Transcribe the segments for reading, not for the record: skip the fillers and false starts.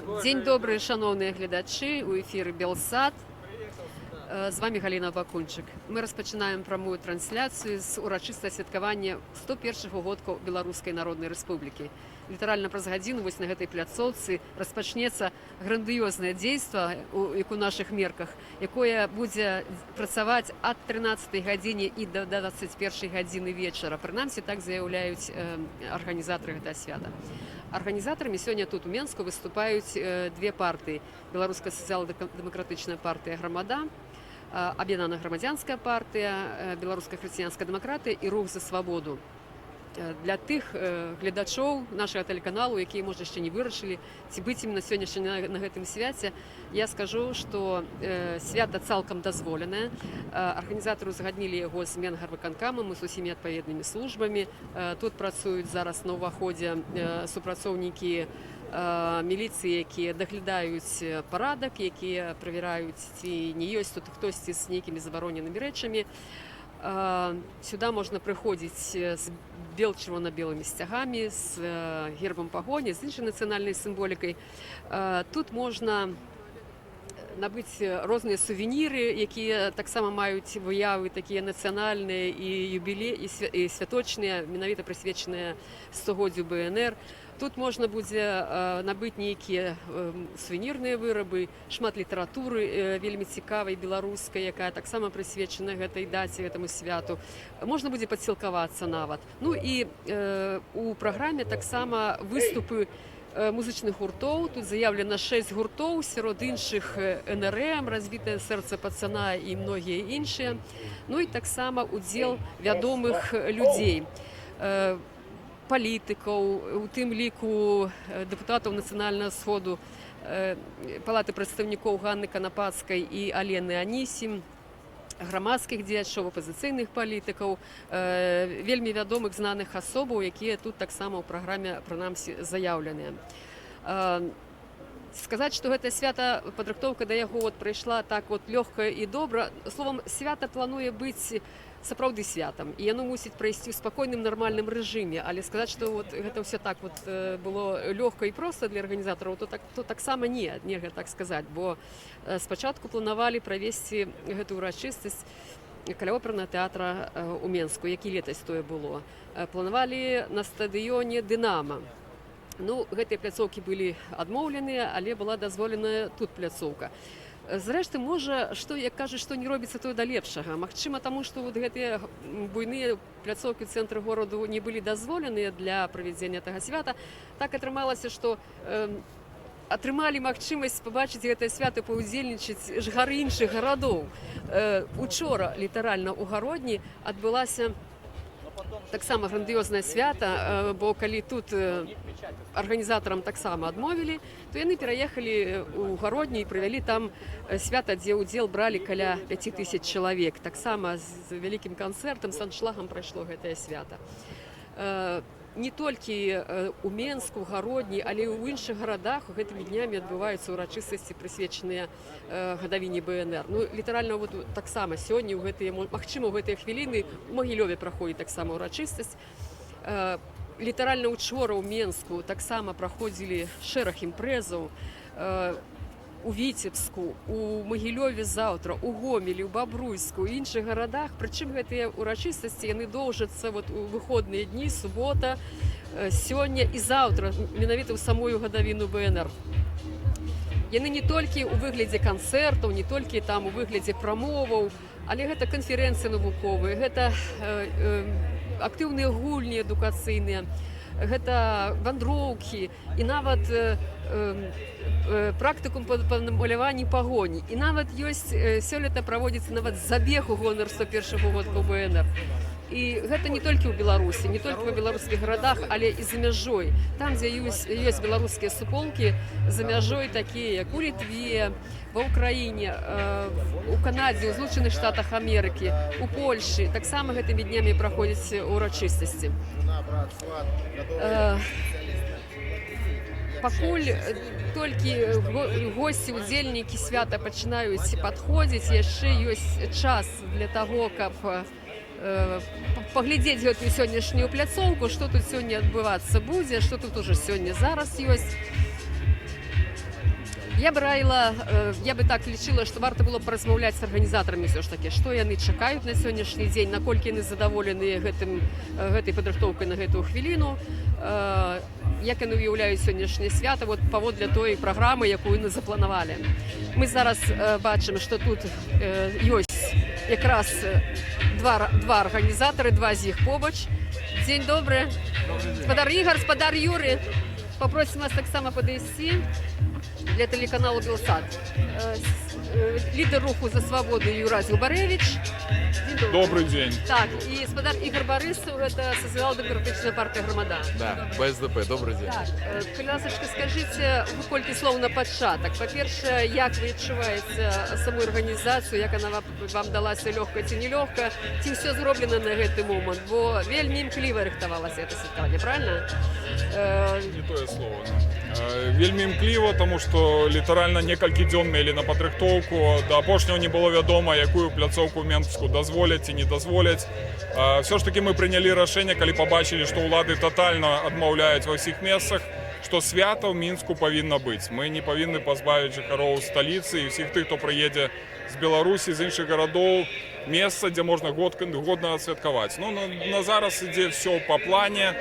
Дзень добры, шановныя гледачы, у эфіры Белсад. З вами Галіна Бакунчык. Мы распачынаем прамую трансляцыю з урачыстага святкавання 101-го годка Беларускай Народнай Рэспублікі. Літаральна праз гадзіну вось на гэтай пляцоўцы распачнецца грандыёзнае дзейства, як у нашых мерках, якое будзе працаваць ад 13-й гадзіне і да 21-й гадзіны вечара. Прынамсі, так заяўляюць арганізатары гэтага свята. Арганізатарамі сёння тут у Менску выступаюць две партыі. Беларуская сацыяльна-дэмакратычная партыя «Грамада», Аб'яднаная грамадзянская партыя, Беларуская хрысціянская дэмакратыя і рух за свабоду. Для тых гледачоў нашага тэлеканалу, якія, можа, яшчэ не вырашылі, ці быць ім на сённяшні на гэтым свяце, я скажу, што свята цалкам дазволенае. Арганізатары узгаднілі яго з Менгарвыканкамам і з усімі адпаведнымі службамі. Тут працуюць зараз на ўваходзе супрацоўнікі міліцыі, якія даглядаюць парадак, якія правяраюць, ці не ёсць тут хтосьці з нейкімі забароненымі рэчамі. Сюда можна прыходзіць з чырвона-белымі сцягамі, з гербам пагоні, з іншай нацыянальнай сімволікай. Тут можна набыць розныя сувеніры, якія таксама маюць выявы такія нацыянальныя і святочныя, менавіта прысвечаныя 100годдзю БНР. Тут можна будзе набыць нейкія сувенірныя вырабы, шмат літаратуры вельмі цікавай беларускай, якая таксама прысвечана гэтай даце, гэтаму святу. Можна будзе падсілкавацца нават. Ну і у праграме таксама выступы музычных гуртоў. Тут заяўлена 6 гуртоў, сярод іншых НРМ, разбітае сэрца пацана і многія іншыя. Ну і таксама удзел вядомых людзей, палітыкаў, у тым ліку дэпутатаў Нацыянальнага сходу, палаты прадстаўнікоў Ганны Канапацкай і Алены Анісім, грамадскіх дзеячоў, апазіцыйных палітыкаў, вельмі вядомых знаных асобаў, якія тут таксама ў праграме, прынамсі, заяўленыя. Сказаць, што гэтае свята, падрыхтоўка да яго прайшла так лёгка і добра. Словам, свята плануе быць сапраўды святам, і яно мусіць прайсці ў спакойным нармальным рэжыме, але сказаць, што гэта ўсё так было лёгка і проста для арганізатараў, то таксама нельга так сказаць, бо спачатку планавалі правесці гэту ўрачыстасць каля опернага тэатра ў Менску, які летась тое было. Планавалі на стадыёне «Дынама». Ну, гэтыя пляцоўкі былі адмоўленыя, але была дазволеная тут пляцоўка. Зрэшты, можа, што, як кажуць, што не робіцца тое да лепшага. Магчыма, таму, што гэтыя буйныя пляцоўкі ў цэнтры гораду не былі дазволеныя для правядзення гэтага свята. Так атрымалася, што атрымалі магчымасць пабачыць гэтае свята, паўдзельнічаць жыхары іншых гарадоў. Учора, літаральна, у Гародні адбылася таксама грандыёзнае свята, бо калі тут арганізатарам таксама адмовілі, то яны пераехалі ў Гародні і правялі там свята, дзе ўдзел бралі каля 5000 чалавек. Таксама з вялікім канцэртам, з аншлагам прайшло гэтае свята. Не толькі ў Менску, ў Гародні, але і ў іншых гарадах гэтымі днямі адбываюцца ўрачыстасці, прысвечаныя гадавіне БНР. Ну, літаральна, таксама сёння, магчыма, ў гэтыя хвіліны у Магілёве праходзіць таксама ўрачыстасць. Літаральна учора ў Менску таксама праходзілі шэраг імпрэзаў. У Віцебску, у Магілёве заўтра, у Гомелі, у Бабруйску, у іншых гарадах. Прычым гэтыя ўрачыстасці, яны доўжацца у выходныя дні, субота, сёння і заўтра, менавіта ў самую гадавіну БНР. Яны не толькі ў выглядзе канцэртаў, не толькі там у выглядзе прамоваў, але гэта канферэнцыі навуковыя, гэта актыўныя гульні адукацыйныя, гэта вандроўкі і нават практыкум па намаляванні пагоні. І нават ёсць, сёлета праводзіцца нават забег у гонар 101-го годка БНР. І гэта не толькі ў Беларусі, не толькі ў беларускіх гарадах, але і за мяжой. Там, дзе ёсць беларускія суполкі, за мяжой такія, як у Літве, ва Ўкраіне, у Канадзе, у Злучаных Штатах Амерыкі, у Польшы. Таксама гэтымі днямі праходзяць урачыстасці. Пакуль толькі госці, удзельнікі свята пачынаюць падходзіць, яшчэ ёсць час для таго, каб паглядзець гэтую сённяшнюю пляцоўку, што тут сёння адбывацца будзе, што тут ужо сёння зараз ёсць. Я б раіла, я би так лічила, што варта было б размаўляць з арганізатарамі ўсё ж такі, што яны чакаюць на сённяшні дзень, наколькі яны задаволеныя гэтай падрыхтоўкай на гэтую хвіліну, як яны ўяўляюць сённяшняе свята вот паводле той праграмы, якую яны запланавалі. Мы зараз бачым, што тут ёсць якраз два арганізатары, два з іх побач. Дзень добры. Спадар Ігор, спадар Юры. Попросим вас таксама падысці для телеканалу «Белсад». Лидер руху «За свободу» Юрась Губаревич. Добрый день. Так, и спадар Игорь Борисов, это социал-демократичная партия «Громада». Да, БСДП, добрый день. Так, Калясочка, скажите, колькі слов на пачатак. Па-перше, як вы адчуваеце саму арганізацыю, як она вам далася лёгка ці не лёгка, ці ўсё зроблена на гэты момант, бо вельмі імкліва рыхтавалася гэта святкаванне, правильно? Не тое слово. Вельмі імкліва, тому што літаральна некалькі дзён мелі на падрыхтоўку. Да апошняго не было вядома, якую пляцоўку ў Мінску дазволяць ці не дазволяць. Все ж таки мы прынялі рашэнне, калі пабачылі, што ўлады татальна адмаўляюць ва ўсіх месцах, што свята ў Мінску павінна быць. Мы не павінны пазбавіць жыхароў сталіцы і ўсіх тых, хто прыедзе з Беларусі, з іншых гарадоў, месца, дзе можна годна адсвяткаваць. Ну, на зараз ідзе все па плане.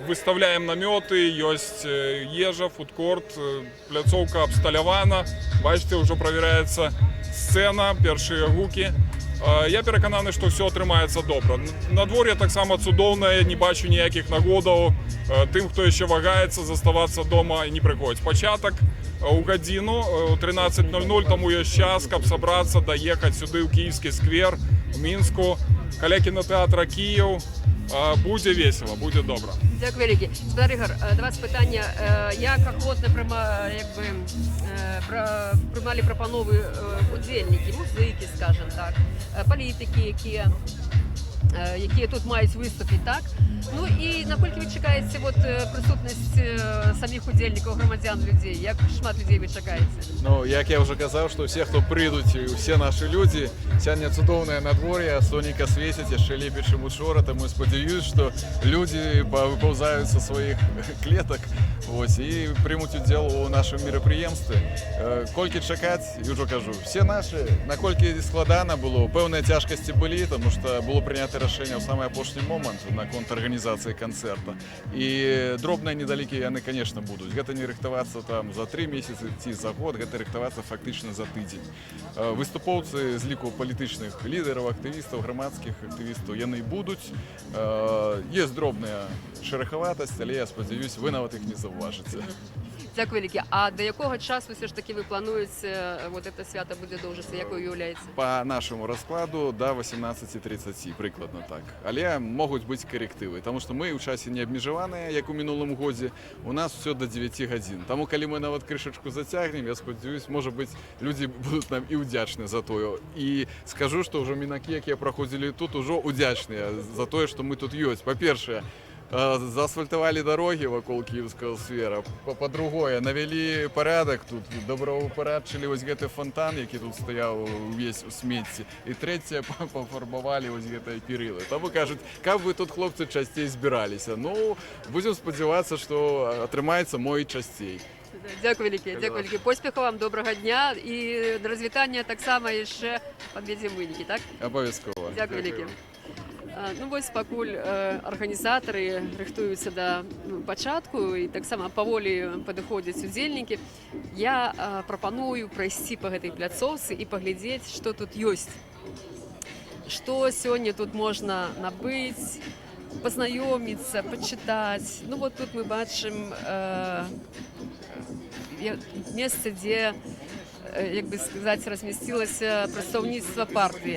Выставляем намёты, ёсць ежа, фудкорт, пляцоўка абсталявана. Бачыце, ўжо правяраецца сцэна, першыя гукі. Я перакананы, што ўсё атрымаецца добра. Надвор'е таксама цудоўнае, не бачу ніякіх нагодаў. Тым, хто яшчэ вагаецца, заставацца дома, не прыходзіць. Пачатак у гадзіну, у 13:00, таму ёсць час, каб сабрацца, даехаць сюды ў Кіевскі сквер, у Мінску, каля кінотэатра «Кіеў». Будзе весело, будзе добра. Дякую вялікі. Спадар Ігор, да вас пытанне, як ахвотна прымалі прапановы удзельнікі, музыкі, скажем так, палітыкі, якія тут маюць выступіць, так? Ну і наколькі вы чакаеце прысутнасць саміх удзельнікаў, грамадзян, людзей? Як шмат людзей вы чакаеце? Ну, як я уже казаў, што ўсе, хто прыйдуць, усе нашы людзі, сёння цудоўнае надвор'е, сонейка свеціць, яшчэ лепей, чым учора, таму спадзяюсь, што людзі выпаўзаюць са сваіх клетак і прымуць удзел у нашым мерапрыемстве. Колькі чакаць, і ўжо кажу, все нашы, наколькі складана было, пэўныя цяжкасці былі, таму што было прынята рашэнне ў самы апошні момант наконт арганізацыі канцэрта. І дробныя недалікі яны, конечно, будуць. Гэта не рыхтавацца там за 3 месяцы ці за год, гэта рыхтавацца фактычна за тыдзень. Выступоўцы з ліку палітычных лідараў, актывістаў, грамадскіх актывістаў, яны будуць. Ёсць дробная шэрахаватасць, але я спадзяюсь, вы нават іх не заўважыце. Дякую вялікі. А до якого часу все ж таки ви плануєте це свято буде довжитися? Як ви уявляєте? По нашому розкладу до 18:30, прикладно так. Але можуть бути корективи, тому що ми у часі не обмежовані, як у минулому годі. У нас все до 9 годин. Тому, коли ми навіть кришечку затягнемо, я сподіваюся, може бути, люди будуть нам і вдячні за то. І скажу, що вже мінаки, які проходили тут, вже вдячні за те, що ми тут є. По-перше, заасфальтовали дороги вокруг Киевского сквера. По-другое, навели порядок тут, доброупорядчили ось гэты фонтан, який тут стояв весь у смітті. І третє, пофарбовали ось гэтай перили. Тому кажуть, як ви тут, хлопці, частей збиралися? Ну, будемо сподіватися, що отримається мої частей. Дякую велике, дякую велике. Поспіху вам, доброго дня і до розвітання так само ще підведемо виніки, так? Обов'язково. Дякую велике. Ну вось пакуль арганізатары рыхтуюцца да пачатку і таксама паволі падыходзяць удзельнікі, я прапаную прайсці па гэтай пляцоўцы і паглядзець, што тут ёсць. Што сёння тут можна набыць, пазнаёміцца, пачытаць. Ну вот тут мы бачым месца, дзе, як бы сказаць, размясцілася прадстаўніцтва партыі,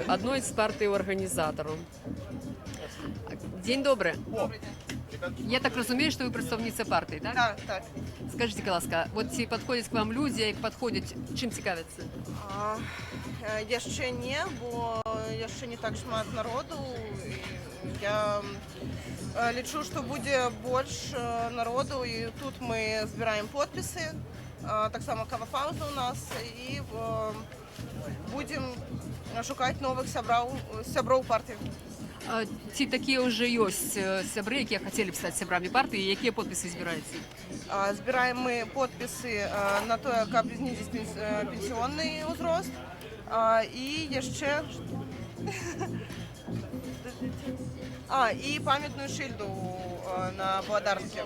адной з партый у арганізатараў. Дзень добры. Я так разумею, што вы прадстаўніца партыі, так? Так, так. Скажыце, ласка, вот ці падходзяць к вам людзі, як падходзяць, чым цікавяцца? Яшчэ не, бо яшчэ не так шмат народу. Я лічу, што будзе больш народу, і тут мы збіраем подпісы. Таксама кавафаўза у нас, і будзем шукаць новых сяброў партыі. Ці такія ўжо ёсць сябры, якія хацелі б стаць сябрамі партыі, якія подпісы збіраеце? Збираем мы подписы на то, как знизить пенсионный возраст. И еще... и памятную шильду на Володарске.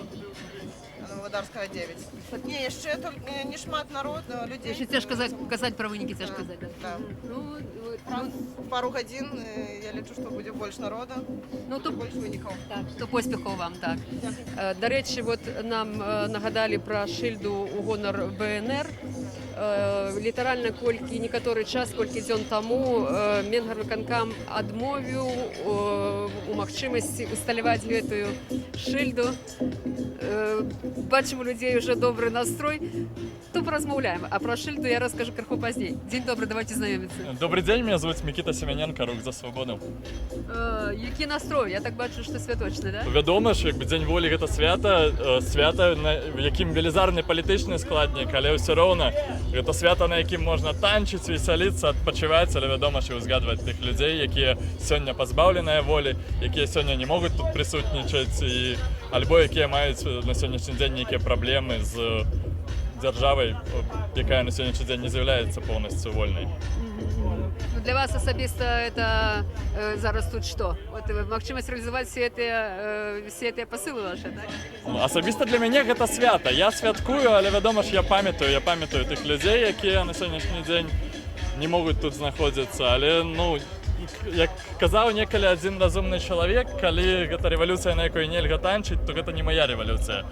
На Володарского 9. Не, еще не шмат народ, людей. Ще цяжка казаць пра вынікі, цяжка казаць. Да. Ну, Пару гадзін я лічу, што будзе больш народа, ну то больш вынікаў. так, то поспехаў вам, так. Дарэчы, вот нам нагадалі пра шыльду ў гонар БНР. Літаральна колькі некаторы час, колькі дзён таму Менгарвыканкам адмовіў у магчымасці усталяваць гэтую шыльду. Бачым у людзей уже добрый настрой, то поразмаўляем. А про шильду я расскажу крыху пазней. День добрый, давайте знакомиться. Добрый день, меня зовут Микита Семененко, Рух за свободу. Які настрой? Я так бачу, што святочны, да? Вядома ж, як бы Дзень волі гэта свята, в якім велізарны палітычны складнік, але ўсё роўна гэта свята, на якім можна танчыць, весяліцца, адпачываць, але вядома ж і ўзгадваць тых людзей, якія сёння пазбаўленыя волі, якія сёння не могуць тут прысутнічаць, і альбо якія маюць на сённяшні дзень нейкія праблемы з дзяржавай, якая на сённяшні дзень не з'яўляецца поўнасцю вольнай. Для вас асабіста это зараз тут што? Вот магчымасць рэалізаваць все гэтыя пасылы вашы, так? Асабіста для мяне гэта свята. Я святкую, але вядома ж я памятаю тых людзей, якія на сённяшні дзень не могуць тут знаходзіцца, але як казаў некалі адзін разумны чалавек, калі гэта рэвалюцыя, на якой нельга танчыць, то гэта не моя рэвалюцыя.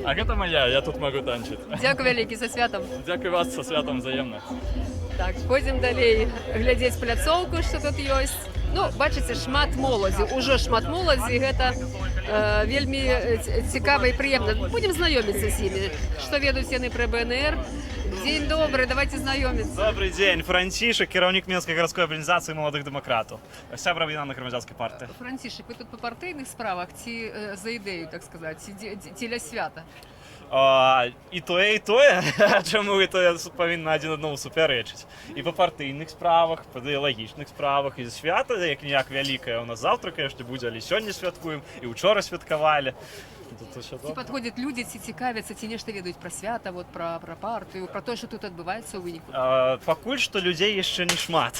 А гэта моя, я тут могу танчыць. Дзякуй вялікі, са святам. Дзякуй вас, са святам взаемна. Так, пойдзем далей глядзець пляцоўку, што тут ёсць. Ну, бачыце, шмат моладзі, ужо шмат моладзі, гэта вельмі цікава і прыемна. Будзем знаёміцца з імі. Што ведаюць яны пра БНР? Дзень добры, давайте знайоміцца. Добрый день, Францішак, кіраўнік Менскай гарадской арганізацыі маладых дэмакратаў. Сябра аб'яднанай грамадзянскай партыі. Францішак, вы тут па партыйных справах ці за ідэю, так сказаць, ці для свята? І тое, чаму гэта павінна адзін аднаму супярэчыць. І па партыйных справах, па ідэалагічных справах, і свята, як вялікае у нас заўтра, канешне, будзе, але сёння святкуем, і ўчора святкавалі. Ці падходзяць людзі, ці цікавяцца, ці нешта ведаюць пра свята, вот, пра партыю, пра тое, што тут адбываецца ў выніку? Пакуль што людзей яшчэ не шмат.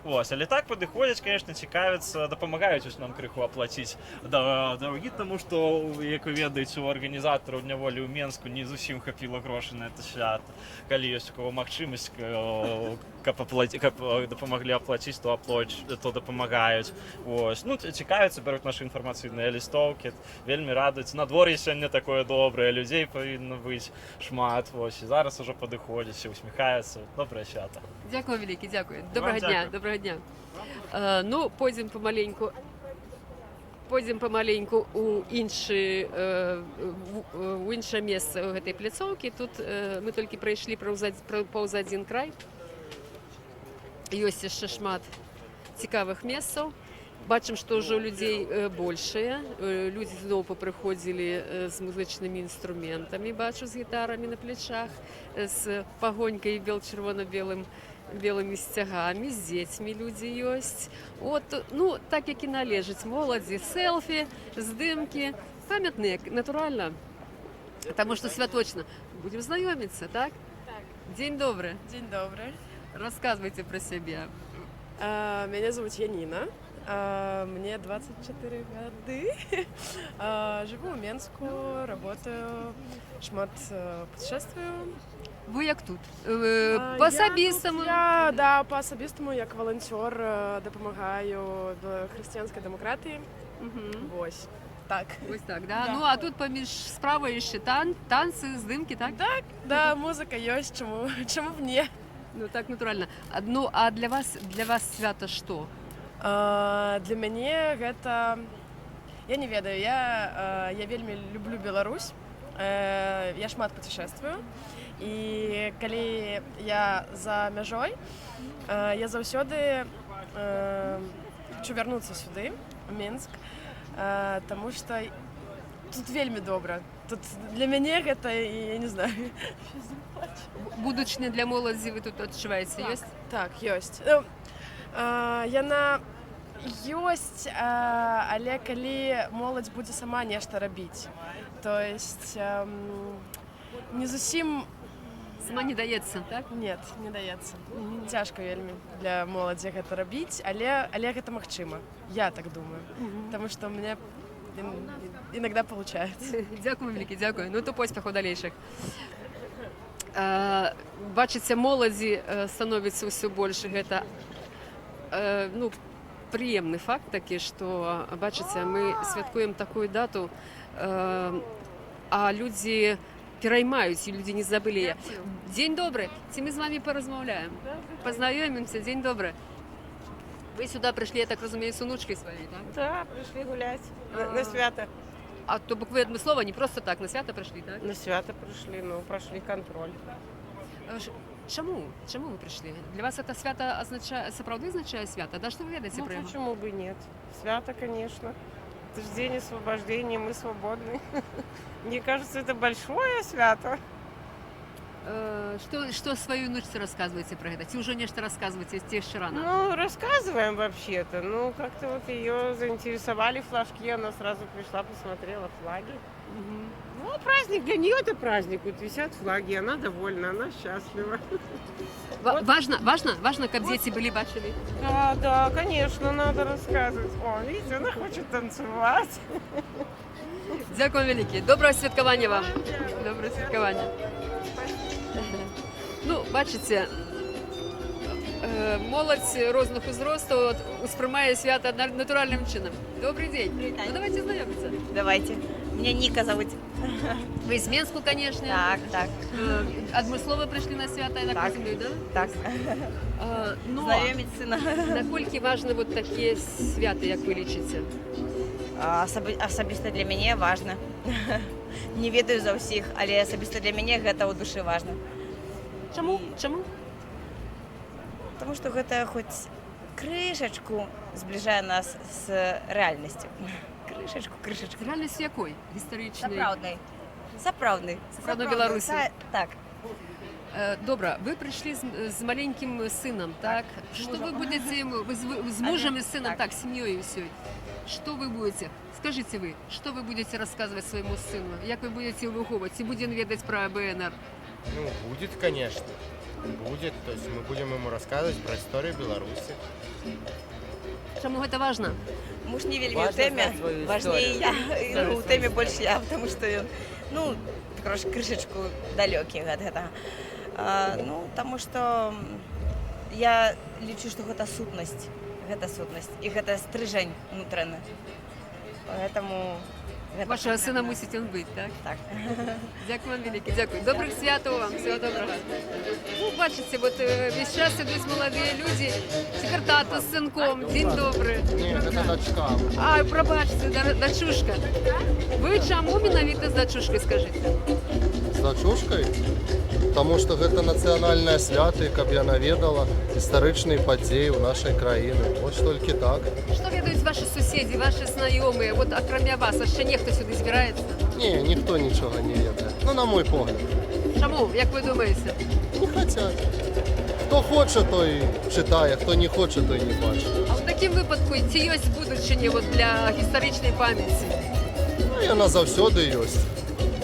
Але так падыходзяць, конечно, цікавяцца, дапамагаюць нам крыху аплаціць дарогі, таму што, як вы ведаеце, у арганізатараў Дня волі ў Менску не зусім хапіла грошай на гэта свята. Калі ёсць у кого магчымасць, каб дапамаглі аплаціць, то дапамагаюць. Цікавяцца, бяруць нашы інфармацыйныя лістоўкі, вельмі радуюць. Надвор'е сёння такое добрае, людзей павінна быць шмат. І зараз ужо падыходзяць і усміхаюцца. Добрае свята. Дзякуй вялікі, дзякуй. Добрага дня, добрага дня. Ну, пойдзем памаленьку у іншае месца гэтай пляцоўкі. Тут мы толькі прайшлі паўз адзін край. Ёсць яшчэ шмат цікавых месцаў. Бачым, што ўжо людзей большыя. Людзі зноў папрыходзілі з музычнымі інструментамі, бачу, з гітарамі на плечах, з пагонькай чырвона-белымі сцягамі, з дзецьмі людзі ёсць. Ну, так, як і належыць моладзі, селфі, здымкі, памятныя, натуральна, таму што святочна. Будзем знаёміцца, так? Так. Дзень добры. День добрый. Рассказывайте про себя. Меня зовут Янина. Мне 24 годы. Живу в Менску, работаю, шмат путешествую. Вы як тут? По асабістаму? Да, по асабістаму, як волонтер, допомагаю в християнской демократии. Ось. Так. Ось так, да? Ну, а тут поміж справою ще танці, здимки, так? Так, да, музика є, чому б ні? Ну, так, натурально. Ну, а для вас свято що? Для мяне гэта... Я не ведаю, я вельмі люблю Беларусь, я шмат путешествую, і калі я за мяжой, я заўсёды хочу вярнуцца сюды, у Менск, таму што тут вельмі добра. Тут для мяне гэта, я не знаю, Будучня для моладзі вы тут адчуваеце, ёсць? Так, ёсць. ёсць, але калі моладзь будзе сама нешта рабіць, то есть не зусім Сама не даецца, так? нет, не даецца. Цяжка вельмі для моладзі гэта рабіць, але гэта магчыма. Я так думаю, потому что у меня иногда получается. Дякую вялікі, дзякую. Ну то поспехаў далейшых. Бачыце, моладзі становіцца ўсё больш, гэта ну, прыемны факт такі, што бачыце, мы святкуем такую дату, а людзі пераймаюць, і людзі не забылі. Дзень добры, ці мы з вами паразмаўляем? Пазнаёмімся, дзень добры. Вы сюда прыйшлі, я так разумею, с унучкай сваёй, так? Да, пришли гулять на свято. А то бок вы адмыслова не просто так, на свята прыйшлі, так? На свято пришли, ну, прошли контроль. Чаму? Чаму вы прыйшлі? Для вас это свята азначае, сапраўды азначае свята? Да што вы ведаеце Ну, пра яго? почему бы нет? Свято, конечно. Это же день освобождения, мы свободны. Мне кажется, это большое свято. Што сваёй унучцы расказваеце пра гэта? Ці ўжо нешта расказваеце, ці яшчэ рана? Ну, рассказываем вообще-то. Ну, как-то вот ее заинтересовали флажки, она сразу пришла, посмотрела флаги. Ну, а праздник, для нее это праздник. Вот висят флаги, она довольна, она счастлива. Важна, каб дзеці былі бачылі. Да, да, конечно, надо рассказывать. О, видите, она хочет танцевать. Дзякую вялікі. Добрага святкавання вам. Добрага святкавання. Ну, бачыце, моладзь розных узростаў успрымае свята натуральным чынам. Добрый день. Ну, давайте знакомиться. Давайте. Меня Ника зовут. Вы из Менску, конечно. Так, так. Адмыслова прыйшлі на свята, я так разумею, да? Так. Но Знайоміць сына. наколькі важны вот такія святы, як вы лічыце? Асабіста для мяне важна. Не ведаю за ўсіх, але асабіста для мяне гэта ў душы важна. Чаму? Чаму? Потому што гэта хоць крышачку збліжае нас з рэальнасцю. Крышачку. Реальнасць якой? Гістарычнай? Сапраўднай. Сапраўдной Беларусі. Так. Добра, вы прыйшлі з маленькім сынам, так? Што вы будзеце яму, з мужам і сынам, так, сям'ёй усёй? Што вы будете? Скажите вы, что вы будете рассказывать своему сыну? Як вы будете его выховывать? И будем ведать про БНР? Ну, будет, конечно. Будет. То есть мы будем ему рассказывать про историю Беларуси. Чему это важно? Муж не вельмі ў тэме, важнее я. У тэме больш я, потому что ён, ну, крышачку далёкі ад гэтага. Ну, таму што я лічу, што гэта сутнасць. І гэта стрыжань унутраны. Поэтому... Вашего сына мусить он быть, так? Так. Дякую вам великий, дякую. Добрых святов вам, всего доброго. Ну, бачите, вот весь час идут молодые люди, секретата с сынком, день добрый. Нет, это дочка. А, пробачьте, дочушка. Вы чему менавіта з дочушкой, скажите? С дочушкой? Потому что это национальное свято, и каб я наведала историчные подеи в нашей краине. Вот только так. Что ведают ваши соседи, ваши знакомые? Вот окромя вас, а ще ніхто сюди збирається? Не, никто ничего не ведает. Ну, на мой погляд. Чому? Як ви думаєте? Не хотят. Хто хоче, той читає, хто не хоче, той не бачить. А в такому випадку ці є будучині от для історичної пам'яті? Ну, і вона завсюди є.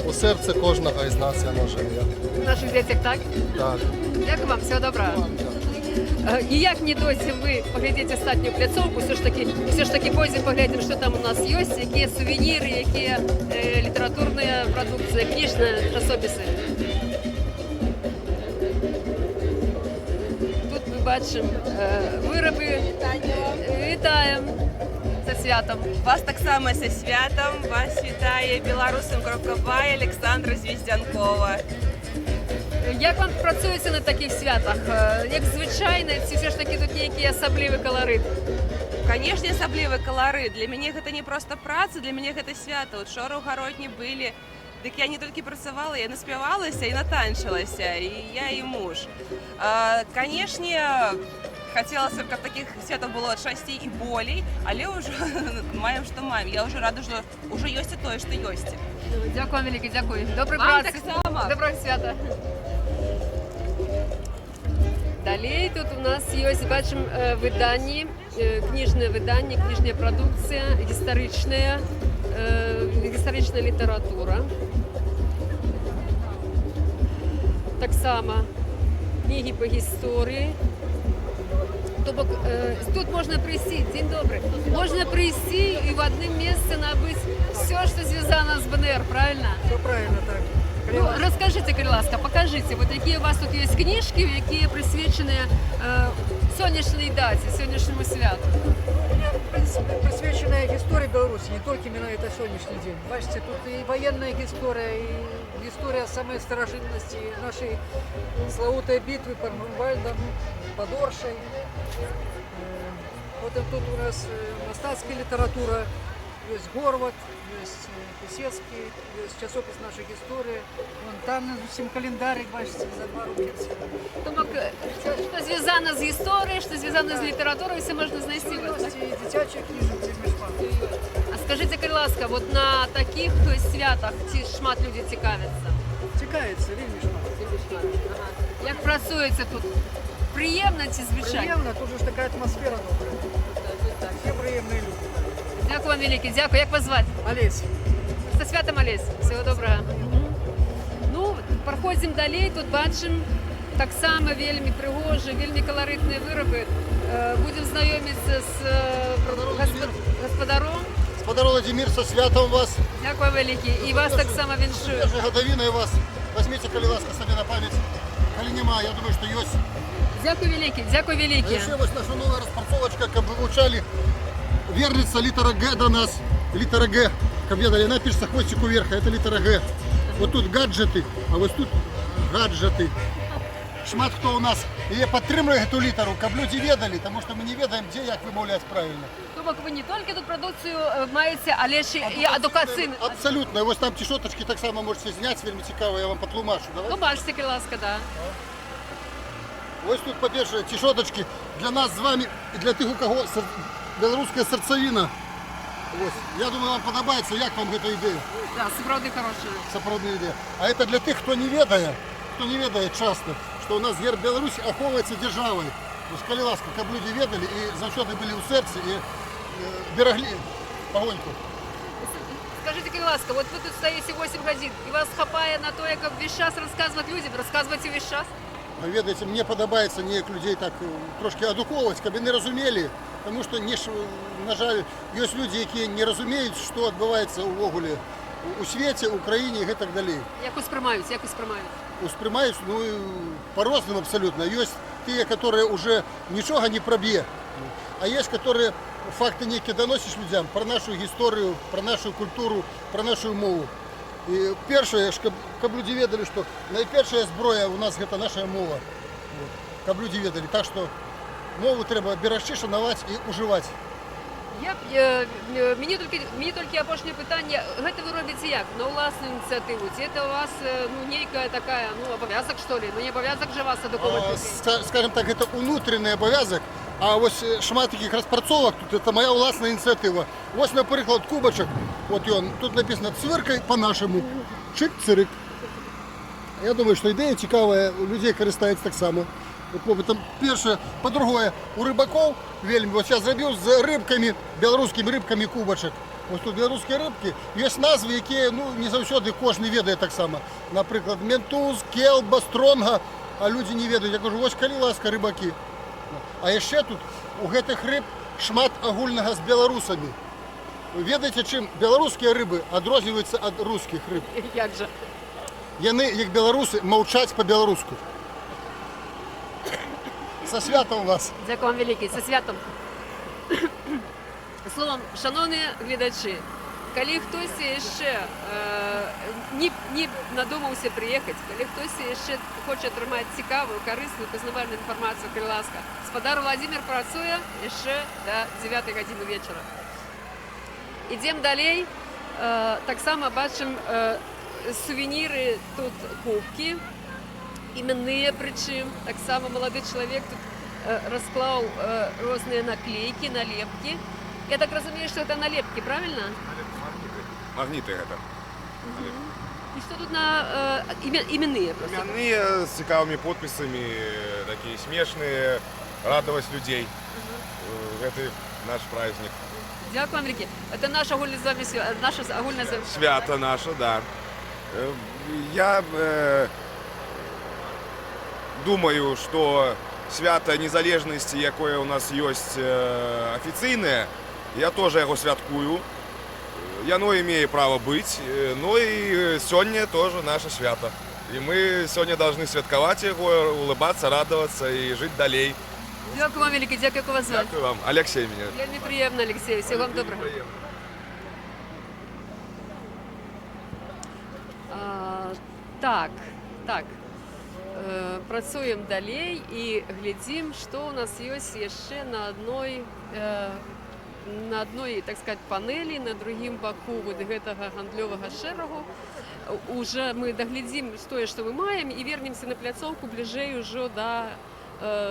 У серці кожного із нас воно живе. В наших дітях так? Так. Дякую вам, всього доброго. І як не досі ви поглядите остатню пляцовку, все ж таки пойдем поглядим, що там у нас є, які сувеніри, які літературна продукція, книжні часописи. Тут ми бачимо вироби. Вітаємо зі святом. Вас так само зі святом. Вас вітає білорусом Крокобай Олександра Звіздянкова. Як вам працюється на таких святах? Як звичайно, ці все ж таки тут який особливий колорит? Конечно, особливий колорит. Для мяне гэта не просто праца, для мяне гэта свята. От шоры ў гародні былі. Дык я не толькі працавала, я наспявалася і натанчылася, і я, і муж. Канешне, хацелася б, каб такіх святаў было часцей і болей, але ўжо маем, што маем. Я ўжо рада, што ўжо ёсць тое, што ёсць. Дзякую вам вялікі, дзякую. Добрай Вам працы. таксама. Доброго свята. Далей тут у нас ёсць, бачым, выданні, кніжнае выданне, кніжная прадукцыя, гістарычная літаратура. Таксама кнігі па гісторыі. То бок, тут можна прийти, дзень добры, можна прийти і в одном месте набыть все, что связано с БНР, правильно? Все правильно, так. Ну, расскажите, калі ласка, покажите, вот якія у вас тут есть книжки, якія присвячены сённяшняй даце, сённяшняму святу. В принципе, присвяченная истории Беларуси, не только именно это сегодняшний день. Бачите, тут и военная история, и история самой старожитности нашей славутой битвы под Грюнвальдом, под Оршей. Вот и тут у нас мастацкая литература, есть Горват, есть Писецкий, есть часопис наших истории. Вон там всем календарик, бачите, за 2 рубля. Тому, що зв'язано з історією, що зв'язано з літературою, все можна знайти. И дитячие книжки, А скажіть, будь ласка, от на таких святах ці шмат людей цікавляться? Цікавиться, вельми шмат. Як працюється тут? Приємно чи звичайно? Приємно, тут же ж така атмосфера добра. Всі приємні люди. Дякую вам велике, дякую. Як вас звати? Олесь. Со святом, Олесь. Всього доброго. Ну, проходимо далі, тут бачимо так само вельми пригожі, вельми колоритні вироби. Будемо знайомитися з господаром. Господар Владимир, со святом вас. Дякую велике. І вас так само віншую. Свежая годовина и вас. Возьмите, коли ласка, собі на пам'ять. Коли нема, я думаю, що есть. Дякую велике, дякую А велике. еще вот наша новая распарцовочка, как бы вы учали, вернется литера Г до нас. Литера Г. Как я она пишется хвостику вверх, а это литера Г. Вот тут гаджеты, а вот тут гаджеты. Шмат хто у нас її підтримує цю літеру, щоб люди ведали, тому що ми не ведаємо, де, як вимовляти правильно. Тобто ви не тільки тут продукцію маєте, але ще і едукаційну. Абсолютно. Ось там ті шоточки так само можете зняти, вельми цікаво, я вам потлумашу. Ну, бачите, будь ласка, да. Ось тут, по-перше, ті шоточки для нас з вами і для тих, у кого білоруська серцевина. Ось. Я думаю, вам подобається, як вам ця ідея. Да, справді хороша. Справді ідея. А це для тих, хто не ведає часто, що у нас герб Білорусі аховується державою. Ось, коли ласка, щоб люди ведали і завжди були у серці і берегли погоньку. Скажите, будь ласка, вот вы тут стоите 8 годин, и вас хапає на то, як весь час розказувати людям, розказуєте весь час? Ведаєте, мені подобається ніяк людей так трошки адукувати, щоб не розуміли, тому що, на жаль, є люди, які не розуміють, що відбувається увогуле у світі, в Україні і так далі. Як усприймають, як усприймають? Усприймають, ну, по-разному абсолютно. Є ті, які вже нічого не проб'є, а є, які факти які доносиш людям про нашу історію, про нашу культуру, про нашу мову. І перше, щоб люди ведали, що найперша зброя у нас це наша мова. Щоб люди ведали. Так що мову треба берегти, шанувати і уживати. Мені тільки опошнє питання, гэта ви робите як? На власну ініціативу? Ці це у вас нейка така, обов'язок, що ли? Ну не обов'язок же вас адукувати? Скажем так, це внутрішній обов'язок, а ось шмат таких розпрацовок, тут це моя власна ініціатива. Ось, наприклад, кубочок, от він, тут написано «Цвиркай по-нашому», «Чик-цирик». Я думаю, що ідея цікава, у людей користується так само. Там перше, по-друге, у рибаків вельми, ось я зробив з рибками, білоруськими рибками кубочок. Ось тут білоруські рибки, є назви, які не завжди кожен ведає так само. Наприклад, ментуз, келба, стронга, а люди не ведають. Я кажу, ось коли ласка, рибаки. А ще тут у цих риб шмат агульного з білорусами. Ви ведаєте, чим білоруські риби відрізняються від русських риб? Як же? Вони, як білоруси, мовчать по-білоруську. Со святом вас! Дякую вам велике, со святом. Словом, шановні глядачі, коли хтось ще не надумався приїхати, коли хтось ще хоче отримати цікаву, корисну, пізнавальну інформацію, будь ласка, господар Владимир працює ще до 9 години вечора. Ідемо далі. Так само бачимо сувеніри, тут кубки. Іменні причому. Так само молодий чоловік тут розклав різні наклейки, налепки. Я так розумію, що це налепки, правильно? Магниты это. И что тут на именные просто? Именные с цікавыми подписями, такие смешные, радовать людей. Это наш праздник. Дякую вам, велике. Это наше агульне з вами наше агульне Свято наше, да. Я думаю, что свято незалежности, якое у нас есть офіційне, я тоже его святкую. Яно имеє право быть, но и сегодня тоже наше свято. И мы сегодня должны святкувати его, улыбаться, радоваться и жить далей. Дякую вам, велике, дякую, як вас звати. Дякую вам. Алексей меня. Вельми приємно, Олексій. Всього вам доброго. Так. Працуємо далі і глядім, що у нас є ще на одной, так сказать, панелі, на другім боку вот гэтага гандлёвага шэрагу. Уже мы доглядим тое, што мы маем, і вернемся на пляцоўку бліжэй ужо да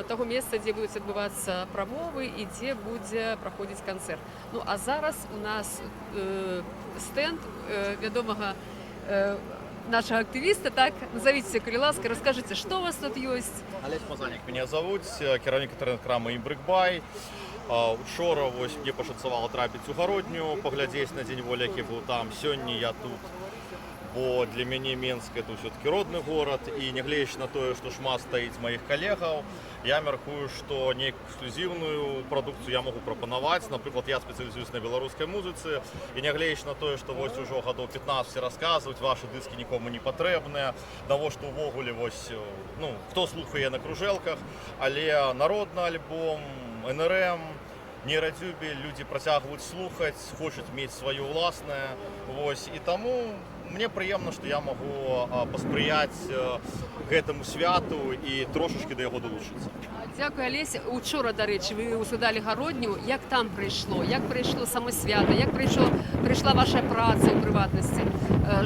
того месца, дзе будуць адбывацца прамовы і дзе будзе праходзіць канцэрт. Ну а зараз у нас стенд вядомага нашего активиста, так, назовите, коли ласка, расскажите, что у вас тут есть? Олесь Мазанік меня зовут, керівник інтернет-крама «Імбрикбай». Учора мне пошанцевало трапіць у Гародню, поглядзець на дзень волі, які быў там. Сёння я тут, бо для мяне Менск это все-таки родны горад, і нягледзячы на тое, што шмат стаіць маіх калегаў, я мяркую, што нейкую эксклюзіўную прадукцыю я могу прапанаваць. Напрыклад, я спецыялізуюсь на беларускай музыцы, і нягледзячы на тое, што вось ужо гадоў 15 расказваюць, вашы дыскі нікому не патрэбныя, навошта ўвогуле вось, ну, хто слухае на кружэлках, але народны альбом, НРМ, нейрадзюбе, людзі працягваюць слухаць, хочуць мець сваё ўласнае, вось, і таму мне прыемна, што я магу паспрыяць гэтаму святу і трошачкі да яго далучыцца. Дякую, Олесь. Учора, до речі, ви узгадали Гародню. Як там пройшло? Як пройшло саме свято? Як пройшла ваша праця у приватності?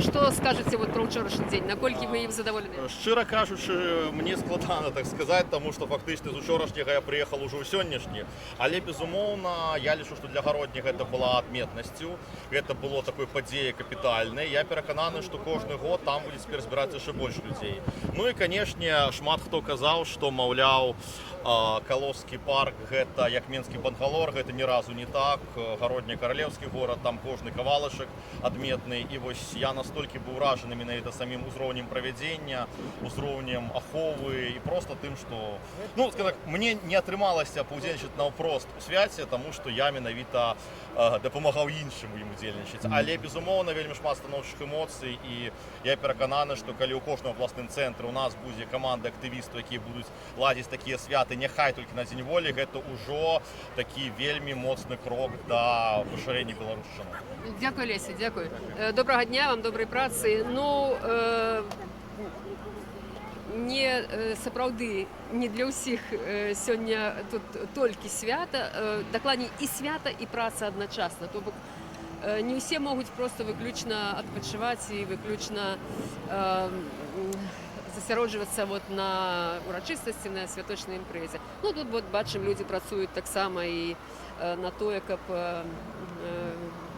Що скажете вот про вчорашній день? Наколькі ви їм задоволені? Шчыра кажучы, мне складана так сказаць, таму што фактычна з учорашняга я прыехал ужо ў сённяшні. Але, безумоўна, я лічу, што для Гародні гэта была адметнасцю. Гэта было такой падзеяй капітальнай. Я перакананы, што кожны год там будзе цяпер збірацца яшчэ больш людзей. Ну і, канешне, шмат хто казаў, што, маўляў, Каловскі парк гэта як менскі Бангалор, гэта ні разу не так. Гародня каралеўскі горад, там кожны кавалачак адметны. І вось я настолькі быў уражаны менавіта самім узроўнем правядзення, узроўнем аховы і проста тым, што, ну, скажем так, мне не атрымалася паўдзельнічаць наўпрост у свяце, таму што я менавіта дапамагаў іншым ім удзельнічаць. Але, безумоўна, вельмі шмат станоўчых эмоцый, і я перакананы, што калі ў кожным абласным цэнтры у нас будзе каманда актывістаў, якія будуць ладзіць такія святы, няхай толькі на дзень волі, гэта ўжо такі вельмі моцны крок да пашырэння беларушчыны. Дякую, Леся, дякую. Доброго дня вам, доброй працы. Ну, сапраўды не для ўсіх сёння тут толькі свята, дакладней і свята, і праца адначасна. То бок не ўсе могуць проста выключна адпачываць і выключна засяроджвацца вот на урачыстасці, на святочнай імпрэзе. Ну, тут вот бачым, людзі працуюць таксама і на тое, каб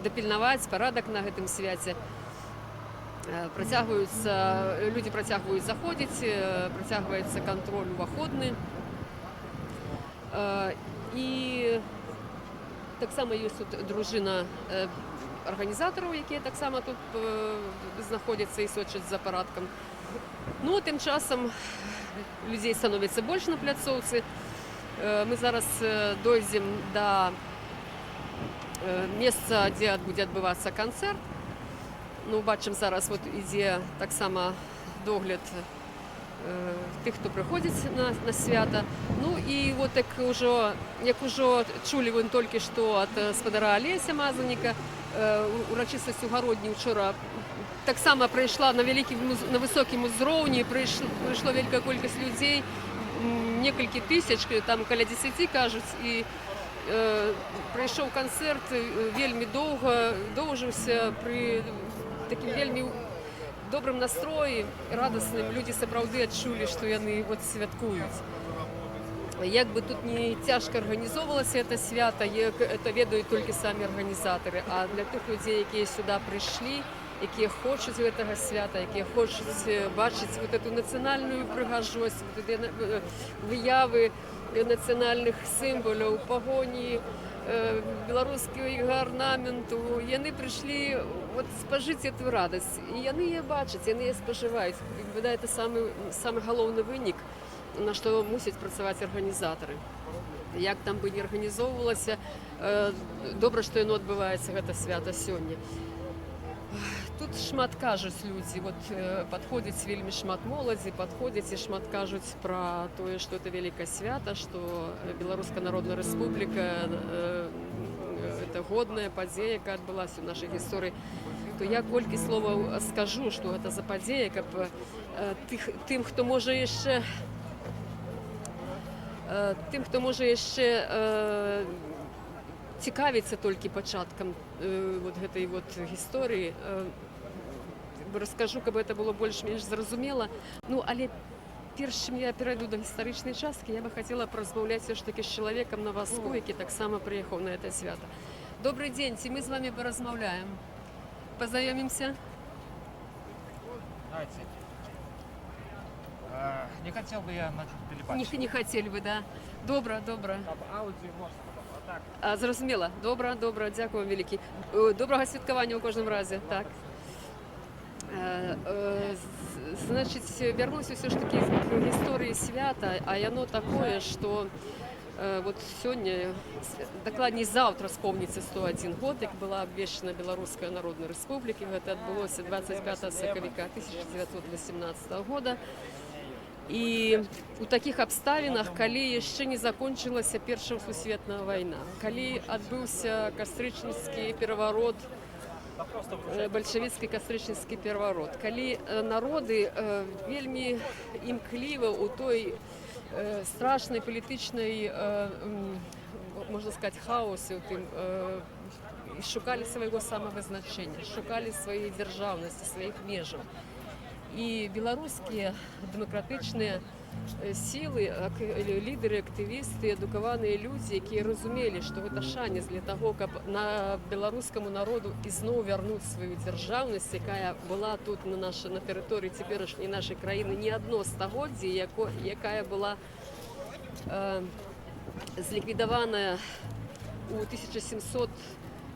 дапільнаваць парадак на гэтым свяце. Людзі працягваюць заходзіць, працягваецца кантроль уваходны. І таксама ёсць тут дружына арганізатараў, якія таксама тут знаходзяцца і сочаць за парадкам. Ну, тым часам людзей становіцца больш на пляцоўцы. Мы зараз дойдзем да месца, дзе будзе адбывацца канцэрт. Ну, бачым, зараз вот ідзе таксама догляд тых, хто прыходзіць на свята. Ну, і вот як ужо чулі вы толькі што ад спадара Алеся Мазаніка, урачыстасць у Гародні учора таксама прайшла на высокім узроўні, прыйшла вялікая колькасць людзей, некалькі тысяч, там каля 10 кажуць, і прайшоў канцэрт вельмі доўжыўся пры такім вельмі добрым настроі, радасным. Людзі сапраўды адчулі, што яны святкуюць. Як бы тут не цяжка арганізоўвалася это свята, это ведаюць толькі самі арганізатары, а для тых людзей, якія сюда прыйшлі, якія хочуць гэтага свята, якія хочуць бачыць вот эту нацыянальную прыгажосць, вот эти выявы нацыянальных сімвалаў, пагоні, беларускага арнаменту. Яны прыйшлі вот спажыць эту радасць, і яны яе бачаць, яны яе спажываюць. Это самы галоўны вынік, на што мусяць працаваць арганізатары. Як там бы не арганізоўвалася, добра, што яно адбываецца, гэта свята сёння. Тут шмат кажуць людзі, вот падходзіць вельмі шмат моладзі, падходзяць і шмат кажуць пра тое, што это вялікае свята, што Беларуская Народная Рэспубліка это годная падзея, якая адбылася ў нашай гісторыі. То я колькі словаў скажу, што гэта за падзея, каб тым, хто можа яшчэ цікавіцца толькі пачаткам вот гэтай вот гісторыі, раскажу, каб это было больш-менш зразумела. Ну, але перш чым я перайду да гістарычнай часткі, я бы хацела паразмаўляць все ж таки з чалавекам на вазку, які таксама прыехаў на это свята. Добрый день, ці мы з вами паразмаўляем? Познаёмимся? Давайте. Не хотел бы я начать телепатию. Не хотели бы, да. Добра. Аудио можно, а так. Зразумела. Добра, дзякую вам вялікі. Добрага святкавання ў кожным разе. Так. Значит, вярнуся все ж таки к гісторыі свята, а яно такое, што вот сёння, дакладней заўтра спомніцца 101 год, як была абвешчана Беларуская Народная Рэспубліка. Гэта адбылося 25 сакавіка 1918 года. І у такіх абставінах, калі яшчэ не закончылася Першая сусветная вайна, калі адбыўся кастрычніцкі пераварот, бальшавіцкі кастрычніцкі пераварот, калі народы вельмі імкліва ў той страшнай палітычнай, можна сказаць, хаосе, шукалі свайго самавызначэння, шукалі сваёй дзяржаўнасці, сваіх межаў. І беларускія дэмакратычныя сілы, лідеры, актывісты, адукаваныя людзі, якія разумелі, што гэта шанец для таго, каб на беларускаму народу ізноў вярнуць сваю дзяржаўнасць, якая была тут на тэрыторыі цяперашняй нашай краіны не адно стагоддзе, якая была зліквідаваная ў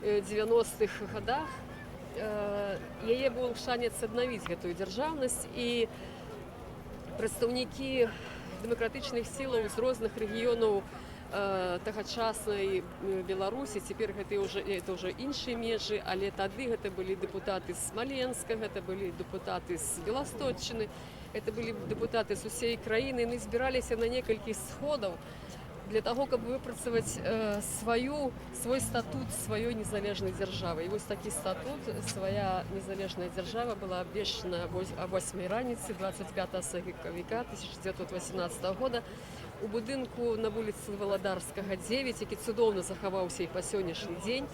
1790-х годах. Яе быў шанец аднавіць гэтую дзяржаўнасць, і прадстаўнікі дэмакратычных сілаў з розных рэгіёнаў тагачаснай Беларусі, цяпер гэта ўжо іншыя межы, але тады гэта былі дэпутаты з Смаленска, гэта былі дэпутаты з Беласточчыны, гэта былі дэпутаты з усей краіны, яны збіраліся на некалькі сходаў для таго, каб выпрацаваць свой статут сваёй незалежнай дзяржавы. І вось такі статут, свая незалежная дзяржава была абвешчана о 8 раніцы 25 сакавіка 1918 года у будынку на вуліцы Валадарскага 9, які цудоўна захаваўся і па сённяшні дзень.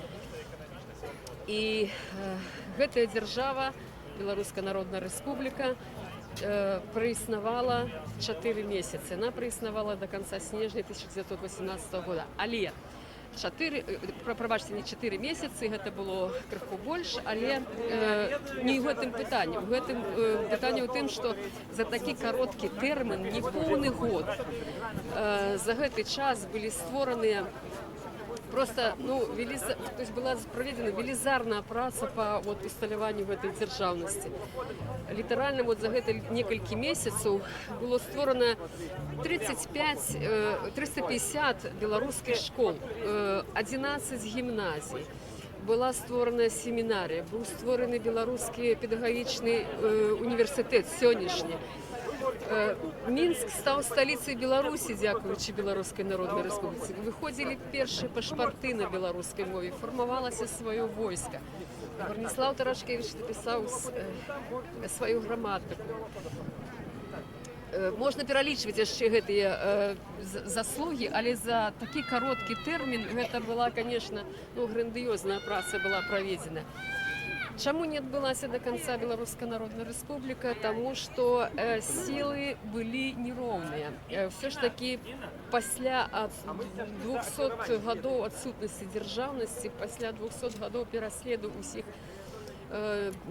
І гэтая дзяржава, Беларуская Народная Рэспубліка, праіснавала 4 месяцы. Яна праіснавала до конца снежня 1918 года. Але прабачце, не 4 месяцы, гэта было крыху больш, але не ў гэтым пытанні. У гэтым пытанне ў тым, што за такі кароткі тэрмін, не поўны год, за гэты час былі створаныя просто, была проведена велізарная праца по усталяванню гэтай дзяржаўнасці. Літаральна за гэта некалькі месяцаў было створана 350 беларускіх школ, 11 гімназій. Была створана семінарія, быў створаны беларускі педагагічны універсітэт сённяшні. Мінск стаў сталіцай Беларусі, дзякуючы Беларускай Народнай Рэспубліцы. Выходзілі першыя пашпарты на беларускай мове, фармавалася сваё войска. Браніслаў Тарашкевіч напісаў сваю граматыку. Можна пералічваць яшчэ гэтыя заслугі, але за такі кароткі тэрмін гэта была, конечно, грандыёзная праца была праведзена. Чаму не адбылася до конца Беларуская Народная Рэспубліка? Таму што сілы былі нероўныя. Все ж такі пасля 200 гадоў адсутнасці дзяржаўнасці, пасля 200 гадоў пераследу ўсіх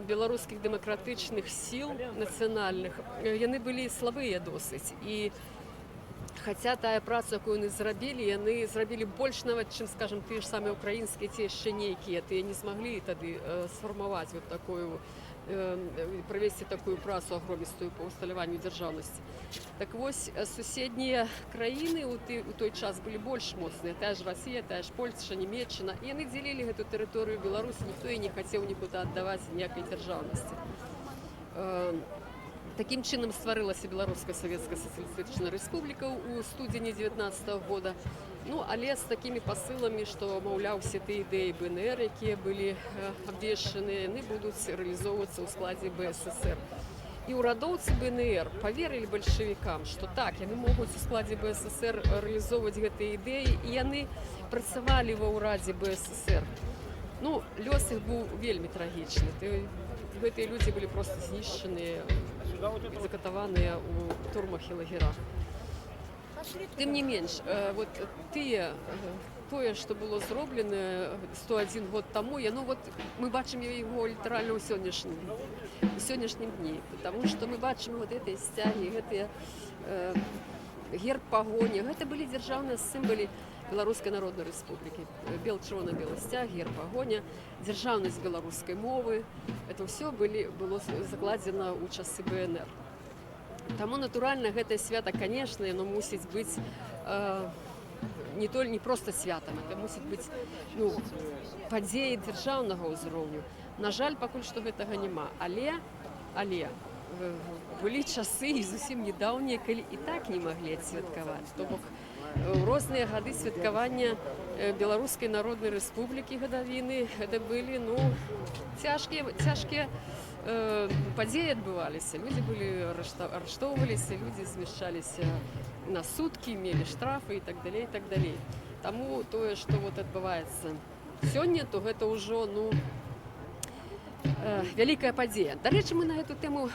беларускіх дэмакратычных сіл нацыянальных, яны былі слабыя досыць. І хаця тая праца, якую яны зрабілі больш нават, чым, скажем, тыя ж самыя украінскія, ці яшчэ нейкія, тыя не змаглі тады сфармаваць вот такую, правесці такую працу агромістую па ўсталяванню дзяржаўнасці. Так вось, суседнія краіны ў той час былі больш моцныя, тая ж Расія, тая ж Польшча, Нямецчына, і яны дзелілі гэту тэрыторыю Беларусі, ніхто і не хацеў нікуды аддаваць ніякай дзяржаўнасці. Такім чынам стварылася Беларуская Савецкая Сацыялістычная Рэспубліка ў студзені 19-го года. Ну, але з такімі пасыламі, што, маўляў, усе тыя ідэі БНР, якія былі абвешчаныя, яны будуць рэалізоўвацца ў складзе БССР. І ўрадоўцы БНР паверылі бальшавікам, што так, яны могуць у складзе БССР рэалізоўваць гэтыя ідэі, і яны працавалі ва ўрадзе БССР. Ну, лёс іх быў вельмі трагічны. Гэтыя людзі былі проста знішчаныя, закатаваныя ў турмах і лагерах. Тым не менш, вот тое, што было зроблена 101 год таму, мы бачым яго літаральна ў сённяшнім дні, потому што мы бачым вот гэтыя сцягі, гэтыя герб пагоні, гэта былі дзяржаўныя сімвалы Беларускай Народнай Рэспублікі. Чырвона-белы сцяг, герб пагоня, дзяржаўнасць беларускай мовы. Это ўсё было закладзена ў часы БНР. Таму, натуральна, гэтае свята, канешне, яно мусіць быць не проста святам, это мусіць быць падзеі дзяржаўнага ўзроўню. На жаль, пакуль што гэтага няма. Але былі часы і зусім недаўнія, калі і так не маглі адсвяткаваць. То бок, у розныя гады святкавання Беларускай Народнай Рэспублікі гадавіны гэта былі цяжкія падзеі адбываліся. Людзі былі арыштоўваліся, людзі змяшчаліся на суткі, мелі штрафы і так далей, і так далей. Таму тое, што адбываецца сёння, то гэта ўжо вялікая падзея. Дарэчы, мы на гэту тэму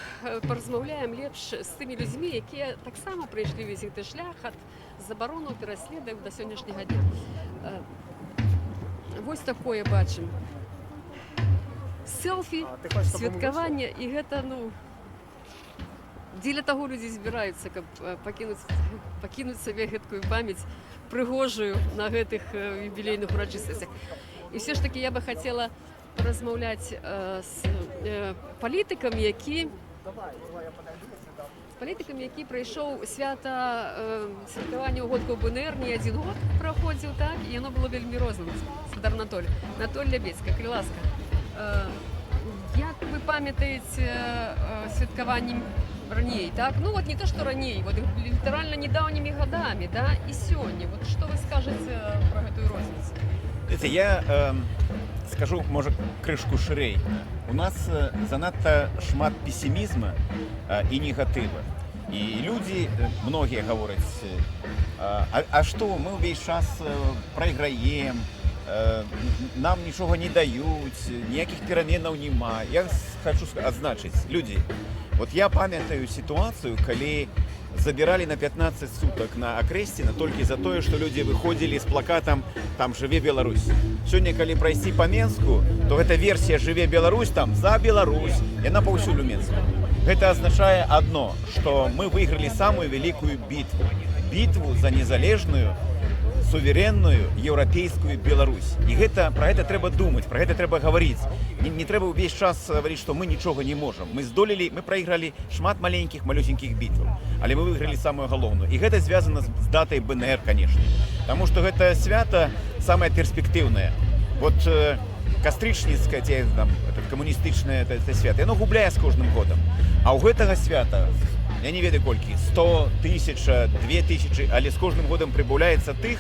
паразмаўляем лепш з тымі людзьмі, якія таксама прайшлі весь гэты шлях ад забаронаў, пераследаванняў да сённяшняга дня. Вось такое бачым. Селфі, святкавання, і гэта, дзеля таго людзі збіраюцца, каб пакінуць сабе гэткую памяць прыгожую на гэтых юбілейных урачыстасцях. І ўсё ж такі я бы хацела размаўляць з палітыкам, які прайшоў святкаванне ўгодкаў БНР, не адзін год праходзіў, так, і яно было вельмі розным. Спадар Анатоль Лябецька, калі ласка. Як вы памятаеце святкаванні раней, так? Ну, вот не то, што раней, вот літаральна недаўнімі гадамі, да, і сёння. Вот што вы скажаце пра гэтую розніцу? Я скажу, можа, крышку шырэй. У нас занадта шмат песімізма і негатыва. І людзі, многія гавораць, а што, мы ўвесь час прайграем, нам нічога не даюць, ніякіх пераменаў няма. Я хочу адзначыць, людзі, вот я памятаю сітуацыю, калі забирали на 15 суток на Окрестина только за то, что люди выходили с плакатом «Там живе Беларусь». Сегодня, когда пройти по Менску, то эта версия «Живе Беларусь» там «За Беларусь», и она повсюду Менску. Это означает одно, что мы выиграли самую великую битву. Битву за незалежную, суверенную европейскую Беларусь. И про это треба думать, про это треба говорить. Не треба весь час говорить, что мы ничего не можем. Мы проиграли шмат маленьких, малюсеньких битв, але мы выиграли самую головную. И это связано с датой БНР, конечно. Потому что это свято самое перспективное. Вот кастрычніцкае, коммунистичное это свято, оно губляе с каждым годом. А у этого свята, я не ведаю колькі, 100, 1000, 2000, але з кожным годам прибаўляецца тых,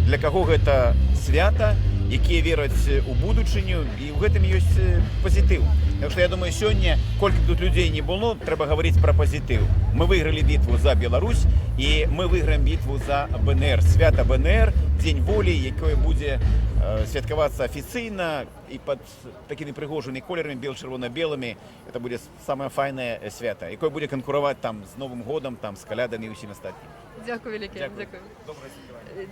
для каго гэта свята, якія вераць у будучыню, і ў гэтым ёсць пазітыў. Так што я думаю, сёння, колькі тут людзей не было, трэба гаварыць пра пазітыў. Мы выйгралі бітву за Беларусь, і мы выйграем бітву за БНР. Свята БНР, дзень волі, якое будзе святкавацца афіцыйна і пад такімі прыгожымі колерамі бел-чырвона-белымі. Это будзе самае файнае свята, якое будзе канкураваць там з Новым годам, там з калядамі і ўсім астатнім. Дякую вяліке. Дякую.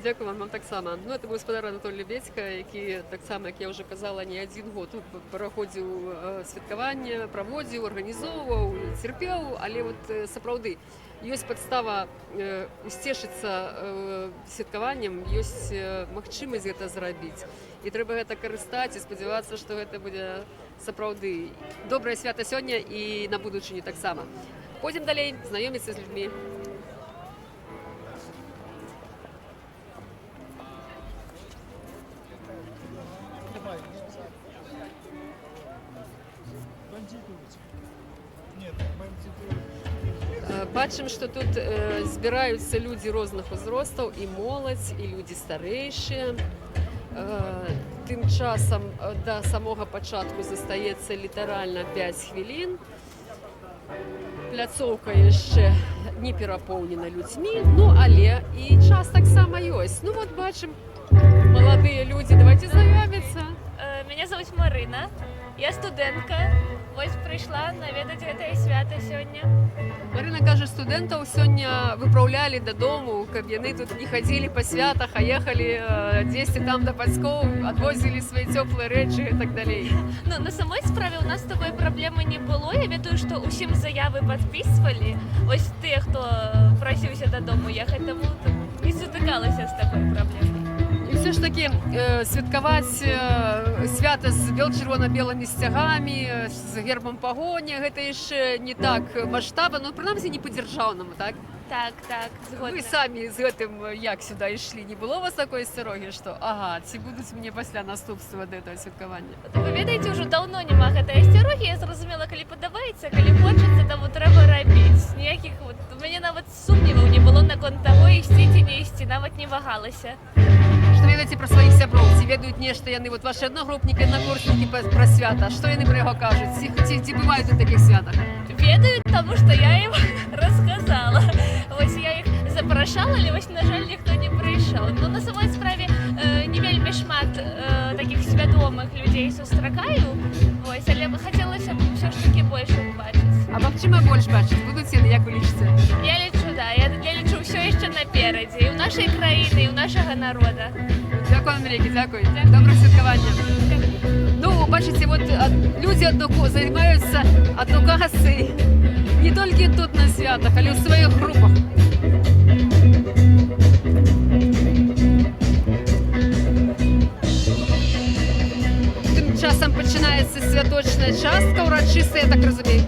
Дякую вам так само. Ну, это гаспадар Анатолій Лебедька, які так само, як я вже казала, не один год праходзіў святкаванне, праводзіў, арганізоўваў, церпеў, але вот сапраўды ёсць падстава усцешыцца святкаваннем, ёсць магчымасць гэта зрабіць. І трэба гэта карыстаць і спадзявацца, што гэта будзе сапраўды добрае свята сёння і на будучыню таксама. Пойдзем далей, знаёміцца з людзьмі. Бачым, што тут збіраюцца людзі розных узростаў, і моладзь, і людзі старэйшыя. Тым часам да самога пачатку застаецца літаральна 5 хвілін. Пляцоўка яшчэ не перапоўнена людзьмі, ну але і час таксама ёсць. Ну вот бачым, маладыя людзі, давайте знаёміцца. Меня зовут Марына, я студэнтка. Вось прыйшла наведаць гэтае свята сёння. Марына кажа, студэнтаў сёння выпраўлялі дадому, каб яны тут не хадзілі па святах, а ехалі дзесьці там да бацькоў, адвозілі свае цёплыя рэчы і так далей. Ну, на самой справе у нас такой праблемы не было. Я ведаю, што ўсім заявы падпісвалі. Ось тыя, хто прасіўся дадому ехаць, таму не сутыкалася з такой праблемай. І все ж таки святкаваць свята з бел-чырвона-белымі сцягамі, з гербам пагоні, гэта яшчэ не так маштабна, ну прынамсі не па-дзяржаўнаму, так? Так, згодна. Вы самі з гэтым як сюда ішлі? Не было у вас такой асцярогі, што ага, ці будуць мне пасля наступства да гэтага святкавання? Вы ведаеце, ўжо даўно няма гэтай асцярогі. Я зразумела, калі падабаецца, калі хочацца, таму трэба рабіць. Ніякіх вот, у мяне нават сумніваў не было наконт таго, ісці ці не ісці, нават не вагалася. Што ведаеце пра сваіх сяброў? Ці ведаюць нешта яны, вот вашы аднагрупнікі, аднакурснікі пра свята? Што яны пра яго кажуць? Ці бываюць на такіх святах? Ведаюць, таму што я ім расказала. Вось я іх запрашала, але вось, на жаль, ніхто не прыйшоў. Ну, на самой справе не вельмі шмат такіх свядомых людзей сустракаю, вось, але хацелася б ўсё ж такі больш бачыць. А магчыма больш бачыць? Будуць яны, як вы лічыце? Я лічу, да. Я лічу, ўсё яшчэ наперадзе. І ў нашай краіны, і ў нашага народа. Дзякую вам вялікі, дзякуй. Добрага святкавання. Ну, бачыце, вот людзі займаюцца адукацыяй не толькі тут на святах, але ў сваіх групах. Тым часам пачынаецца святочная частка, урачыстая, я так разумею.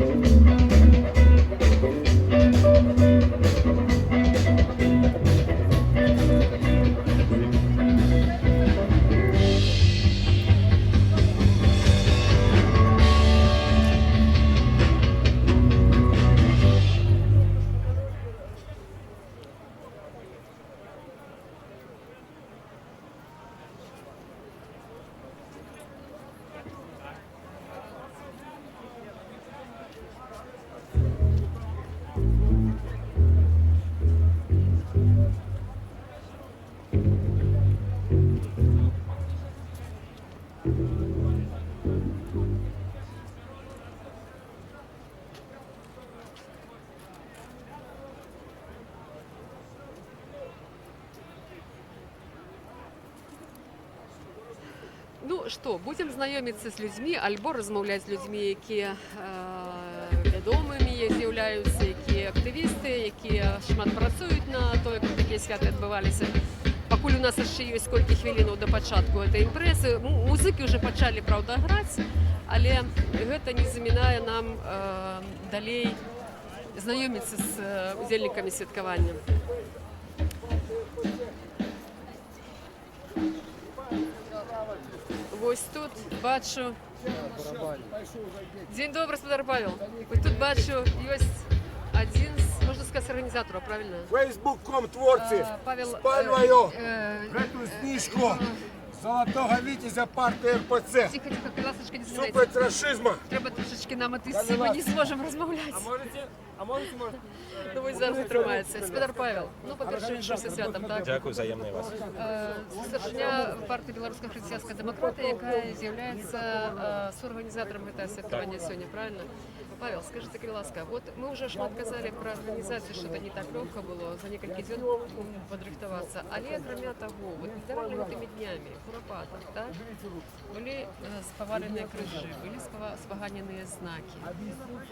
Ну што, будзем знаёміцца з людзьмі альбо размаўляць з людзьмі, якія вядомымі з'яўляюцца, якія актывісты, якія шмат працуюць на тое, каб такія святы адбываліся. Пакуль у нас яшчэ ёсць колькі хвілінаў да пачатку гэтай імпрэзы. Музыкі ўжо пачалі, праўда, граць, але гэта не замінае нам далей знаёміцца з удзельнікамі святкавання. Вось тут бачу... Дзень добры, гаспадар Павел. Вось тут бачу, ёсць адзін з, можна сказаць, арганізатараў, правильно? Facebook.com творцы Павел, спальваю гэтую кніжку золотого вітязя партії РПЦ. Тихо, тихо, ласточка, не Супроть знімайте. расизму. Треба трошечки нам отвести, ми не зможемо розмовляти. можете? Ну, ось зараз тримається. Спідар Павел, ну, по-перше, що все святом, так? Дякую, взаємно і вас. Старшиня партії Білоруська християнська демократія, яка з'являється соорганізатором этого святкування сьогодні, правильно? Павел, скажите, будь ласка, вот мы уже ж казали про организацию, что это не так легко было за несколько дней подрихтоваться. Але, кроме того, вот литерально этими днями, в Куропатах, так, были спаваленные крыжи, были споганенные знаки.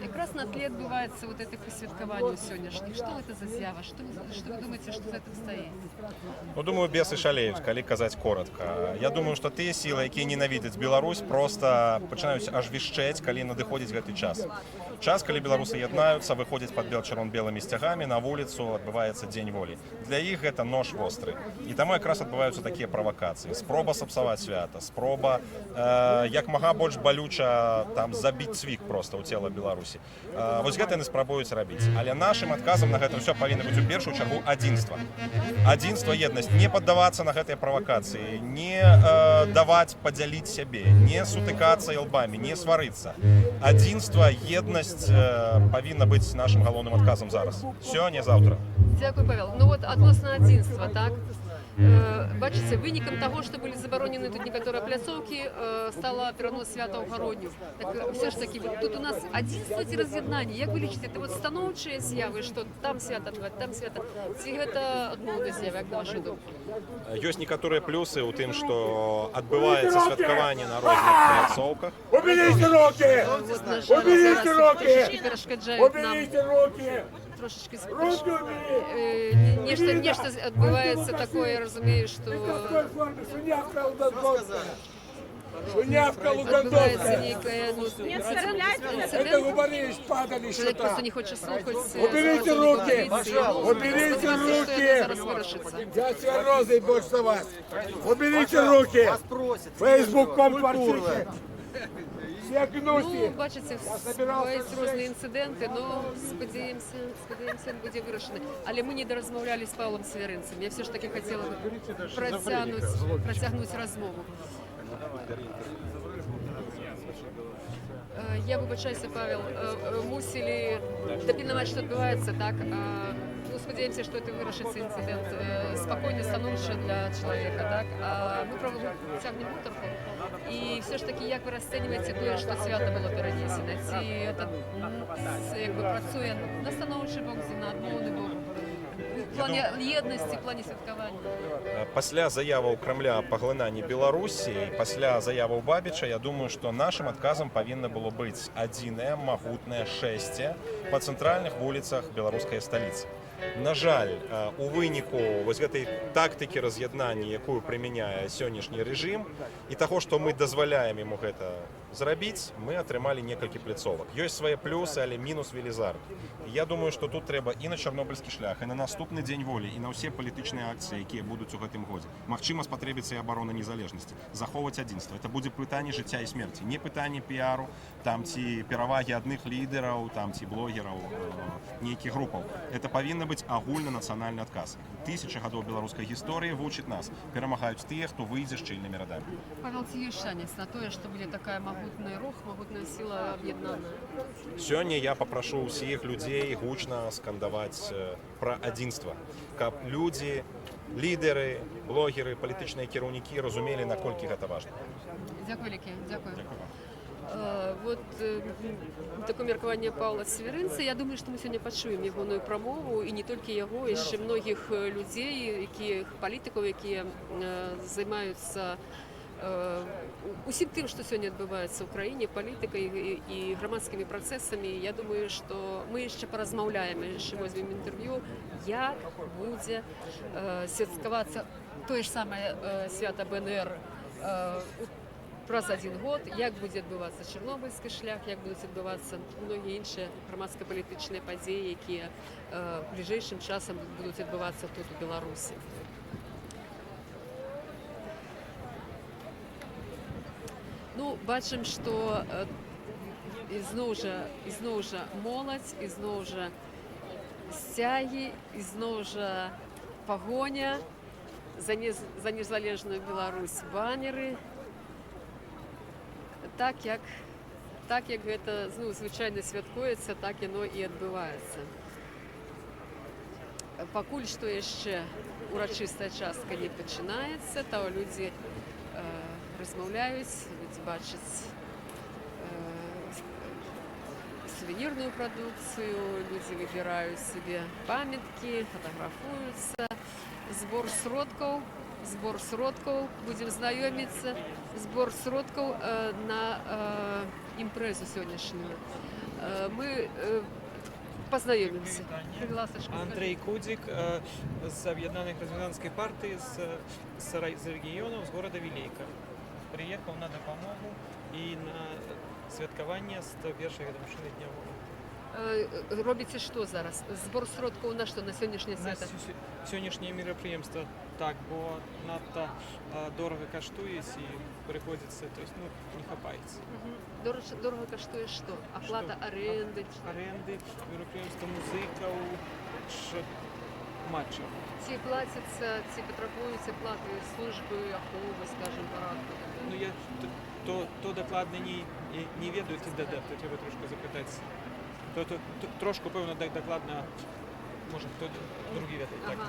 И как раз на тле отбывается вот это посвяткованию сегодняшних. Что это за з'ява? Что вы думаете, что за этим стоит? Ну, думаю, бесы шалеют, коли казать коротко. Я думаю, что тыя силы, якія ненавидят Беларусь, просто починаюць аж вішчэць, калі надыходзіць гэты час. Час, калі беларусы яднаюцца, выходзяць пад чырвона-белымі сцягамі на вуліцу, адбываецца дзень волі. Для іх гэта нож востры. І таму якраз адбываюцца такія правакацыі. Спроба сапсаваць свята, спроба як мага больш балюча там забіць цвік проста ў цела Беларусі. Вось гэта яны спрабуюць рабіць. Але нашым адказам на гэта ўсё павінна быць у першую чаргу адзінства. Адзінства, еднасць, не паддавацца на гэтыя правакацыі, не даваць падзяліць сябе, не сутыкацца лбамі, не сварыцца. Адзінства, еднасць павінна быць нашым галоўным адказам зараз. Сёння, заўтра. Дякую, Павел. Ну вот относно адзінства, так? Бачыце, вынікам таго, што былі забаронены тут некаторыя пляцоўкі, стала перанос свята ў гародню. Так все ж таки, вот тут у нас адзінства ці раз'яднанне. Як вы лічыце, это вот станоўчыя з'явы, што там свята адбываць, там свята, ці гэта адмоўная з'ява, як на вашу думку? Ёсць некаторыя плюсы ў тым, што адбываецца святкаванне на розных пляцоўках. Уберите руки! Вот, на жаль, Уберите зараз руки! трошечки перашкаджаюць нам. Уберите руки! Трошечки нешта адбываецца такое, я разумею, што Шунявка адбываецца Лугандовская! нейкая Это губаревич падали чалавек просто что-то! не хоча слухаць. Уберите руки! Уберите руки! Дядя Розы больше за вас! Уберите руки! Фейсбук.com квартирки! Все гнуси! Ну, бачыце, бываюць розныя інцыдэнты, но спадзяемся, ён будзе вырашаны. Але мы не даразмаўлялі з Павлом Северынцам. Я все ж таки хотела працягнуць размову. Я выбачаюся, Павел, мусілі дапільнаваць, што адбываецца, так? Ну, спадзяемся, што это вырашыцца інцыдэнт спакойна, станоўча для чалавека, так? Мы цягнем гутарку. І все ж таки, як ви розцінюєте те, що свято було перенесено? Це якби працює на становчий бок, на адмоўны бок? В плані єдності, в плані святкування? Пасля заяваў Крамля аб паглынанні Беларусі, пасля заяваў Бабіча, я думаю, што нашым адказам павінна было быць адзінае магутнае шэсце па цэнтральных вуліцах беларускай сталіцы. На жаль, у выніку вось гэтай тактыкі раз'яднання, якую прымяняе сённяшні рэжым, і таго, што мы дазваляем яму гэта зрабіць, мы атрымалі некалькі пляцовак. Ёсць свае плюсы, але мінус велізарны. Я думаю, што тут трэба і на чарнобыльскі шлях, і на наступны дзень волі, і на ўсе палітычныя акцыі, якія будуць у гэтым годзе. Магчыма, спатрэбіцца і абарона незалежнасці. Захоўваць адзінства. Это будзе пытанне жыцця і смерці. Не пытанне піару, там ці перавагі адных лідараў, там ці блогераў, нейкіх групаў. Это павінна быць агульнанацыянальны адказ. Тысячы гадоў беларускай гісторыі вучыць нас. Перамагаюць тыя, хто выйдзе шчыльнымі радамі. Павел, ці ёсць шанец на тое, што будзе такая магутная рух, магутная сіла аб'яднаная? Сёння я папрашу ўсіх людзей гучна скандаваць пра адзінства, каб людзі, лідары, блогеры, палітычныя кіраўнікі разумелі, наколькі гэта важна. Дзякуй вялікі, дзякую. Вот такое меркаванне Павла Северынца. Я думаю, што мы сёння пачуем ягоную прамову, і не толькі яго, яшчэ многіх людзей, якіх палітыкаў, якія займаюцца усім тым, што сёння адбываецца ў краіне, палітыкай і грамадскімі працэсамі. Я думаю, што мы яшчэ паразмаўляем, яшчэ возьмем інтэрв'ю, як будзе святкавацца тое ж самае свята БНР праз адзін год, як будзе адбывацца чарнобыльскі шлях, як будуць адбывацца многія іншыя грамадска-палітычныя падзеі, якія бліжэйшым часам будуць адбывацца тут у Беларусі. Ну, бачым, што ізноў жа моладзь, ізноў жа сцягі, ізноў жа пагоня. за незалежную Беларусь баннеры, так як гэта звычайна святкуецца, так яно і адбываецца. Пакуль што яшчэ урачыстая частка не пачынаецца, то людзі размаўляюць, людзі бачаць сувенірную прадукцыю, людзі выбіраюць себе памяткі, фатаграфуюцца, збор сродкаў, будзем знаёміцца, збор сродкаў на імпрэзу сённяшнюю. Мы познайомимся. Андрей Кудик с Объединенной гражданской партии с регионов, с города Вилейка. Приехал на допомогу и на святкування 101-ї годовщини Дня Волі. Робіце що зараз? Збор сродків на що? На сьогоднішнє свято? Сьогоднішнє міроприємство так, бо надто дорого коштує і приходиться, тобто, не хапається. Дорого коштує що? Оплата оренди? Оренди, міроприємство музиків, матчів. Ці платяться, ці потребуються плати служби, автобус, скажімо, парадку? Ну, я то докладно не ведаю, ці додатки, треба трошки запитатися. Трошку, певно, докладно, може, хто другий ведає. Ага.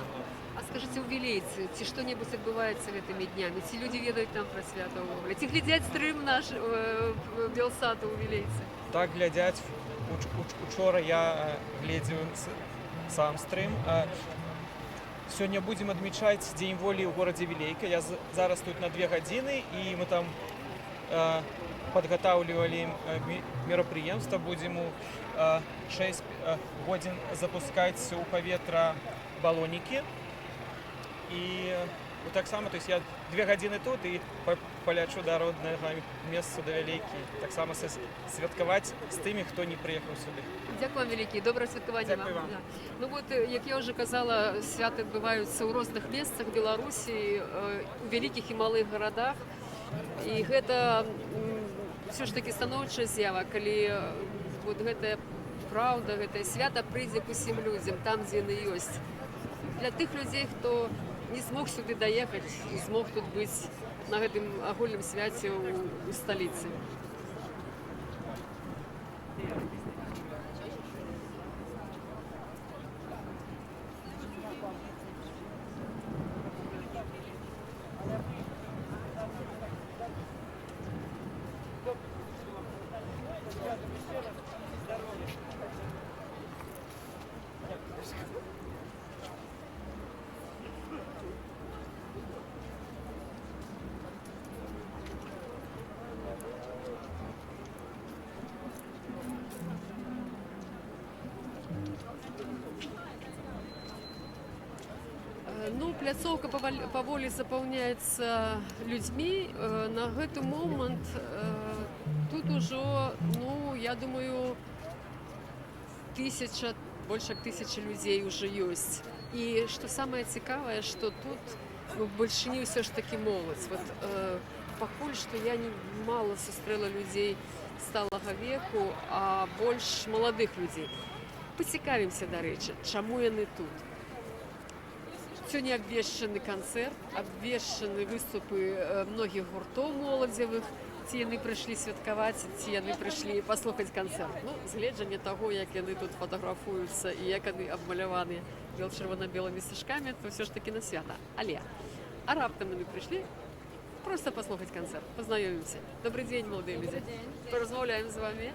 А скажіть, у Вілейці, ці що-небудь відбувається цими днями? Ці люди ведають там про свято Оголя? Ці глядять стрим наш Белсату у Вілейці? Так, глядять. Учора я глядів сам стрим. Сьогодні будемо відмічати День волі у городі Вілейка. Я зараз тут на 2 години, і ми там подготавливали мероприемство. Будем 6 годин запускать у поветра баллоники. И вот так само, то есть я 2 годины тут и полечу до родного места до Вілейки. Так само святкувати з тими, хто не приїхав сюди. Дякую вам, велике. Доброго святкування вам. вам. Ну от, як я вже казала, свята відбуваються у різних місцях Білорусі, у великих і малих городах. І гэта все ж таки станоўчая з'ява, калі вот гэтая праўда, гэтае свята прыйдзе к усім людзям, там, дзе яны ёсць. Для тых людзей, хто не змог сюды даехаць і змог тут быць на гэтым агульным свяце ў сталіцы. Ну, пляцоўка паволі запаўняецца людзьмі. На гэты момант тут ужо, ну, я думаю, больше 1000 людзей уже ёсць. І што самае цікавае, што тут в бальшыні ўсё ж такі моладзь. Вот, пакуль што я мала сустрэла людзей сталага веку, а больш маладых людзей. Пацікавімся, дарэчы, чаму яны тут. Сёння абвешчаны канцэрт, абвешчаны выступы многіх гуртоў моладзевых. Ці яны прыйшлі святкаваць, ці яны прыйшлі паслухаць канцэрт. Ну, з гледжання таго, як яны тут фатаграфуюцца і як яны абмаляваны чырвона-белымі стажкамі, то ўсё ж такі на свята. Але, а раптам яны прыйшлі просто паслухаць канцэрт, пазнаёмімся. Добрый дзень, маладыя людзі. Паразмаўляем з вами.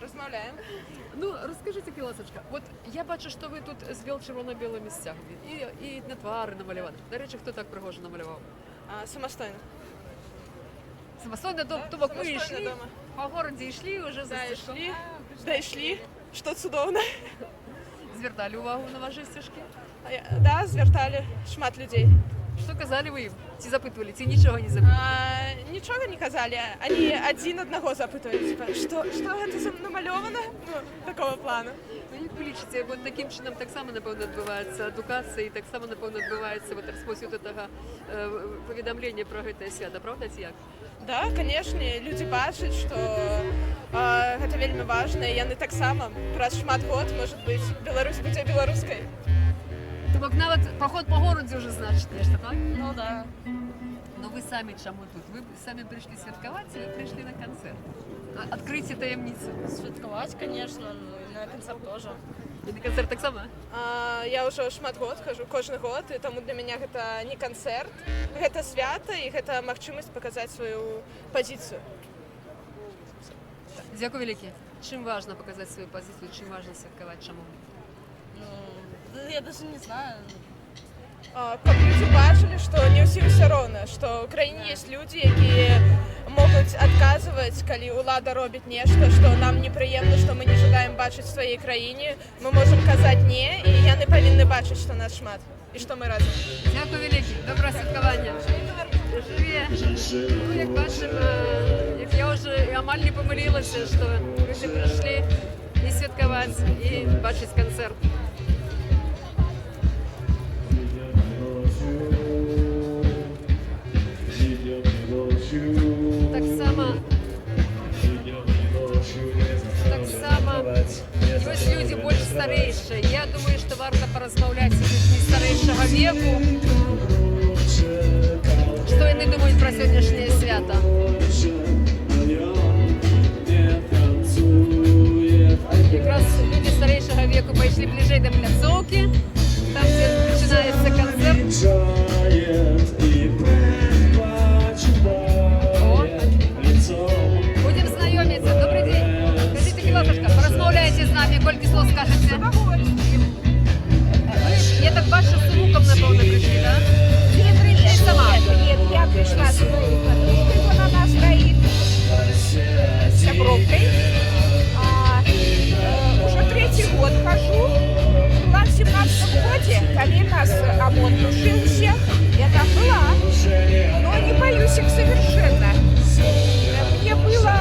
Размаўляем. Ну, расскажите, ласачка, вот я бачу, што вы тут з чырвона-белымі сцягамі і на твары намаляваны. Дарэчы, хто так прыгожа намаляваў? Самастойна. Самастойна, то бок вы ішлі, па горадзе ішлі, уже зайшлі, дайшлі, што цудоўна. Звярталі ўвагу на вашы сцяжкі? Да, звярталі шмат людзей. Што казалі вы ім? Ці запытвалі, ці нічога не запытвалі? Нічога не казалі, они адзін аднаго запытвалі, што гэта намалёвана? Ну, такого плану. Ну, як вы лічыце, вот такім чынам таксама, напэўна, адбываецца адукацыя, і таксама, напэўна, адбываецца вот распосюд гэтага паведамлення пра гэтае свята, правда, ці як? Да, канешне, людзі бачаць, што гэта вельмі важна, і яны таксама праз шмат год, можа быць, Беларусь будзе беларускай. Тобто навіть поход по городу вже значить нечто, так? Ну да. Но ви самі чому тут? Ви самі прийшли святкувати, чи ви прийшли на концерт? Відкрийте таємницю. Святкувати, конечно, ну, на концерт тоже. І на концерт так само? Я уже шмат год хожу, кожны год, і тому для меня это не концерт, это свято, и это магчымасць показать свою позицию. Дякую велике. Чим важно показати свою позицію, чим важно святкувати, чому? Ну, я даже не знаю. Каб люди бачили, што не ўсім все роўна, што ў краіне есть люди, якія могуць адказваць, калі ўлада робіць нешта, што нам непрыемна, што мы не жадаем бачыць в сваёй краіне, мы можам казаць не, і яны павінны бачыць, што нас шмат і што мы разам. Дякую велике. Доброго святкування. Живе. Ну, як бачимо, як я вже амаль не помилилася, що люди прийшли і святкувати, і бачити концерт. Так само есть люди больше старейшие. Я думаю, что варто поразмовлять с людьми старейшего веку, что они думают про сегодняшнее свято. Как раз люди старейшего веку пошли ближе до пляцовки, там, где начинается концерт. Будем знайомиться. Добрый день. Скажите, Филосушка, поразмовляйте з нами, колькі слов скажете? Я так бачу, з внуком, напевно, прийшли, так? Ты сама? Нет, я пришла с внукой, вона у нас стоит с Сябровкой. Уже третий год хожу. Была в 17-м годе, коли нас ОМОН душил всех, я там была. Но не боюсь их совершенно. Мне было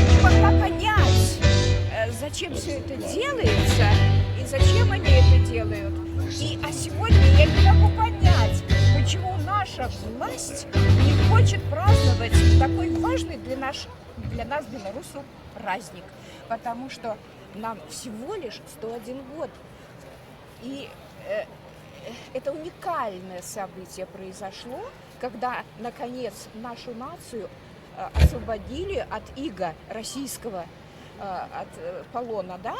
не могла понять, зачем все это делается и зачем они это делают. А сегодня я не могу понять, почему наша власть не хочет праздновать такой важный для нас, белорусов, праздник. Потому что нам всего лишь 101 год. И это уникальное событие произошло, когда, наконец, нашу нацию освободили от ига российского, от полона, да,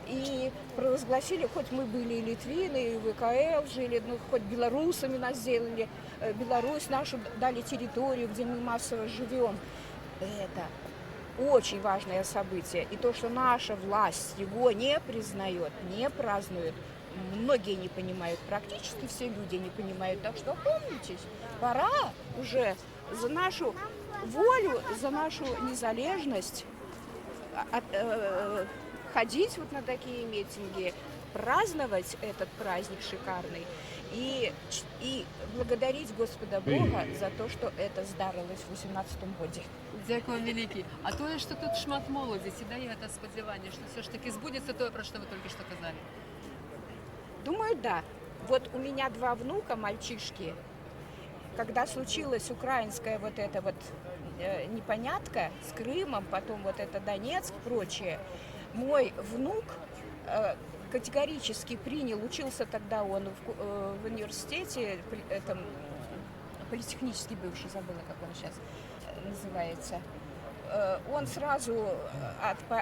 и провозгласили, хоть мы были и литвины, и ВКЛ жили, ну, хоть белорусами нас сделали, Беларусь нашу дали территорию, где мы массово живем. Это очень важное событие. И то, что наша власть его не признает, не празднует, многие не понимают, практически все люди не понимают. Так что помнитесь, пора уже за нашу волю, за нашу незалежность ходить вот на такие митинги, праздновать этот праздник шикарный и благодарить Господа Бога за то, что это здарилось в 18-м году. Дякую великий. А то, что тут шмат молодости, дає это сподівання, что все ж таки сбудется то, про что вы только что сказали? Думаю, да. Вот у меня два внука, мальчишки. Когда случилась украинская вот эта вот непонятка с Крымом, потом вот это Донецк, прочее, мой внук категорически принял, учился тогда он в университете, этом, политехнический бывший, забыла, как он сейчас называется. Он сразу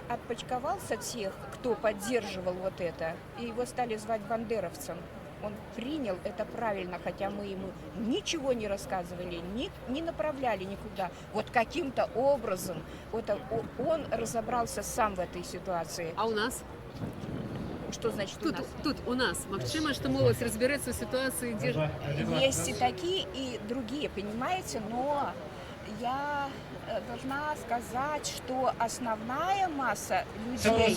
отпочковался от всех, кто поддерживал вот это, и его стали звать бандеровцем. Он принял это правильно, хотя мы ему ничего не рассказывали, не направляли никуда. Вот каким-то образом вот он разобрался сам в этой ситуации. А у нас? Что значит тут, у нас? Тут у нас. Магчыма, что молодь разберется в ситуации, где... Есть и такие, и другие, понимаете, но я должна сказать, что основная масса людей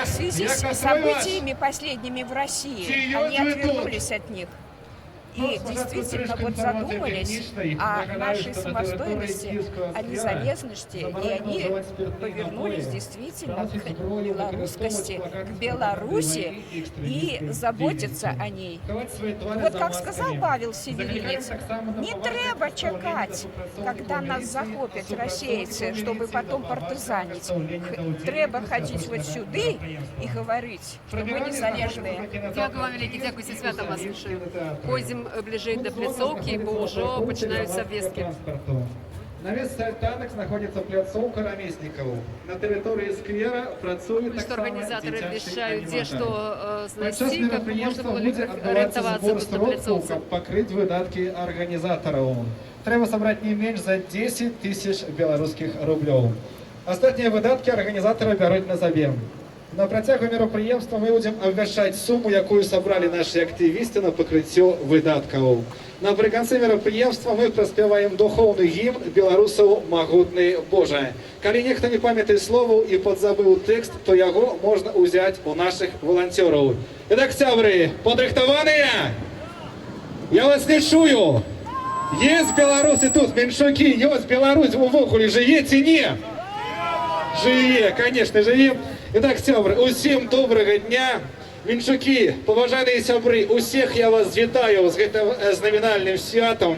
в связи с событиями последними в России, они отвернулись от них. и действительно вот задумались о нашей самостоятельности, о незалежности, и они повернулись действительно к белорусскости, к Беларуси и заботятся о ней. Вот как сказал Павел Северинец, не треба чекать, когда нас захопят российцы, чтобы потом партизанить. Треба ходить вот сюда и говорить, что мы незалежные. Дякую вам велике, дякую, зі святом вас віншую. Ходимо ближче до пляцовки, бо вже починаються вестки. На месте альтанок знаходится пляцовка Рамесникову. На территории сквера працують так само Організатори обіцяють, де що Під час знайти, як можна мероприємства було буде відбуватися орієнтуватися збор тут на сродків, пляцовці. щоб покрити видатки організаторів. Треба зібрати не менш за 10 тисяч білоруських рублів. Остатні видатки організатори беруть на забір. На протягу мероприємства ми будемо обвящати суму, яку зібрали наші активісти на покриття видатків. Наприкінці мероприємства ми проспіваємо духовний гімн білорусів «Могутний Боже». Коли ніхто не пам'ятає слово і підзабив текст, то його можна взяти у наших волонтерів. І так, сябри, підрихтовані? Я вас не чую. Є білоруси тут, меншуки, є Білорусь у Вохолі, живе чи ні? Живе, звісно, живе. І так, сябри, усім доброго дня. Віншуки, поважані сябри, усіх я вас вітаю з цим знаменальним святом.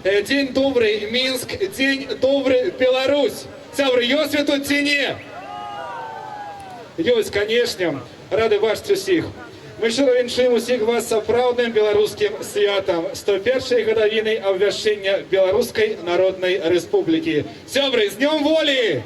День добрий Мінськ, день добрий Білорусь. Сябри, є свято чи ні? Є, звісно. Ради бачити всіх. Ми щиро віншуємо усіх вас з справжнім білоруським святом, 101-ї годовини обвящення Білоруської Народної Республіки. Сябри, з Днем Волі!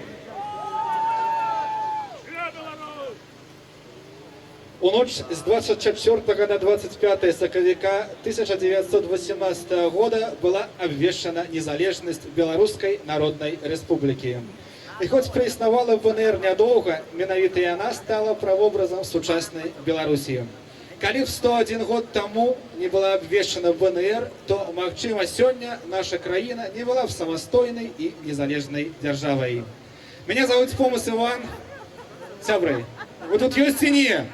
У ніч з 24 на 25 соковика 1918 года была обвешена незалежность Белорусской Народной Республики. И хоть проіснувала БНР недолго, менавіта и она стала правообразом сучасной Белоруссии. Коли в 101 год тому не была обвешена БНР, то, магчыма, сёння наша краіна не была в самостойной и незалежной державой. Меня зовут Помус Иван. Сябры, вы тут есть и не?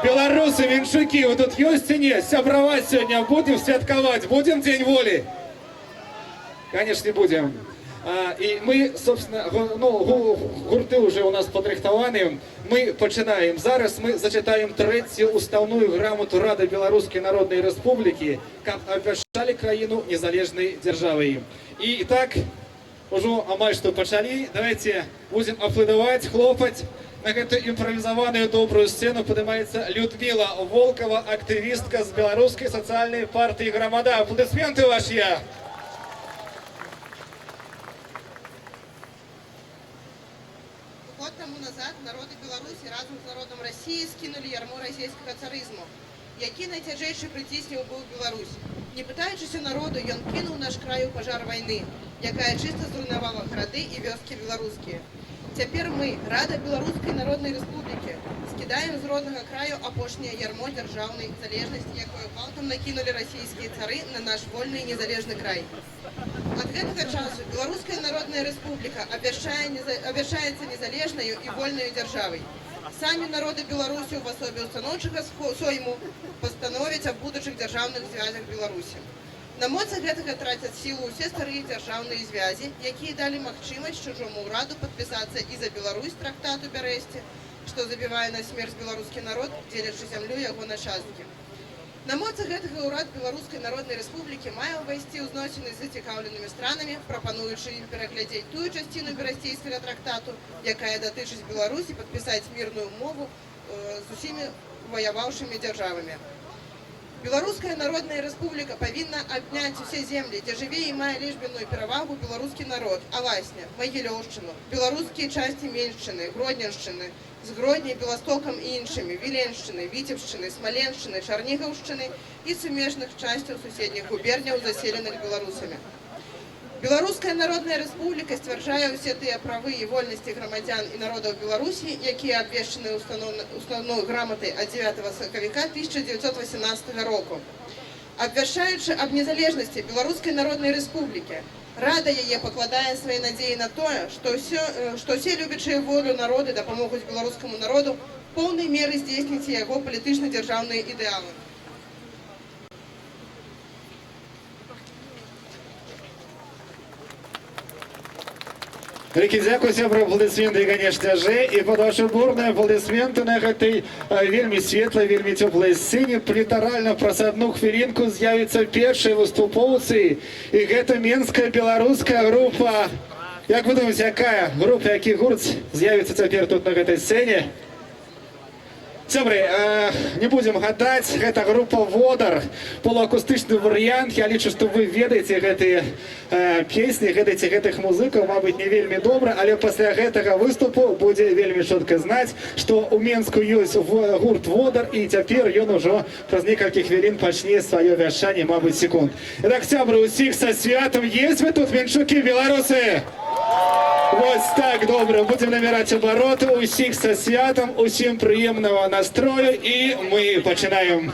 Белорусы, віншуки, вы тут есть и не? Сябровать сегодня будем святковать? Будем День воли? Конечно, будем. И мы, собственно, гурты уже у нас подрихтованы. Мы починаем. Зараз мы зачитаем третью уставную грамоту Рады Белорусской Народной Республики, как обвящали країну незалежной державой. И так, уже амаль что почали, давайте будем аплодовать, хлопать. На эту импровизованную добрую сцену поднимается Людмила Волкова, активистка с Белорусской социальной партии «Громада». Аплодисменты ваши! Год тому назад народи Білорусі разом з народом Росії скинули ярмо російського царизму, який найтяжчий притиснув був Білорусь. Не питаючися народу, ён кинув наш край у пожар війни, яка чисто зруйнувала городи і вёски білоруські. Тепер ми, Рада Білоруської Народної Республіки, скидаємо з родного краю апошнє ярмо державної залежності, якою гвалтом накинули російські цари на наш вольний і незалежний край. От гэтага часу Белорусская Народная Республика обвящаецца незалежною і вольною державой. Самі народи Білорусі в особі установчого сойму постановять об будущих державних зв'язках Білорусі. На моцы гэтага трацяць сілу ўсе старыя дзяржаўныя звязі, якія далі магчымасць чужому ўраду падпісацца і за Беларусь трактат у Бярэсце, што забівае на смерць беларускі народ, дзелячы зямлю яго нашчадкі. На моцы гэтага ўрад Беларускай Народнай Рэспублікі мае ўвайсці ў зносіны з зацікаўленымі странамі, прапануючы ім пераглядзець тую часціну Бярэсцейскага трактату, якая датычыць Беларусі падпісаць мірную мову з усімі ваяваўшымі дзяржавамі. Белорусская Народная Республика повинна обнять все земли, где живе и мае лишбенную перевагу белорусский народ, Аласня, Могилевщину, белорусские части Меньшчины, Гродненщины, с Гродней, Белостоком и іншими, Виленщины, Витебщины, Смоленщины, Черниговщины и сумежных частей соседних губерний, заселенных белорусами. Белорусская Народная Республика сцвярджае ўсе тыя правы і вольнасці грамадзян і народаў Беларусі, якія абвешчаны установной грамотай ад 9 сакавіка 1918 року. Абвяшчаючы аб незалежнасці Беларускай Народнай Республікі, Рада яе пакладае свае надзеі на тое, што ўсе любячыя волю народы дапамогуць беларускаму народу поўнай меры здзейсніць яго палітычна-дзяржаўныя ідэалы. Вялікі дзякуй, сябры, апладысменты, конечно же. І пад ваши бурныя апладысменты на гэтай вельмі светлай, вельмі цёплай сцэне літаральна праз одну хвілінку з'явіцца першыя выступоўцы. І гэта менская беларуская група. Як вы думаете, якая група, які гурт з'явіцца цяпер тут на гэтай сцэне? Сябры, не будем гадаць, гэта група «Водар», полуакустычны варыянт. Я лічу, што вы ведаеце гэтыя песні, ведаеце гэтых музыкаў, мабыць, не вельмі добра, але пасля гэтага выступу будзе вельмі чётка знаць, што ў Менску ёсць гурт «Водар», і цяпер ён ужо праз некалькі хвілін пачне сваё вяшчанне, мабыць, секунд. Итак, сябры, усіх са святам. Есть вы тут, менчукі, беларусы? Вось так, добра, будем набирать обороты. Усіх со святом, усім приємного настрою, і ми починаємо.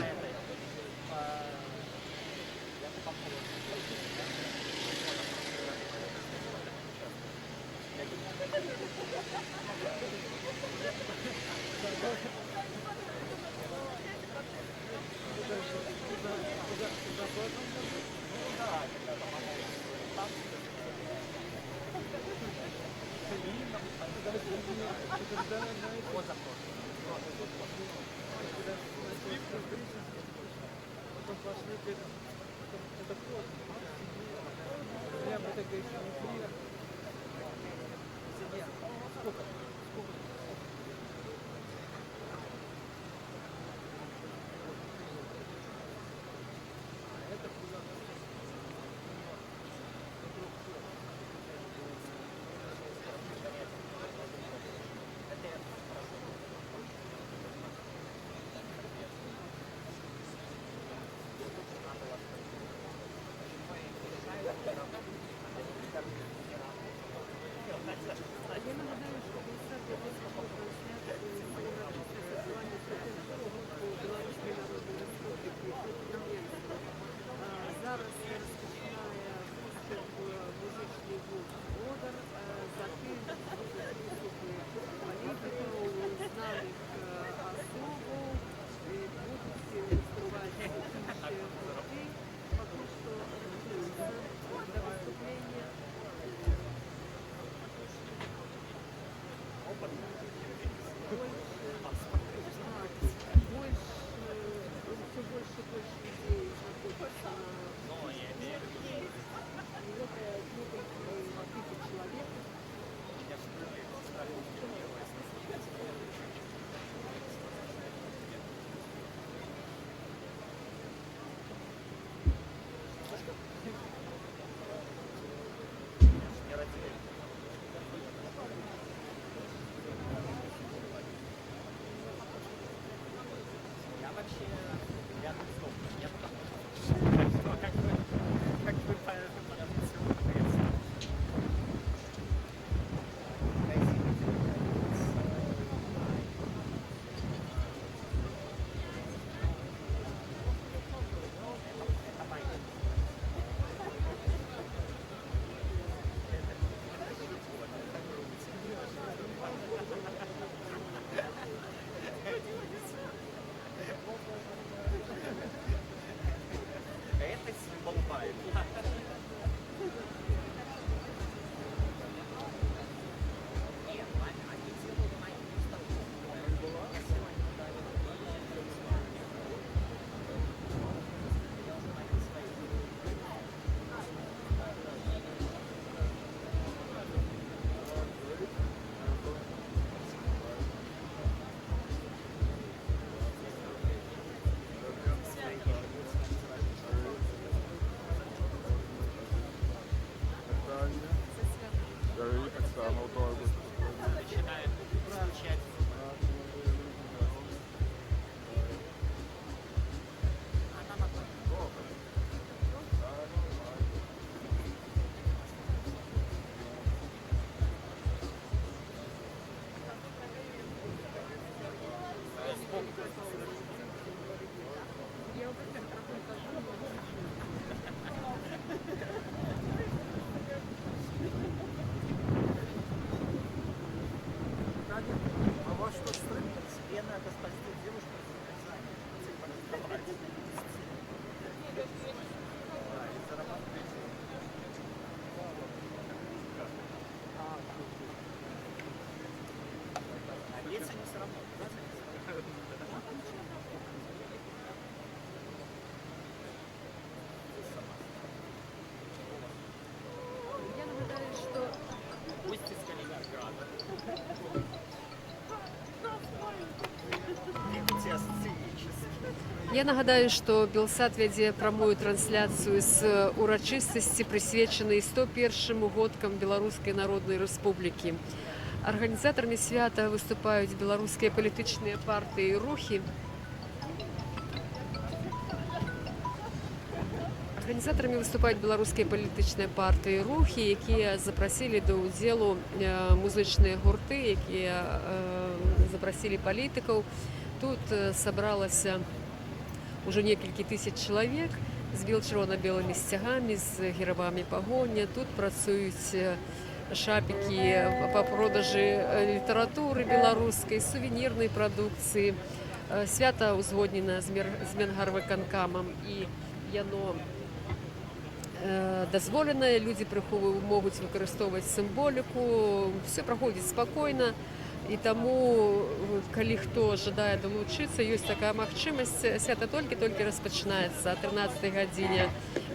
Я нагадаю, што Белсат вядзе прамую трансляцыю з урачыстасці, прысвечанай 101 годкам Беларускай Народнай Рэспублікі. Арганізатарамі свята выступаюць беларускія палітычныя партыі і рухі. Арганізатарамі выступаюць беларускія палітычныя партыі і рухі, якія запрасілі да ўдзелу музычныя гурты, якія запрасілі палітыкаў. Тут сабралася ўжо некалькі тысяч чалавек з чырвона-белымі сцягамі, з гербамі пагоня. Тут працуюць шапікі па продажы літаратуры беларускай, сувенірнай прадукцыі. Свята ўзгоднена з Менгарвыканкамам, і яно дазволенае, людзі могуць выкарыстоўваць сімволіку, все праходзіць спакойна, і таму, калі хто жадае далучыцца, ёсць такая магчымасць. Свята толькі распачынаецца. О 13 гадзіне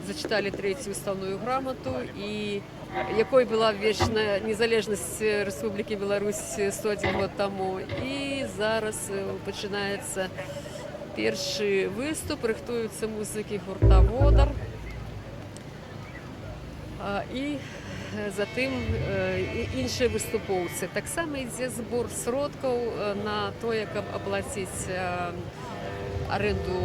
зачыталі 3-ю уставную грамату, і якой была вечная незалежнасць Рэспублікі Беларусь 101 год таму. І зараз пачынаецца першы выступ, рыхтуюцца музыкі гурта «Водар». І затым іншыя выступоўцы. Таксама ідзе збор сродкаў на тое, каб аплаціць аренду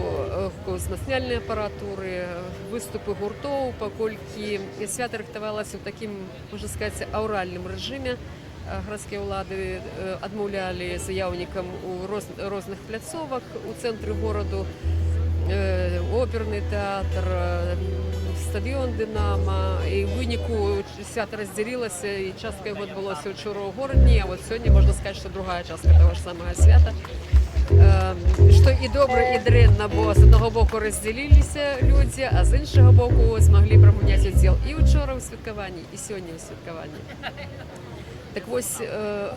узмацняльнай апаратуры, выступы гуртоў, паколькі свята рыхтавалася ў такім, можна сказаць, аўральным рэжыме. Гарадскія ўлады адмаўлялі заяўнікам у розных пляцовак у цэнтры гораду, оперны тэатр, стадыён «Дынама», і ў выніку свята раздзялілася, і частка яго адбылося ўчора ў горадні, а вот сёння можна сказаць, што другая частка таго ж самага свята. Што і добра, і дрэнна, бо з аднаго боку раздзяліліся людзі, а з іншага боку змаглі прымяняць удзел і ўчора ў святкаванні, і сёння ў святкаванні. Так вось,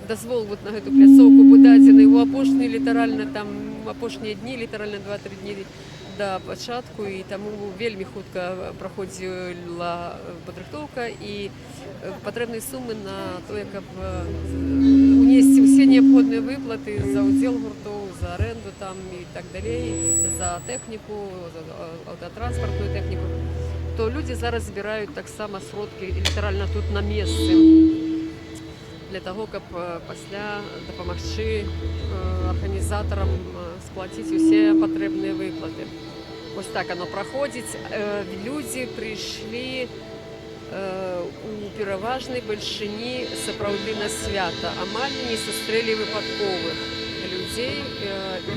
дазвол на гэту пляцоўку быў дадзены ў апошнія дні, літаральна 2-3 дні да пачатку, і таму вельмі хутка праходзіла падрыхтоўка, і патрэбныя сумы на тое, каб унесці ўсе неабходныя выплаты за ўдзел гуртоў, за аренду там і так далей, за тэхніку, за аўтатранспартную тэхніку, то людзі зараз збіраюць таксама сродкі літаральна тут на месцы, для таго, каб пасля дапамагчы арганізатарам сплаціць усе патрэбныя выплаты. Вось так оно праходзіць. Людзі прыйшлі у пераважнай бальшыні сапраўды на свята. Амаль не сустрэлі выпадковых людзей.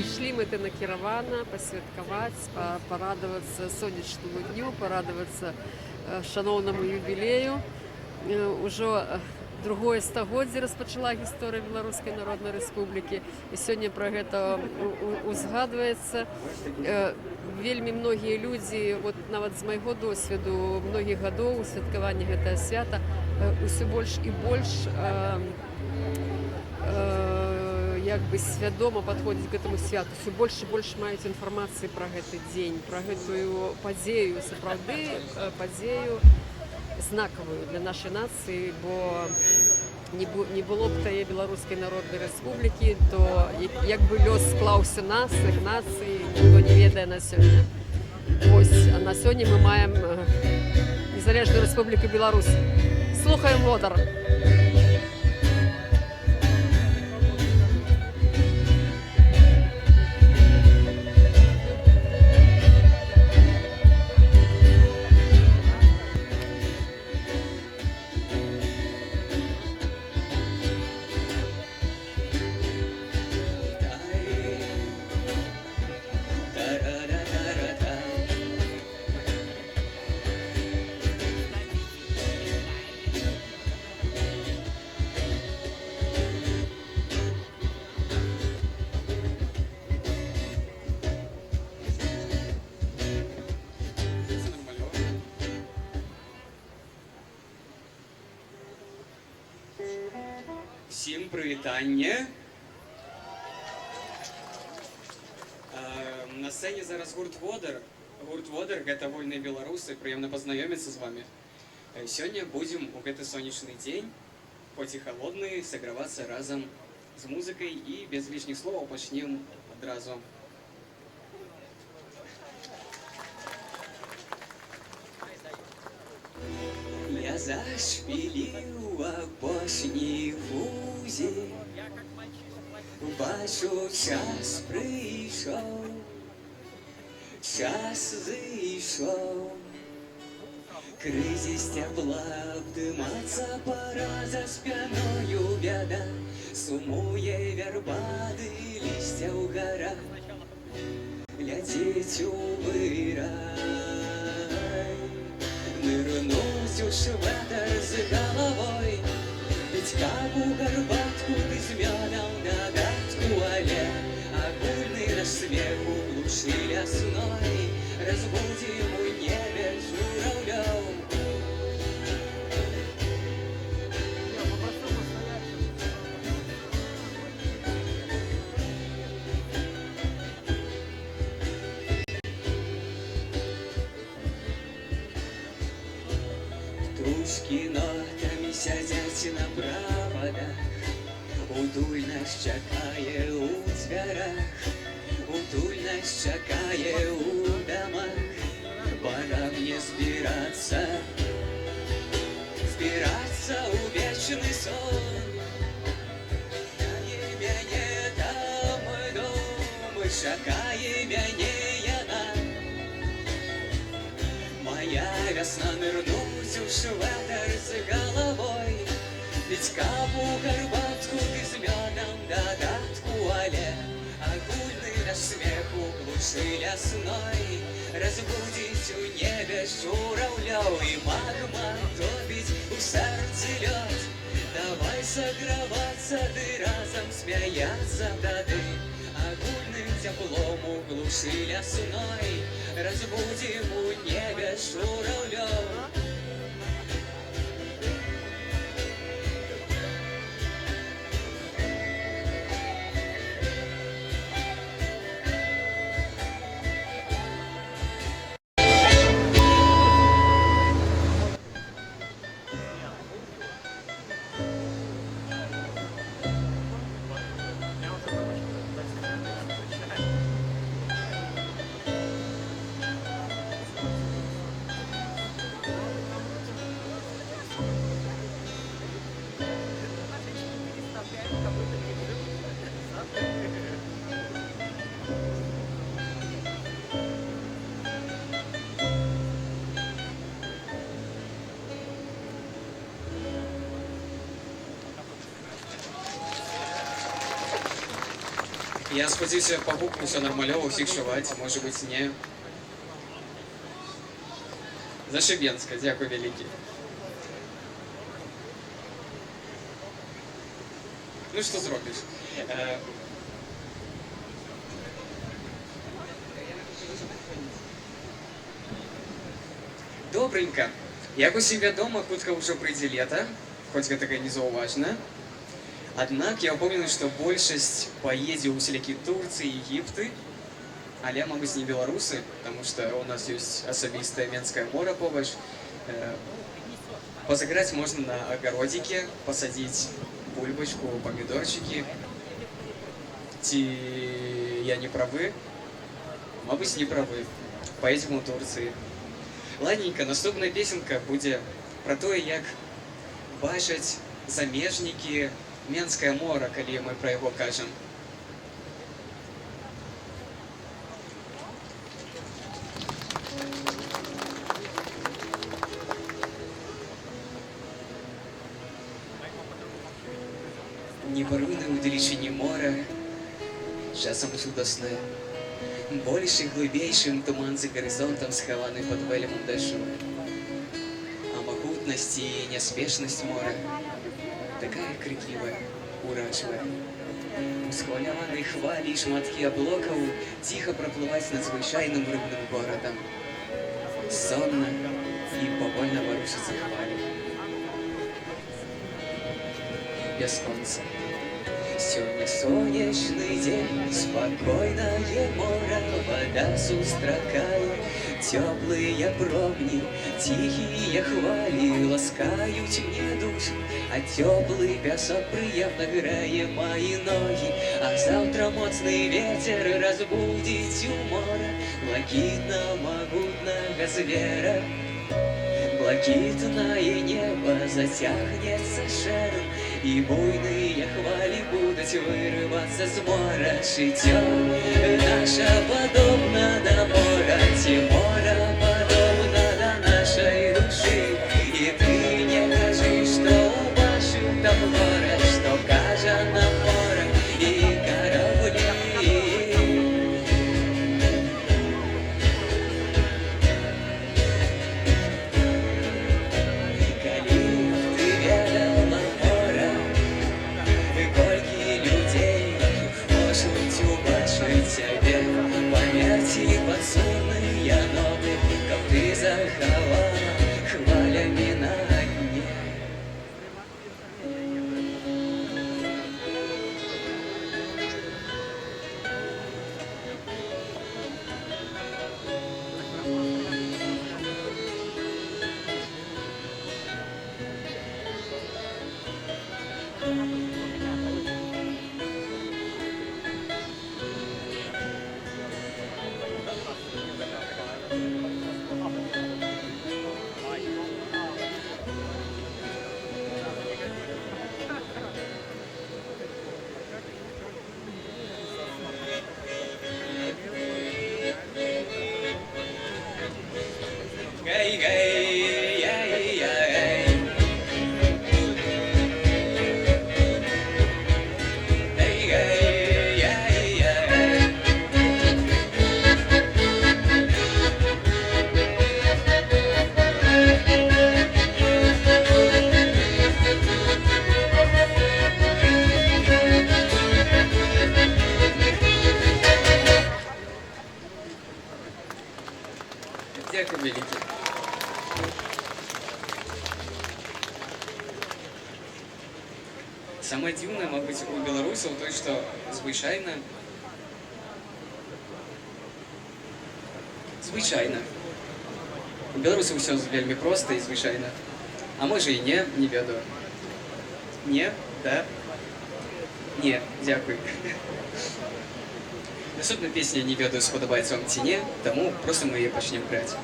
Ішлі мэтанакіравана пасвяткаваць, парадавацца сонечнаму дню, парадавацца шаноўнаму юбілею. Ужо другое стагоддзе распачала гісторыя Беларускай Народнай Рэспублікі, і сёння пра гэта узгадваецца. Вельмі многія людзі, нават з майго досведу, многіх гадоў святкавання гэтага свята, усё больш і больш свядома падходзіць к гэтаму святу, усё больш і больш маюць інфармацыі пра гэты дзень, пра гэтую падзею, сапраўды падзею знакавую для нашай нацыі, бо не было б тае Беларускай Народнай Рэспублікі, то як бы лёс склаўся нас, іх нацыі, ніхто не ведае на сёння. Вось, а на сёння мы маем незалежную Рэспубліку Беларусь. Слухаем «Водар». Всім прывітанне. На сцэне зараз гурт «Водар». Гурт «Водар» — гэта вольныя беларусы, прыемна пазнаёміцца з вамі. Сёння будзем у гэты сонечны дзень, хоць і халодны, сагравацца разам з музыкай, і без лішніх словаў пачнем адразу. Я зашпілів апошній вузі, бачу, час прийшов, час зійшов. Кризис тепла обдиматься пора, за спиною беда, сумує вербады, листья у горах. Лететь у вырай, нырнуть у шведер с головой, ведь кабу горбатку ты змянал на датку, але огульный наш смех у глуши лесной разбудим у небе журавлев. Тучки нотами сядять на проводах, утуль нас чекає у дверах, утуль нас чекає у домах. Пора мне збиратися, збиратися у вечний сон. Чекає мене там дом, чекає мене яна. Моя весна нырнуть у шведер с головой, ведь капу горбатку ты змянам додатку, але огульный наш смех у глуши лесной разбудить у небе журавлев и магма топить у сердце лед. Давай согреваться, ты разом смеяться дады, огульным теплом у глуши лесной разбудим у небе журавлев. Я сподіваюся, по губку все нормальово, всіх шивать, може бути, ні. Зашибенська, дякую велике. Ну, що зробиш? Добренько. Як усім відомо, хутка ўжо прыйдзе лета, хоць гэта не заўважна. Аднак я ўпэўнены, што большасць паедзе ў усялякі Турцыі, Егіпты, але, мабыць, не беларусы, таму што ў нас ёсць асабістае Менскае мора побач. Пазаграць можна на агародзікі, пасадзіць бульбачку, памідорчыкі. Ці я не правы? Мабыць, не правы. Паедзем у Турцыі. Ладненько, наступная песенка будзе пра тое, як бачаць замежнікі Менскае мора, калі мы пра яго кажам. Непарыўны ў далечыні мора, часам жудасны, больш і глыбейшым туман за гарызонтам схаваны пад вэлемам дажджу. А магутнасць і няспешнасць мора такая крыклівая, уражвая. Усхваляванай хвалі і шматкі аблокаў ціха праплываць над звычайным рыбным горадам. Сонна і павольна варушацца хвалі. Бясконца. Сёння сонечны дзень, спакойнае мора, вода сустракае, цёплыя промні, ціхія хвалі ласкаюць мне душу, а цёплы пясок прыемна грае мои ноги, а заўтра моцны ветер разбудзіць у мора блакітна-магутнага звера. блакитное небо затягнется шером, и буйные хвали будут вырываться с мора. Житье наше подобно до мора, Тимора подобно до нашей души. И ты не кажи, что башен там город, что кажа на море и корабли. Подсудные ноты, как ты заховала хвалями на дне. Дякую велике. Самое дзіўнае, мабыць, у беларусаў той, што звычайна. У беларусаў ўсё вельмі проста і звычайна. А можа і не ведаю. Не, да? Не, дзякуй. Наступная песня, не ведаю, спадабаецца вам ці не, таму проста мы яе пачнем граць.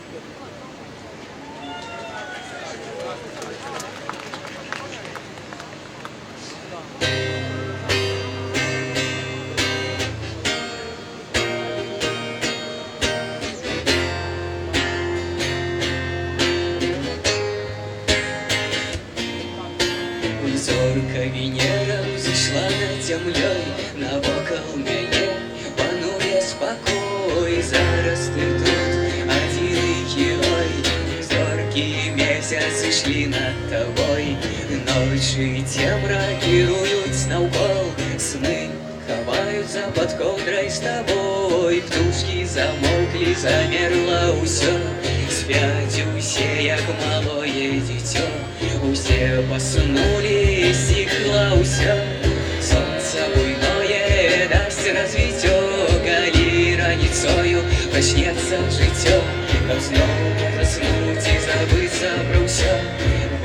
Зорка Венера взышла над зямлёй, навокал мяне пануе спакой. Зараз ты тут адзіны герой, зоркі і месяц ішлі над табой. Ночы цемра кіруюць наўкол, сны хаваюцца пад коўдрай з табой. Птушкі замоўклі, замерла ўсё, спяць усе, як малое дзіцё. Усе поснули, стихло усё, солнце буйное даст развитё, калі раніцою начнется жыццё, каб зноў заснуць і забыцца пра ўсё.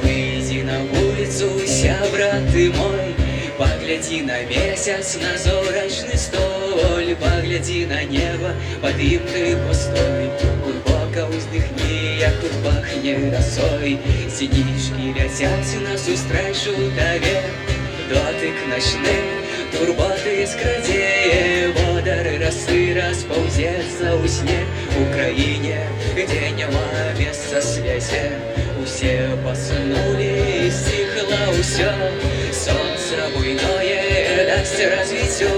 Выйдзі на вуліцу, сябра ты мой, паглядзі на месяц, на зорачны столь, паглядзі на неба, пад ім ты постой. Глыбока ўздыхні, як тут пахне расой, сінічкі ляцяць насустрэчу табе. Дотык начны, турботы скрадзе, водар расы распаўзецца ў сне. У краіне, где няма месца связе, усе поснули, стихло ўсё, солнце буйное даст развіццё,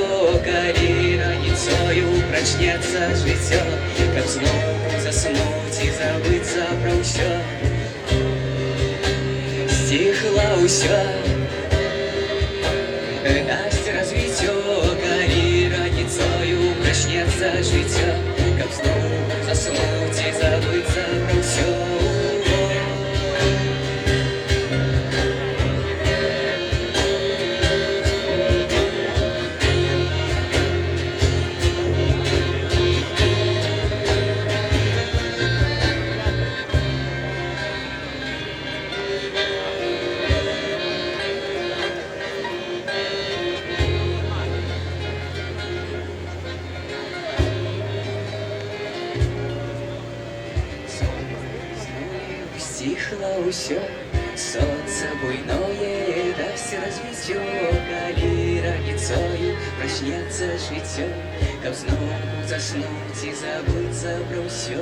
калі раніцою прачнецца жыццё, каб зноў заснуць і забыцца пра ўсё. Стихло ўсё, даст развіццё, калі раніцою прачнецца жыццё, каб зноў заснуць і забыцца пра ўсё. сціхла ўсё, сонца буйное дасць развіццё, калі раніцою прачнецца жыццё, каб зноў заснуць і забыцца пра ўсё.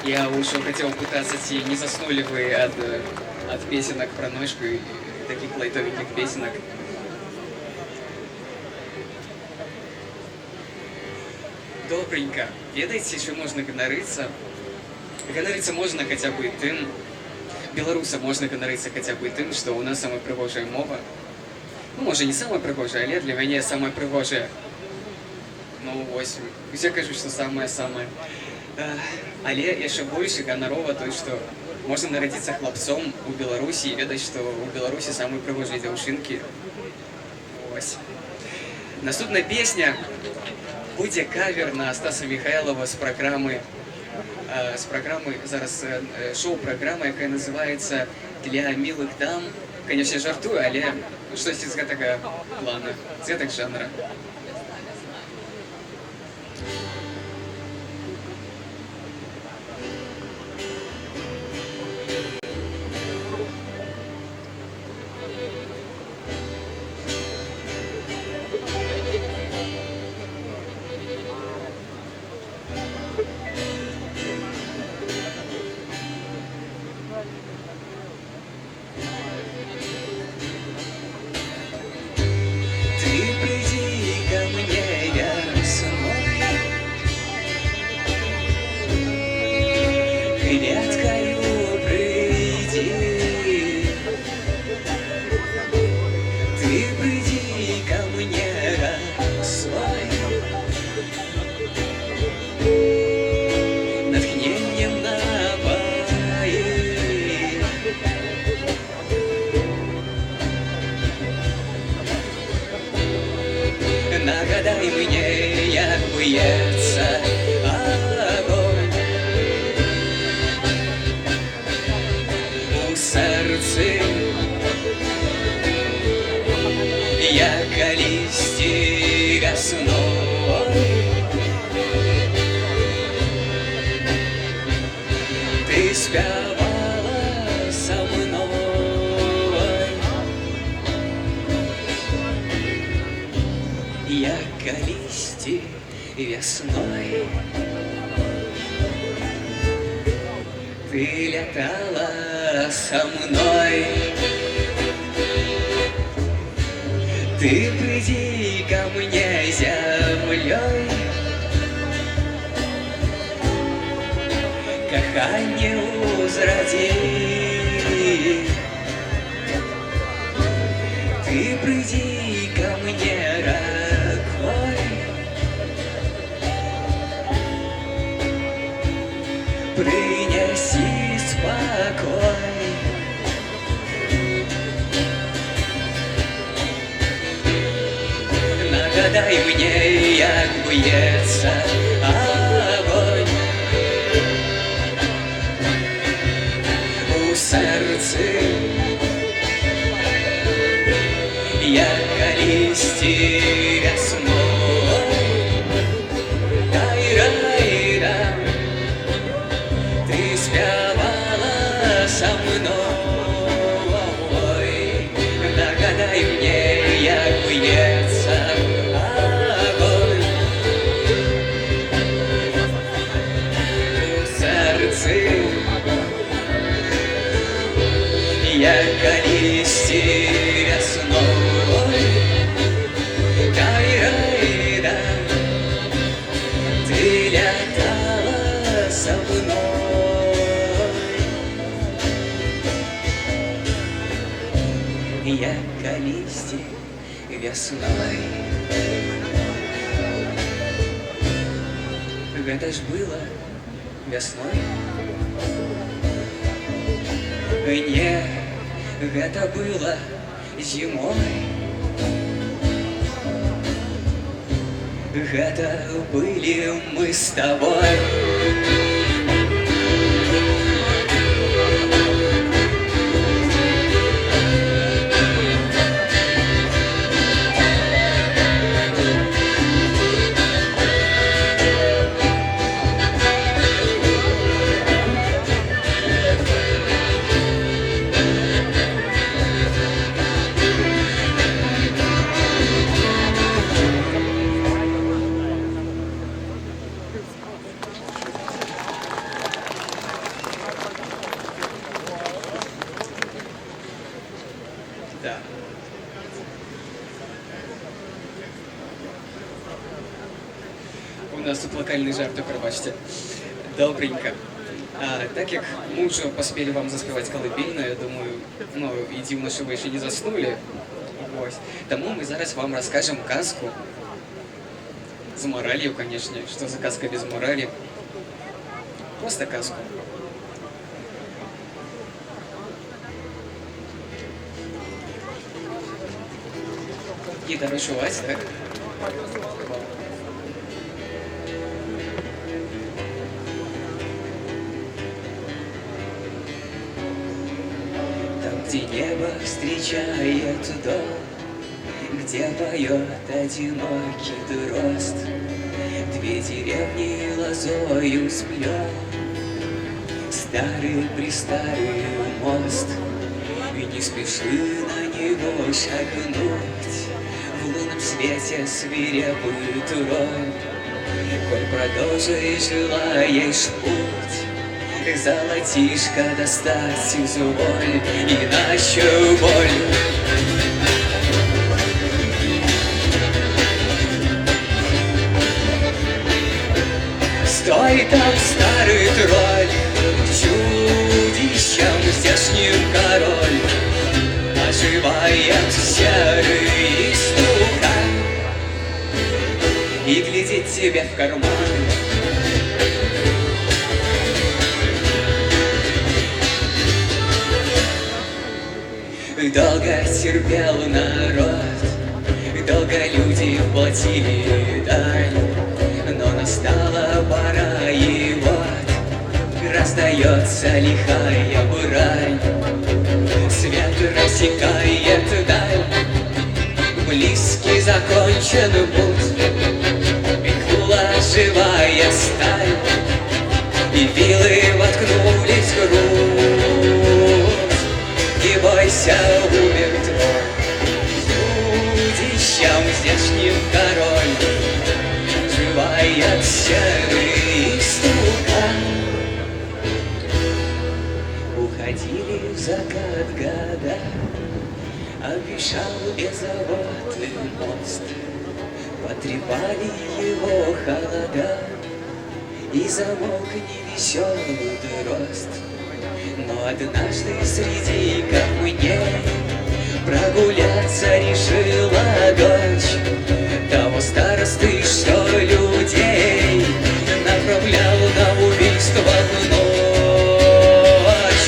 Я уже хотел пытаться, не заснули вы от песенок про ножку и таких лайтовеньких песенок. Добренько. Ведаеце, що можна ганарыцца? Ганарыцца можна хотя бы тым, беларусам можна ганарыцца хотя бы тым, што у нас самая прыгожая мова. Ну, можа, не самая прыгожая, але для мяне самая прыгожая. Ну, вось, усе кажуць, што самая-самая. Але яшчэ больш ганарова той, што можна нарадзіцца хлапцом у Беларусі і ведаць, што ў Беларусі самыя прыгожыя дзяўчынкі. Вось. Наступная песня будзе кавер на Стаса Михайлова з праграмы зараз шоу-праграма, якая называецца «Для милых дам». Конечно, жартую, але штосьці з гэтага плана, з гэтага жанра. Нагадай мне, як б'ється огонь у серці, як калісьці весною. Ти співала со мною, як калісьці весною. Ты летала со мной, ты приди ко мне землей, коханье узради. Ты приди ко мне, ракой, принеси спокой. Нагадай мне, як б'ється огонь у серці, як калісьці весною. Дай-рай-рай, ти співала со мною. Нагадай мне, як б'ється огонь у серці, як калісьці весною. Дай-рай-рай, ти летала со мною, як калісьці весною. Гэта ж было весной. Не, гэта было зимой. Гэта были мы с тобой. нас тут локальні жарти, пробачте. Добренько. Так як мы уже поспели вам заспевать колыбельную, я думаю, ну, і дивно, що ви ще не заснули. Ось. Тому ми зараз вам розкажемо казку. З моралью, конечно. Что за казка без морали? Просто казку. Гитара шувать, так? Там, где небо встречает дом, где поет одинокий дрозд, две деревни лозою сплел старый-престарый мост. И не спеши на него шагнуть, в лунном свете свирепый тролль. Коль продолжишь, желаешь путь, золотишко достать изволь, иначе боль. Стой там, старый тролль, чудищем здешним король, оживает серый истукан и глядит тебе в карман. Долго терпел народ, долго люди платили дань, но настала пора, и вот раздается лихая брань. Свет рассекает даль, близкий закончен путь, мелькнула живая сталь, и вилы воткнулись в грудь. Не бойся, умер твой чудищем здешним король, живая серый истукан. Уходили в закат года, обещал беззаботный мост, потрепали его холода, и замолк невеселый дрозд. Но однажды среди камней прогуляться решила дочь того старосты, что людей направлял на убийство в ночь.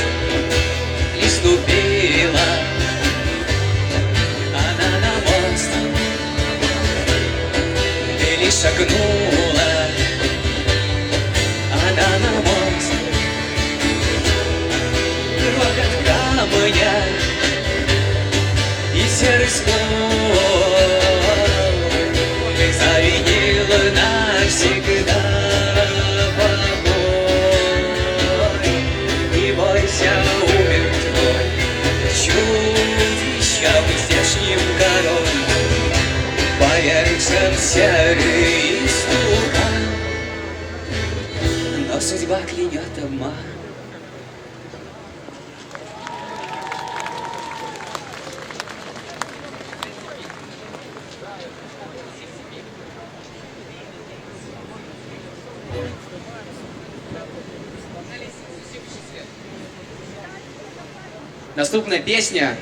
И ступила она на мост, или шагнула она на мост. Грохот камня и серый слой завинил навсегда покой. Не бойся, умер твой чудищем здешним король, повержен серый истукан. Но судьба клянет обман. Наступная песня.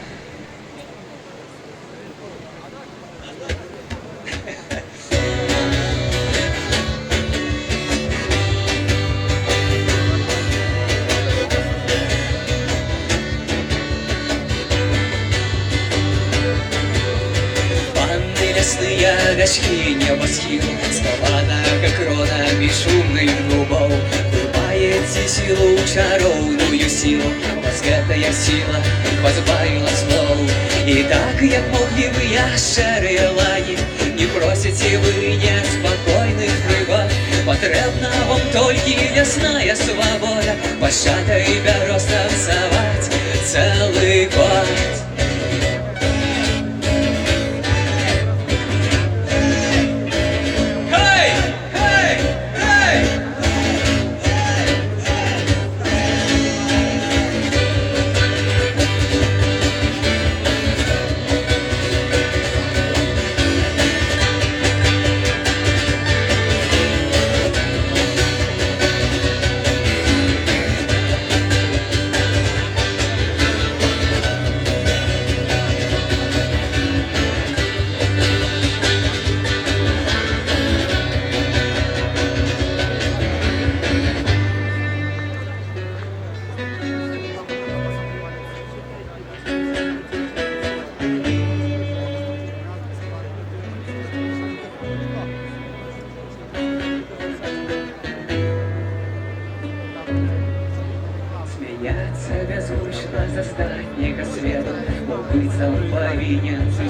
Панны лесные, дочки небосхил, скована, как крона, бесшумных губов. Купаете силу, чаровную силу, возгадая сила позбавила слов. І так, як могли ви ящери лані, не просите ви неспокойных пригод. Потребна вам тільки ясная свобода, пощада і берез танцевать целый год.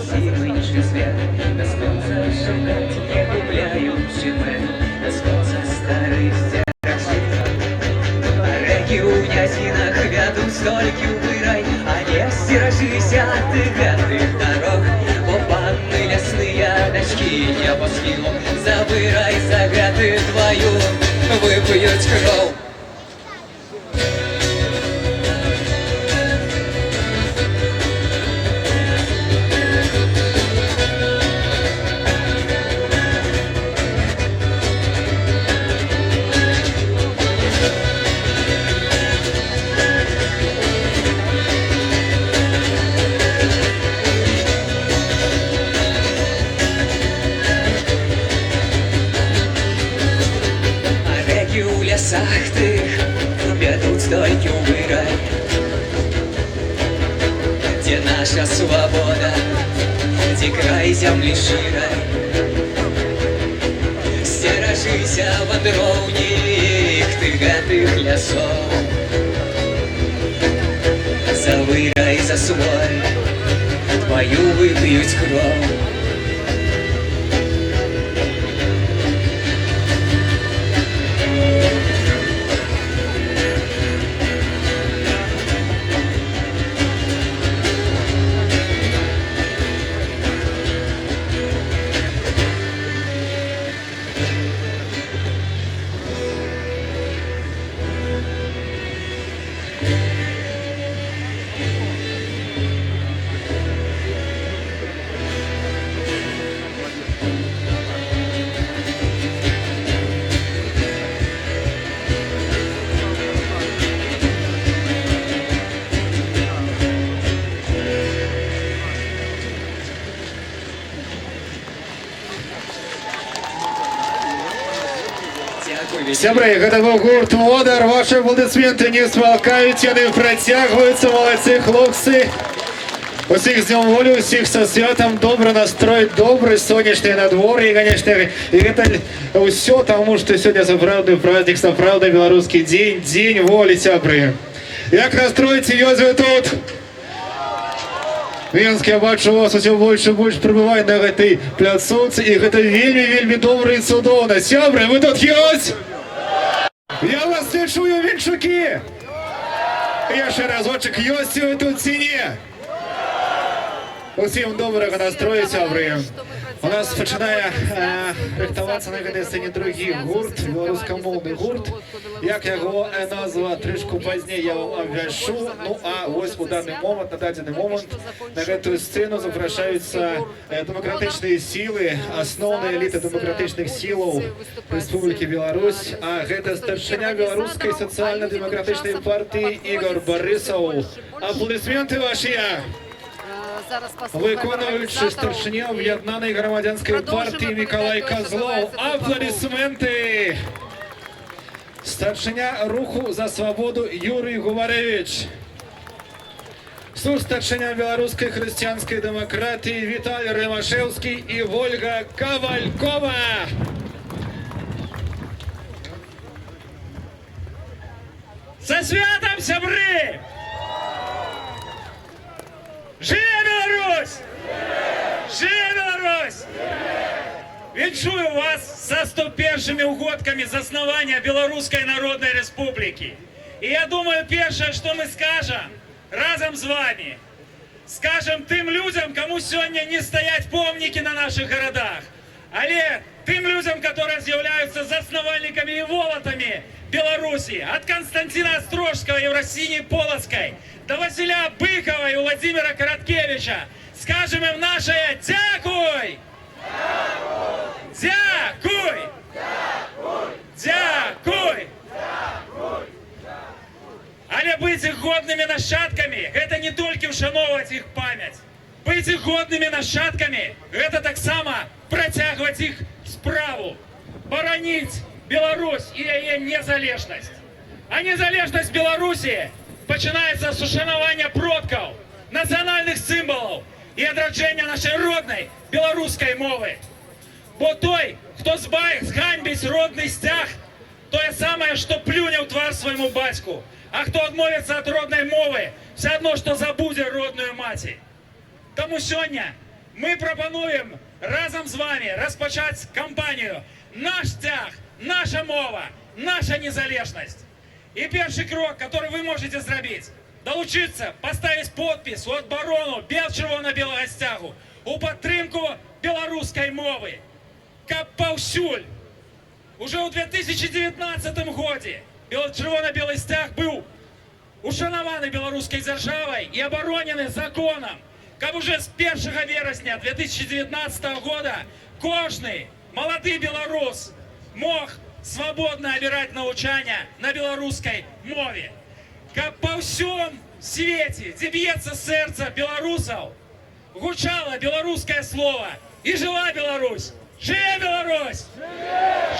зимнішний свят, на сонце шукать, не губляючи мене, на сонце старий стяг. Реки у князинах вядут стольки в рай, а не стережися ты гадных дорог. О, панны лесные дочки небосхилом, забирай загады твою, выпьют кровь. Сахтых ведут стойки в рай, где наша свобода, где край земли ширай. Стережися, вандроўнік, ты гэтых лясоў, завырай за свой, твою выпьюць кроў. Сябры, гэта быў гурт «Водар». Ваши аплодисменты не смолкают, яны працягваюцца, молодцы хлопцы. Усіх з Днем волі, усіх са святам, добры настрой, добры сонечны надвор'е, конечно, і гэта ўсё таму, што сёння сапраўдны праздник, сапраўдны беларускі дзень, дзень волі, сябры. Як настроіце, ёсць вы тут? Венскі, я бачу, у вас усё больш і больш прыбывае на гэтай пляцоўцы, і гэта вельмі добра і цудоўна. Сябры, вы тут ёсць? Я вас не чую, венчукі! Яшчэ разочак, ёсць вы тут ці не? Усім добрага настрою, сябры. У нас пачынае рыхтавацца на гэтай сцэне другі гурт, беларускамоўны гурт. Як яго назва трышку пазней я вам абвяшчу. Ну а вось у дадзены момант на гэтую сцэну запрашаюцца дэмакратычныя сілы, асноўная эліта дэмакратычных сілаў Рэспублікі Беларусь. А гэта старшыня беларускай сацыяльна-дэмакратычнай партыі Ігор Барысаў. Аплодысменты вашыя! Выконуючы старшыня аб'яднанай грамадзянскай партыі Мікалай Казлоў. Аплодисменты! Старшыня руху за свабоду Юрый Гуварэвіч. Старшыня беларускай хрысціянскай дэмакратыі Віталь Рымашэўскі і Вольга Кавалькова. Са святам, сябры! Жыве Беларусь! Жыве Беларусь! Віншую вас со 101-ми угодками заснавання Беларускай Народнай Рэспублікі. І я думаю, першае, што мы скажам разам з вами, скажам тым людзям, каму сёння не стаяць помнікі на наших гарадах, але тым людзям, которые з'яўляюцца заснавальнікамі і волатамі Беларусі, ад Константина Острожского и Евросинии Полоцкой до Василя Быкова и Владимира Короткевича, скажем им наше «Дякуй! Дякуй! Дякуй! Але быць іх годнымі нашчадкамі – гэта не толькі ўшаноўваць іх памяць. Быць іх годнымі нашчадкамі – гэта таксама працягваць іх справу, бараніць Беларусь і яе незалежнасць. А незалежнасць Беларусі пачынаецца з ушанавання продкаў, нацыянальных сімвалаў і адраджэння нашай роднай беларускай мовы. Бо той, хто зганьбіць родны сцяг, тое самае, што плюне ў твар свайму бацьку. А хто адмовіцца ад роднай мовы, все адно, што забудзе родную маці. Таму сёння Ми пропонуємо разом з вами розпочати кампанію «Наш стяг, наша мова, наша незалежність». І перший крок, який ви можете зробити, долучитися, поставити підпис у оборону червоно-білого стягу, у підтримку білоруської мови. Каб паўсюль. Уже у 2019 году червоно-білий стяг був ушанований білоруською державою і оборонений законом. Каб уже з 1 вересня 2019 года кожний молодий білорус мог свободно обирати навчання на білоруській мові. Каб по всьому світі, де б'ється серце білорусів, гучало білоруське слово і жила Білорусь. Живе Білорусь!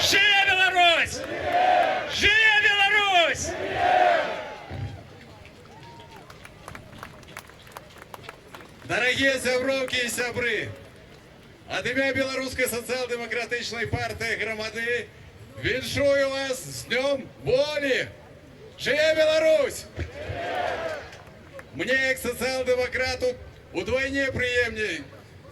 Живе Білорусь! Живе Білорусь! Дорогие сябровки и сябры, от ім'я Білоруської соціал-демократичної партії громади віншую вас з Днем Волі! Живе Білорусь! Мне, як соціал-демократу, удвойне приємней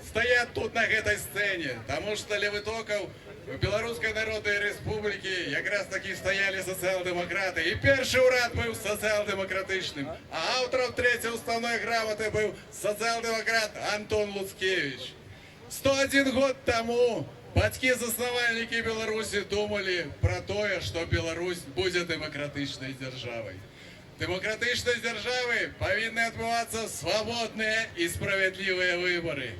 стоять тут на этой сцене, тому що Левитоков в Білоруській Народній Республіці якраз таки стояли соціал-демократи. І перший уряд був соціал-демократичним, а автором третьої уставної грамоти був соціал-демократ Антон Луцкевич. 101 год тому батьки-заснувальники Білорусі думали про те, що Білорусь буде демократичною державою. Демократичної держави повинні відбуватися свободні і справедливі вибори.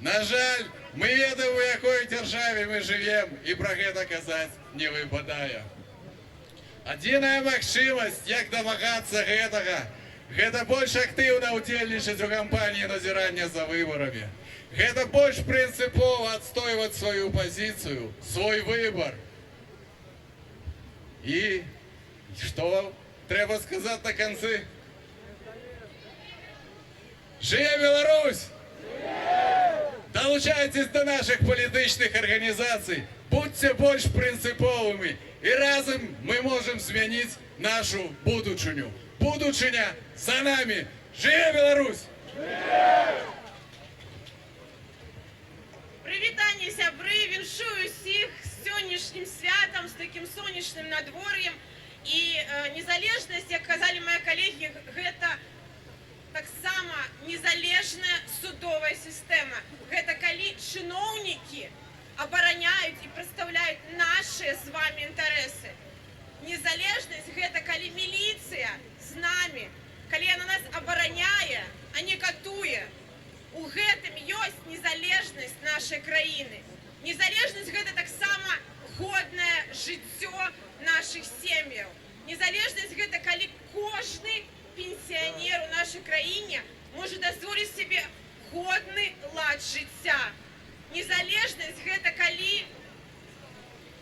На жаль, ми ведаем, в якій державі ми живемо, і про це казати не випадає. Єдина можливість, як домагатися гэтага, гэта больш активно удзельнічаць у кампанії назирання за виборами. Гэта больш принципово відстоювати свою позицію, свой вибор. І що треба сказати на кінці? Живе Білорусь! Долучайтесь до наших політичних організацій, будьте більш принциповими, і разом ми можемо змінити нашу будучиню. Будучиня за нами! Живе Білорусь! Привітання, сябри! Віншую всіх з сьогоднішнім святом, з таким сонячним надвор'ям. І незалежність, як казали мої колеги, це так само незалежная судовая система. Гэта калі чыноўнікі абараняюць і прадстаўляюць наши з вами інтарэсы. Незалежнасць гэта калі міліцыя з намі, калі яна нас абараняе, а не катуе. У гэтым ёсць незалежнасць нашай краіны. Незалежнасць гэта таксама годнае жыццё нашых сем'яў. Незалежнасць гэта калі кожны пенсіонер у нашій країні може дозволити собі годний лад життя. Незалежність – це коли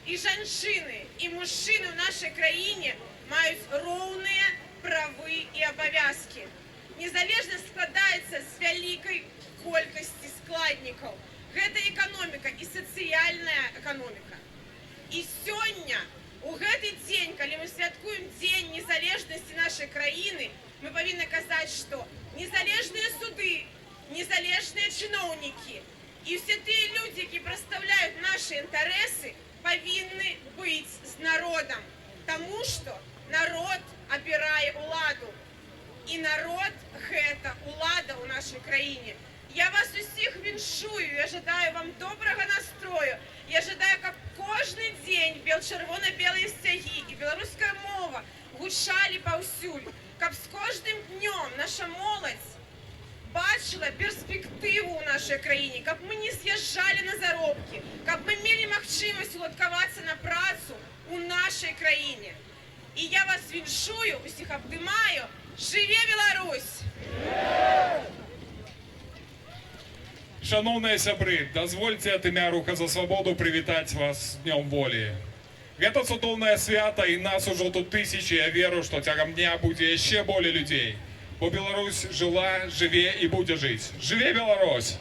і жінки, і мужчини в нашій країні мають рівні права і обов'язки. Незалежність складається з великої кількості складників. Це економіка і соціальна економіка. І сьогодні, у гэты дзень, калі мы святкуем Дзень незалежнасці нашай краіны, мы павінны казаць, што незалежныя суды, незалежныя чыноўнікі і ўсе тыя людзі, які прадстаўляюць нашы інтарэсы, павінны быць з народам, таму што народ абірае ўладу. І народ – гэта ўлада ў нашай краіне. Я вас усіх віншую, я жадаю вам добрага настрою. Я жадаю, каб кожны дзень чырвона-белыя сцягі і беларуская мова гучалі паўсюль, каб з кожным днём наша моладзь бачыла перспектыву ў нашай краіне, каб мы не з'язджалі на заробкі, каб мы мелі магчымасць уладкавацца на працу ў нашай краіне. І я вас віншую, усіх абдымаю. Жыве Беларусь! Шановні сябры, дазвольце ад імя Руха за свабоду прывітаць вас з Днём Волі. Гэта цудоўнае свята, і нас ужо тут тысячи, я веру, што цягам дня будзе яшчэ болей людзей. Бо Беларусь жыла, жыве і будзе жыць. Жыве Беларусь!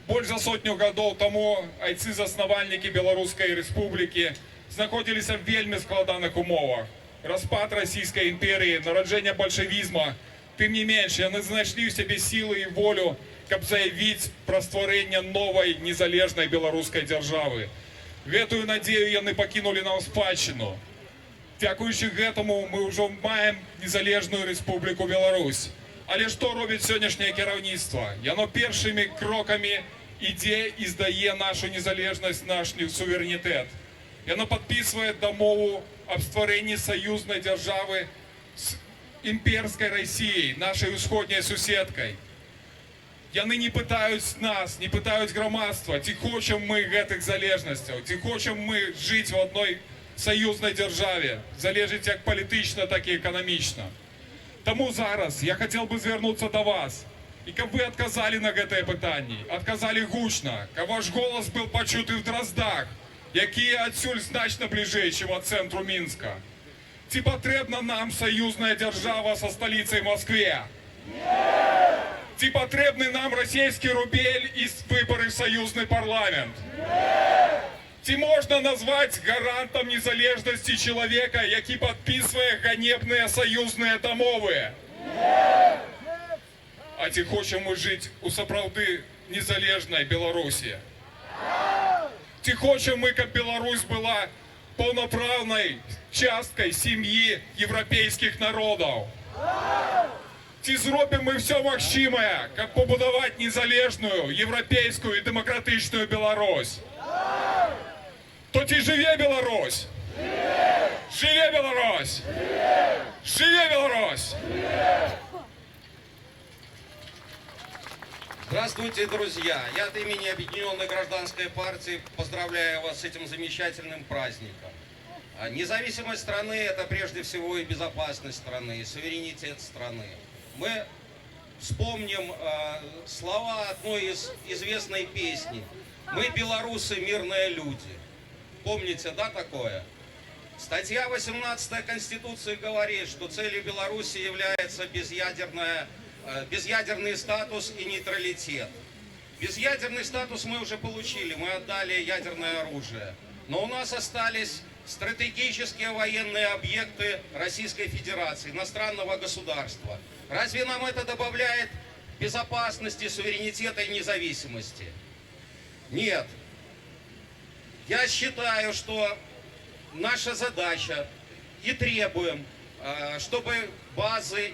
Больш за сотню гадоў таму айцы-заснавальнікі Беларускай Рэспублікі знаходзіліся в вельмі складаных умовах. Распад расійскай імперіі, нараджэнне бальшавізма. Тым не менш, яны знайшлі ў сябе сілы і волю каб заявіць пра стварэнне новай незалежнай беларускай дзяржавы. Гэтую надзею яны пакінулі нам спадчыну. Дзякуючы гэтаму мы ўжо маем незалежную Рэспубліку Беларусь. Але што робіць сённяшняе кіраўніцтва? Яно першымі крокамі ідзе і здае нашу незалежнасць, наш суверэнітэт. Яно падпісвае дамову аб стварэнні саюзнай дзяржавы з імперскай Расіяй, нашай усходняй суседкай. Яны не пытаюць нас, не пытаюць грамадства, ці хочам мы гэтых залежнасцяў, ці хочам мы жыць у адной саюзнай дзяржаве, залежыць як палітычна, так і эканамічна. Таму зараз я хацеў бы звярнуцца да вас, і каб вы адказалі на гэтыя пытанні, адказалі гучна, каб ваш голас быў пачуты ў Драздах, якія адсюль значна бліжэй, чым ад цэнтру Мінска. Ці патрэбна нам саюзная дзяржава са сталіцай Маскве? Ці патрэбны нам расійскі рубель і выбары ў саюзны парламент? Ці можна назваць гарантам незалежнасці чалавека, які падпісвае ганебныя саюзныя дамовы? А ці хочам мы жыць у сапраўды незалежнай Беларусі? Ці хочам мы, каб Беларусь была паўнапраўнай часткай сям'і еўрапейскіх народаў? Ці зробім мы ўсё магчымае, каб пабудаваць незалежную, еўрапейскую і дэмакратычную Беларусь? То ці жыве Беларусь? Жыве Беларусь! Жыве Беларусь! Здравствуйте, друзья! Я от имени Объединенной гражданской партии поздравляю вас с этим замечательным праздником. Независимость страны – это прежде всего и безопасность страны, и суверенитет страны. Мы вспомним слова одной из известной песни «Мы, белорусы, мирные люди». Помните, да, такое? Статья 18 Конституции говорит, что целью Беларуси является безъядерный статус и нейтралитет. Безъядерный статус мы уже получили, мы отдали ядерное оружие. Но у нас остались стратегические военные объекты Российской Федерации, иностранного государства. Разве нам это добавляет безопасности, суверенитета и независимости? Нет. Я считаю, что наша задача и требуем, чтобы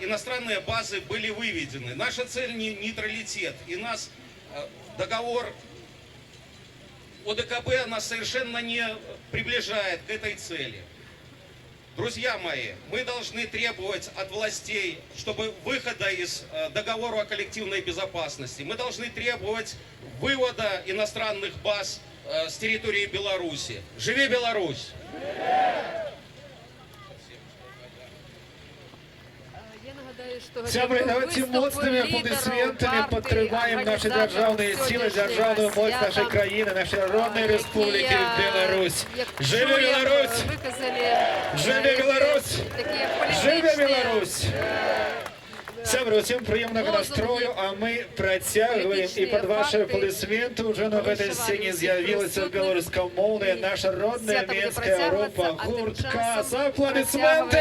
иностранные базы были выведены. Наша цель не нейтралитет. И нас договор ОДКБ нас совершенно не приближает к этой цели. Друзья мои, мы должны требовать от властей, чтобы выхода из договора о коллективной безопасности. Мы должны требовать вывода иностранных баз с территории Беларуси. Живи Беларусь! Сябры, давайте моцнымі аплодысментамі падтрымаем наши дзяржаўныя сілы, дзяржаўную моц нашай краіны, нашай роднай рэспублікі Беларусь. Жыве Беларусь! Жыве Беларусь! Жыве Беларусь! Сябры, усім прыемнага настрою, а мы працягваем, і пад ваши аплодысменты уже на гэтай сцэне з'явілася беларускамоўная наша родная менская група гурт КАС. Аплодысменты!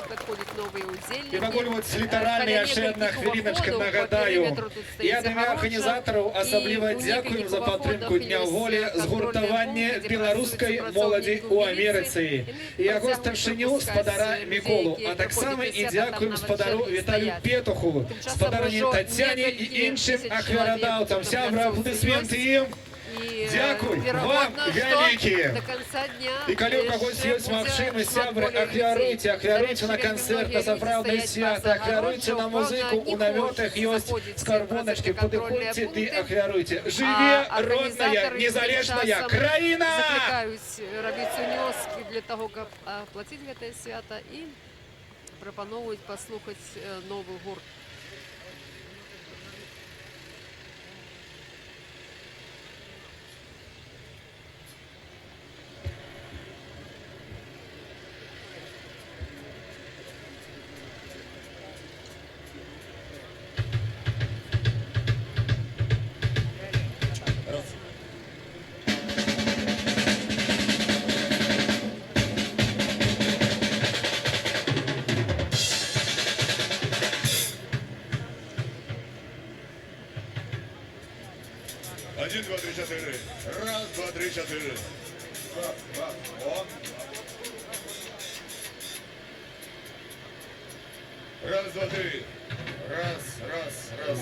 Подходит новые удзельники. И пагульваць літаральна яшчэ одна хвіліначка, нагадаю. І ад імя арганізатараў асабліва дзякуем за падтрымку Дня волі, згуртаванне беларускай моладзі ў Амерыцы, і яго старшыню спадара Міколу, а таксама і дзякуем спадару Віталію Петуху, спадарыні Тацяне і іншым ахвярадаўцам. Сябры, аплодысменты ім. Дякуй вам вялікі. І калі у кагось ёсць магчымасць, сябры, ахвяруйце на канцэрт, на сапраўднае свята, ахвяруйце на музыку, у намётах ёсць скарбоначкі, падыходзьце ды ахвяруйце. Жыве родная, незалежная краіна! Закликаюць рабіць унёскі для таго, каб аплаціць гэтае свята, і прапаноўваюць паслухаць новы гурт. 1, 2, 3, 4. Раз, два, три, чотири. О. Раз, два, три. Раз. Раз, два, раз.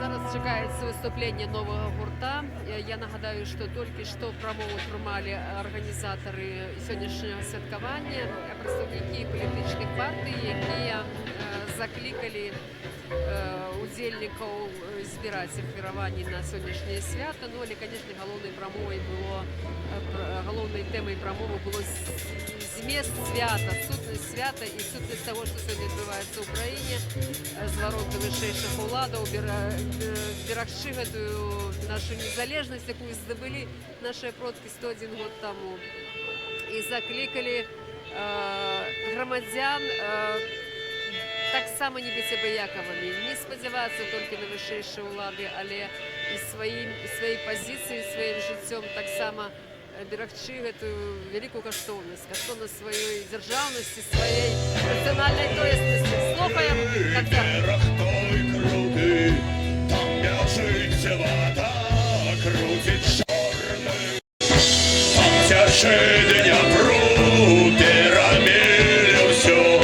Зараз чекається виступлення нового гурта. Я нагадаю, що тільки що промову тримали організатори сьогоднішнього святкування, представники політичних партій, які закликали удельників збиратися в Єревані на сьогоднішнє свято. Ну, але, звісно, головною темою промови було зміст свята, сутність свята і сутність того, що сьогодні відбувається в Україні, зворот до вищих владів, берегши эту нашу незалежність, яку здобули наші предки 101 год тому. І закликали громадян так само не бути обіяковими, не сподіватися тільки на вищі влади, але і своєю позицією, своїм життям так само берегчи эту велику коштовність своєї державності, своєї національної тоєсності. Слухаємо концерт. Крутить чорний, там тяжей Дніпру, піраміду всю,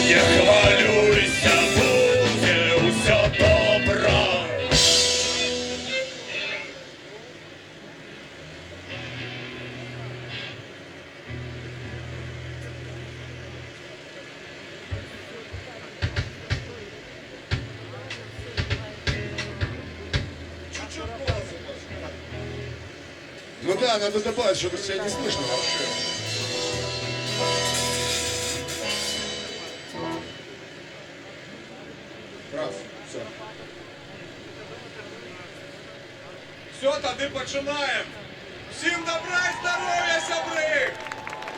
не хвалюйся, буде усе добре. Ну да, надо добавить, чтобы себя не слышно вообще. Раз, все. Все, тоді починаємо. Всім добра і здоров'я, сябри!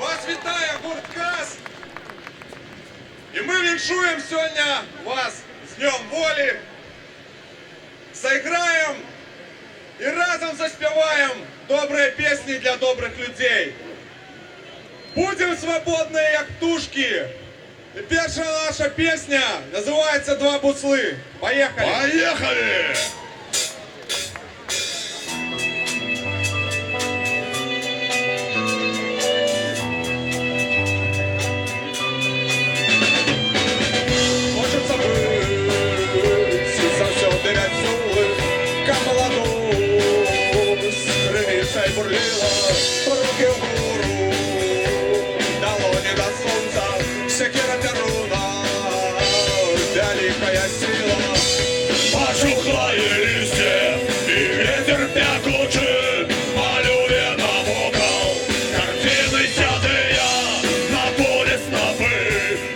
Вас вітає гурт КАЗ. І ми віншуємо сьогодні вас з Днем Волі. Заіграємо і разом заспіваємо добрі пісні для добрих людей. Будемо свободні, як птушки. І перша наша пісня називається «Два бусли». Поїхали! Поїхали! Хочеться бути завсюди веселих, ка молодому скривіться й бурліла, руки вгору, долоні до сонця, секира перуна, великая сила. Пожухлые листья и ветер пякучий малює навокал картины сятые на поле снопы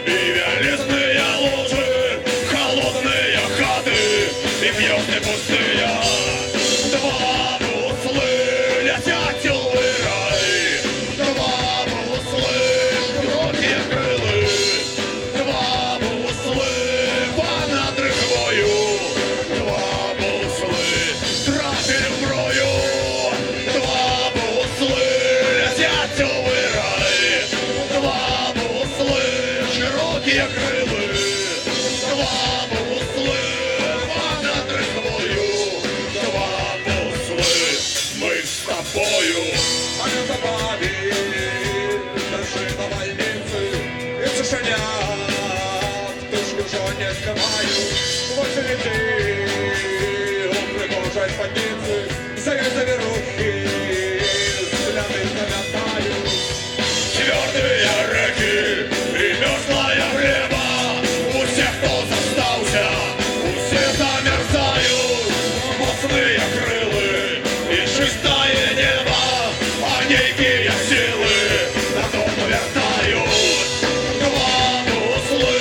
и велизные лужи, холодные хаты и пьёсты пустые. Два буслы летят цілий рай, два бусли широкие крили, два бусли понад рихвою, два бусли трапили в брою, два бусли летят цілий рай, два бусли широкие крили, два бусли понад рихвою, два бусли. Ми з тобою, а не забаві, держи на больниці, і цишеня, птушки вже не співають, ось і лети, у пригожій спідниці, завірухи, взгляди заметають. Твердые реки и мерзлое время, у всех, кто застался, все замерзают, мощные крылы и чистое небо, а некие силы на дом вертают. Два буслы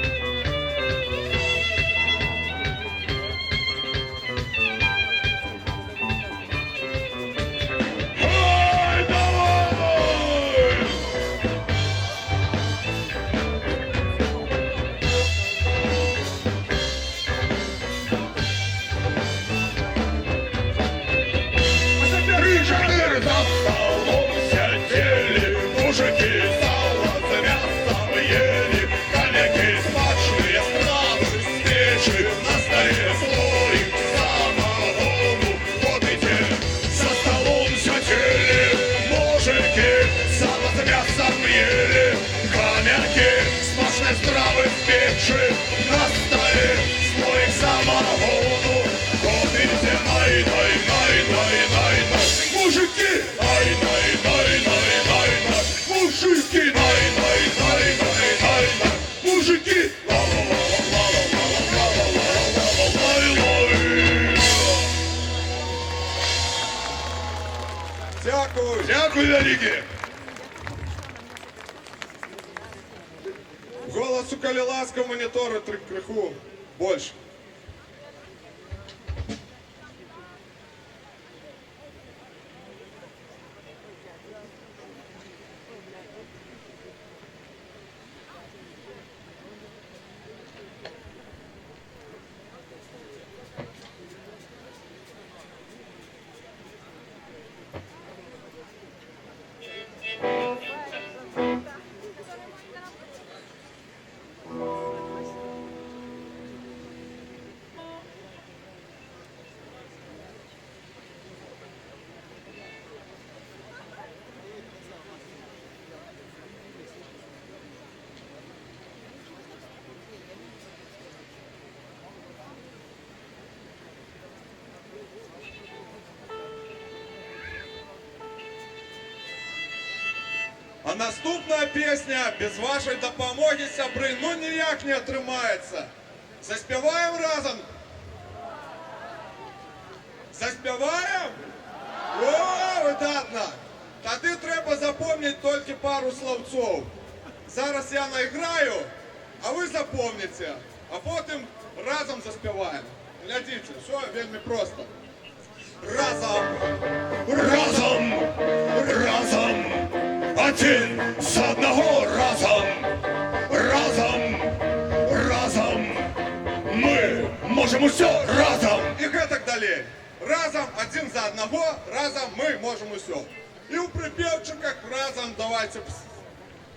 Ай, давай! Три-четыре за столом сидели, мужики сало с мясом ели, коллеги смачные стравы, свечи на столе, столик самогону. Вот и те за столом сидели, мужики сало с мясом ели, хомяки смачные стравы, свечи на столе, столик самогону. Вот и те най-най-най-най-най-най. Мужики, най-най-най-най-най-най. Мужики, най-най-най-най-най-най. Мужики, ла-ла-ла-ла-ла-ла-ла-ла-ла-ла-ла-ла-ла-ла-ла. Дякую. Дякую, великі. Голосу коли ласка монітори криху більше. А наступна пісня без вашої допомоги, сябри, ну ніяк не отримається. Заспіваємо разом? Заспіваємо? О, видатно! Тоді треба запам'ятати тільки пару словців. Зараз я наіграю, а ви запам'ятайте, а потім разом заспіваємо. Глядіть, все вельми просто. Разом, Разом, разом, один з одного разом, разом, разом, ми можемо все разом. І так далі. Разом, один за одного, разом ми можемо все. І у припевчиках разом давайте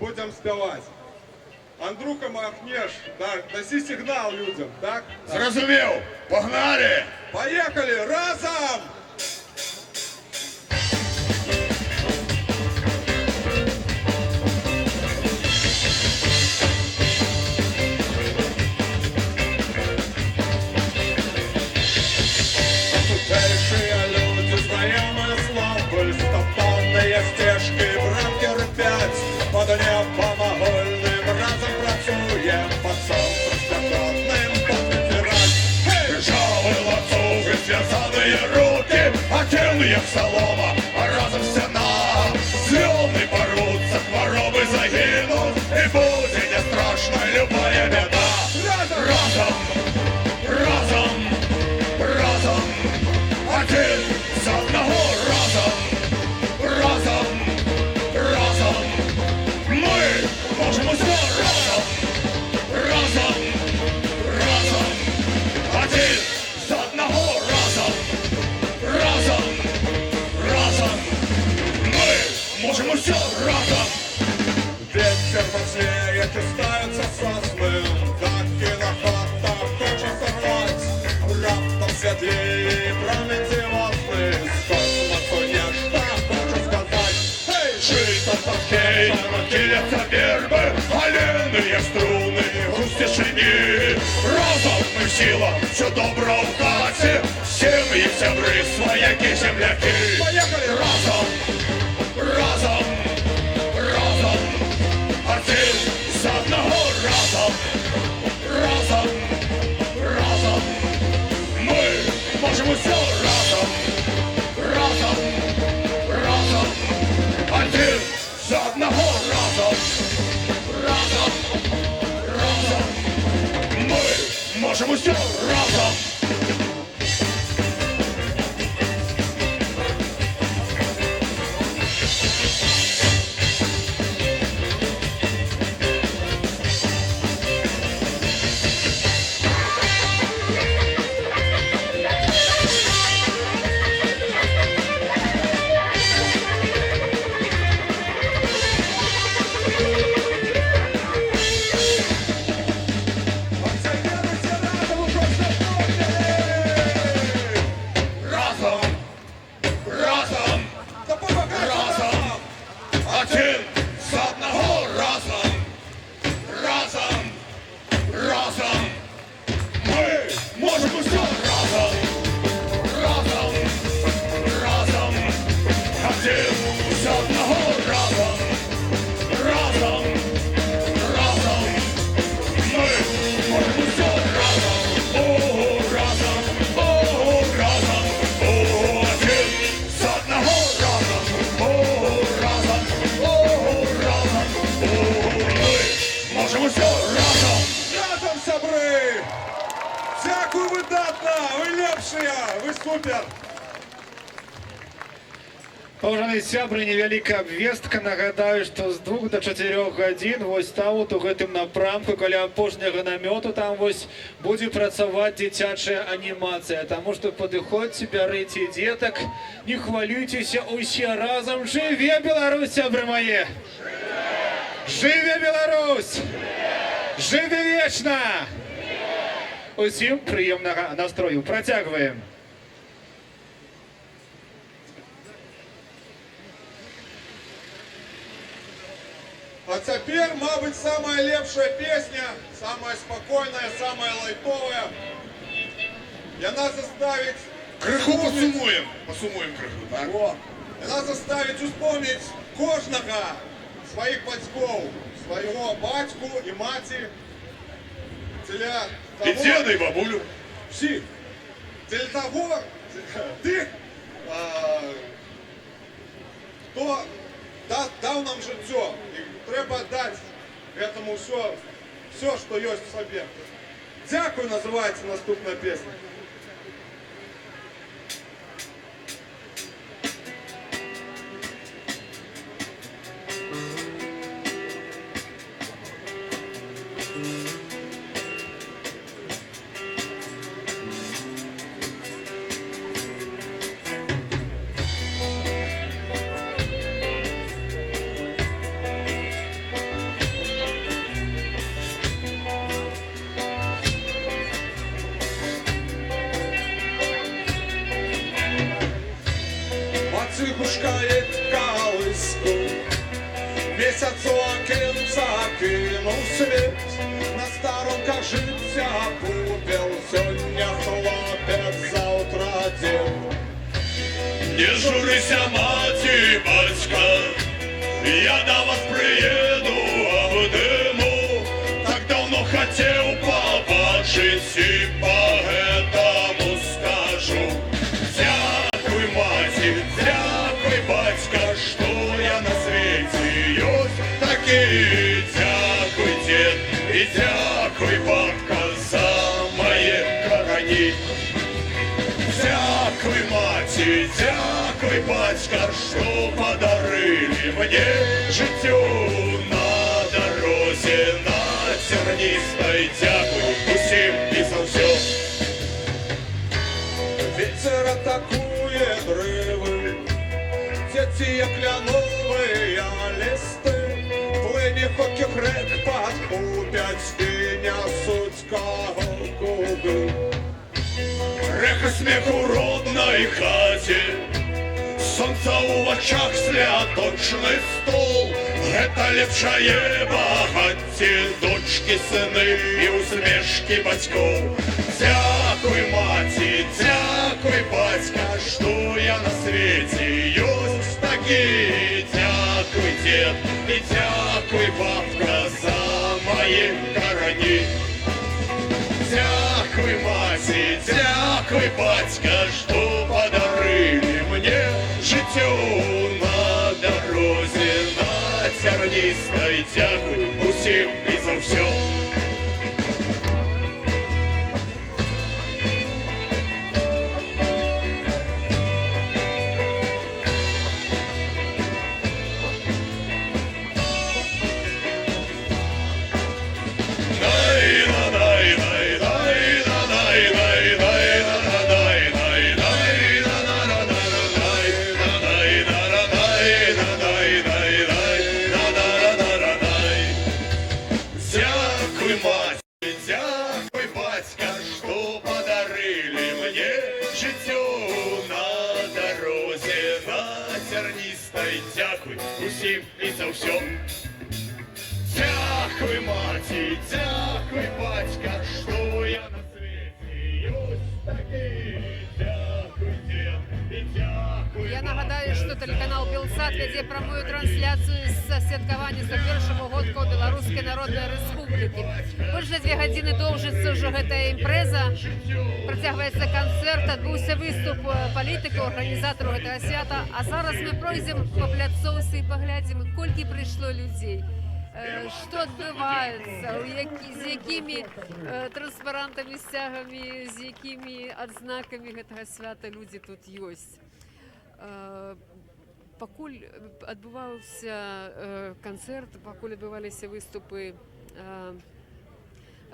будемо співати. Андрюха махнеш, даси сигнал людям, так? Зрозумів, погнали! Поехали, разом! Тутейшие люди, знайомые славы, стоптанные стежки, бранкер 5, под небом огольным разом працуем, под солнцем спекотным подпирать. Ржавые лацуги, связанные руки, отельные солома, а разом стена. Звезды порутся, хворобы загинут, и будет не страшна любая беда. Разом, разом, разом, один з одного разом, разом, разом, ми можемо все разом, разом, разом, один з одного разом, разом, разом, ми можемо все разом. Ветер маслеет и ставится сосным, как кинохата хочется рвать. Раптом светлее пламень зевотный, с космосу нечто хочу сказать. Эй, Жито тонкей, килятся вербы, оленные струны, гусь тишині. Разом ми сила, все добро в хаті, сім'ї, сябри, свояки, земляки. Поехали! Разом, разом, разом, один з одного разом, разом, разом, ми можемо все разом, разом, разом, один з одного разом, разом, разом, ми можемо все разом. Разом, разом, разом, один з одного разом, разом, разом, ми можемо все разом, разом, разом, один з одного разом, разом, разом, ми можемо все разом, о, разом, о, разом, о, один з одного разом, о, разом, о, разом, о, ми можемо все разом. Разом, сябри! Дякую, видатно! Ви лепші! Ви супер! Паважаныя сябры, невялікая абвестка. Нагадаю, што з 2 до 4 гадзін вось там вот у гэтым напрамку каля апошняга намёту там вось будзе працаваць дзіцячая анімацыя. Таму што падыходзьце, бярыце дзетак, не хвалюйцеся, усе разам. Жыве Беларусь, сябры мае! Жыве Беларусь! Жыве вечна! Усім прыемнага настрою. Працягваем. А цяпер, мабыць, самая лепшая песня, самая спокойная, самая лайтовая. Яна заставить... Крыху посумуем крыху, так? О, яна заставить успомнить кожнага своих батьков, своего батьку и мати, для того... И деда, и бабулю. Всі. Для того, тих, хто дав нам життя. І треба дати этому все, що є в собі. Дякую, називається наступна пісня. Гушкає калиску, місяць окін закинув світ, на старом кажиться попел, сьогодні хлопець, завтра дід. Не журися, маті, батька, я до вас приеду, обниму. Так давно хотел побачить, и поэтому скажу: дякуй, маті, дякуй, батька, що я на світі єсть такий. Дякуй, дід, і дякуй, бабка, за моє короні. Дякуй, маті, дякуй, батька, що подарили мені життю на дорозі, на тернистой. Дякую усім і за все. Ветер атакує дриви, ці клянові листи, плині хоких рек підхопять і несуть кагуби. Реха смеху в родной хате, солнца у очах, святочный стол. Это лепшае багаття, дочки, сини і усмішки батьков. Дякуй, маті, дякуй, батька, що я на світі єсть такий. Дякуй, дід, і дякуй, бабка, за мої короні. Дякуй, маті, дякуй, батька, що подарили мені життю на дорозі, на тернистой. Дякую усім і за все. Дякуй, маті, дякуй, батька, що подарили мені життю на дорозі, на тернистой. Дякуй усім і за все. Дякуй, маті, дякуй, батька, що я на світі єсть такий. Дякуй, дід, і дякуй. Я нагадаю, що телеканал Белсат веде прямую трансляцію з святкування 101-го годку Белорусской Народной Республики. Больш за 2 гадзіни доўжыцца ўжо гэтая імпрэза. Працягваецца канцэрт, адбыўся выступ палітыкаў, арганізатараў гэтага свята. А зараз мы пройдзем па пляцоўцы і паглядзім, колькі прыйшло людзей. Што адбываецца, з якімі транспарантамі, сцягамі, з якімі адзнакамі гэтага свята людзі тут ёсць. Пакуль адбываўся канцэрт, пакуль адбываліся выступы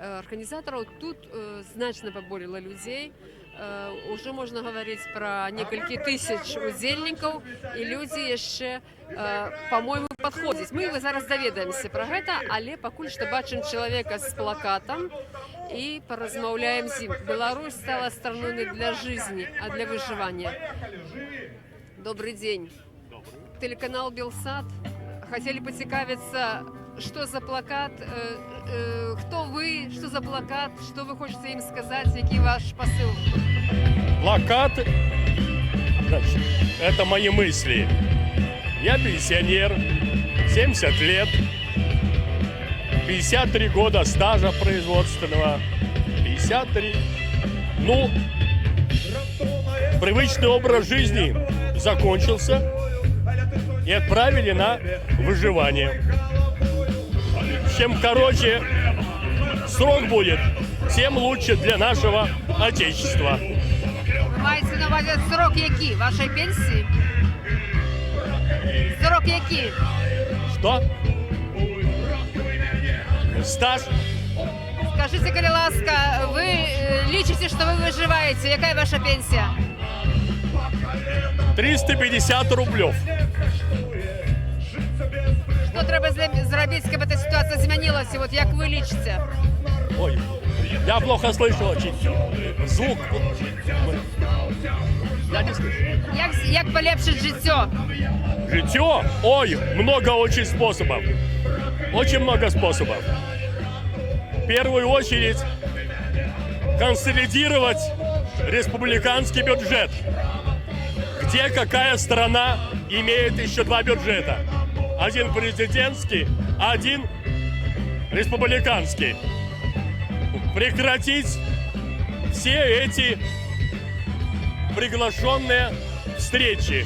арганізатараў, тут значна паболела людзей. Уже можна гаварыць пра некалькі тысяч удзельнікаў, і людзі яшчэ, па-мойму, падходзяць. Мы зараз даведаемся пра гэта, але пакуль што бачым чалавека з плакатам і паразмаўляем з ім. Беларусь стала страной не для жизни, а для выживания. Добрый день. Телеканал Белсат. Хотели поцікавиться, что за плакат, кто вы, что за плакат, что вы хотите им сказать, який ваш посыл? Плакат, значит, это мои мысли. Я пенсионер, 70 лет, 53 года стажа производственного, 53. Ну, привычный образ жизни закончился и отправили на выживание. Чем короче срок будет, тем лучше для нашего Отечества. Ви маєте на увазі срок який? Вашої пенсії? Срок який? Что? Стаж? Скажите, коли ласка, ви лічите, що ви виживаєте? Яка ваша пенсія? 350 рублев. Що треба зробити, щоб ця ситуація змінилася? От як ви лічите? Ой, я плохо слышу очень. Звук. Я не слышу. Як полегшити життя? Житье? Ой, много очень способов. Очень много способов. В первую очередь, консолидировать республиканский бюджет. Где какая страна имеет еще два бюджета? Один президентский, один республиканский. Прекратить все эти приглашенные встречи.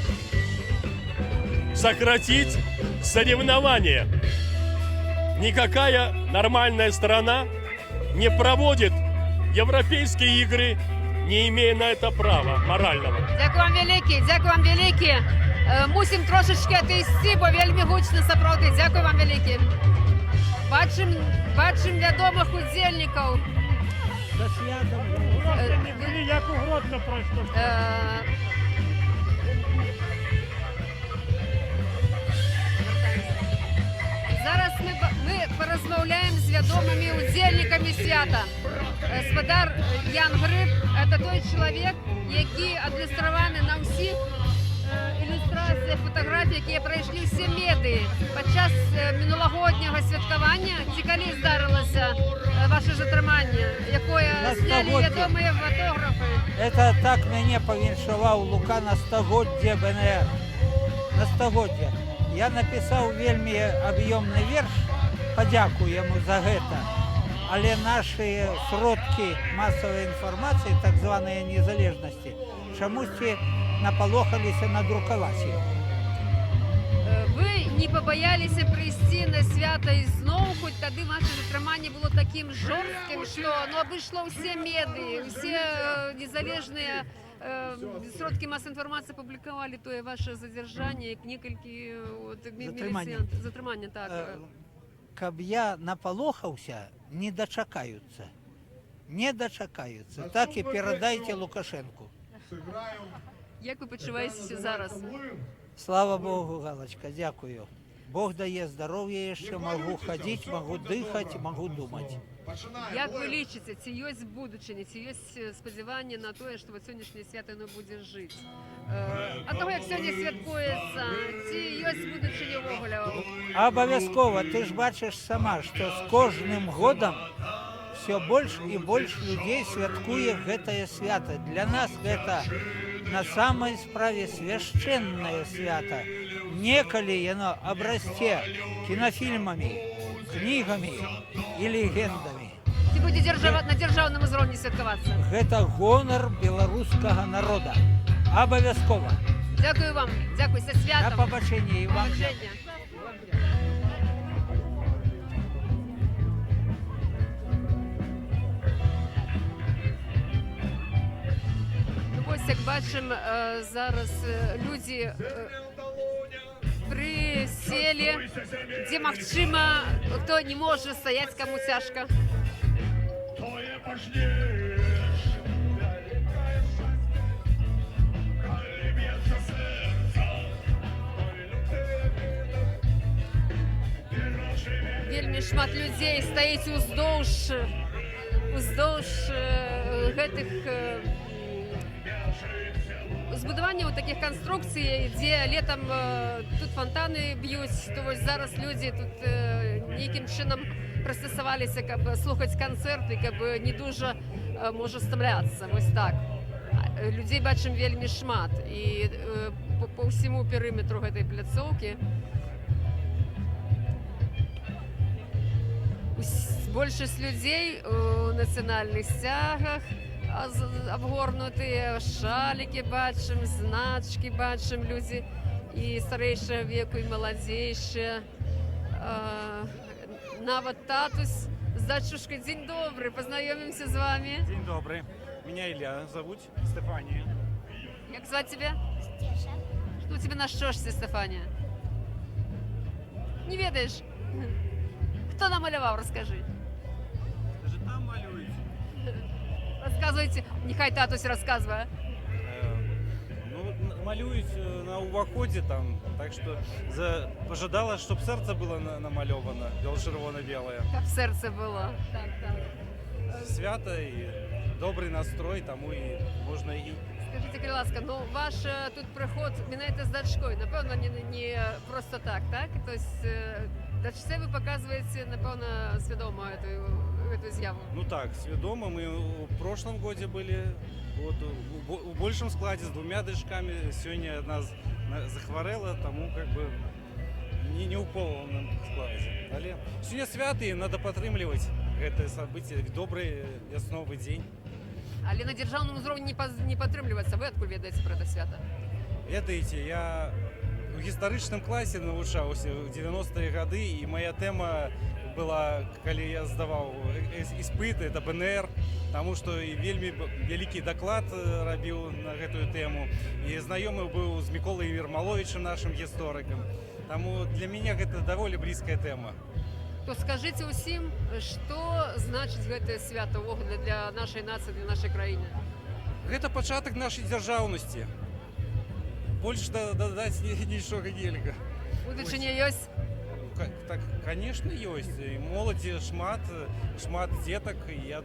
Сократить соревнования. Никакая нормальная страна не проводит европейские игры, не имея на это права морального. Дякую вам велике, дякую вам велике. Мусим трошечки отійти, бо вельми гучно справді. Дякую вам велике. Бачим відомих удзельників. До свята. Як у Гродно пройшло. Зараз ми порозмовляємо з відомими удзельниками свята. Господар Ян Гриб – це той чоловік, який адлюстрований на всіх ілюстраціях, фотографіях, які пройшли всі медії. Під час минулогоднього святкування цікаві здарилося ваше затримання, яке зняли відомі фотографи. Это так мене повіншував Лука на 100-годдя БНР. На 100-годдя. Я написав вельми об'ємний вірш, подякую йому за це. Але наші сродки масової інформації, так званої незалежності, чомусь наполохалися надрукувати його. Ви не побоялися прийти на свято і знову, хоч тоді ваше затримання було таким жорстким, що обійшло всі медії, всі незалежні сродки массовой информации публиковали то и ваше задержание, и некалькі затримання, так. Каб я наполохався, не дочекаються. Не дочекаються. Так і передайте Лукашенку. Як ви почуваєтеся зараз? Слава Богу, Галочка, дякую. Бог дає здоров'я ще, можу ходити, можу дихати, можу думати. Як ви лічите, ці є будучині, ці є сподівання на те, що сьогоднішнє свято воно буде жити? А того, як сьогодні святкується, ці є будучині воголя? Обов'язково. Ти ж бачиш сама, що з кожним годом все більше і більше людей святкує це свято. Для нас це на самой справе священное свято. Неколи оно обрасте кинофильмами, книгами и легендами. Ці буде на державному зрівні святкуватися? Это гонор белорусского народа. Обов'язково. Дякую вам. Дякую. Зі святом. На побачення і вам. Ось, як бачимо, зараз люди присели, де, можливо, хто не може стояти, кому тяжко. Вельмі шмат людей стаіць уздовж гэтых збудування таких конструкцій, де летом тут фонтани б'ють, то ось зараз люди тут яким чином пристосувалися, каб слухати концерти, каб не дуже може стомлятися. Ось так. Людей бачимо вельмі шмат. І по всьому периметру гэтай пляцоўкі большасць людзей у нацыянальных сцягах абгорнутыя, шалікі бачым, значкі бачым, людзі і старэйшага веку, і маладзейшыя. Нават татусь з дачушкой. День добрый, познакомимся с вами. День добрый. Меня Илья зовут, Стефания. Как звать тебя? Стеша. Что у тебя на шошце, Стефания? Не ведаешь? Кто намалевал, расскажи. Даже там малюють. Рассказывайте, нехай татусь рассказывай. Ну, малюють на уваходе там, так что пожадала, чтобы сердце было намалевано, червоно-белое. Как в сердце было. Так, так. Свято и добрый настрой, тому и можно и... Скажите, Криласка, ну ваш тут приход, меняєте з дочкою, напевно, не просто так, так? То есть дочце ви показуєте, напевно, свідомо эту з'яву? Ну так, свідомо. Мы в прошлом году были вот, в большем складе с двумя дочками. Сегодня одна захворела, тому как бы не у повному складе. Але сегодня святые, надо підтримувати это событие, добрый ясновый день. Але на державному узроўні не падтрымліваецца. Вы адкуль ведаеце пра гэта свята? Ведаеце, я у гістарычным класе навучаўся ў 90-е гады, і моя тэма была, калі я здаваў іспыты, это БНР, таму што і вельмі вялікі даклад рабіў на гэтую тэму. І знаёмы быў з Міколай Ермаловічам, нашым гісторыкам. Таму для мяне гэта даволі блізкая тэма. То скажите усім, што значыць гэтае свята ўвогуле для нашай нацыі, для нашай краіны? Гэта пачатак нашай дзяржаўнасці. Больш дадаць нічога нельга. Будучыня ёсць? Так, конечно, ёсць. І моладзі шмат дзетак. Я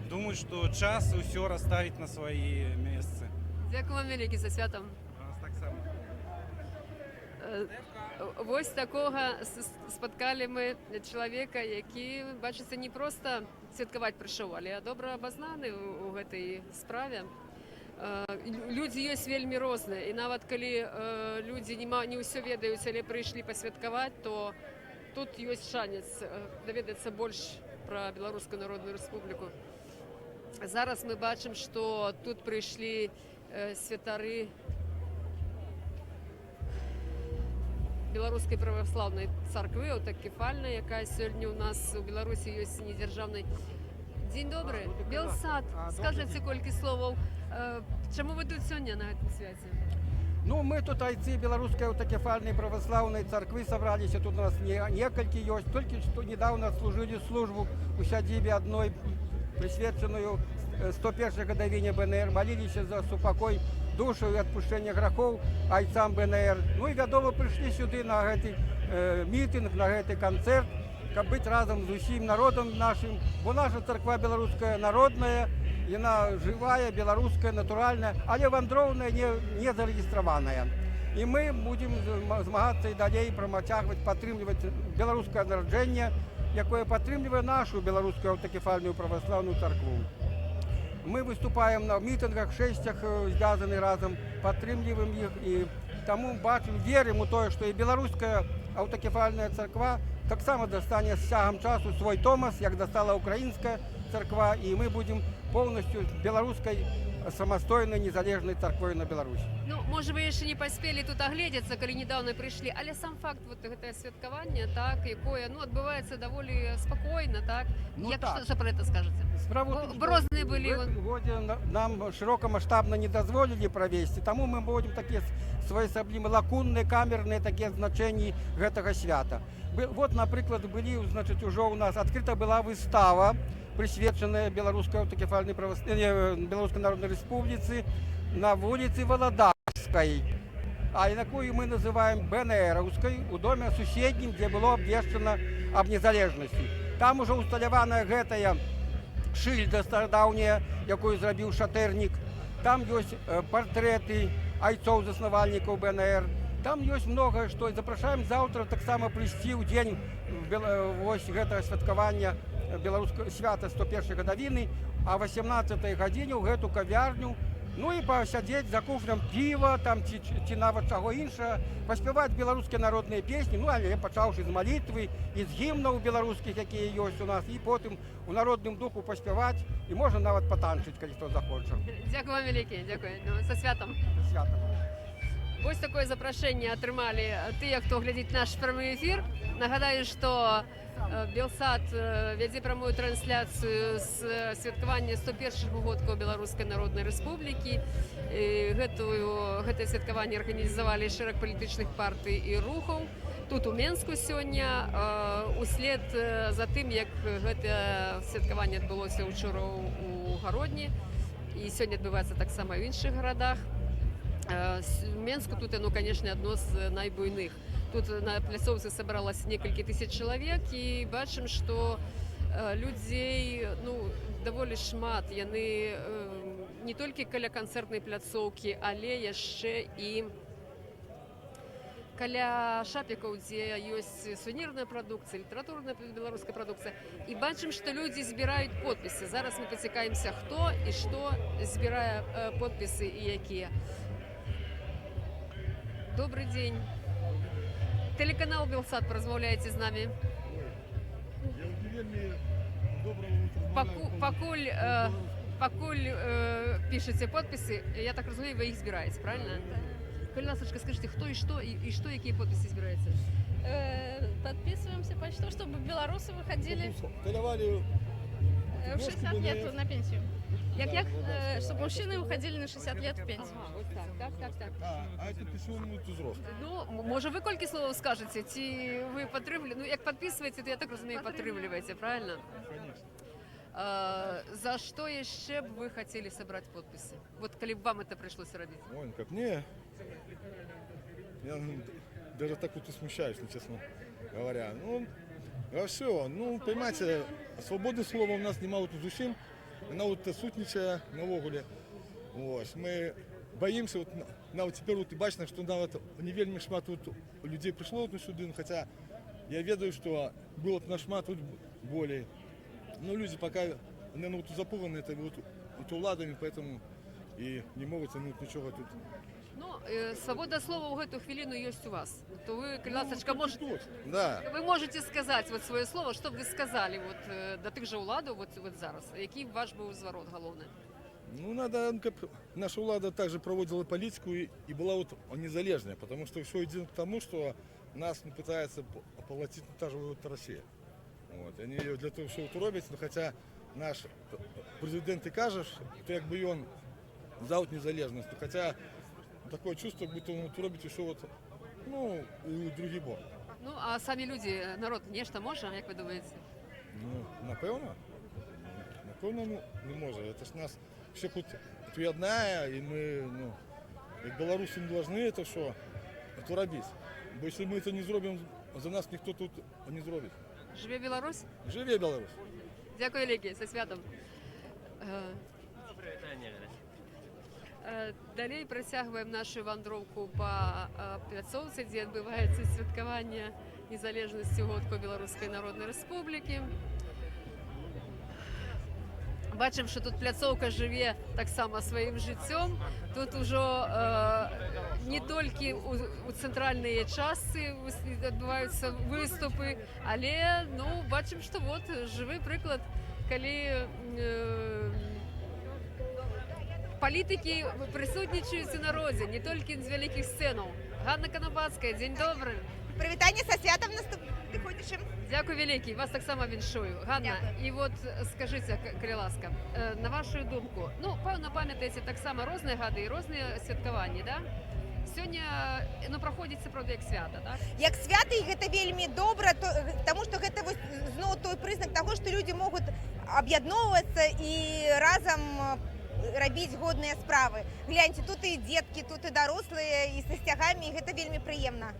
думаю, што час усё расставіць на свае месцы. Дзякую вам вялікі за святам. Таксама. Вось такога спаткалі мы чалавека, які, бачыцца, не проста святкаваць прыйшоў, але добра абазнаны ў гэтай справе. Людзі ёсць вельмі розныя, і нават калі людзі не ўсё ведаюць, але прыйшлі пасвяткаваць, то тут ёсць шанец даведацца больш пра Беларускую Народную Рэспубліку. Зараз мы бачым, што тут прыйшлі святары Беларускай праваслаўнай царквы, аўтакефальнай, якая сёння ў нас у Беларусі ёсць недзяржаўнай. Дзень добры. Белсад, скажыце колькі словаў. Чаму вы тут сёння на гэтым свяце? Ну, мы тут айцы беларускай аўтакефальнай праваслаўнай царквы сабраліся, тут у нас некалькі ёсць, толькі што недавно служылі службу у сядзібе адной, прысвечаную 101-й гадавіне БНР, маліліся за супакой душу і адпушчэнне грахоў айцам БНР. Ну і вядома, прыйшлі сюды на гэты мітынг, на гэты канцэрт, каб быць разам з усім народам нашым, бо наша царква беларуская народная, яна жывая, беларуская, натуральная, але вандроўная, не зарэгістраваная. І мы будзем змагацца і далей прамацягваць, падтрымліваць беларускае нараджэнне, якое падтрымлівае нашу беларускую аўтакефальную праваслаўную царкву. Мы выступаем на мітынгах, шэсцях, звязаны разам, падтрымліваем іх, і таму бачым, верым у тое, што і беларуская аўтакефальная царква таксама дастане з цягам часу свой томас, як дастала украінская царква, і мы будзем поўнасцю беларускай самастойнай незалежнай царквой на Беларусі. Ну, можа, вы яшчэ не паспелі тут агледзецца, калі недавно прыйшлі, але сам факт вот гэтае святкаванне, так, якое, ну, адбываецца даволі спакойна, так? Ну, як так. што пра гэта скажаце? Розныя былі. В годзе нам шырокамаштабна не дазволілі правесці, таму мы будзем такія своеасаблівыя лакунныя, камерныя такія значэнні гэтага свята. Вот, напрыклад, былі, значыць, ужо у нас адкрыта была выстава, присвеченная Белорусской аўтакефальнай Белорусской Народной Республике на улице Володарской, а якую мы называем БНРовской, у доме соседнем, где было обвешчено об незалежности. Там уже усталяваная гэтая шыльда стародаўняя, якую зрабіў Шатэрнік. Там есть портреты айцоў заснавальнікаў БНР. Там есть многое, что запрашаем завтра таксама прыйсці ў дзень вось гэтага святкавання беларускага свята 101-й гадавіны, а 18-й гадзіне ў гэту кавярню Ну і пасядзець за куфлем піва, там, ці нават чаго іншага, паспяваць беларускія народныя песні, ну, але пачаўшы з малітвы і з гімнаў беларускіх, якія ёсць у нас, і потым у народным духу паспяваць, і можна нават патанчыць, калі хто захоча. Дякую вам вялікі, дякую. Ну, са святам. З святам. Вось такое запрашэнне атрымалі тыя, хто глядзіць наш прамы эфір. Нагадаю, што Белсат вядзе прамую трансляцыю з святкавання 101-го годка Беларускай Народнай Рэспублікі. Гэтае святкаванне арганізавалі шэраг палітычных партый і рухаў. Тут у Менску сёння, услед за тым, як гэтае святкаванне адбылося ўчора ў Гародні. І сёння адбываецца таксама ў іншых гарадах. Менску тут, ну, конечно, одно з найбуйных. Тут на пляцоўцы сабралася некалькі тысяч чалавек, і бачым, што людзей, ну, даволі шмат. Яны не толькі каля канцэртнай пляцоўкі, але яшчэ і каля шапікаў, дзе ёсць сувенірная прадукцыя, літаратурная беларуская прадукцыя. І бачым, што людзі збіраюць подпісы. Зараз мы пацікаемся, хто і што збірае подпісы і якія. Добрый день. Телеканал Белсат, размаўляеце з намі. Пакуль пішаце подпісы, я так разумею, вы іх збіраеце, правильно? Калі ласочка, скажите, хто і што, якія подпісы збіраюцца? Подписываемся почти, чтобы белорусы выходили в 60 лет на пенсию. Як? Чтобы мужчины выходили на 60 лет в пенсию. Так. А это пенсионный возраст. Ну, може, ви колькі словаў скажете, ці ви падтрымліваєте? Ну, як підписуєте, то я так розумію, підтримуєте, правильно? Конечно. За что еще бы вы хотели собрать подписи? Вот коли бы вам это пришлось робить? Ой, как мне. Я даже так вот и смущаюсь, ну, честно говоря. Ну, все, ну, понимаете, свободы слова у нас немало тут зусім. Она вот сутнічає навогуле. Ось, ми боїмося, от, навіть тепер от, і бачно, що навіть не вельми шмат от, людей прийшло от, сюди, хоча я ведаю, що було б на шмат от, более. Но люди пока, наверное, вот, запуганы это, вот, уладами, поэтому и не могут тянуть ничего тут. Ну, свобода слова в эту хвилину есть у вас. То вы, ласочка, Да. вы можете сказать вот свое слово, что бы вы сказали вот, до тих же уладу вот зараз. Який ваш був зворот головний? Ну, надо, как наша влада также проводила политику и была вот незалежная, потому что все идет к тому, что нас не пытается оплатить та же вот Россия. Вот. Они для того все вот робят, но хотя наш президент и каже, что как бы он за вот незалежность, хотя такое чувство, будто он вот робит все вот, ну, у других бок. Ну, а самі люди, народ, нечто може, як ви думаєте? Ну, напевно, не може. Это ж нас всех вот об'єднає, і ми, ну, як білоруси не повинні це що, це робити. Бо якщо ми це не зробимо, за нас ніхто тут не зробить. Живе Білорусь? Живе Білорусь. Дякую, Лікі, зі святом. Далей працягваем нашу вандроўку па пляцоўцы, дзе адбываецца святкаванне незалежнасці годку Беларускай Народнай Рэспублікі. Бачым, што тут пляцоўка жыве таксама сваім жыццём. Тут ужо не толькі у цэнтральныя частцы адбываюцца выступы, але, ну, бачым, што вот жывы прыклад, калі палітыкі прысутнічаюць у народзе, не толькі з вялікіх сцэнаў. Ганна Канапацкая, дзень добры. Прывітанне са святам наступаючым. Дякую вялікі, вас таксама віншую. Ганна, і вот скажыце, калі ласка, на вашу думку, ну, пэўна, памятаеце таксама розныя гады і розныя святкаванні, да? Сёння, ну, праходзіць сапраўды як свята, так? Як свята, і гэта вельмі добра, таму што гэта зноў той прызнак таго, што людзі могуць аб'ядноўвацца і разам рабіць годныя справы. Гляньце, тут і дзеткі, тут і дарослыя, і са сцягамі, і гэта вельмі прыемна.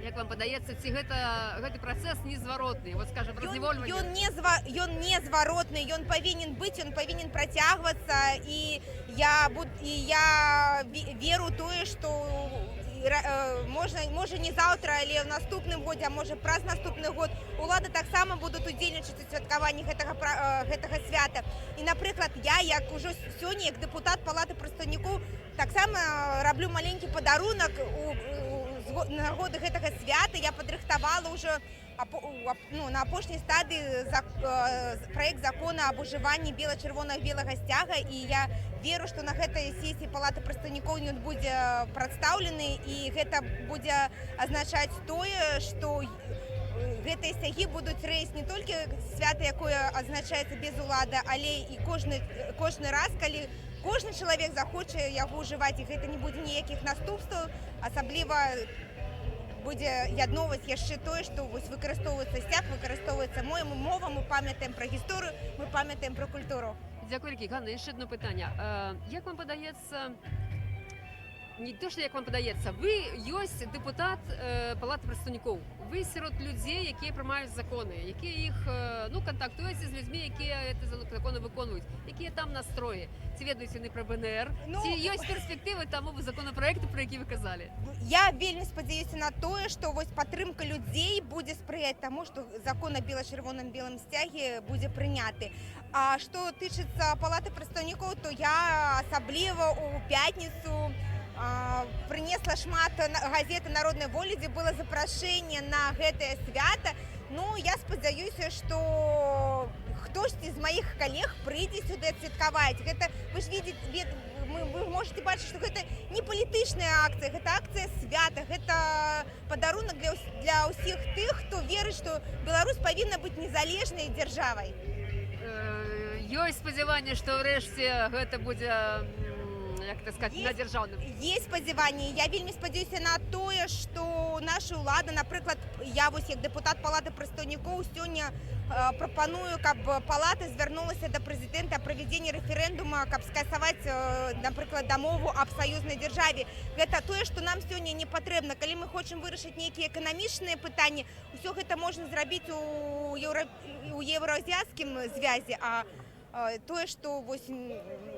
Як вам падаецца, ці гэты працэс незваротны? Вот, скажем, разневольванне... Ён незваротны, ён павінен быць, ён павінен працягвацца, і я веру тое, што можа не заўтра, але ў наступным годзе, а можа праз наступны год улады таксама будуць удзельнічаць у святкаванні гэтага свята. І, напрыклад, я, як ужо сёння, як дэпутат Палаты прадстаўнікоў, таксама раблю маленькі падарунак у нагоды гэтага свята. Я падрыхтавала ўжо на апошняй стадыі праект закона об ужыванні бела-чырвона-белага сцяга, і я веру, што на гэтай сесіі Палаты прадстаўнікоў ён будзе прадстаўлены, і гэта будзе азначаць тое, што гэтыя сцягі будуць рэйс не толькі свята, якое азначаецца без улады, але і кожны раз, калі кожны чалавек захоча яго ўжываць, і гэта не будзе ніякіх наступстваў, асабліва будзе ядноваць яшчэ тое, што выкарыстоўваецца сцяг, выкарыстоўваецца мова, мы памятаем пра гісторыю, мы памятаем пра культуру. Дякую, Вікі. Ганна, яшчэ одне питання. Як вам подається, не то, що як вам подається, ви ёсць депутат Палати прадстаўнікоў. Ви серед людей, які приймають закони, які їх, контактуються з людьми, які ці закони виконують, які там настрої. Ці ведають вони про БНР, ці є перспективи тому законопроекту, про які ви казали? Я вельмі спадзяюся на тое, што падтрымка людзей будзе спрыяць таму, што закон о бела-чырвоным-белым сцяге будзе прыняты. А што тычыцца Палаты прадстаўнікоў, то я асабліва ў пятніцу принесла шмат газеты «Народной воли», дзе было запрашэнне на гэтае свята. Ну, я спадзяюся, што хтосьці з маіх калег прыйдзе сюды адсвяткаваць. Гэта, вы ж видите, вы можете бачыць, што гэта не палітычная акцыя, гэта акцыя свята, гэта падарунак для ўсіх тых, хто верыць, што Беларусь павінна быць незалежнай дзяржавай. Ёсць спадзяванне, што ўрэшце гэта будзе, як так сказать, на дзяржаўным. Есть спадзяванне. Я вельмі спадзяюся на тое, што наша ўлада, напрыклад, я вось як дэпутат Палаты прадстаўнікоў сёння прапаную, каб Палата звярнулася да прэзідэнта о правядзенні рэферэндума, каб скасаваць, напрыклад, дамову аб саюзнай дзяржаве. Гэта тое, што нам сёння не патрэбна. Калі мы хочам вырашыць нейкія эканамічныя пытанні, усё гэта можна зрабіць у еўраазіяцкім звязе, а тое, што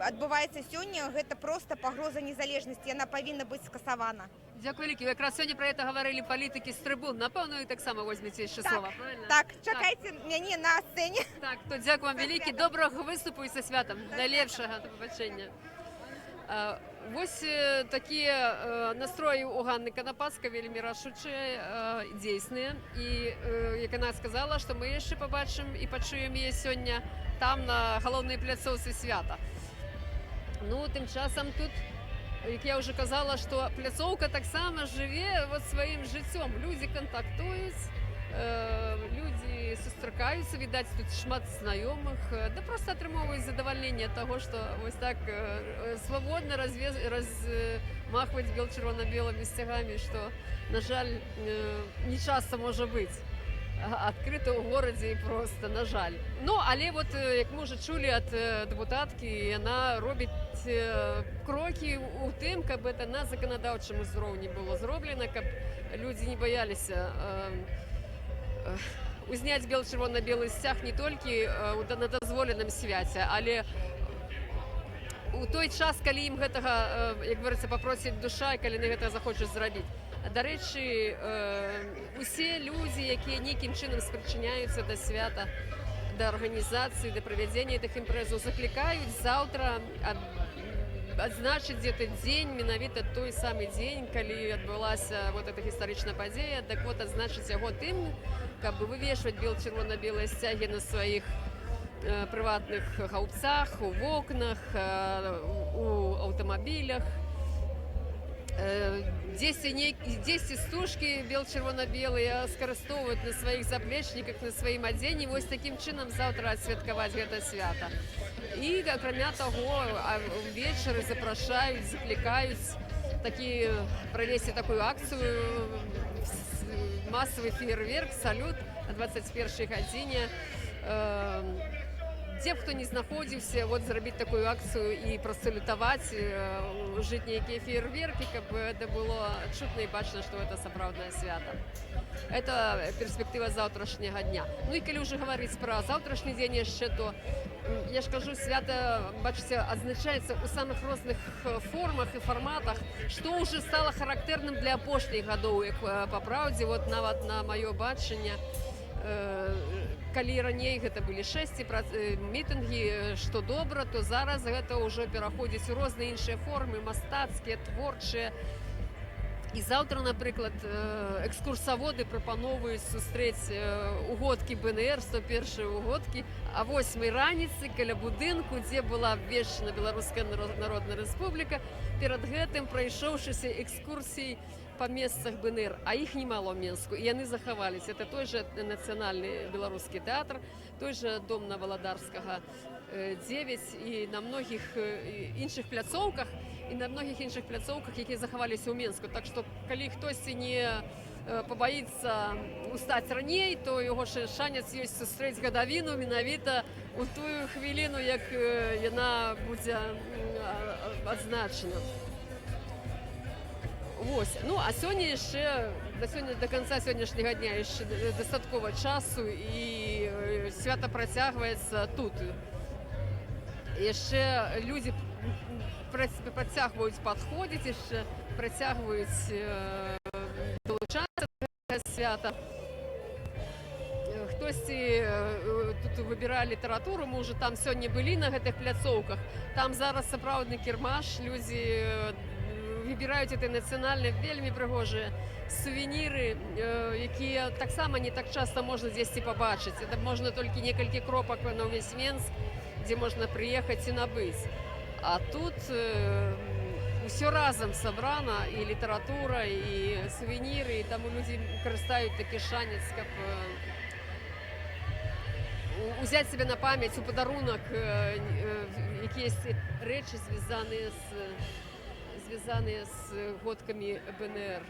адбываецца сёння, гэта проста пагроза незалежнасці, яна павінна быць скасавана. Дзякуй вялікі. Якраз сёння пра гэта гаварылі палітыкі з трыбун. Напэўна, і таксама возьмеце яшчэ слова, правильно? Так, чакайце мяне на сцэне. Так, то дзякую вам вялікі. Добрага выступу і са святам. Найлепшага, да пабачэння. Вось такія настроі у Ганны Канапацкай вельмі рашучыя, дзейсныя. І як яна сказала, што мы яшчэ пабачым і пачуем яе сёння там, на галоўнай пляцоўцы свята. Ну, тым часам тут, як я ўжо казала, што пляцоўка таксама жыве сваім жыццём. Людзі кантактуюць, людзі сустракаюцца, відаць, тут шмат знаёмых, да проста атрымоўваюць задавальненне таго, што вось так свабодна размахваць бел-чырвона-белымі сцягамі, што, на жаль, не часта можа быць адкрыта ў горадзе і проста, на жаль. Ну, але вот, як мы ўжо чулі ад дэпутаткі, яна робіць крокі ў тым, каб гэта на заканадаўчым узроўні было зроблена, каб людзі не баяліся узняць бел-чырвона-белы сцяг не толькі на дазволеным свяце, але у той час, калі ім гэтага, як говорится, папросіць душа, і калі на гэта захочуць зрабіць. Дарэчы, усе людзі, якія нейкім чынам спрычыняюцца да свята, да арганізацыі, да правядзення гэтых імпрэзаў, заклікаюць заўтра адзначыць гэты дзень, менавіта той самы дзень, калі адбылася вот эта гістарычная падзея, так вот адзначыць яго тым, каб вывешваць бел-чырвона-белыя сцягі на сваіх прыватных гаўбцах, у вокнах, у аўтамабілях. Дзесьці стужкі бел-чырвона-белыя скарыстоўваюць на сваіх заплечніках, на сваім адзенні, вось такім чынам заўтра адсвяткаваць гэта свята. І, акрамя таго, увечары запрашаюць, заклікаюць правесці такую акцыю, масавы феерверк, салют о 21-й гадзіне Дзе б хто не знаходзіўся, вот зрабіць такую акцыю і прасалютаваць, ужыць нейкія феерверкі, каб это было чутна і бачна, што это сапраўднае свята. Это перспектыва заўтрашняга дня. Ну і калі ўжо гаварыць пра заўтрашні дзень яшчэ, то я ж кажу, свята, бачыце, адзначаецца ў самых розных формах і фарматах, што ўжо стала характэрным для апошніх гадоў, як па праўдзе, вот нават на маё бачанне, калі раней гэта былі 6 мітынгі, што добра, то зараз гэта ўжо пераходзіць у розныя іншыя формы, мастацкія, творчыя. І заўтра, напрыклад, экскурсаводы прапановваюць сустрэць угодкі БНР, 101 угодкі, а 8 раніцы каля будынку, дзе была абвешчана Беларуская Народная Рэспубліка, перад гэтым прайшоўшыся экскурсій па месцах БНР, а іх немало ў Менску, і яны захаваліся. Это той же нацыянальны беларускі тэатр, той же дом на Валадарскага 9 і на многіх іншых пляцоўках, якія захаваліся ў Менску. Так што, калі хтосьці не пабаіцца устаць раней, то яго шанец ёсць сустрэць гадавіну менавіта ў тую хвіліну, як яна будзе адзначана. Вось. Ну, а сёння яшчэ, до канца сённяшняга дня яшчэ дастаткова часу, і свята працягваецца тут. Яшчэ людзі працягваюць падходзіць, яшчэ працягваюць долучацца да гэтага свята. Хтосьці тут выбірае літаратуру, мы ўжо там сёння былі на гэтых пляцоўках. Там зараз сапраўдны кірмаш, людзі выбіраюць эти нацыянальныя, вельмі прыгожыя сувеніры, якія таксама не так часта можна дзесьці пабачыць. Это можна толькі некалькі кропак на ўвесь Менск, дзе можна прыехаць і набыць. А тут ўсё разам сабрана, і літаратура, і сувеніры, і таму людзі карыстаюць такі шанец, каб узяць себе на памяць, у падарунак, якія рэчы звязаныя з годкамі БНР.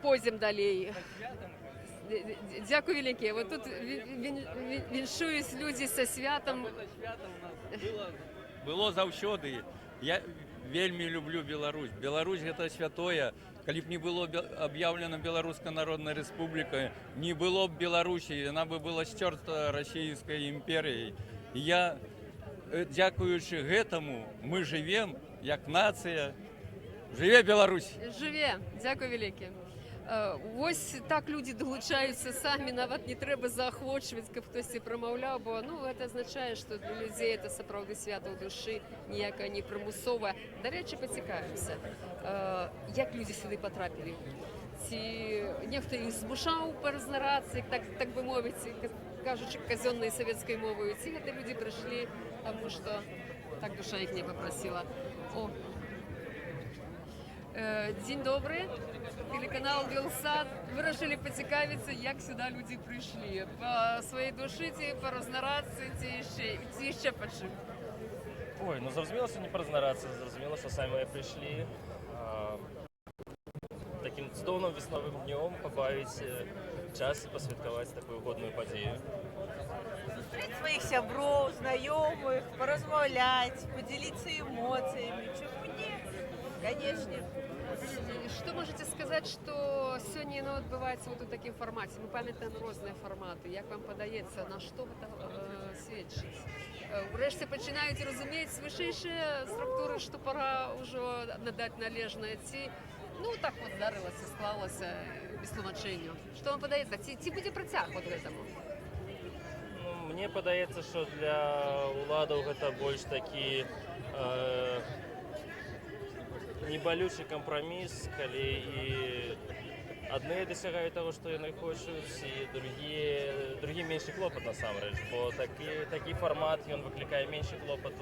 Пойдзем далей. Дзякуй вялікі. Вот тут віншуюць людзі са святам. Было заўсёды. Я вельмі люблю Беларусь. Беларусь гэта святое. Калі б не было аб'яўлена Беларуская Народная Рэспубліка, не было б Беларусі, яна бы была сцёрта расійскай імперыяй. Я, дзякуючы гэтаму, мы жывем як нацыя. Жыве Беларусь! Жыве! Дзякуй вялікі. Вось так людзі далучаюцца самі, нават не трэба заахвочваць, каб хтосьці прамаўляў, бо гэта азначае, што для людзей это сапраўды свята ў душы, ніякая не прымусовая. Дарэчы, пацікавімся, як людзі сюды патрапілі? Ці нехта іх змушаў па разнарацыі, так бы мовіць, кажучы казённай савецкай моваю, ці гэта людзі прыйшлі, таму што так душа іх не папрасіла. Дзень добры, телеканал Белсад. Вырашылі пацікавіцца, як сюда людзі прыйшлі. Па сваёй душы, ці па разнарацыі, ці яшчэ па чым? Ой, ну зразумела, што не па разнарацыі, зразумела, што самі прыйшлі. Такім цудоўным весновым днём пабавіць час і пасвяткаваць такую годную падзею. Сустрэць сваіх сяброў, знаёмых, паразмаўляць, падзяліцца эмоцыямі. Чаму не? Конечно. Что можете сказать, что сёння яно адбываецца вот у такім фармаце? Мы памятаем розныя фарматы. Як вам падаецца, на што гэта сведчыць? Урэшце пачынаюць разумець вышэйшыя структуры, што пора ўжо надаць належнае, ці так вот здарылася, склалася без тлумачэння. Што вам падаецца? Ці будзе працяг вот гэтаму? Мне падаецца, што для ўладаў гэта больш такі небалючы кампраміс, калі і адны дасягаюць таго, што яны хочуць, і другі меншы клопат насамрэч, бо такі фармат, ён выклікае меншы клопат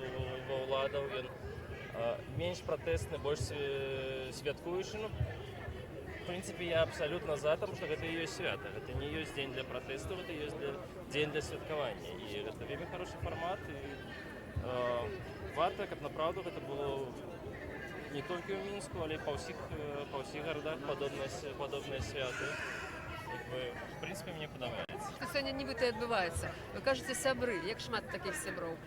ва ўладаў, ён менш пратэсны, больш святкуючы. В прынцыпе, я абсалютна за, таму што гэта і ёсць свята. Гэта не ёсць дзень для пратэсту, гэта ёсць дзень для святкавання. І гэта вельмі хорошы фармат, і варта, каб направду гэта было не толькі ў Мінску, але і па ўсіх гарадах падобныя святы. В прынцыпе, мне падабаецца. Што сёння нібыта адбываецца. Вы кажаце сябры, як шмат такіх сяброў.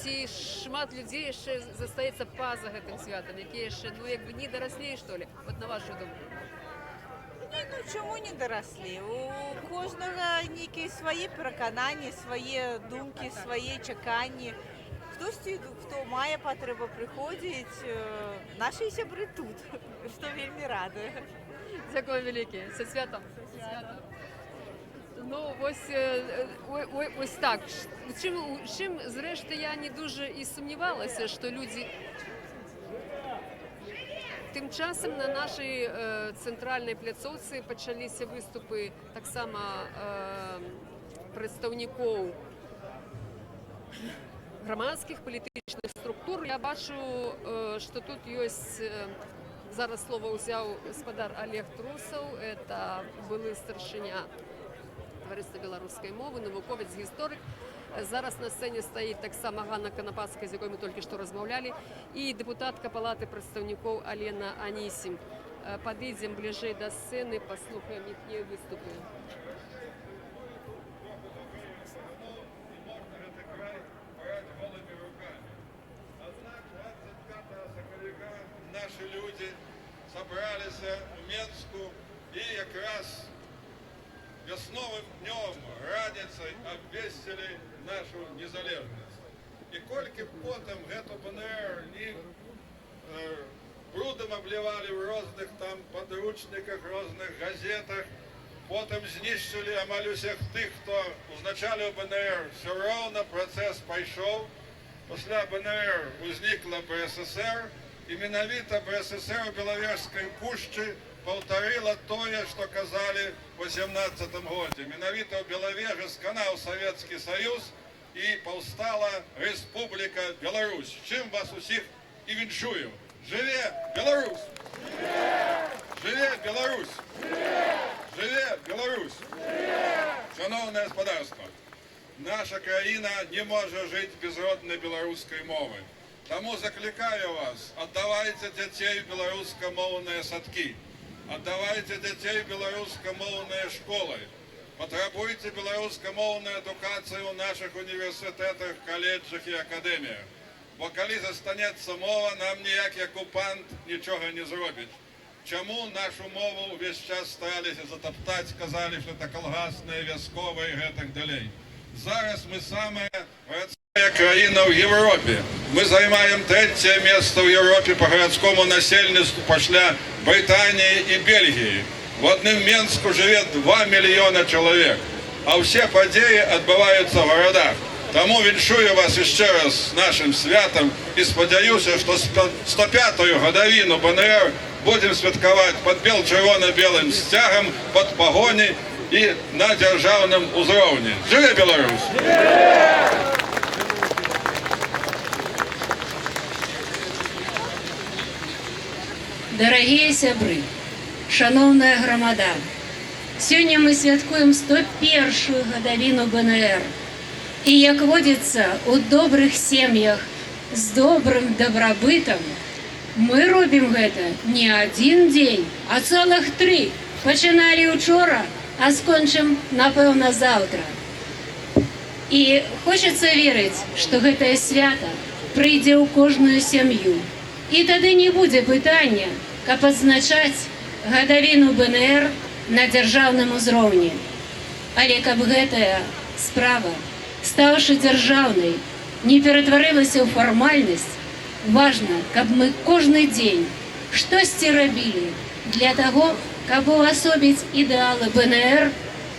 Ці шмат людзей яшчэ застаецца па-за гэтым святам, якія яшчэ як бы не дараслі, што ли? Вот на вашу думку. Ну чому не дорослі? У кожного нейкі свае перакананні, свае думкі, свае чаканні. Хтосьці, хто мае патрэбу прыходзіць, нашы сябры тут, што вельмі радуе. Дзякую вялікі. Са святам. Ну, ось так. Чым, зрэшты, я не дуже і сумнівалася, што людзі тым часам на нашай цэнтральнай пляцоўцы пачаліся выступы таксама прадстаўнікоў грамадскіх палітычных структур. Я бачу, што тут ёсць, зараз слова ўзяў гаспадар Олег Трусаў, это былы старшыня таварыства беларускай мовы, навуковец, гісторык. Зараз на сцэне стаіць таксама Ганна Канапацкая, з якой мы толькі што размаўлялі, і дэпутатка палаты прадстаўнікоў Алена Анісім. Падыдзем бліжэй да сцэны, паслухаем іхнія выступы. Наши люди собрались в Менску и как раз весновым днем, раніцай обвестили нашу незалежность. И кольки потом эту БНР не брудом обливали в разных там подручниках, разных газетах, потом знищили амаль усіх тих, хто узначалив БНР, все равно процесс пошел. После БНР возникла БССР, и менавіта БССР у Беловежской пушчы повторила тое, что казали в 18 году. Менавіта у Беловежье сканал Советский Союз и повстала Республика Беларусь. Чим вас усіх і віншую. Живе Беларусь! Живе Беларусь! Живе Беларусь! Шановне господарство, наша країна не може жити без родної білоруської мови. Тому закликаю вас, отдавайте детей в белорусскомовные садки, отдавайте детей в белорусскомовные школы, потребуйте белорусскомовную эдукацию в наших университетах, колледжах и академиях. Бо коли застанеться мова, нам ніякий окупант нічого не зробить. Чому нашу мову весь час старалися затоптати, сказали, що це колгасне, військове і так далі. Зараз ми саме країна в Європі. Ми займаємо 3-е місце в Європі по городському населенню після Британії і Бельгії. В одному Мінську живе 2 мільйони чоловік, а всі події відбуваються в городах. Тому віншую вас ще раз з нашим святом і сподіваюся, що 105-ю годовину БНР будемо святкувати під червоно-білим стягом, під погоні і на державному узровні. Живе Білорусь! Дорогие сябры, шановная громада, сегодня мы святкуем 101-ю годовину БНР. И, як водится, у добрых семьях с добрым добробытом мы робим это не один день, а целых 3. Починали учора, а скончим, напевно, завтра. И хочется верить, что гэтае свято прийде у кожную сям'ю. И тады не будзе пытання, каб адзначаць гадавіну БНР на дзяржаўным узроўні. Але каб гэтая справа, стаўшы дзяржаўнай, не ператварылася ў фармальнасць, важна, каб мы кожны дзень штосьці рабілі для таго, каб увасобіць ідэалы БНР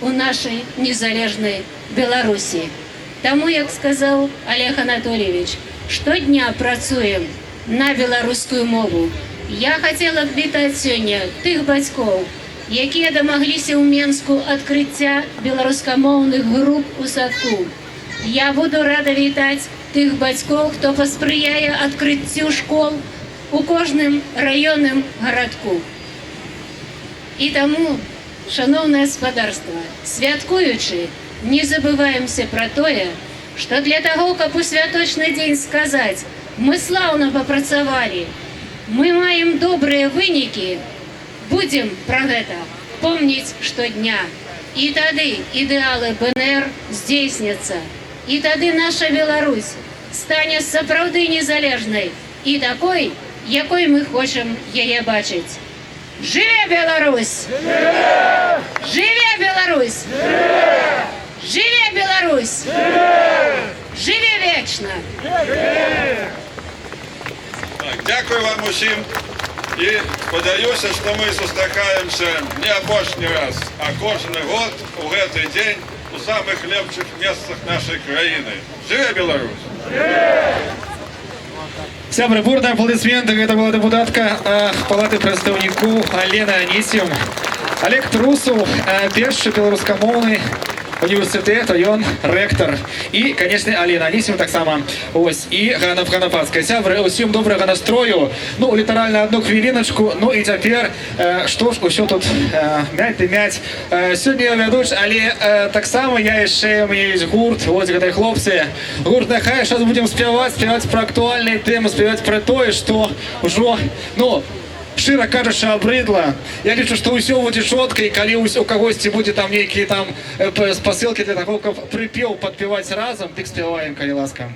у нашай незалежнай Беларусі. Таму, як сказаў Олег Анатольевич, штодня працуем на беларускую мову. Я хацела б вітаць сёння тых бацькоў, якія дамагліся ў Менску адкрыцця беларускамоўных груп у садку. Я буду рада вітаць тых бацькоў, хто паспрыяе адкрыццю школ у кожным раённым гарадку. І таму, шановнае гаспадарства, святкуючы, не забываемся пра тое, што для таго, каб у святочны дзень сказаць: мы слаўна папрацавалі, мы маем добрыя вынікі, будзем пра гэта помніць штодня. І тоді ідеали БНР здійсняться. І тоді наша Білорусь стане справді незалежною і такою, якою ми хочемо її бачити. Живе Білорусь! Живе! Живе Білорусь! Живе! Живе Білорусь! Живе вічно! Дякую вам усім. І сподіваюся, що ми зустрічаємося не апошній раз, а кожен год у цей день у самих лепших місцях нашої країни. Живе Білорусь! Сябры, бурные аплодисменты. Это была депутатка Палаты представников Алена Анисьевна. Олег Трусов, перший белорусскомовный університет, ён ректор. І, конечно, Алена Анисьевна так само. Ось, і Ганна Пханападская. Сябры, усім доброго настрою. Ну, літарально одну хвилиночку. Ну, і тепер, що ж, усё тут мять і мять. Сьогодні я ведуч, але так само я ще, у мене є гурт, ось гэтай хлопці. Гурт «Нехай», зараз будемо співати про актуальні теми, співати про те, що вже, ну, широ кажучи, обрыдла. Я лічу, што ўсё будзе чётка, і калі у кагосьці будзе там нейкія там спасылкі для таго, каб прыпеў падпяваць разам, дык спяваем, калі ласка.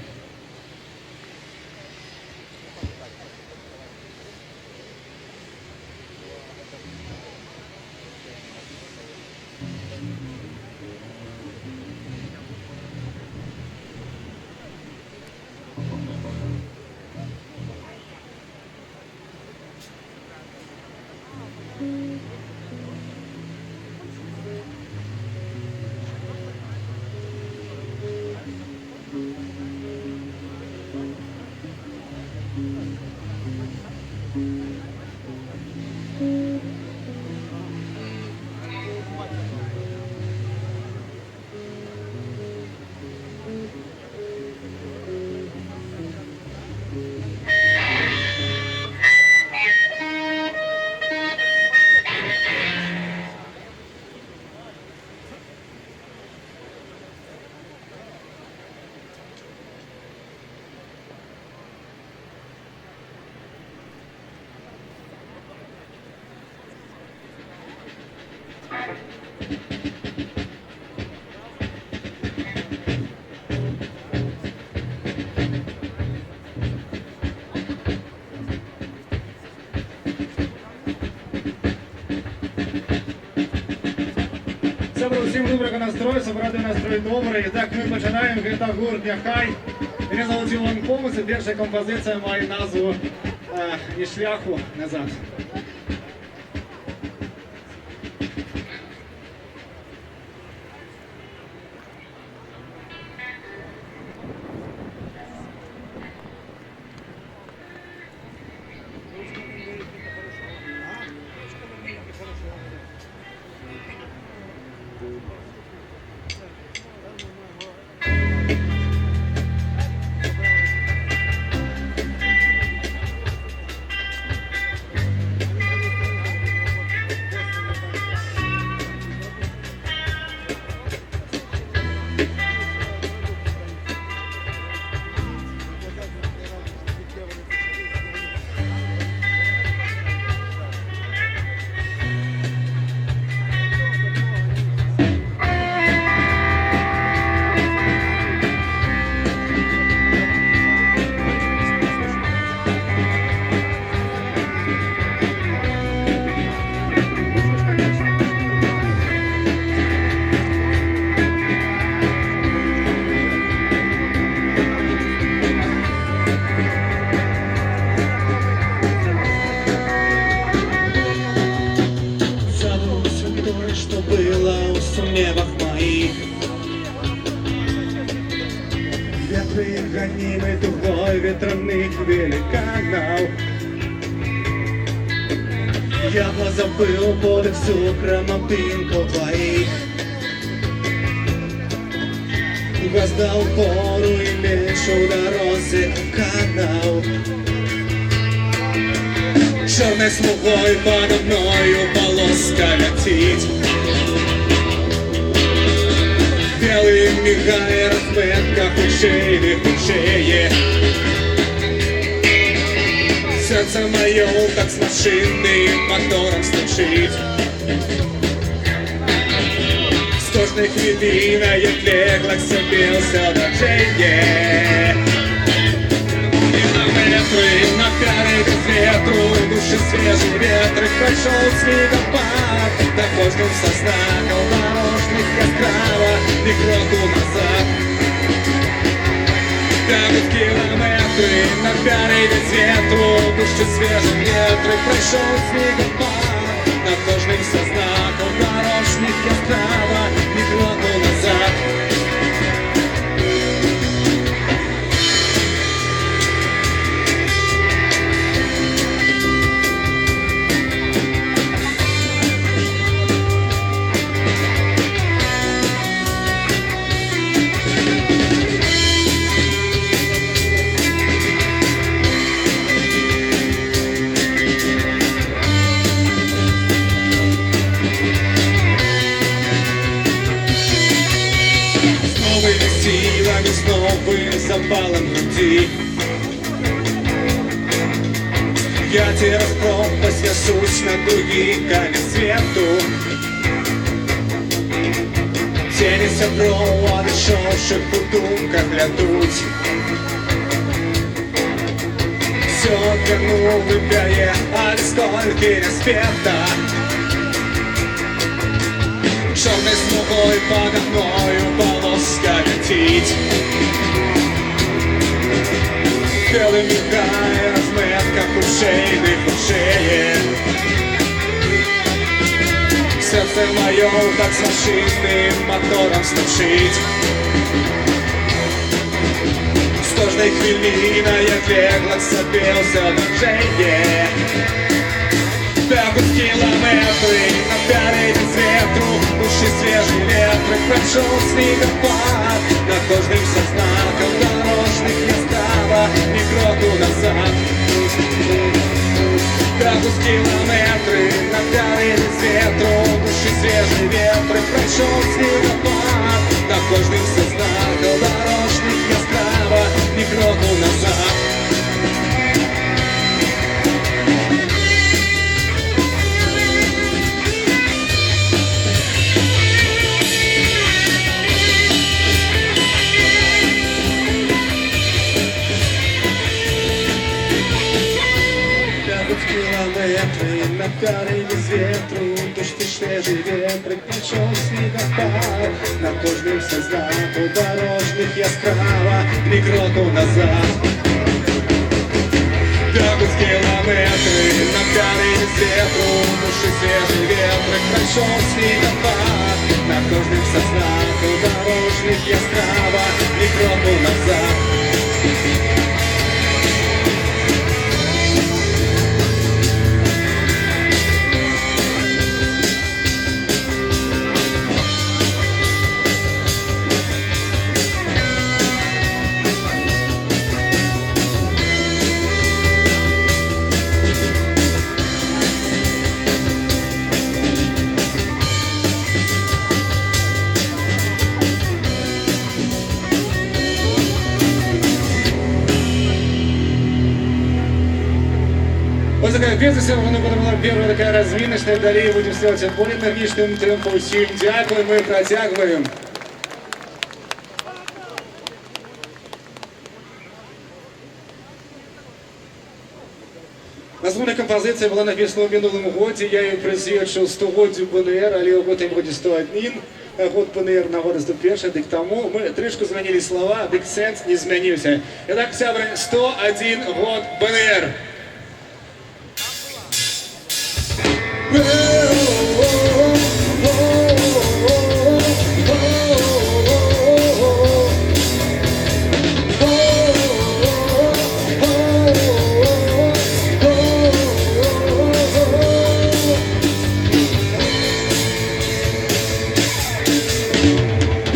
Всім доброго настрою, собрати настрой добрий. Так, ми починаємо, це гурт «Нехай». Мене зовут Ілон Комус, і перша композиція має назву «Ні шляху назад». Гонимый тугой ветряных великанов. Я позабыл подых цукром пинку твоих. Воздал пору и меньше у дорозе канал. Черной смугой подо мною полоска летит. Белый мигая разметка худшее, худшее. Сердце мое, как с машинным мотором стучит. З кожної хвилини, як легла к себе все дорожение. Километры на пяре без ветру, души свежий ветры, прошел снегопад. На каждом со знаком дорожных яскраво, ни кроку назад. Тянут километры на пяре без ветру, души свежий ветры, прошел снегопад. На каждом со знаком дорожных яскраво, ни кроку назад. С новым запалом груди я через пропасть несусь на другие конец свету. Тени сябров, отошедших в думках глядуть. Все верну выбирая, а сколько распета. Черной смугой подо мною полоска летит. Белый мигая, разметка ушейных ушей. Сердце мое, как с машинным мотором стучит. С каждой хвилиной я бегла к себе все движение. Бегут километры на пяре без ветру, души свежие ветры, прошел снегопад. На каждым со знаком дорожных не стало ни кроку назад. Бегут километры на пяре без ветру, души свежие ветры, прошел снегопад. На каждым со знаком дорожных не стало ни кроку назад. Километры на пяре без ветру, дожди свежий ветры, прошел снегопад. На каждом со знаку дорожных яскраво, ни кроку назад. Бегут километры на пяре без ветру, души свежий ветры, прошел снегопад. На каждом со знаку дорожных яскраво, ни кроку назад. Вот такая песня сегодня была первая такая развиночная, далее будем сделать более энергичным темпом. Всем дякую, мы протягиваем. Наступна композиція була написана в минулому годі, я її присвячив 100-годдю БНР, але у цьому годі 101. Год БНР нагода 101, дик тому ми трішки змінили слова, дик сенс не змінився. І так, сябри, 101 год БНР.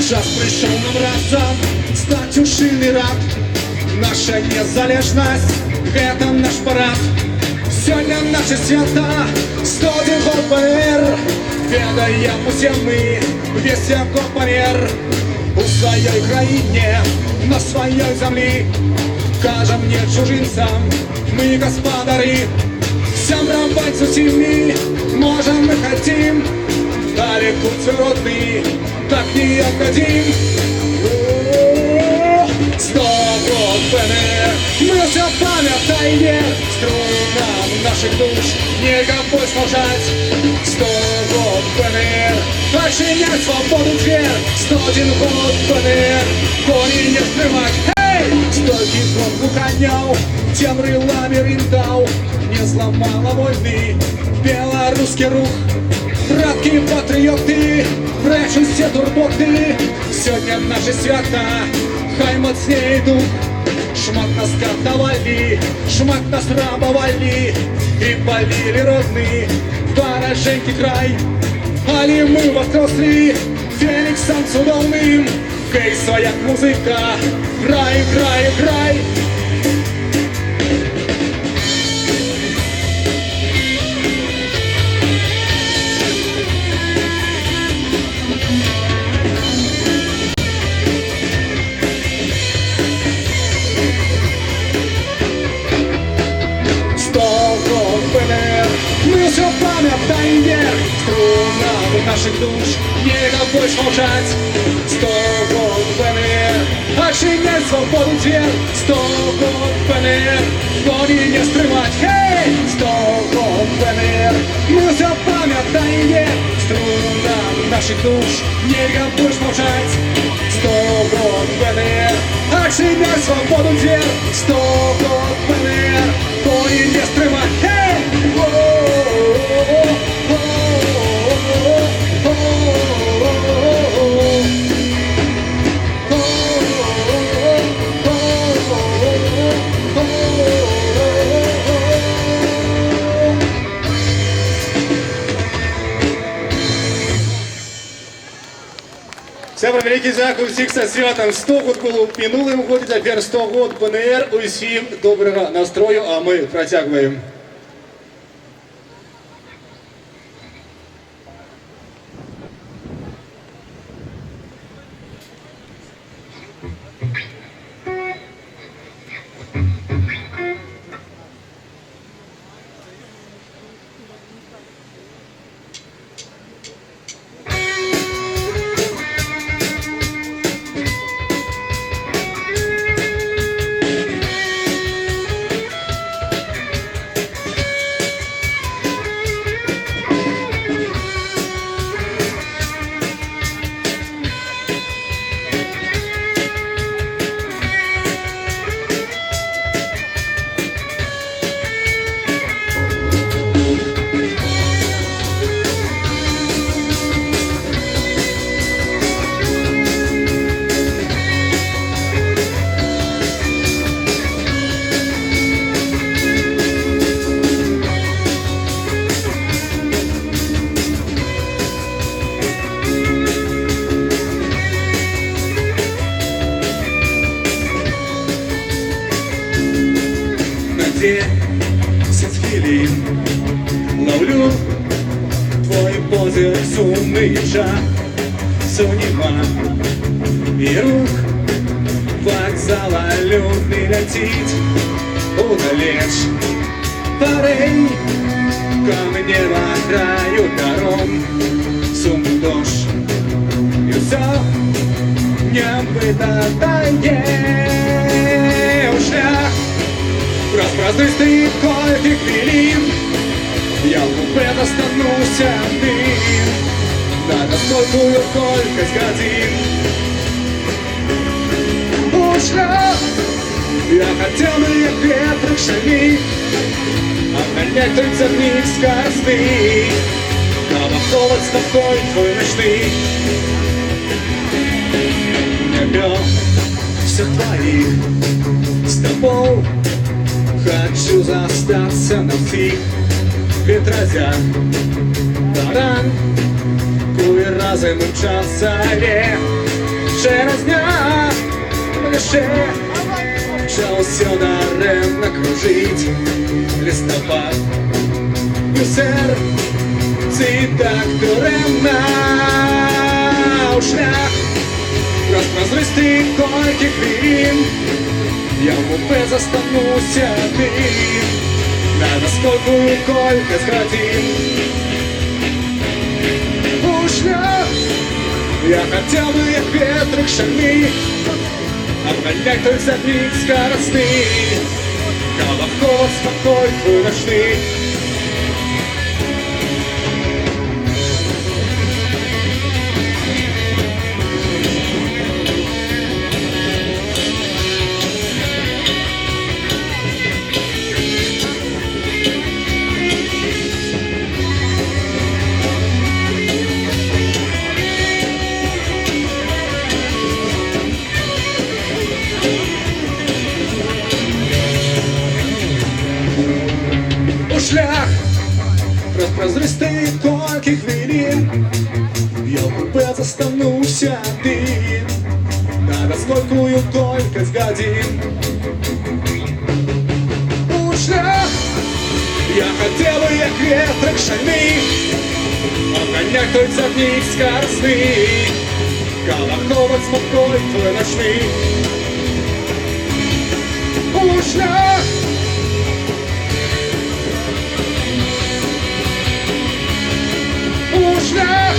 Час прийшов нам разом стать у шильний рад. Наша незалежність – це наш парад. Сьогодні наше свято, 101 год БНР. Ведаємо усі ми весь його помір. У своїй країні, на своїй землі. Кажем не чужинцям, ми господарі. Сямрам бать з усіми, можем ми хотім. стали куцы родные, так не один. Сто БНР, мы все пам'ятаємо, струнам наших душ нельзя больше молчать. 100 год БНР, очинять свободу дверь. 101 год БНР, кони не скрывать. Эй! Стольких год охранял, темры лабиринтал, не сломала войны белорусский рух. Братки патріоти, прячуть все турботи. Сьогодні наше свято, хай мацнее дух. Шмат нас катовали, шмат нас рабовали и полили родные дороженький край. Али мы воскресли Феликсом цудовным, хей своя музыка, край, край, край. Мы все пам'ятаем вверх, струнам наших душ нельзя больше молчать. 100 год БНР, очинять свободу дверь. 100 год БНР, кони не скрывать. Хей! 100 год БНР, мы все пам'ятаем вверх, струнам наших душ нельзя больше молчать. 100 год БНР, очинять свободу дверь. 100 год БНР, кони не скрывать. Хей! Всем великий дякую всіх со святом. 100 год було минулим годі, тепер 100 год БНР. Усім доброго настрою, а ми протягуємо. Ловлю твой позір сумний час, суніма і рух вокзала людний летить удалеч. Парень ко мне по краю дорог, сум дождь и все небыто тає шлях. Розпростrisти кольки хвилин, я в купе достануся один, надо сколькую колькость годин. Шлях, я хотел бы ветрых шалей, обгонять рыцарник скоростный, холод с тобой твой ночный. Я вел всех твоих с тобой, хочу застаться на всіх відразях. Таранку і разом мчаться через дня. Лише що все даремно кружить листопад і в серці так даремно у шлях. Розпрозристи кольки хвилин, я в купе застануся один, надо сколькую колькость годин. шлях. Я хотел бы ветрик шальный обгонять той забег скоростный, Колобков спокойствуй ночный. Шлях розпразристий тільки хвилин, я в купе застануся один, на сколькую только годин. У шлях я хотел бы, як ветрик шальний, обгонять той забег скоростный, колокольный спокойствуй ночный. У шлях шлях,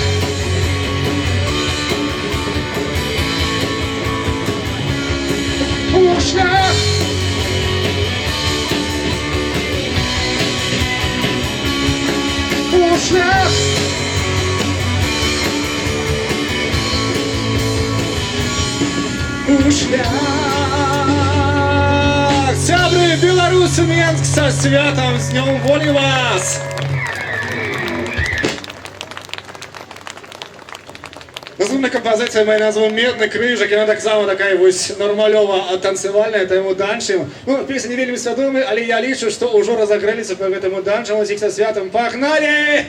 у шлях, у шлях, у шлях. Сябры Беларусь, Минск, со святом, с Днем воли вас! Наступна композиція має назву «Медний крижик», і вона так само така ось нормальова танцевальна, тому данчим. Ну, пісня не вельми свідомі, але я лічу, що вже розігралися по этому данчим. Усіх со святом. Погнали!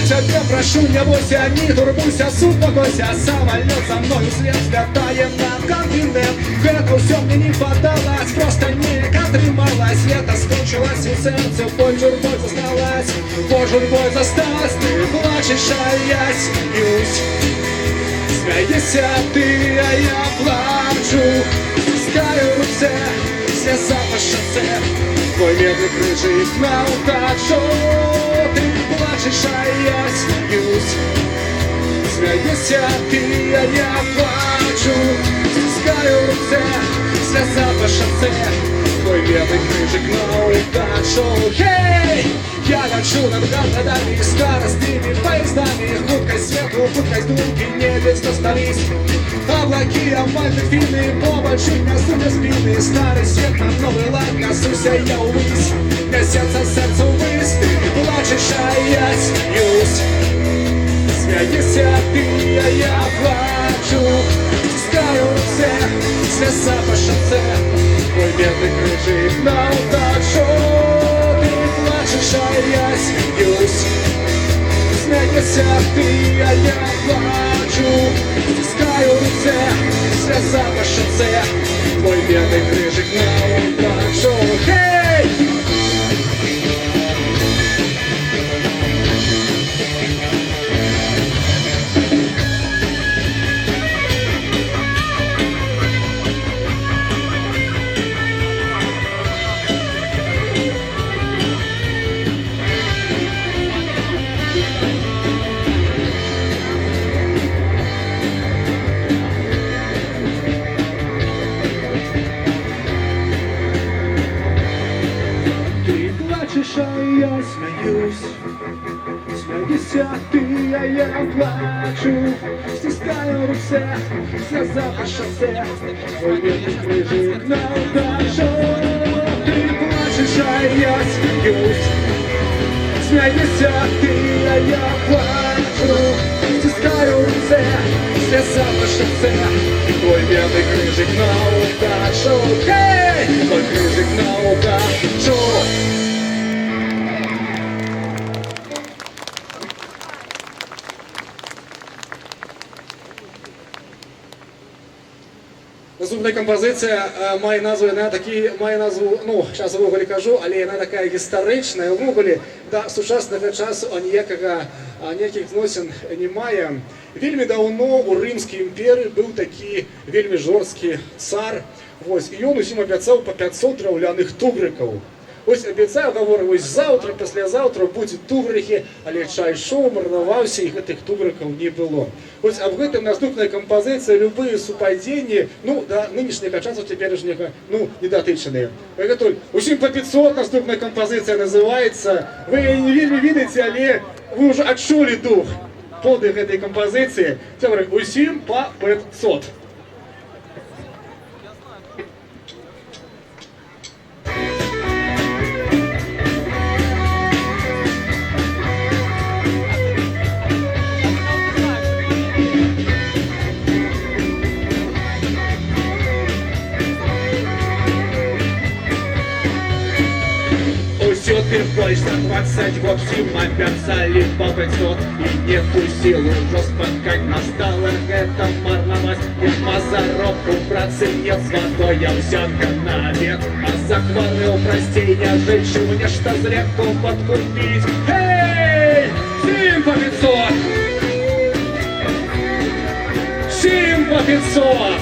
Я тебя прошу, не бойся, не турбуйся, успокойся. Самолет за мною вслед взлетаем на континент. Это все мне не подалось, просто не контрималось. Лето скончилось и сердце боль журбой засталась. Боль журбой засталась, ты плачешь, а я смеюсь. Смеешься ты, а я плачу. Стискаю руце, слеза по шоссе. Твой медный крыжик на удачу. Ты плачешь, а я смеюсь. Смеешься ты, а я плачу. Стискаю руце, слеза по шоссе. Твой медный крыжик на удачу. Хей! Я лечу над городами, скоростными поездами. Худкость свету, худкость думки, небес достались. Облаки, овальные фины, побольше мясу для спины. Старый свет на новый лад, несуся я увысь. Несется сердце увысь, ты плачешь, а я смеюсь. Смеешься ты, а я плачу. Стискаю руце, слеза по шоссе. Твой бедный крыжик на удачу. Ты плачешь, а я смеюсь. Смеешься ты, а я плачу. Стискаю руце, слеза по шоссе. Твой бедный крыжик на удачу. Хей! Я смеюсь, смеешься ты, а я плачу. Стискаю руце, слеза по шоссе. Твой бедный крыжик на удачу. Ты плачешь, а я смеюсь. Смеешься ты, а я плачу. Стискаю руце, слеза по шоссе. Твой бедный крыжик на удачу. Хей! Твой крыжик на удачу. Наступна композиція має назву, ну, зараз в Google кажу, але вона така історична, в Google до сучасного часу ніяких зносин немає. Вельми давно у Римській імперії був такий вельми жорсткий цар, ось, і він усім обіцяв по 500 древляних тугриків. Ось обіцяв, говорив, ось завтра, післязавтра будуть тугрики, але чай йшов, марнувався, і цих тугриків не було. Ось об этом наступная композиция, любые совпадения, ну, до нынешнего часу теперешнего, ну, не дотыченные. Приготовь. Усім по 500 наступная композиция называется. Вы ее не вельми видите, але вы уже отчули дух подвиг этой композиции. Це говорить, усім по 500. Больше 20 год всем обязали по 500. И нету силы жестко, как настало это марновать. Я Мазаровку проценил с водой, я взянка на обед. А захворел, прости, я женщину нечто зря подкупить. Эй, всем по 500! Всем по 500!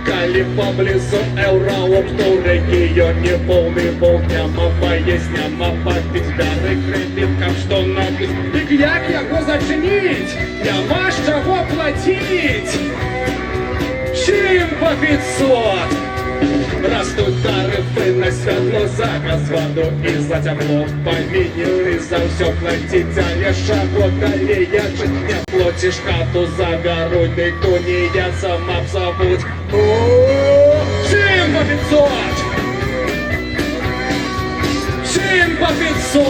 Калі поблизу Европы, в регионе полный волн, няма поесть, няма попить, дары кредиткам, что напить. И як его зачинить? Няма с чего платить. Чим по 500? Растут тарифы на світло, за газ, воду и за тепло. Поміняти за все платить, а лише водолей, як же не платишь хату за огородный, то не я сама забудь. Чим по 500? Чим по 500?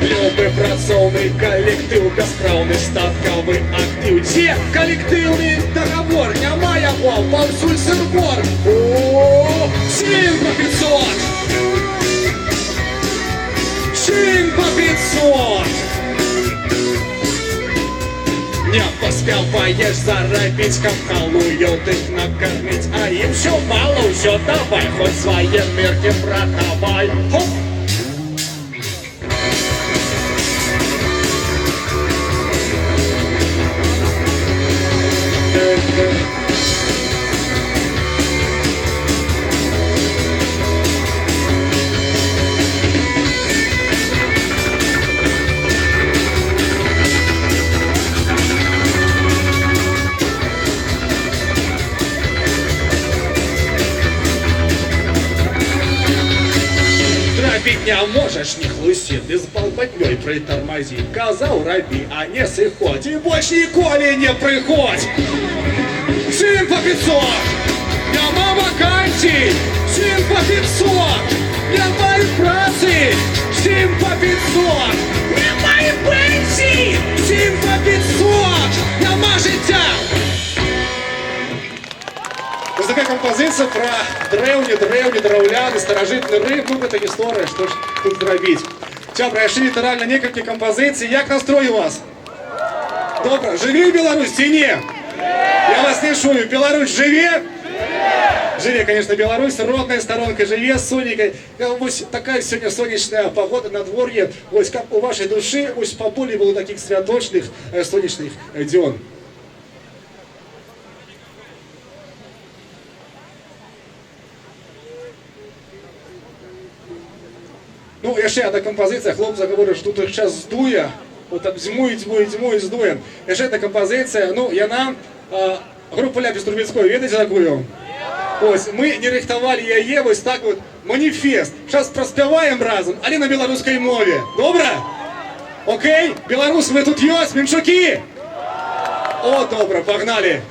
Любий працовний колектив, безправний статковий актив. Де колективний договор? Немає його, повсюль сирбор. Чим по 500? Чим по 500? Не поспеваешь заробить, как халуют их накормить. А им все мало, все давай, хоть свои мерки продавай. Хоп! Не можешь, не хлусти, ты с болтотней притормози. Казал раби, а не сыходь, и больше николи не приходь. Всем по 500! Нема вакансий! Всем по 500! Немає праці! Всем по 500! Немає пенсії! Всем по 500! Нема життя! Вот такая композиция про древний, старожитный Рим. Ну, это история, что ж тут зробить. Все, пройшли литерально некалькі композицій. Як настрой у вас? Добре. Живі в Беларусь чи ні? Я вас не шую. Беларусь живе? Живе, конечно, Беларусь. Родная сторонка живе с Сонькой. Ось такая сегодня солнечная погода на дворе. Ось как у вашей души, ось поболее было таких святочных солнечных дён. Ну, яшчэ одна композиція, хлопці говорять, що тут їх час здує, от там зимує, здує. Яшчэ одна композиція, ну, яна, група Ляпіс Трубецької, ведаете такую? Ось, ми не рихтували яе, ось так от, маніфест. Зараз проспіваємо разом, але на білоруській мові. Добре? Окей? Білорус, ви тут ёсть, менчуки? О, добре, погнали.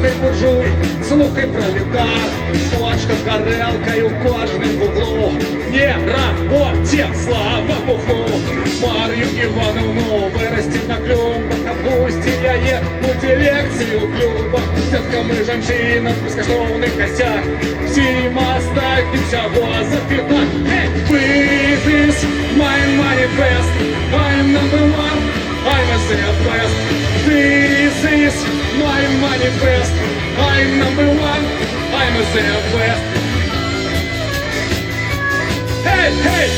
слухай буржуй, слухай пролетар, Флажка з горелкою в кожному углу. Не работе, слава Богу, Мар'ю Івановну виростить на клумбах, опусти яе у дирекцію клуба. Сетками жанчинок в безкоштовних гостях, всім остатнім всього за 15. This is my manifest, I'm number one, I'm a best. This is my manifest, I'm number one, I'm a best. Hey, hey!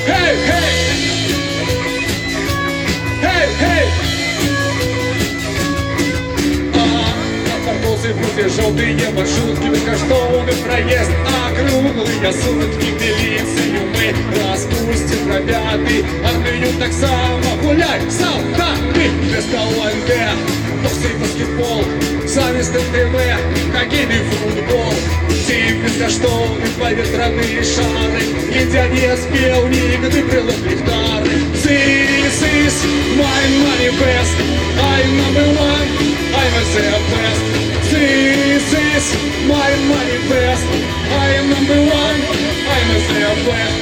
Hey, hey! Hey, hey! Сыпнутся желтые маршрутки, бескоштовный проезд, округлые сутки милицию мы распустим пробяты, армию так само гуляй, солдаты, без КЛНТ, боксы, баскетбол, совестный ТВ, хоккейный футбол, тип бескоштовный поветряные шары, Индия не спел нигде прилуп лихтары. This is my manifest, I'm number one, I'm a the best. This is my manifest, I am number one, I'm a the best.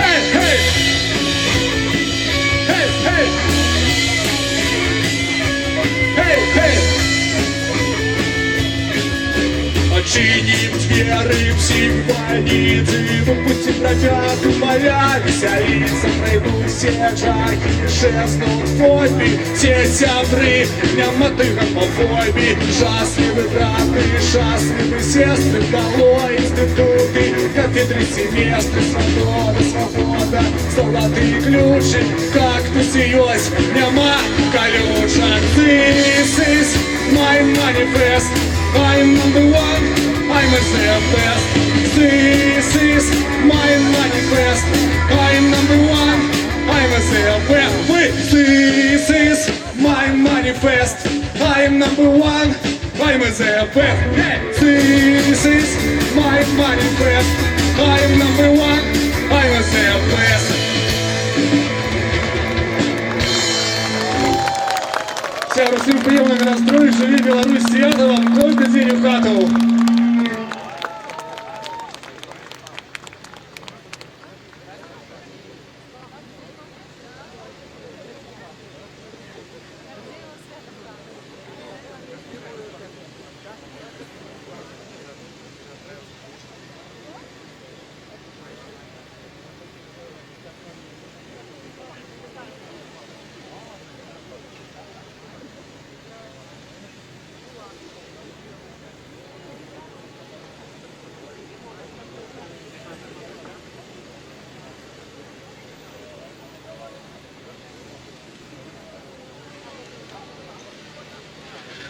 Hey, hey! Hey, hey! Hey, hey! Отчиним двери всіх больницы, выпустим бродягу, моя веселиться, пройдут все жахи, шестнут фобии, все сябры, нямоты гомофобии, счастливы браты, счастливы сестры, долой институты, кафедры, семестры, свобода, свобода, золотые ключи, кактус и ось, няма колюча. This is my manifest, I'm number one, I'm a the best. This is my manifest, I'm number one, I'm a the best. This is my manifest, I'm number one, I'm a the best. This is my manifest, I'm number one, I'm a the best. Всем всім приємного настрою, живі Білорусь, свято вам кожен день у хату.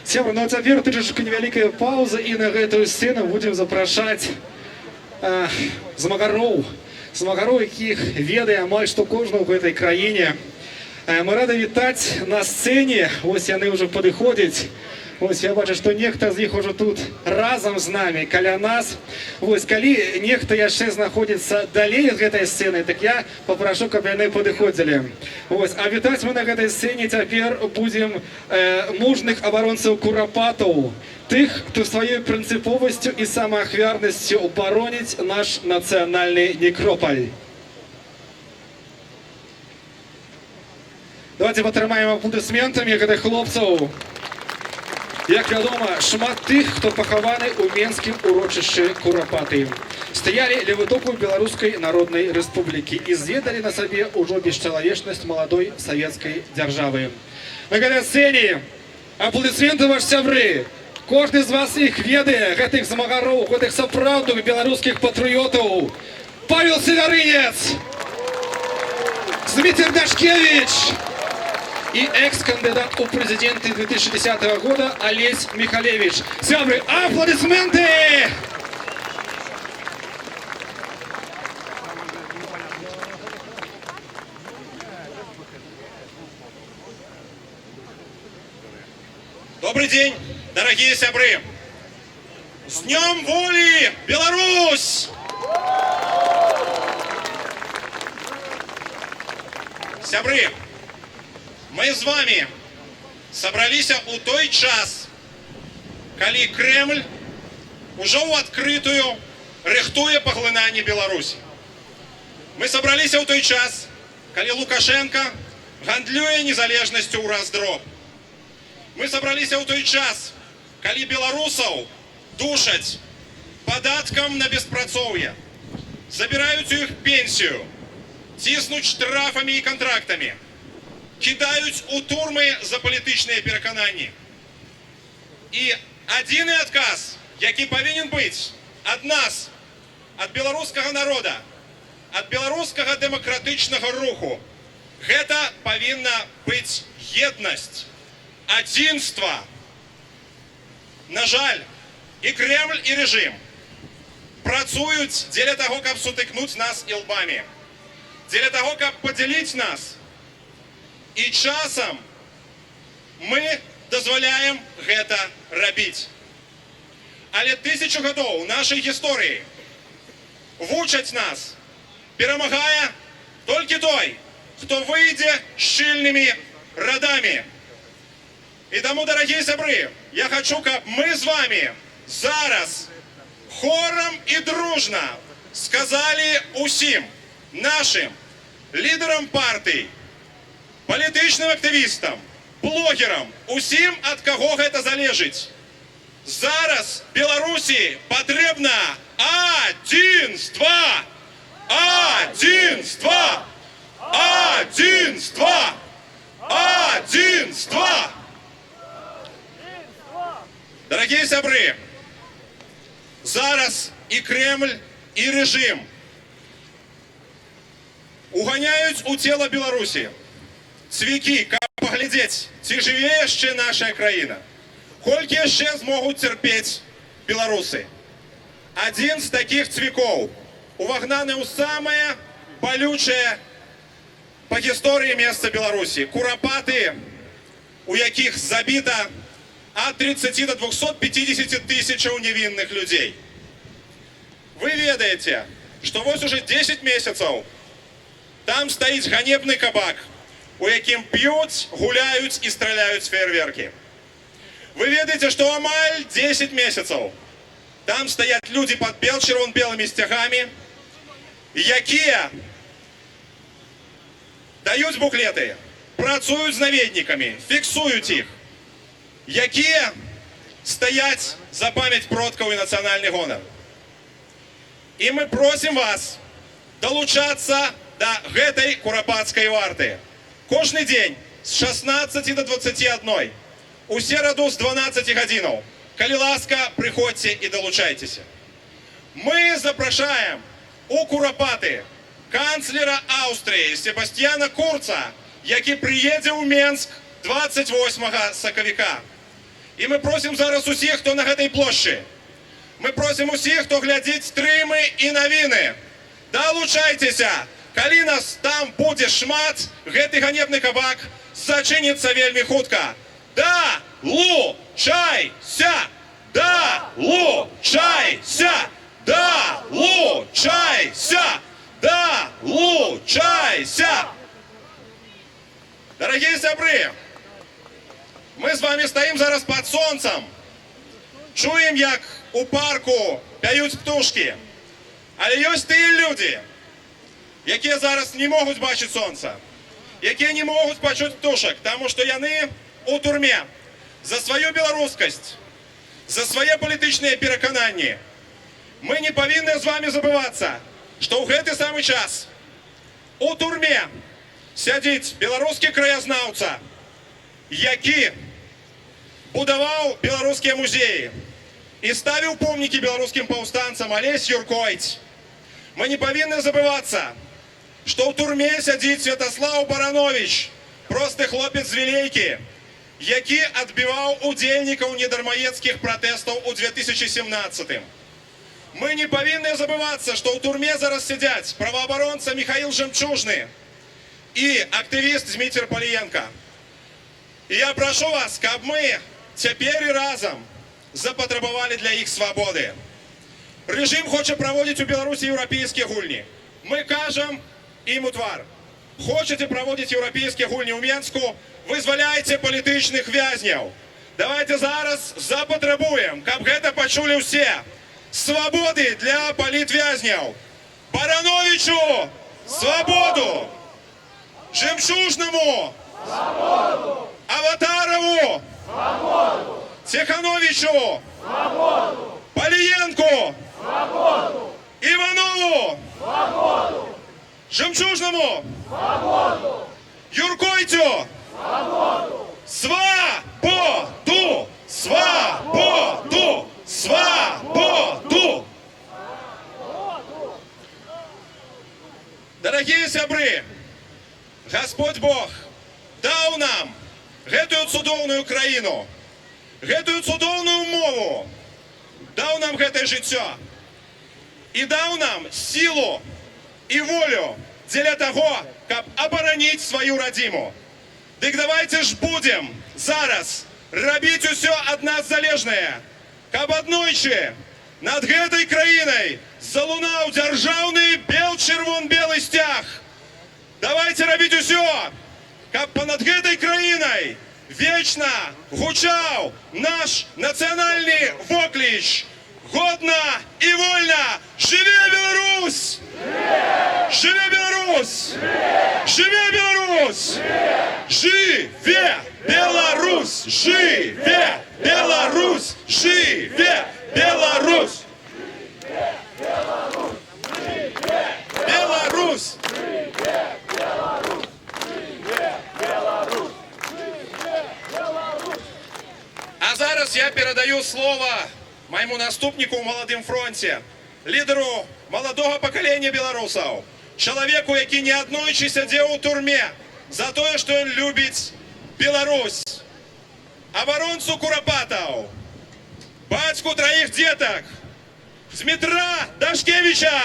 Сябры, ну а цяпер трішки невялікая пауза, і на гэтую сцэну будзем запрашаць змагароў, якіх ведае амаль што кожны ў гэтай краіне. Мы рады вітаць на сцэне, вось яны ўжо падыходзяць. Вось я бачу, што нехта з іх ужо тут разам з намі, каля нас. Вось калі нехта яшчэ знаходзіцца далей ад гэтай сцэны, так я папрашу, каб яны падыходзілі. Вось, а вітаць мы на гэтай сцэне цяпер будзем мужных абаронцаў курапатаў, тых, хто сваёй прынцыповасцю і самаахвярнасцю бароніць наш нацыянальны некропаль. Давайте падтрымаем апладысментамі гэтых хлопцаў. Як вядома, шмат тых, хто пахаваны ў менскім урочышчы Курапаты, стаялі ля вытоку Беларускай Народнай Рэспублікі і зведалі на сабе ўжо бесчалавечнасць маладой савецкай дзяржавы. На гэтай сцэне апладысменты ваш сябры. Кожны з вас іх ведае, гэтых змагароў, гэтых сапраўдных беларускіх патрыётаў. Павел Северынец, Дмитрий Дашкевич и экс-кандидат у президенты 2010 года Олесь Михалевич. Сябры, аплодисменты! Добрый день, дорогие сябры! С Днем Воли, Беларусь! Сябры, Мы з вами собралися у той час, коли Кремль уже ў адкрытую рыхтуе паглынанне Беларусі. Мы собралися ў той час, калі Лукашенко гандлюе незалежнасцю ў раздроб. Мы собралися ў той час, калі беларусаў душаць падаткам на беспрацоўе, забіраюць у іх пенсію, ціснуць штрафамі і кантрактамі, кидаюць у турмы за палітычныя перакананні. І адзіны адказ, які павінен быць ад нас, ад беларускага народа, ад беларускага дэмакратычнага руху, гэта павінна быць еднасць, адзінства. На жаль, і Кремль, і рэжым працуюць дзеля таго, каб сутыкнуць нас ілбамі, дзеля таго, каб падзяліць нас. І часам мы дазваляем гэта рабіць. Але 1000 гадоў нашай гісторыі вучаць нас: перамагае толькі той, хто выйдзе шчыльнымі радамі. І таму, дарагія сябры, я хочу, каб мы з вами зараз хорам і дружна сказалі усім нашим лідарам партый, палітычным актывістам, блогерам, усім, ад каго гэта залежыць. Зараз Беларусі патрэбна адзінства! Адзінства! Адзінства! Адзінства! Дарагія сябры, зараз і Кремль, і рэжым уганяюць у цела Беларусі цвікі, каб паглядзець, ці жыве яшчэ наша краіна, колькі яшчэ змогуць цярпець беларусы. Адзін з такіх цвікоў увагнаны ў самае балючае па гісторыі месца Беларусі. Курапаты, у якіх забіта ад 30 до 250 тысячаў невінных людзей. Вы ведаеце, што вось уже 10 месяцаў там стаіць ганебны кабак, у якім п'юць, гуляюць і страляюць феерверкі. Вы ведаеце, што амаль 10 месяцаў там стаяць людзі пад чырвона-белымі сцягамі, якія даюць буклеты, працуюць з наведнікамі, фіксуюць іх, якія стаяць за памяць продкаў і нацыянальны гонар. І мы просім вас далучацца да гэтай курапацкай варты. Кожны дзень з 16 до 21, у сераду з 12 гадзінаў. Калі ласка, прыходзьце і далучайцеся. Мы запрашаем у Курапаты канцлера Аўстрыі Себастьяна Курца, які прыедзе ў Менск 28 сакавіка. І мы просім зараз усіх, хто на гэтай плошчы. Мы просім усіх, хто глядзіць стрымы і навіны. Далучайцеся! Калі нас там будзе шмат, гэты ганебны кабак зачыніцца вельмі хутка. Далучайся! Далучайся! Далучайся! Далучайся! Дарагія сябры, мы з вами стаім зараз пад сонцам. Чуем, як у парку пяюць птушкі. Але ёсць тыя людзі, якія зараз не могуць бачыць сонца, якія не могуць пачуць птушак, таму што яны у турме за сваю беларускасць, за свае палітычныя перакананні. Мы не павінны з вами забывацца, што ў гэты самы час у турме сядзіць беларускі краязнаўца, які будаваў беларускія музеі і ставіў помнікі беларускім паўстанцам Алесь Юркойць. Мы не павінны забывацца, што ў турме сядзіць Святаслаў Баранович, просты хлопец з Вілейкі, які адбіваў удзельнікаў недармаедскіх пратэстаў у 2017. Мы не павінны забывацца, што ў турме зараз сядзяць праваабаронца Михаил Жемчужны і актывіст Зміцер Паліенка. І я прашу вас, каб мы цяпер і разам запатрабавалі для іх свабоды. Рэжым хоча праводзіць у Беларусі еўрапейскія гульні. Мы кажам ім у твар: хочаце праводзіць еўрапейскія гульні ў Менску, вызваляйце палітычных вязняў. Давайте зараз запатрабуем, каб гэта пачулі ўсе. Свабоды для палітвязняў. Барановичу свободу! Жемчужному свободу! Аватарову свободу! Тихановичу свободу! Полиенку свободу! Иванову свободу! Жемчужному свободу! Юркойтю свободу! Свободу! Свободу! Свободу! Дорогие сябры, Господь Бог даў нам гэтую цудоўную краіну, гэтую цудоўную мову, даў нам гэтае жыццё і даў нам сілу і волю дзеля таго, каб абараніць сваю радзіму. Дык давайте ж будем зараз рабіць усё ад нас залежнае, каб аднойчы над гэтай краінай залунаў дзяржаўны бел-чырвон-белы сцяг. Давайте рабіць усё, каб понад гэтай краінай вечна гучаў наш нацыянальны вокліч. Годна і вольна! Жыве Беларусь! Жыве Беларусь! Жыве Беларусь! Жыве Беларусь! Жыве Беларусь! Жыве Беларусь! Беларусь! А зараз я передаю слово моему наступнику в Молодым фронте, лидеру молодого поколения белорусов, человеку, який не аднойчы сядзеў у турме за то, что он любит Беларусь, оборонцу Куропатов, батьку троих деток, Дмитра Дашкевича.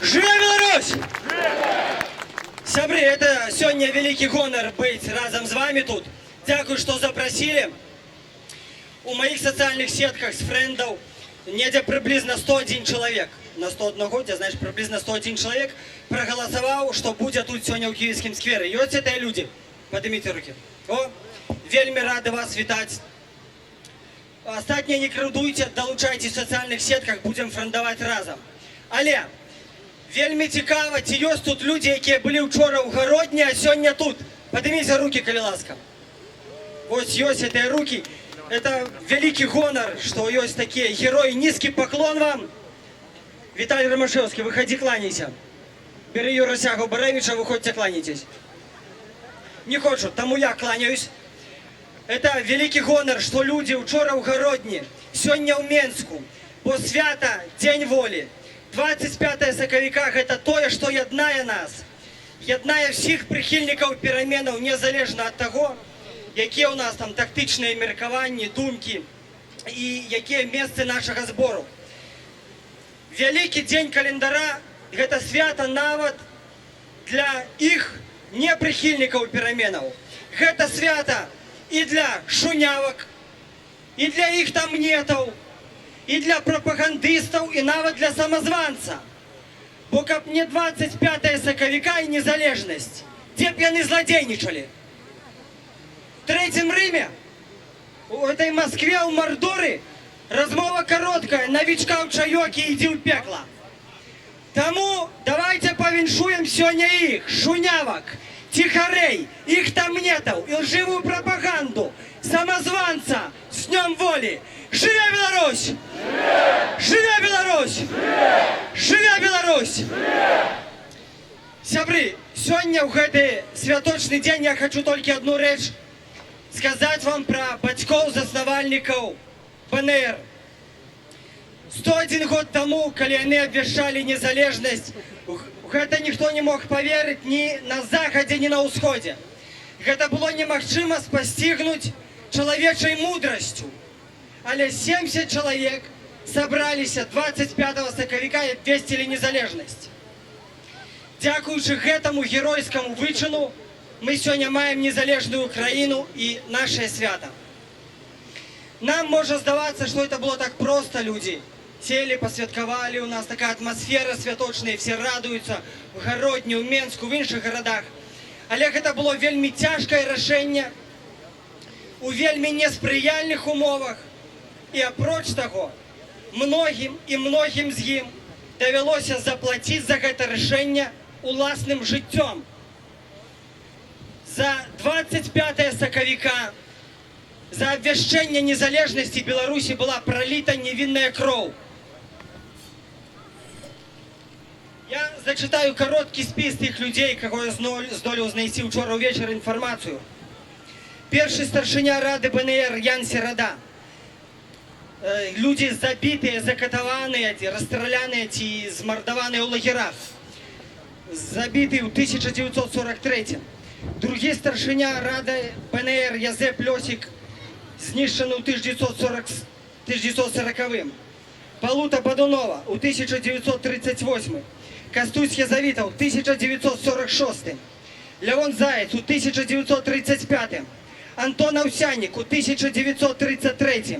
Живе Беларусь! Сябры, это сегодня великий гонор быть разом с вами тут. Дякую, что запросили. У моих социальных сетках с френдов недзе приблизно 101 человек. На 101 годзе, знаешь, приблизно 101 человек проголосовал, что будет тут сегодня у Киевском сквере. И вот это люди. Поднимите руки. О, вельми рады вас вітать. Остатнее не крыдуйте, долучайтесь в социальных сетках, будем френдовать разом. Але, вельми цікаво, ці ёсць тут люди, які были вчора в Городні, а сегодня тут. Поднимите руки, коли ласка. Вот есть эти руки. Это великий гонор, что есть такие герои. Низкий поклон вам. Виталий Ромашевский, выходи, кланяйся. Бери Юросягу Баревича, выходите, кланяйтесь. Не хочу, тому я кланяюсь. Это великий гонор, что люди вчора в Городні, сегодня в Менску, бо свята День воли. 25 сакавіка – это тое, что яднае нас. Яднае всіх прихильников пераменаў, незалежно от того, якія у нас там тактичные меркаванні, думки и якія месцы нашего сбору. Великий день календара – это свято нават для их неприхильников пераменаў. Это свято и для шунявок, и для их там нетаў, и для пропагандистов, и нават для самозванца. Бо каб не 25 сакавіка и незалежность, те б яны злодейничали. В Третьем Риме, у этой Москве, у Мордоры, размова короткая, новичка в чайоке, иди в пекло. Тому давайте повіншуем сегодня их, шунявок, тихарей, их там нетов, и лживую пропаганду, самозванца с Днем воли. Живе Беларусь! Живе Беларусь! Живе Беларусь! Сябры, сегодня в гэты святочный день я хочу только одну речь сказать вам про бацькоў-заснавальнікаў БНР. 101 год тому, когда они обвешали незалежность, это никто не мог поверить ни на Заходе, ни на Усходе. Это было немагчыма спастигнуть человечей мудростью. Але 70 человек собрались 25 сакавіка и обвестили незалежность. Дякуючи гэтаму геройскому вычину, мы сегодня маем незалежную Украину и наше свято. Нам может сдаваться, что это было так просто, люди. сели, посвяткавали, у нас такая атмосфера святочная, все радуются в Гародні, у Менску, в інших городах. Але гэта было вельмі цяжкае рашэнне, у вельмі неспрыяльных умовах. І апроч таго, многім з ім давялося заплаціць за гэта рашэнне уласным жыццём. За 25 сакавіка, за абвяшчэнне незалежнасці Беларусі была проліта невінная кроў. Я зачитаю кароткі спіс тых людзей, каго я здолеў знайсці учора ўвечары інфармацыю. Першы старшыня рады БНР Ян Серада. Людзі забітыя, закатаваныя, расстраляныя ці змардаваныя ў лагерах. Забіты ў 1943. Другі старшыня рады БНР Язеп Лёсік знішчаны ў 1940. Палута Бадунова ў 1938. Кастусь Язавітаў у 1946, Лявон Заяц у 1935, Антон Аўсяннік у 1933,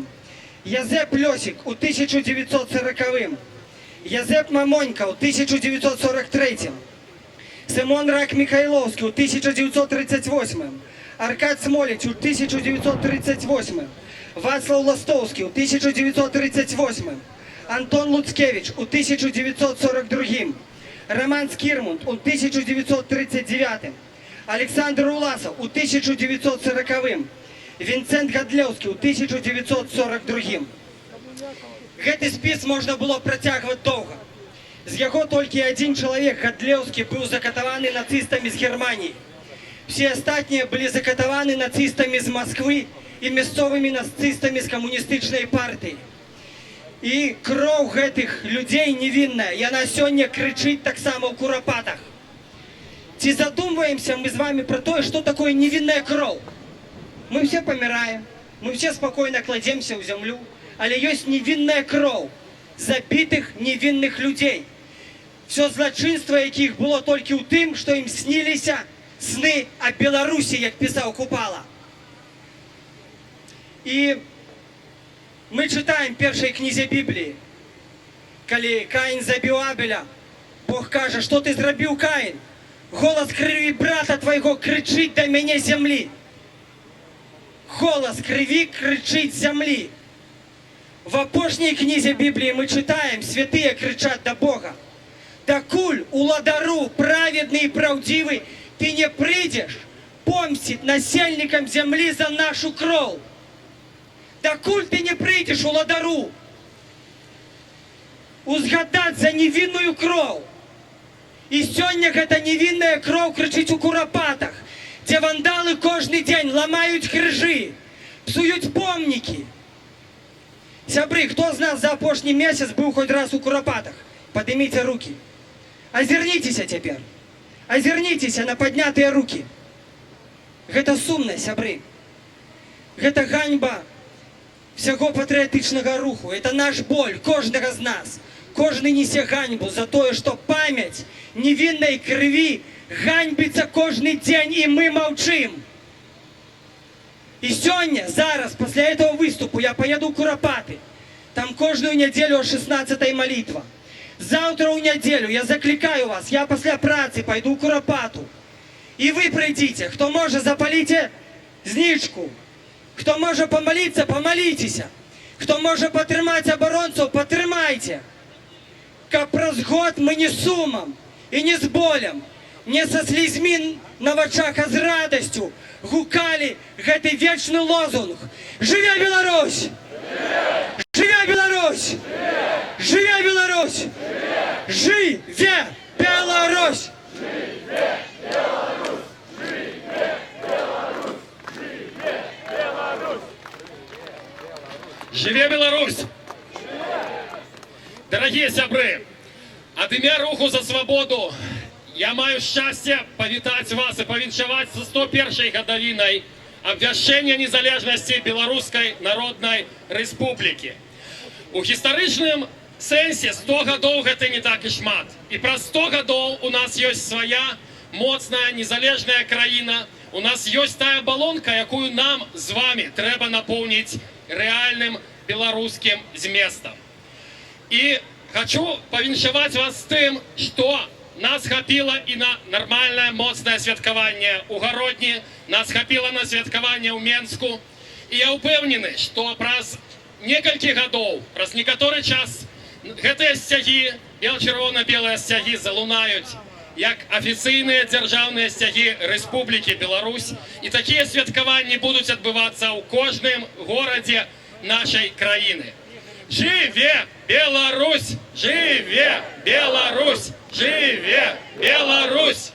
Язеп Лёсік у 1940, Язеп Мамонька у 1943, Симон Рак Михайловскі у 1938, Аркад Смоліч у 1938, Вацлав Ластовскі у 1938, Антон Луцкевич у 1942, Роман Скірмунд у 1939, Александр Уласов у 1940, Вінцент Гадлеўскі у 1942. Гэты спіс можна было працягваць доўга. З яго толькі адзін чалавек, Гадлеўскі, быў закатаваны нацыстамі з Германіі. Все астатнія былі закатаваны нацыстамі з Масквы і мясцовымі нацыстамі з камуністычнай партыі. І кроў гэтых людзей невінная, яна сёння крычыць таксама ў курапатах. Ці задумваемся мы з вами про тое, што такое невінная кроў? Мы все паміраем, мы все спакойна кладземся ў зямлю, але ёсць невінная кроў забітых невінных людзей. Всё злачынства якіх было толькі ў тым, што ім сніліся сны о Беларусі, як пісаў Купала. І мы читаем першай кнізе Бібліі, калі Каін забіў Абеля, Бог кажа, што ты зрабіў, Каін? Голас крыві брата твайго крычыць да мяне зямлі. Голас крыві крычыць зямлі. В апошняй кнізе Бібліі мы читаем, святыя крычаць да Бога. Дакуль уладару праведны і праўдзівы ты не прыйдзеш помсціць насельнікам зямлі за нашу кроў. Дакуль ты не прыйдзеш уладару узгадаць за невінную кроў. І сёння гэта невінная кроў крычыць у курапатах, дзе вандалы кожны дзень ламаюць крыжы, псуюць помнікі. Сябры, хто з нас за апошні месяц быў хоць раз у курапатах? Падыміце рукі. Азірніцеся цяпер. Азірніцеся на паднятыя рукі. Гэта сумна, сябры. Гэта ганьба всяго патрыятычнага руху. Это наш боль, кожнага з нас. Кожны несе ганьбу за тое, што памяць невіннай крыві ганьбіцца кожны дзень, і мы маўчым. І сёння, зараз, пасля этого выступу, я поеду ў Курапаты. Там кожную нядзелю о 16-й молитва. Завтра ў нядзелю я заклікаю вас, я пасля працы пойду ў Курапату. І вы прыйдзіце, хто можа, запаліце знічку. Хто можа помолиться, помолитеся. Хто можа падтрымаць абаронцаў, падтрымайце. Каб праз год мы не сумам і не з болем, не са слізьмі на вачах, а з радасцю гукалі гэты вечны лозунг. Жыве Беларусь! Жыве Беларусь! Жыве Беларусь! Жыве Беларусь! Живе Беларусь! Дорогие сябры, от імя Руху за свободу я маю шчасце павітаць вас і павіншаваць са 101-й гадавінай абвяшчэння незалежнасці Беларускай Народнай Рэспублікі. У гістарычным сэнсе 100 гадоў гэта не так і шмат. І праз 100 гадоў у нас ёсць свая моцная незалежная краіна. У нас ёсць тая абалонка, якую нам з вами трэба напоўніць рэальным беларускім зместам. І хочу павіншаваць вас з тым, што нас хапіла і на нармальнае моцнае святкаванне ў Гародні, нас хапіла на святкаванне ў Менску. І я ўпэўнены, што праз некалькі гадоў, праз некаторы час гэтыя сцягі, бел-чырвона-белыя сцягі залунаюць як афіцыйныя дзяржаўныя сцягі Рэспублікі Беларусь. І такія святкаванні будуць адбывацца ў кожным горадзе нашай краіны. Жыве Беларусь! Жыве Беларусь! Жыве Беларусь!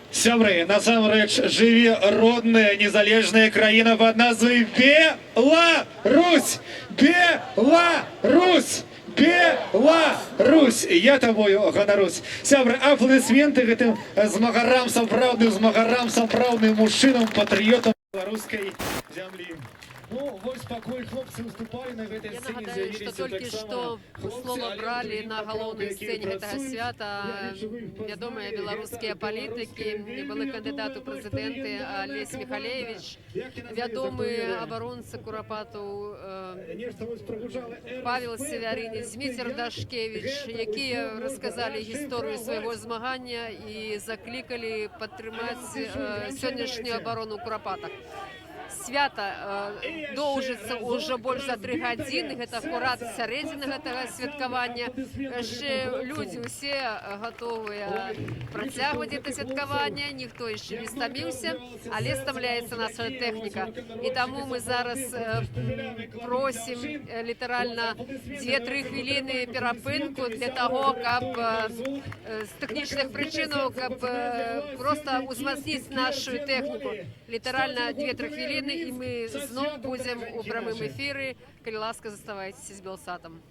Сябры, насамрэч, жыве родная незалежная краіна пад назвай Беларусь! Беларусь! Беларусь! Я тобою ганарусь. Сябры, аплодисменты гэтым змагарам сапраўдным мужчынам, патрыётам беларускай зямлі. Ну, вось пакуль хлопцы выступалі на гэтай Я сцэне, нагадаю, што толькі што слова бралі на галоўнай сцэне гэтага свята вядомыя беларускія палітыкі, былы кандыдат у прэзідэнты Алесь Михалевич, вядомы абаронца Курапату Павел Севярынец, Зміцер Дашкевич, якія расказалі гісторыю свайго змагання і заклікалі падтрымаць сённяшнюю абарону Курапатах. Свята доўжыцца ўжо больш за 3 гадзіны, гэта акурат сярэдзіна гэтага святкавання. Яшчэ людзі ўсе гатовыя працягваць гэта святкаванне, ніхто яшчэ не стаміўся, але стамляецца наша тэхніка. І таму мы зараз просім літаральна 2-3 хвіліны перапынку для таго, каб з тэхнічных прычынаў, каб проста ўзмацніць нашу тэхніку. Літаральна 2-3 хвіліны, і мы зноў будзем у прамым эфіры. Калі ласка, заставайцеся з Белсатам.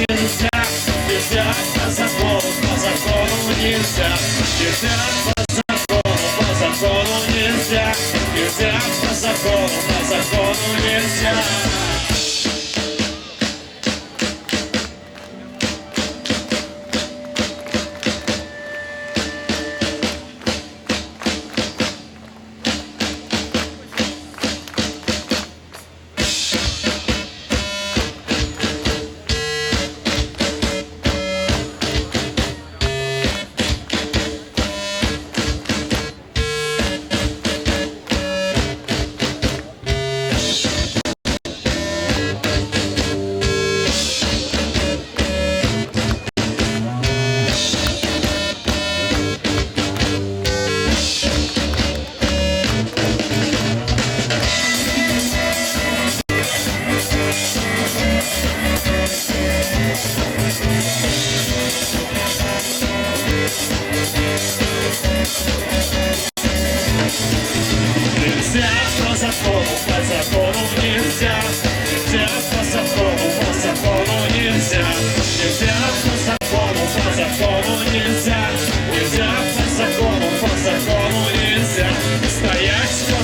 нельзя, нельзя по закону нельзя, нельзя по закону нельзя, нельзя по закону нельзя. Нельзя по закону нельзя, нельзя по закону нельзя, нельзя по закону нельзя, нельзя по закону нельзя, стоять по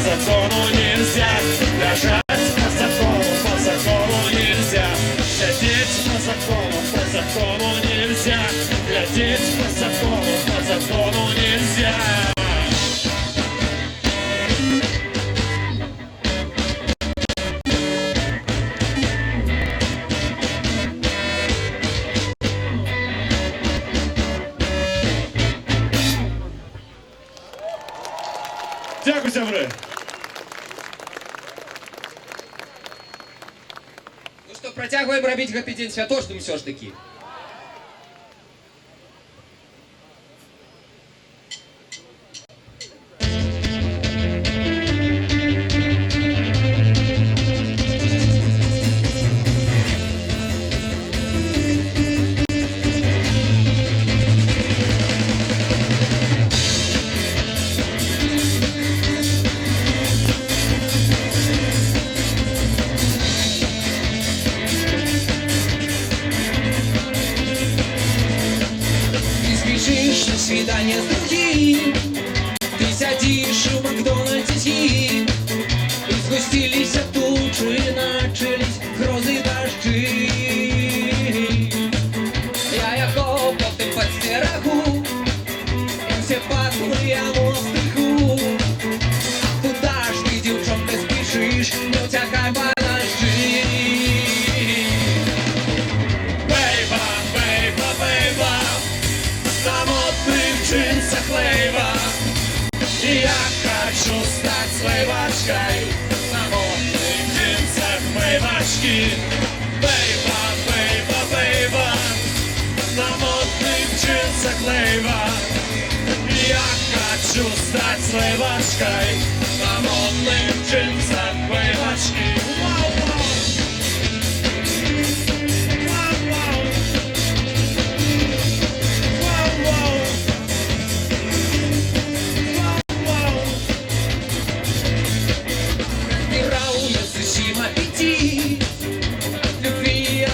закону нельзя, лежать по закону нельзя, сидеть по закону нельзя, глядеть по закону нельзя. Дякую, сябри. Ну што, працягваем рабіць гэты дзень святочным усё ж такі. Свидание с другим, ты сядешь в Макдональдсе, и сгустились тучи, начались грозы, дожди. Я яко потом подстерегу, и все патруль я мостыку. Куда ж ты, девчонка, спешишь, не утякай, подожди. Бейба, бейба, бейба, на модных джинсах лейба. Я хочу стать слейбачкой на модных джинсах бейбачки. Бейба, бейба, бейба, на модных джинсах лейба. Я хочу стать слейбачкой на модных джинсах бейбачки. Вау-вау.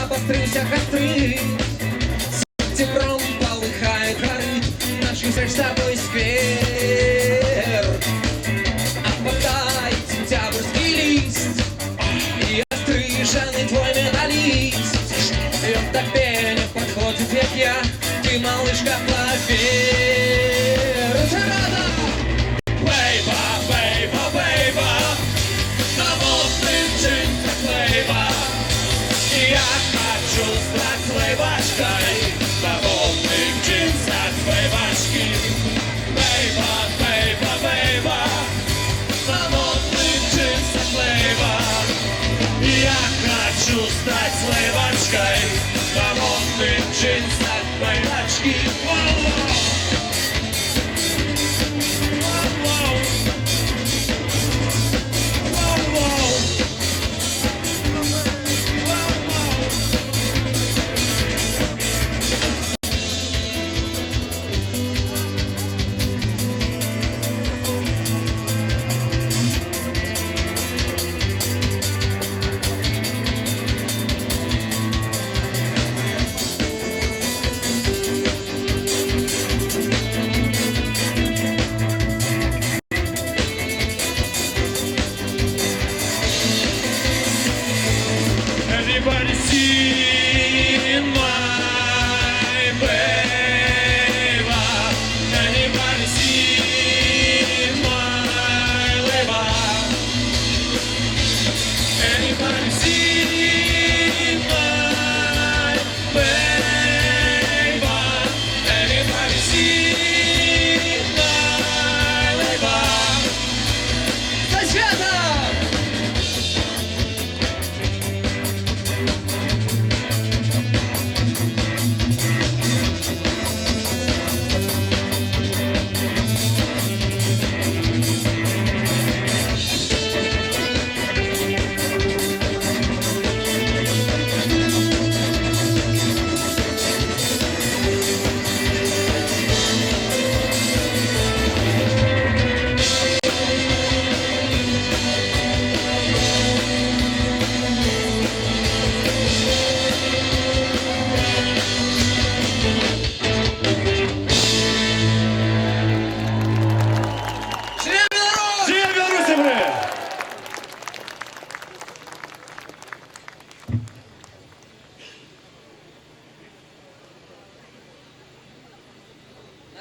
Обострился костры, сентябрем полыхает горы, наш с тобой сквер. Отмотает сентябрьский лист и остриженный твой медалист. И он так пенен подходит, как я, ты, малышка, плавер. Бейба, бейба, бейба, на модных джинсах лейба. Я хочу стать слейбачкой на модных джинсах бейбачки. Бейба, бейба, бейба, на модных джинсах лейба. Я хочу стать слейбачкой на модных джинсах бейбачки.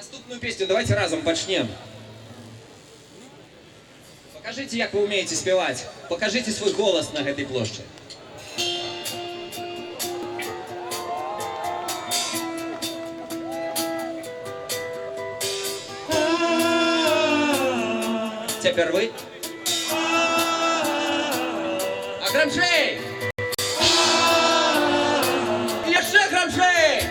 Наступную песню давайте разом почнем. Покажите, як вы умеете спевать. Покажите свой голос на этой площади. Теперь вы. А громчей! Еще громчей!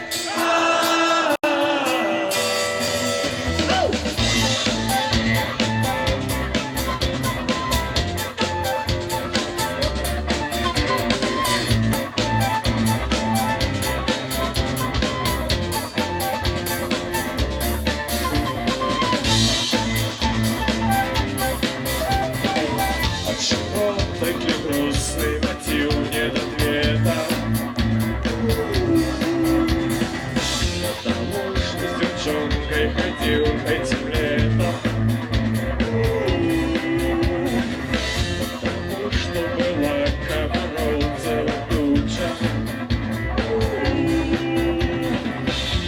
Такий грустный мотив нет ответа. Потому что с девчонкой ходил этим летом. Потому что была комаров целая туча.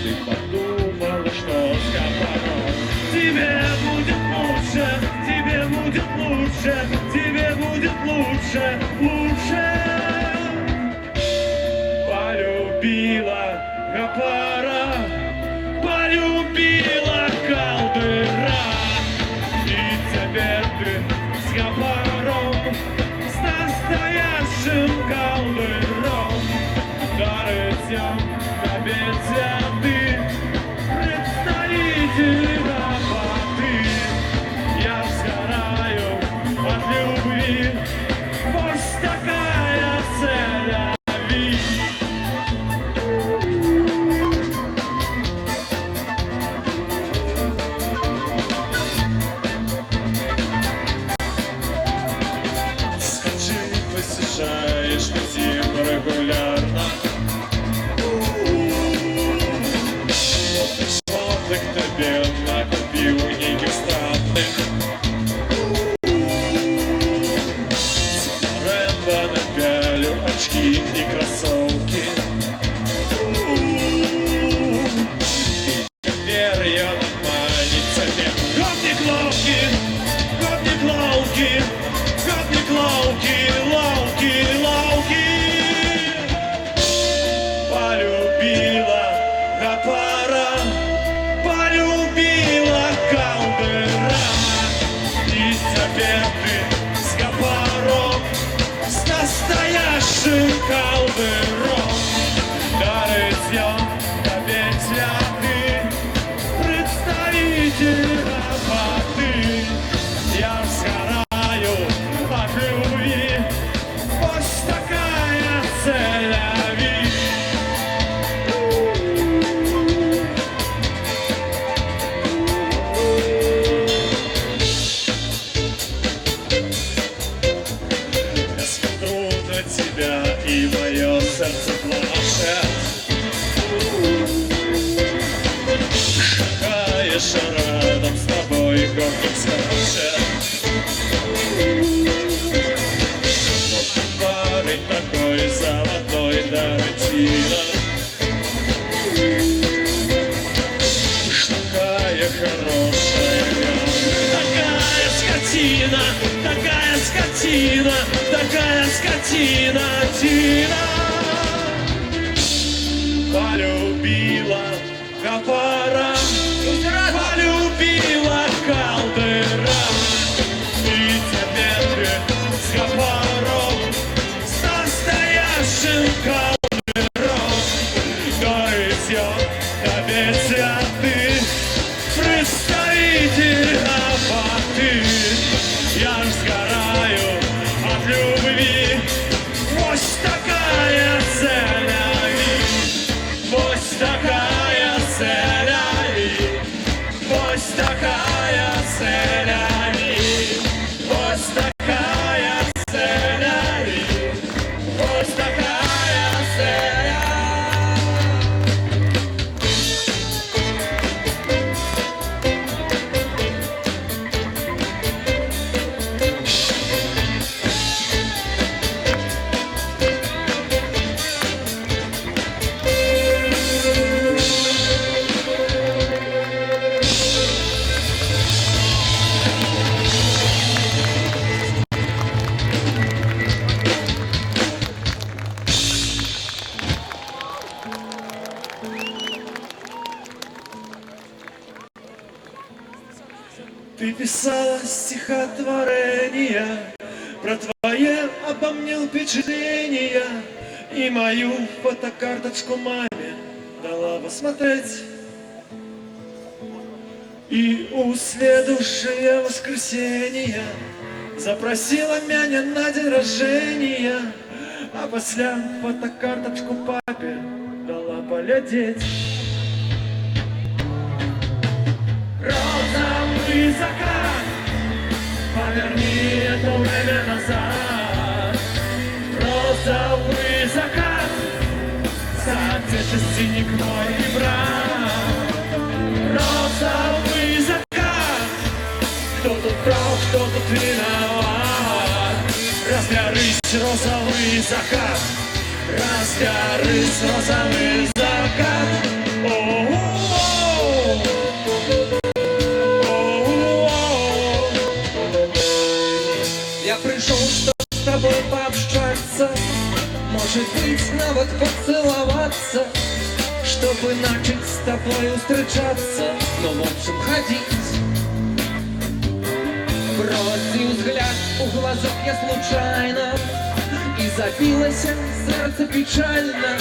Ты подумала, что с комаром тебе будет лучше, тебе будет лучше, тебе будет лучше, лучше. Полюбила гопара, полюбила колдыра. И теперь ты с гопаром, с настоящим колдыром. Дорытьем на беде представитель работы. Я сгораю от любви, пусть такая цель. Скажи, посещаешь ли зим регулярно? Что-то к тебе накупил неких странных. Рэмбо напялю очки и кроссовки. И перья наманит тебе. Гопник ловкий, гопник ловкий, гопник ловкий, ловкий, ловкий. Полюбила гопара, полюбила колдыра. И теперь ты с гопаром, с настоящим колдыром. Дорытьем до петля ты, представитель работы. Я сгораю от любви, пусть такая цель. Я смотрю на тебя, и мое сердце плачет. Шагаешь, а рядом с тобой гопник скачет. Вот ты парень такой золотой Тарантино. Такая хорошая, такая скотина, такая скотина, такая скотина, Тина. Полюбила гопара, полюбила колдыра. И теперь ты с гопаром, с настоящим колдыром. Дорытьем до петля ты, представитель работы. Я сгораю от любви, пусть такая цель. Пусть такая цель, пусть такая цель, пусть такая цель, пусть такая цель. Ты писала стихотворения про твои обо мне впечатления, и мою фотокарточку маме дала посмотреть. И у следующего воскресенья запросила меня на день рождения, а после фотокарточку папе дала полететь. Розовый закат, поверни это время назад. Розовый закат, соотечественник мой и брат. Розовый закат, кто тут прав, кто тут виноват? Разгорись, розовый закат, разгорись, розовый закат. Я пришел, чтобы с тобой пообщаться, может быть, навод поцеловаться, чтобы начать с тобой встречаться, ну, в общем, ходить. Бросил взгляд у глазок я случайно, и забилось сердце печально.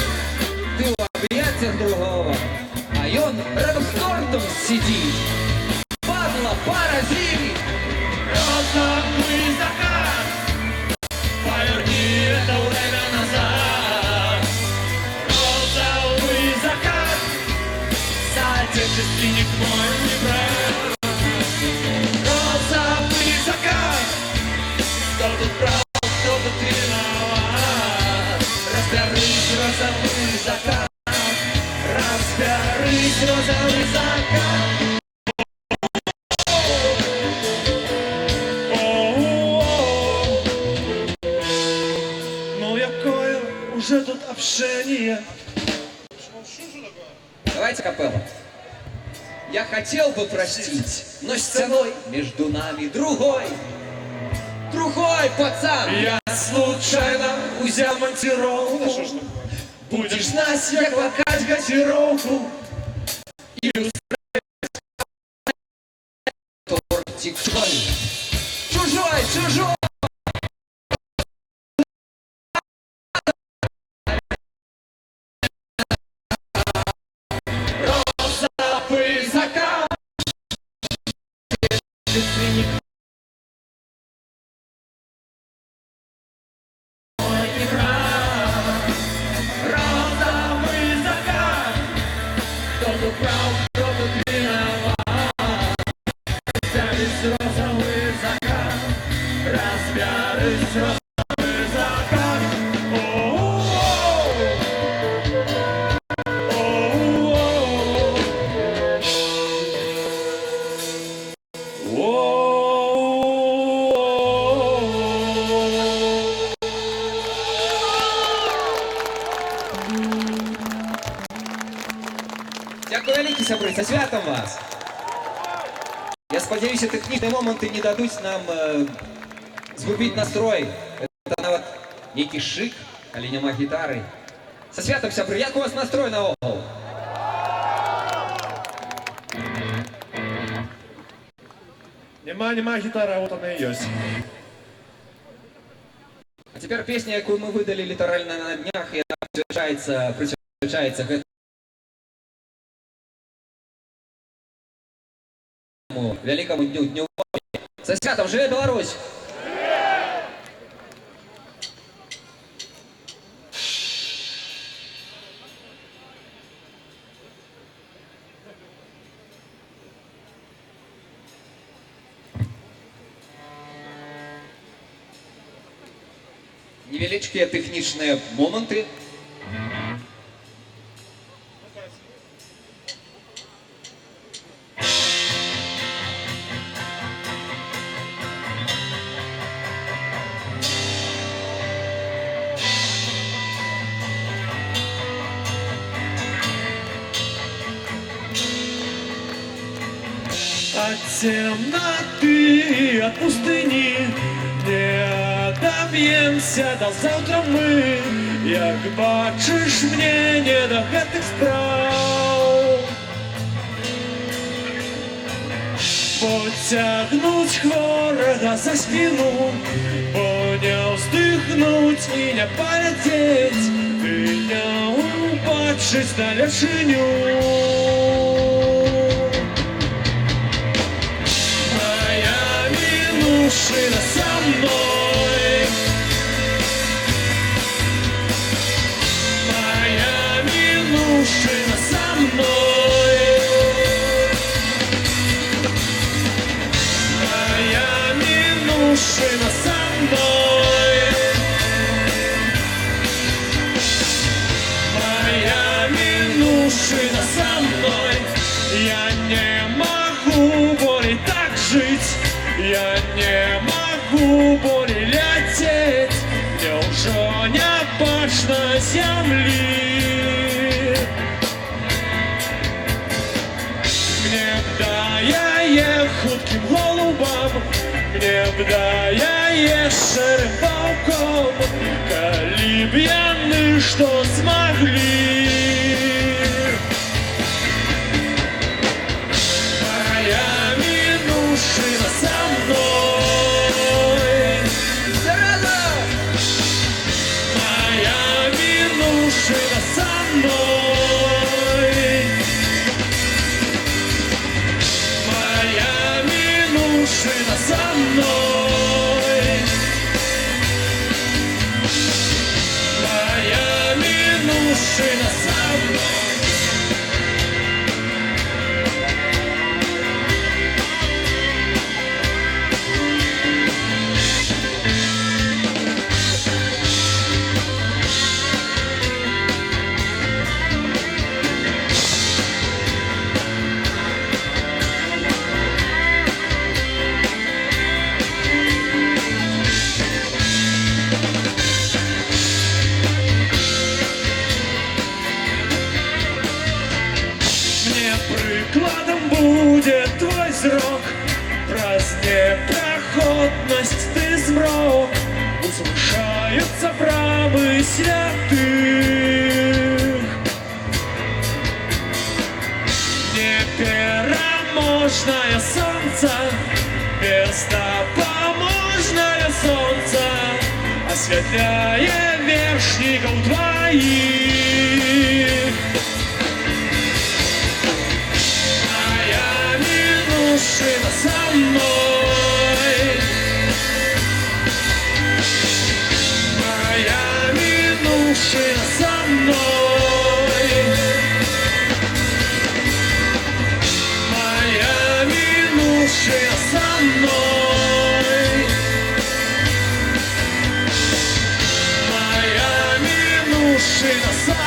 Ты в объятиях другого, а он рядом с тортом сидит. Падла, паразит. Розовый закат, поверни это время назад. Розовый закат, соотечественник мой не брат. Розовый закат, кто тут прав, кто тут виноват? Разберись, розовый закат, разберись, розовый закат. Ну якое уже тут общение. Давайте капелла. Я хотел бы простить, но стеной между нами другой пацан. Я случайно взял монтировку. Будешь знать, як лакать газировку. И устраивать тортик чужой, чужой. Розовый закат, розовый закат, кто тут прав, кто тут виноват? Разберись, розовый закат, разберись, розовый закат. Дякую великі, сябри, со святом вас! Я сподіваюся, технічні моменти не дадуть нам згубити настрой. Це навіть який шик, але нема гітари. Со святом, сябри, як у вас настрой на огол? Нема гітара, вот она и есть. А тепер пісня, яку ми видали літерально на днях, і присвячається великому дню. Со святом, живе Беларусь! Невеличкие технічні моменти. От темноты, от пустыни не отоб'ємся до завтра ми. Як бачиш, мне не до гэтых справ. Поцягнуць хворага за спіну, бо не ўздыхнуць і не паляцець, ты не убачыць далечыню. Моя минувшина со мной, моя минувшина со мной, моя минувшина со мной, моя минувшина со мной. Я не могу более так жить, я не могу более лететь, мне уже не бачно земли. Мне вдае хутким голубам, мне вдае шэрым пауком, калі б яны што смогли. Моя минувшина со мной, моя минувшина со мной, моя минувшина со мной, моя минувшина со мной. Мне прыкладам будет твой зрок, праз непраходнасць ты змрок, узвышаются брамы святых. Непераможное солнце, бездопоможное солнце осветляе вершников твоих. Моя минувшина со мной, моя минувшина со мной, моя минувшина со мной, моя минувшина со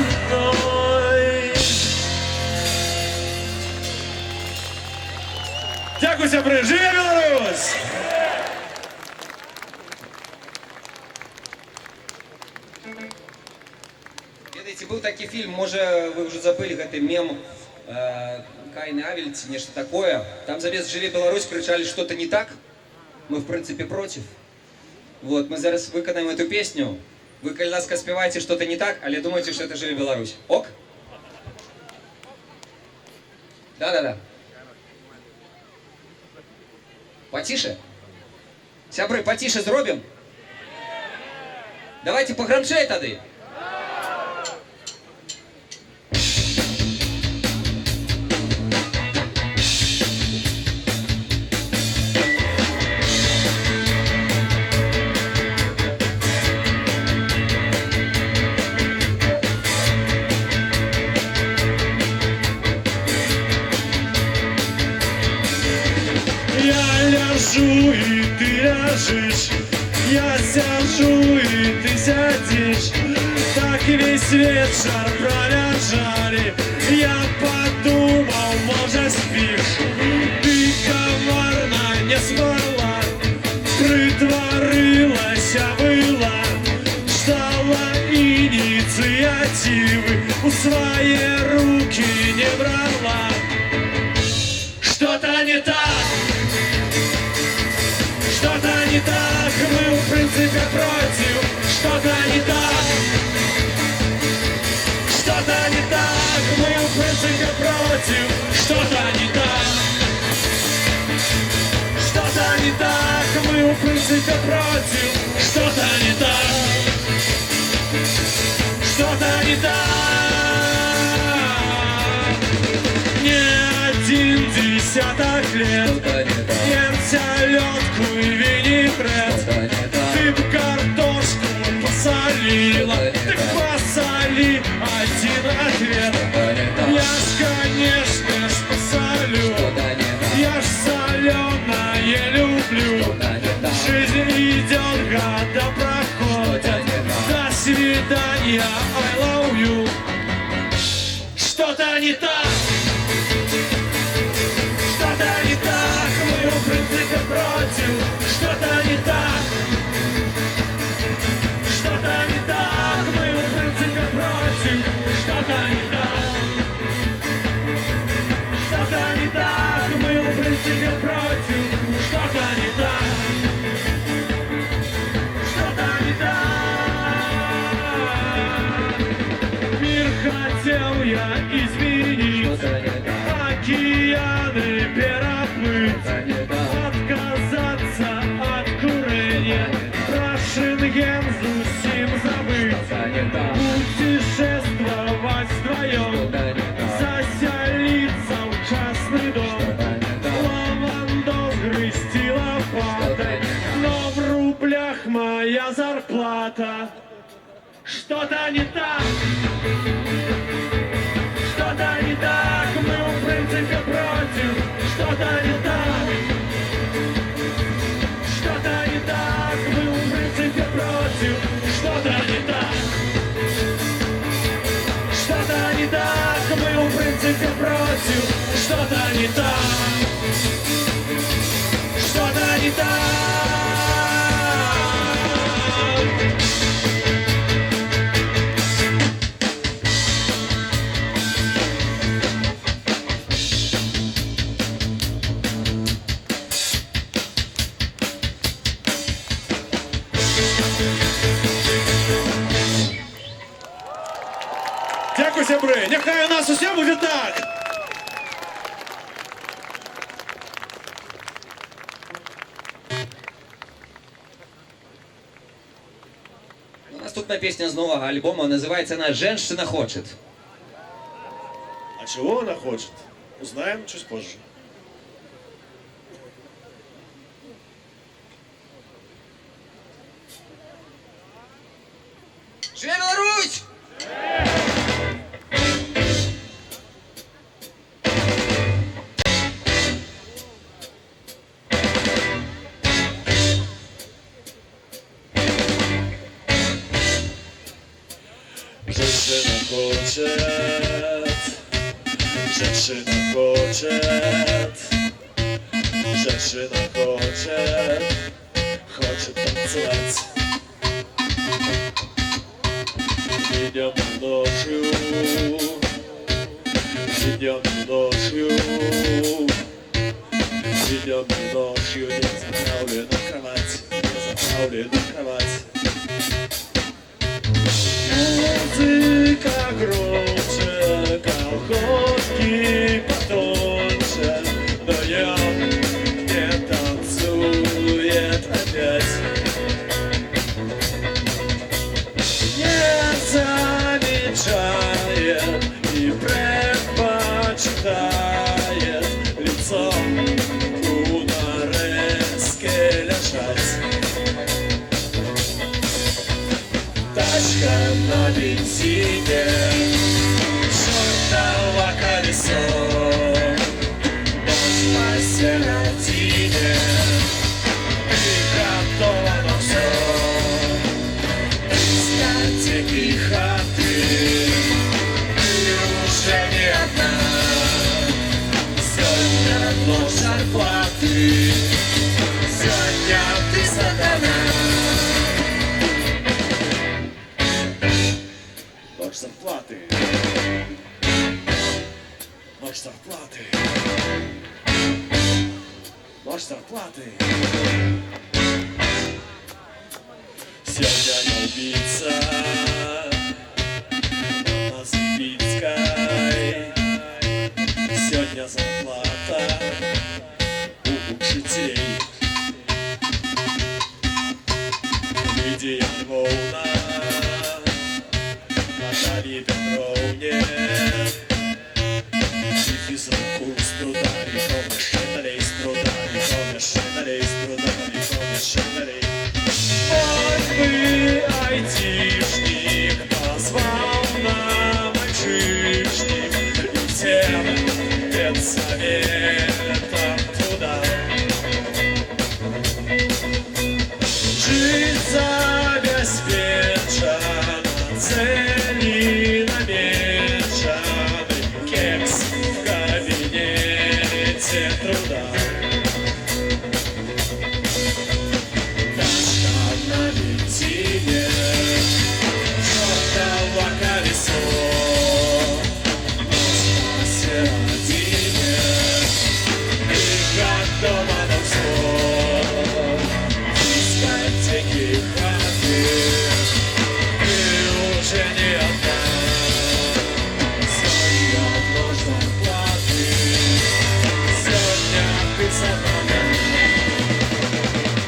мной. Дякую, сябри! Живе Білорусь! Ведаеце, быў такі фільм, можа вы ўжо забылі гэты мем Каін і Авель ці нешта такое. Там замест «Живе Беларусь» кричали что-то не так. Мы в принципе против. Вот, мы зараз выканаем эту песню. Вы, коли ласка, спеваете что-то не так, але думаете, что это «Живе Беларусь». Ок? Да-да-да. Потише? Сябры, потише зробим? Давайте погромчей тады. сижу и ты лежишь, я сижу и ты сидишь. Так весь вечер пролежали, я подумал, может спишь. Ты коварно не смогла, притворилась, выла, ждала инициативы, у своей руки не брала. Что-то не так, что-то не так, мы в принципе против. Что-то не так, что-то не так, мы в принципе против. Что-то не так, что-то не так, мы в принципе против. Что-то не так, что-то не так. Не один десяток лет ем селедку и винегрет. Ты б картошку посолила, так посоли один ответ. Я ж, конечно ж, посолю, я ж соленое люблю. Жизнь идет, года проходят, до свидания, I love you. Что-то не так, что-то не так, мы в принципе против. Что-то не так, что-то не так, мы в принципе против. Что-то не так, что-то не так, мы в принципе против. Что-то не так, что-то не так. Мир хотел я изменить, океаны переплыть, отказаться от курения, про Шенген совсем забыть, путешествовать вдвоем, заселиться в частный дом, лавандос грызти лопатой, но в рублях моя зарплата. Что-то не так, что-то не так, мы в принципе против. Что-то не так, что-то не так, мы в принципе против. Что-то не так, что-то не так, мы в принципе против. Что-то не так, что-то не так. Дякую, сябри. Нехай у нас усе буде так. Наступна песня з нового альбому, називається вона «Женщина хочет». А чего она хочет, узнаем чуть позже. Живе Беларусь! Женщина хочет, женщина хочет, женщина хочет, хочет танцевать. Идем ночью, идем ночью, идем ночью, не заправлена кровать, не заправлена кровать. Музыка громче, колготки потоньше, но я не танцует опять. Не замечает и предпочитает лицом у нарезке лежать. Тачка на бензине, чертово колесо, нож посередине, зарплаты. Нож зарплаты. Сегодня я убийца на Сибирской. Сегодня зарплата у учителей. Лидия Львовна, Наталье Петровне, физруку с трудами, коммершиналей с трудами, коммершиналей с трудами, коммершиналей. Вот бы айтишник позвал на мальчишник и всем педсоветом туда. Жизнь забеспечена, цели намечены, кекс в кабинете труда. Тачка на бензине, чертово колесо, мост посередине, и как дома там сон. Дискотеки, хаты, ты уже не одна. Сегодня нож зарплаты, сегодня ты сатана.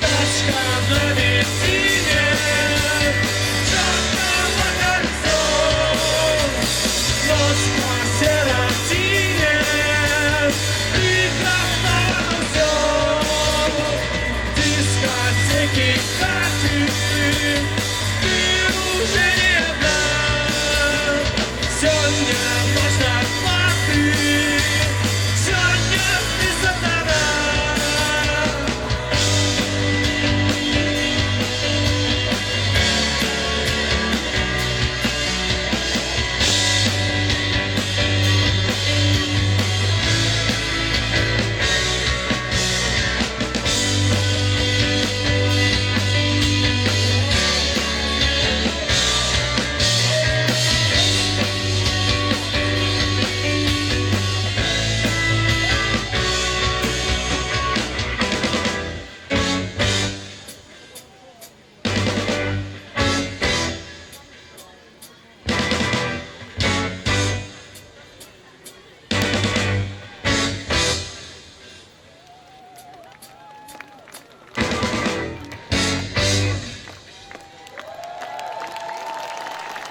Тачка на бензине, чертово кольцо, мост посередине, и как дома всё. Дискотеки, хаты, ты уже не одна. Сегодня нож зарплаты, сегодня ты сатана.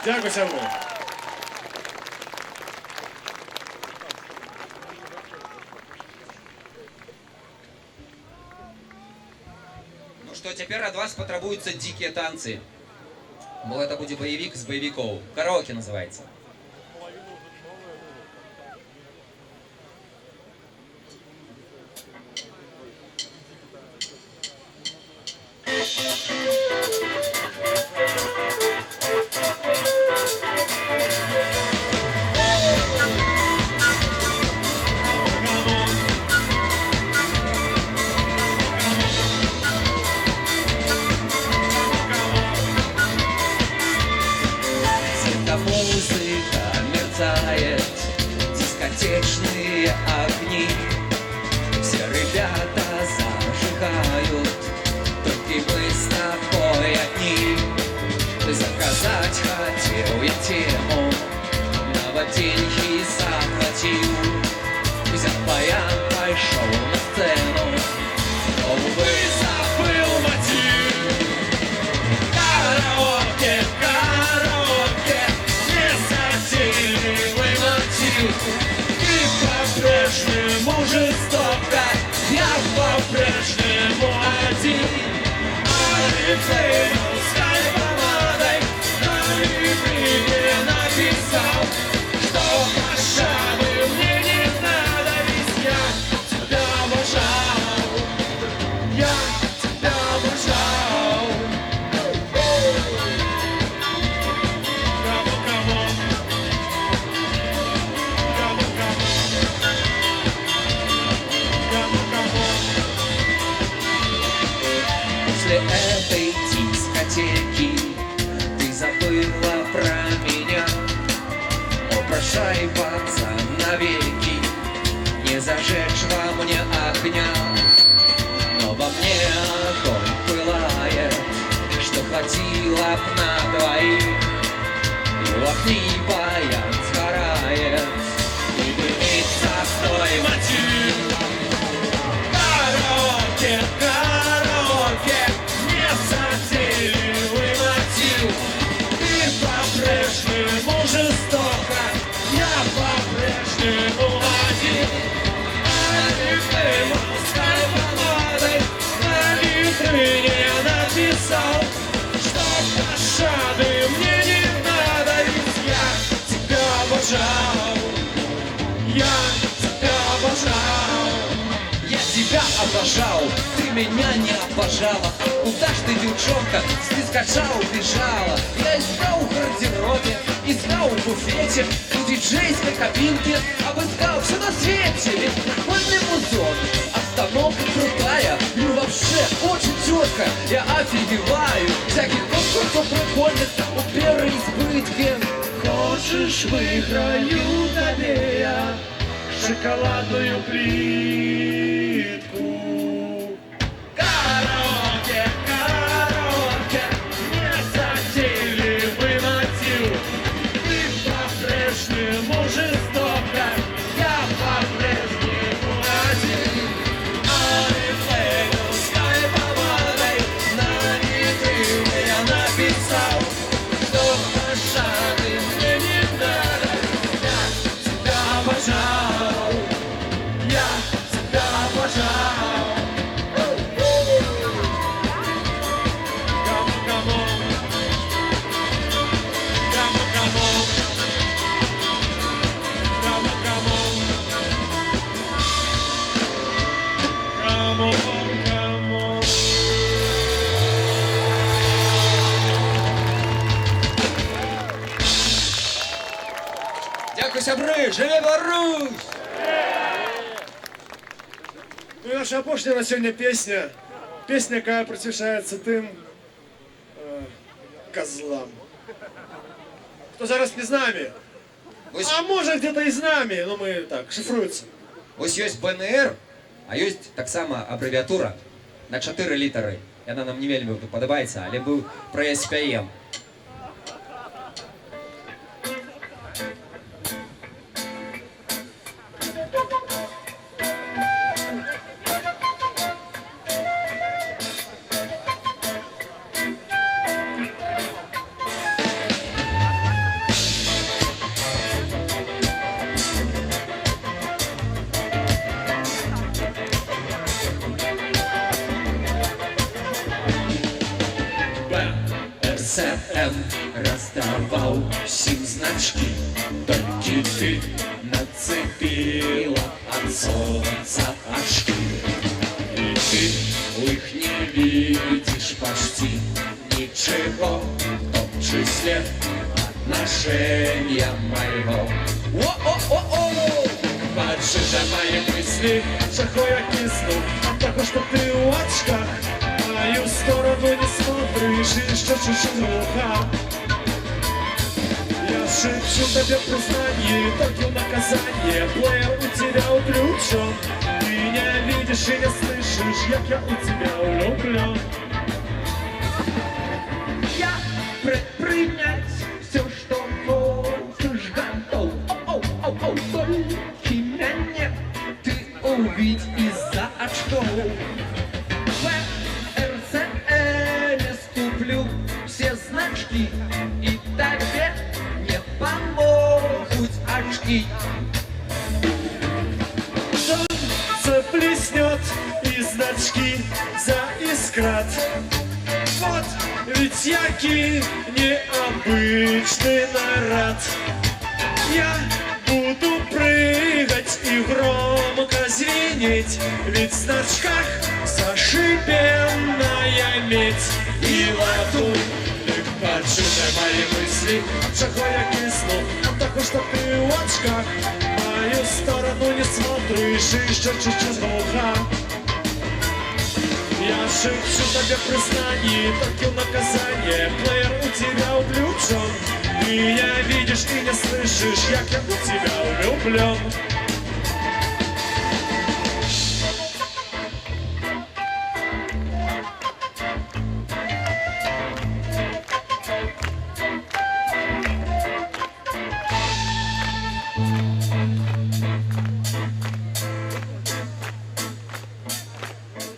Дякую, сяму. Ну что, теперь от вас потребуются дикие танцы. Мол, это будет боевик с боевиков. Караоке называется. Музыка мерцает, дискотечные огни. Все ребята зажигают, только мы с тобой одни. Заказать хотел я тему, на деньги захватил. Взял баян, пошел на сцену, но, увы, забыл мотив. Караоке, караоке, незатейливый мотив. Ты по-прежнему жестоко, я по-прежнему один. Орифлеймом с помадой на витрине написал, что пощады мне не надо, ведь я тебя обожал, я тебя обожал. После этой дискотеки ты забыла про меня. О, прощай, пацан, навеки, разважал, ты меня не обожала. Куда ж ты, девчонка, с дискача убежала? Я искал в гардеробе, искал в буфете, в диджейской кабинке, обыскал все на свете. Ведь прикольный музон, обстановка крутая, и вообще очень четко, я офигеваю. Всяких конкурсов прикольных у первой избытки. Хочешь, выиграю тебе я шоколадную плитку. Караоке, караоке, не затейливый мотив. Ты по-прежнему жестока, я по-прежнему один. Орифлейновской помадой на витрине я написал, что пощады мне не надо. Я тебя обожал, я тебя обожал. Дякую, сябры! Живе Беларусь! Ну і наша апошня на сьогодні пісня. Пісня, яка присвячається тим козлам. Хто зараз не з нами? А може где-то і з нами, ну ми так, шифрується. Ось ёсць БНР, а ёсць таксама абрэвіатура на 4 літары. Яна нам не вельмі падабаецца, але быў пра СПМ. БРСМ раздавал всем значки, только ты нацепила от солнца очки. И ты в их не видишь почти ничего, в том числе отношения моего. О-о-о-о! Подшита мои мысли, шахой я кисну от того, что ты в очках. В мою сторону не смотришь и еще чуть-чуть глуха. Я шепчу тебе признание, только наказание. Плеер у тебя уключен, ты не видишь и не слышишь, как я у тебя влюблен. Я предпринять все, что хочешь, готов. Оу-оу-оу, только меня ты увидь из-за очков. В РСМ ступлю все значки, и тебе не помогут очки. Солнце плеснет и значки заискрат. Вот ведь який необычный наряд. Я буду прыгать и громко звенеть, ведь в значках зашибенная медь. И латунь, ты подшитай мои мысли, шахой я кисну от того, что ты в очках. В мою сторону не смотришь и еще чуть-чуть глуха. Я шепчу тебе признание, только наказание. Плеер у тебя уключен, ты не видишь и не слышишь, как я у тебя влюблен.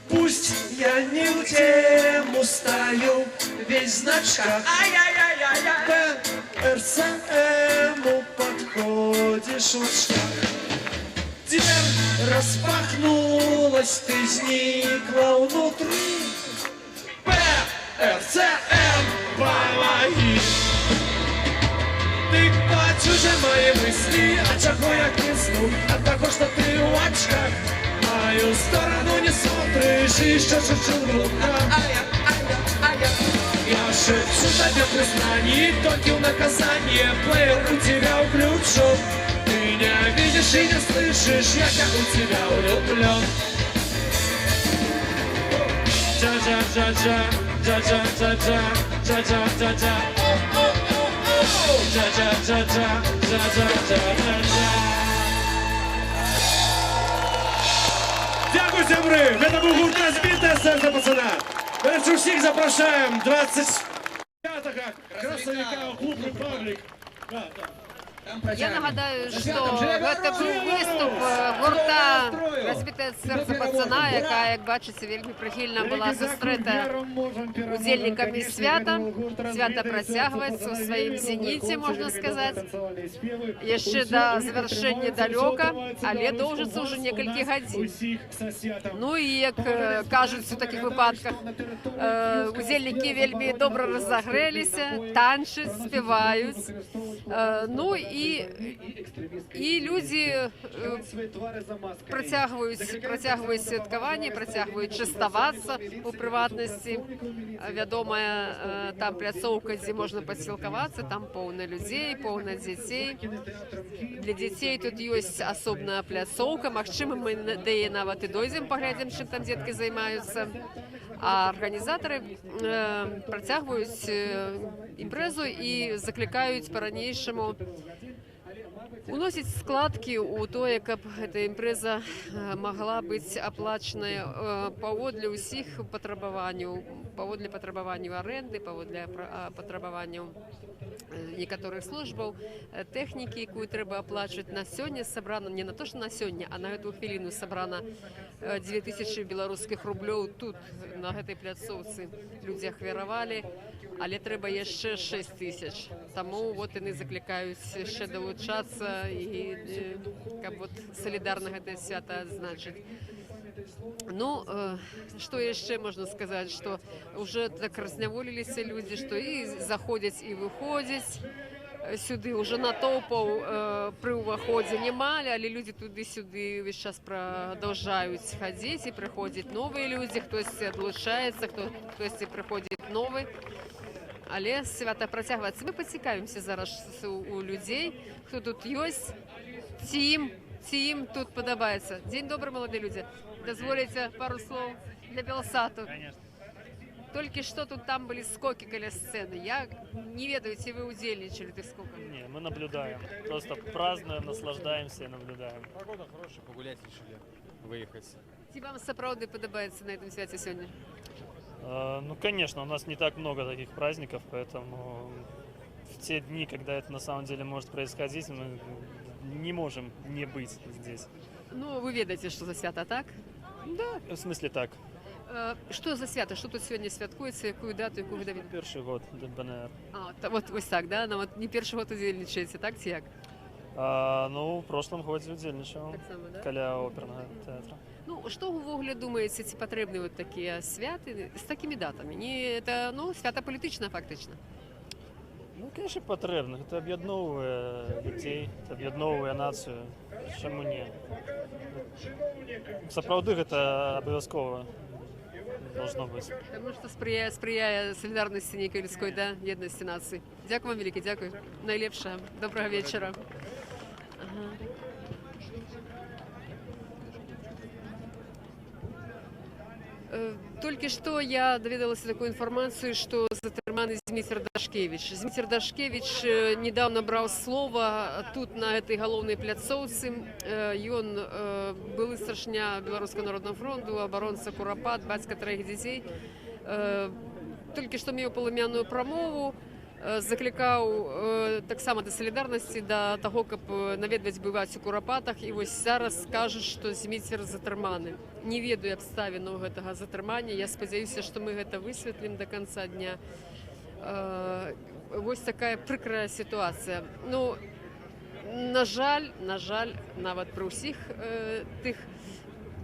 Пусть я не в тему стою, весь в значках. БРСМу подходишь в очках. Дверь распахнулась, ты сникла внутри. БРСМ, помоги. Ты почужи мои мысли, от чего я кисну, от того, что ты в очках. мою сторону не смотришь и еще шепчу глухо. Я шепчу тебе признание, только в наказание плеер у тебя включу. Ты не видишь и не слышишь, я как у тебя влюблен. Джа-джа-джа-джа, джа-джа-джа-джа, джа-джа-джа-джа. Джа-джа-джа-джа, джа-джа-джа-джа. Дякую, сябри! Це був гурт «Розбите серце пацана». Перше всіх запрошуємо 25-го красовика у клуб «Репаблік». Я нагадаю, що це був виступ гурта «Розбите серце пацана», яка, як бачите, вельми прихильно була зустріта удільниками свята. Свято протягується у своїм зеніті, можна сказати. Ще до завершення далеко, але довжиться вже кілька годин. Ну і, як кажуть у таких випадках, удільники вельми добре розігрілися, танчать, співають. Ну і люди протягують святкування, протягують частуватися у приватності. Відома там пляцовка, де можна поспілкуватися, там повно людей, повно дітей. Для дітей тут є особна пляцовка, можливо, ми до її навіть і дойдемо, поглянемо, чим там дітки займаються. А організатори протягують імпрезу і закликають по-ранейшему уносить складки у то, яка б ця імпреза могла бути оплачена паводле усіх потребувань оренди, паводле потребувань некоторых службаў, техніки, яку треба оплачувати. На сьогодні собрано, не на то, що на сьогодні, а на цю хвилину собрано 2000 білоруських рублів тут, на цій пляцовці. Люди ахвяровали, але треба ще 6 тисяч. Тому от вони закликають ще долучатися і солідарно це свято відзначити. Ну, что еще можно сказать, что уже так разняволились люди, что и заходят, и выходят сюди, уже натовпов при уваході немає, але люди туди-сюди весь час продовжують ходити, і приходять нові люди, хтось відлучається, хтось приходить новий. Але свято протягується. Ми поцікавимося зараз у людей, хто тут є. Тим тут подобається. День добрий, молоді люди. Дозволите пару слов для Белсату? Конечно. Только что тут там были скоки около сцены. Я не ведаю, если вы удельничали в скоках. Не, мы наблюдаем. Просто празднуем, наслаждаемся и наблюдаем. Погода хорошая, погулять решили, выехать. Тебе вам сапраўды подобается на этом святе сегодня? Ну, конечно, у нас не так много таких праздников, поэтому в те дни, когда это на самом деле может происходить, мы не можем не быть здесь. Ну, вы ведаете, что за свято, так? Да, в смысле так. Что за свято? Что тут сегодня святкуется? Какую дату, яку ви довідали? Перший год БНР. Вот ось так, да? Ну, вот не перший год удельничаете, так, ці як? Ну, в прошлом году удельничав. Так само, да? Каля оперного театру. Ну, що ви вуглі думаєте, ці потрібні от такі святи з такими датами? Не, це, ну, свято політичне, фактично. Ну, конечно, потрібно. Це об'єдновує людей, це об'єдновує націю. Чому ні? Сапраўды гэта обов'язково должно бути. Тому що сприяє солідарності нейкої людської, да, єдності нації. Дякую вам велике, дякую. Найлепшого. Доброго вечора. Ага. Только что я доведалась такую информацию, что затрыманы Зміцер Дашкевич. Зміцер Дашкевич недавно брал слово тут, на этой головной пляцовці. Ён былы старшыня Белорусского народного фронту, оборонца Курапат, бацька 3 дзяцей. Только что меў паламяную прамову, закликаў таксама да солідарнасці, да таго, каб наведваць бываць у Курапатах, і вось зараз кажуць, што Зміцер затрыманы. Не ведаю абставінаў гэтага затрымання, я спадзяюся, што мы гэта высветлім да канца дня. Вось такая прыкрая сітуацыя. Ну, на жаль, нават пры ўсіх тых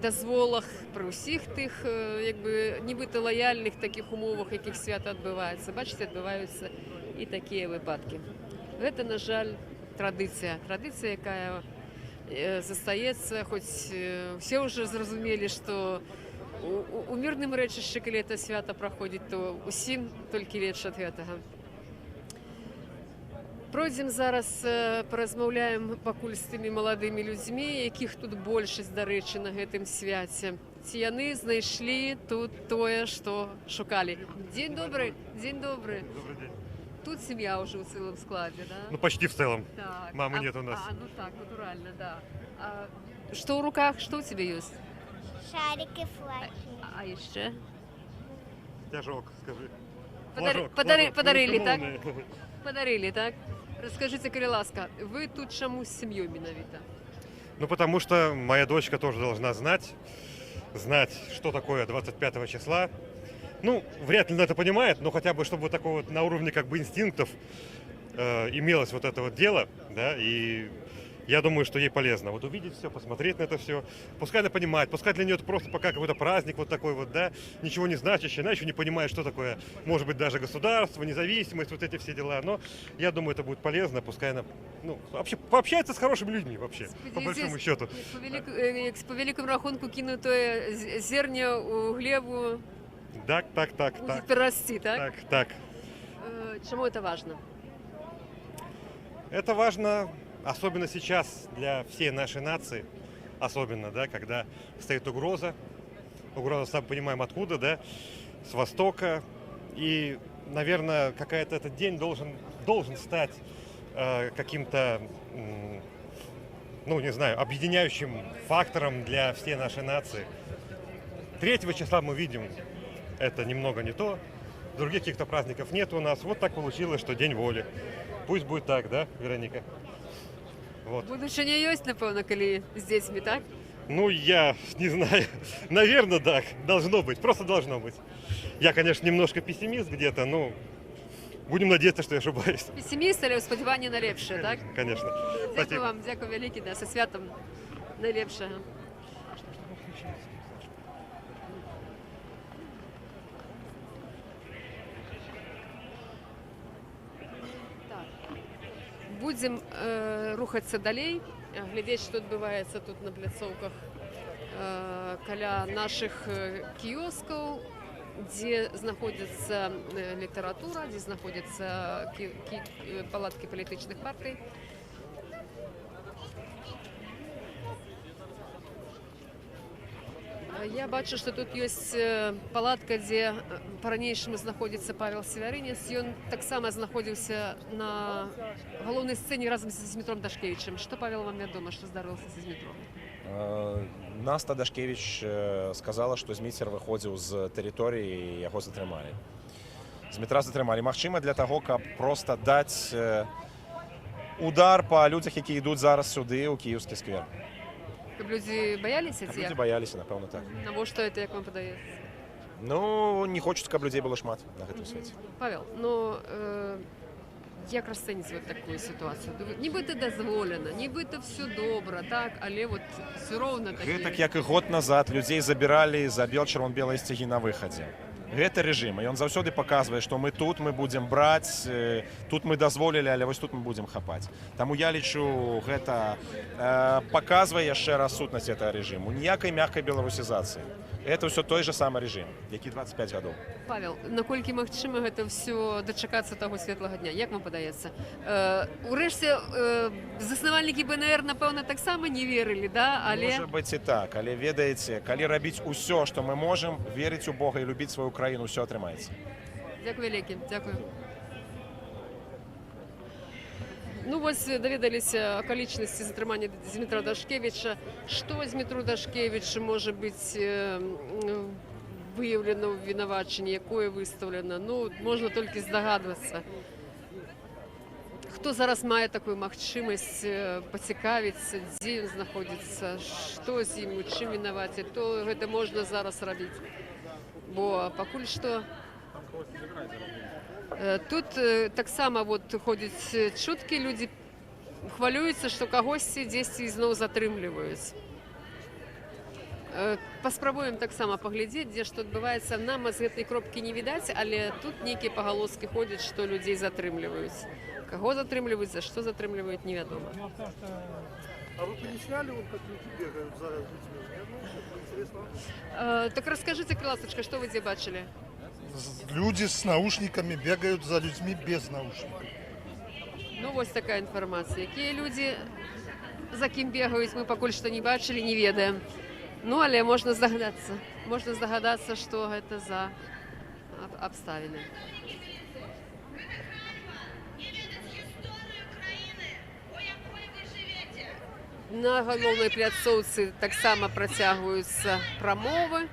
дазволах, пры ўсіх тых нібыта лаяльных такіх умовах, якіх свята адбываецца. Бачыце, адбываюцца і такія выпадкі. Гэта, на жаль, традыцыя, застаецца, хоць все ўжо зразумелі, што у мірным рэчышчы, калі это свята праходзіць, то усім толькі лепш ад гэтага. Пройдзем зараз, паразмаўляем пакуль з тымі маладымі людзьмі, якіх тут большасць, дарэчы, на гэтым свяце. Ці яны знайшлі тут тое, што шукалі. Дзень добры, дзень добры. Добрый день. Тут семья уже в целом складе, да? Ну, почти в целом. Так. Мамы нет у нас. Ну так, натурально, да. Что в руках, что у тебя есть? Шарики, флаки. А еще? Тяжок, скажи. Подарили, так? Подарили, так? Расскажите, калі ласка, вы тут чаму с семьей менавіта? Ну, потому что моя дочка тоже должна знать, что такое 25 числа. Ну, вряд ли она это понимает, но хотя бы, чтобы вот такого вот на уровне как бы инстинктов имелось вот это вот дело, да, и я думаю, что ей полезно вот увидеть все, посмотреть на это все. Пускай она понимает, пускай для нее это просто пока какой-то праздник вот такой вот, да, ничего не значащий, она еще не понимает, что такое, может быть, даже государство, независимость, вот эти все дела, но я думаю, это будет полезно, пускай она, ну, вообще пообщается с хорошими людьми вообще, по большому счету. По великому рахунку кину тое зерня у глебу. Так. Будет перерасти, так? Так. Чему это важно? Это важно, особенно сейчас для всей нашей нации, особенно, да, когда стоит угроза, сам понимаем откуда, да, с востока, и, наверное, этот день должен стать каким-то, ну, не знаю, объединяющим фактором для всей нашей нации. 3 числа мы видим, это немного не то, других каких-то праздников нет у нас, вот так получилось, что День воли. Пусть будет так, да, Вероника? Вот. Будучыня ёсць, напэўна, калі з дзецьмі, так? Ну, я не знаю. Наверное, так. Должно быть. Просто должно быть. Я, конечно, немножко пессимист где-то, но будем надеяться, что я ошибаюсь. Пессиміст, але спадзяванне на лепшае, так? Конечно. Дзякую вам, дзякую вялікі, да, са святам найлепшага. Будем рухацца далей, глядзець, што адбываецца тут на пляцоўках каля нашых кіёскаў, дзе знаходзіцца літаратура, дзе знаходзяцца палаткі палітычных партый. Я бачу, што тут ёсць палатка, дзе па-ранейшаму знаходзіцца Павел Севярынец. Ён таксама знаходзіўся на галоўнай сцэне разам з Змітром Дашкевічем. Што, Павел, вам вядома, што здарылася з Змітром? Наста Дашкевіч сказала, што Зміцер выходзіў з тэрыторыі і яго затрымалі. Змітра затрымалі. Магчыма, для таго, каб проста даць удар па людзях, які ідуць зараз сюды, ў Кіеўскі сквер. Каб людзі баяліся? Каб людзі баяліся, напэўна, так. Навошта это, як вам падаецца? Ну, не хочуць, каб людзей было шмат на гэтым свеце. Павел, ну, як расцэніць вот такую сітуацыю? Нібыта дазволена, нібыта все добра, так, але вот все роўна такі... Гэтак, як і год назад, людзей забіралі за бел-чырвон-белыя сцягі на выхадзе. Гэта рэжым, і ён заўсёды паказвае, што мы тут, мы будзем браць, тут мы дазволілі, але вось тут мы будзем хапаць. Таму я лічу, гэта паказвае яшчэ раз сутнасць гэтага рэжыму. Ніякай мяккай беларусізацыі. Это ўсё той же самы рэжым, які 25 гадоў. Павел, наколькі магчыма гэта ўсё дачакацца таго светлага дня? Як вам падаецца? Урэшце, заснавальнікі БНР, напэўна, таксама не верылі, да? Але... Можа быць і так, але ведаеце, калі рабіць усё, што мы можам, верыць у Бога і любіць сваю краіну, ўсё атрымаецца. Дзякуй вялікі, дзякую. Ну вось даведаліся акалічнасці затрымання Змітра Дашкевіча. Што Змітру Дашкевічу можа быць выяўлена ў вінавачанні, якое выстаўлена? Ну, можна толькі здагадвацца. Хто зараз мае такую магчымасць пацікавіцца, дзе ён знаходзіцца, што з ім, у чым вінаваці, то гэта можна зараз рабіць. Бо пакуль што... Тут таксама вот ходзяць чуткі, людзі хвалююцца, што кагосьці дзесьці ізноў затрымліваюць. Паспрабуем таксама паглядзець, дзе што адбываецца. Нам з гэтай кропкі не відаць, але тут нейкія пагалоскі ходзяць, што людзей затрымліваюць. Каго затрымліваюць, за што затрымліваюць, невядома. А вы бы не сняли, вот как люди бегают за людьми? Нет, ну, интересно. Так расскажите, Крылаточка, что вы где бачили? Люди с наушниками бегают за людьми без наушников. Ну, ось така інформація. Які люди, за ким бігають, ми поки що не бачили, не ведаємо. Ну, але можна здогадатися. Можна здогадатися, що це за обставини. На галоўнай пляцоўцы таксама працягваюцца прамовы.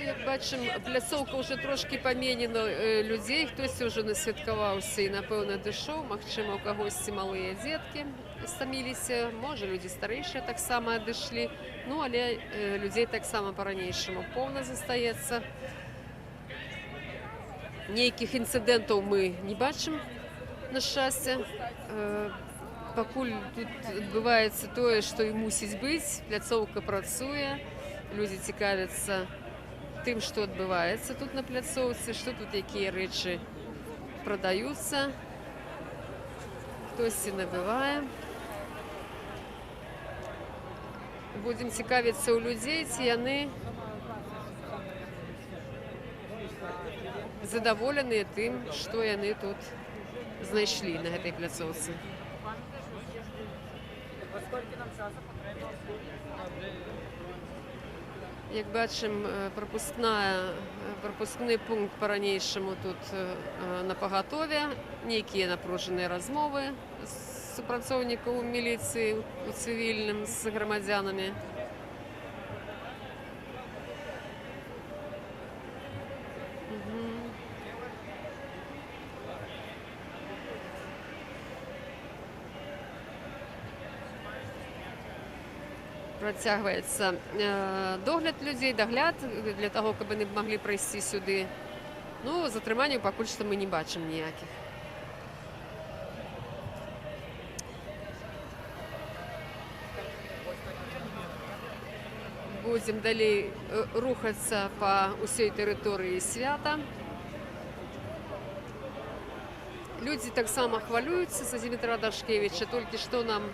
Як бачимо, пляцоўка ўжо трошки паменена людзей, хтосьці ўжо насвяткаваўся і, напэўна, дышоў, магчыма, у кагосьці малыя дзеткі стаміліся, можа, людзі старэйшыя таксама адышлі, ну, але людзей таксама па-ранейшаму поўна застаецца. Нейкіх інцыдэнтаў мы не бачым, на шчасце. Пакуль тут адбываецца тое, што і мусіць быць, пляцоўка працуе, людзі цікавяцца тым, што адбываецца тут на пляцоўцы, што тут якія рэчы прадаюцца, хтосьці набывае. Будзем цікавіцца ў людзей, ці яны задаволеныя тым, што яны тут знайшлі на гэтай пляцоўцы. Як бачым, прапускны пункт па-ранейшаму тут напагатове, нейкія напружаныя размовы з супрацоўнікаў міліцыі у цывільным з грамадзянамі. Працягваецца догляд людзей, дагляд для таго, каб яны маглі прайсці сюды. Ну, затрыманняў пакуль што мы не бачым ніякіх. Будзем далей рухацца па ўсёй тэрыторыі свята. Людзі таксама хвалююцца за Змітра Дашкевіча, толькі што нам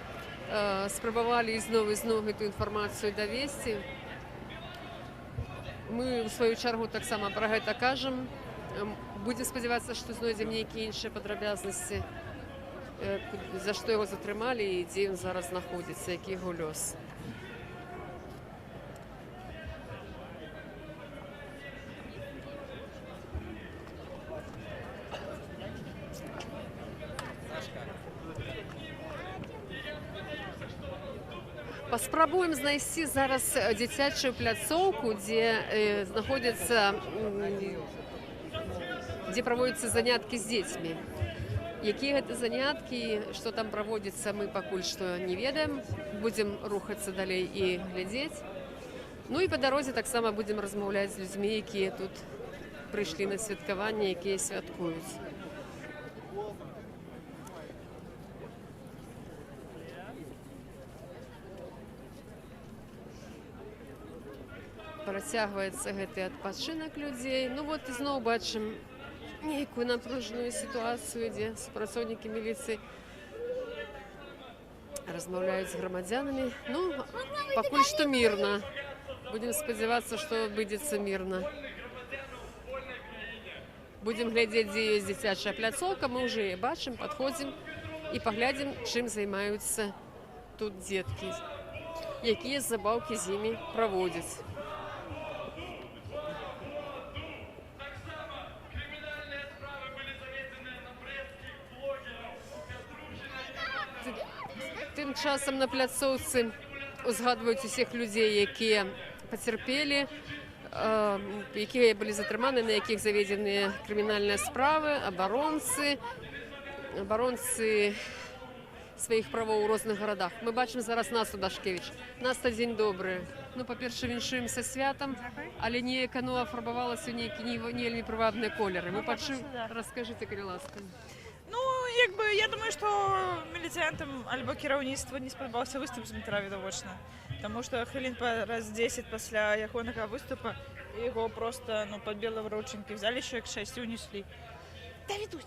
спрабавалі ізноў гэтую інфармацыю давесці. Мы, у сваю чаргу, таксама пра гэта кажам. Будзем спадзявацца, што знойдзем нейкія іншыя падрабязнасці, за што яго затрымалі і дзе ён зараз знаходзіцца, які яго лёс. Паспрабуем знайсці зараз дзіцячую пляцоўку, дзе знаходзяцца, дзе праводзяцца заняткі з дзецьмі. Якія гэта заняткі, што там праводзіцца, мы пакуль што не ведаем. Будзем рухацца далей і глядзець. Ну і па дарозе таксама будзем размаўляць з людзьмі, якія тут прыйшлі на святкаванне, якія святкуюць. Працягваецца гэты адпачынак людзей. Ну вот ізноў бачым нейкую напружаную сітуацыю, дзе супрацоўнікі міліцыі размаўляюць з грамадзянамі. Ну, пакуль што мірна. Будзем спадзявацца, што адбудзецца мірна. Будзем глядзець, дзе ёсць дзіцячая пляцоўка. Мы ўжо яе бачым, падходзім і паглядзім, чым займаюцца тут дзеткі, якія забаўкі з імі праводзяць. Тым часам на пляцоўцы узгадваюць усіх людзей, якія пацярпелі, якія былі затрыманы, на якіх заведзеныя крымінальныя справы, абаронцы своїх правов у різних городах. Ми бачимо зараз Насту Дашкевич. Наста, день добрий. Ну, по-перше, віншуємося святом, але ніяк воно фарбувало сьогодні ні привабні кольори. Ми почули, розкажіть, будь ласка. Ну, якби, я думаю, що міліціянтам або керівництву не сподобався виступ Дмитра Відовочна. Тому що хвилин раз 10 після його виступу його просто підбили в рученьки, взяли чоловік 6 і унесли. Да, Вітусь,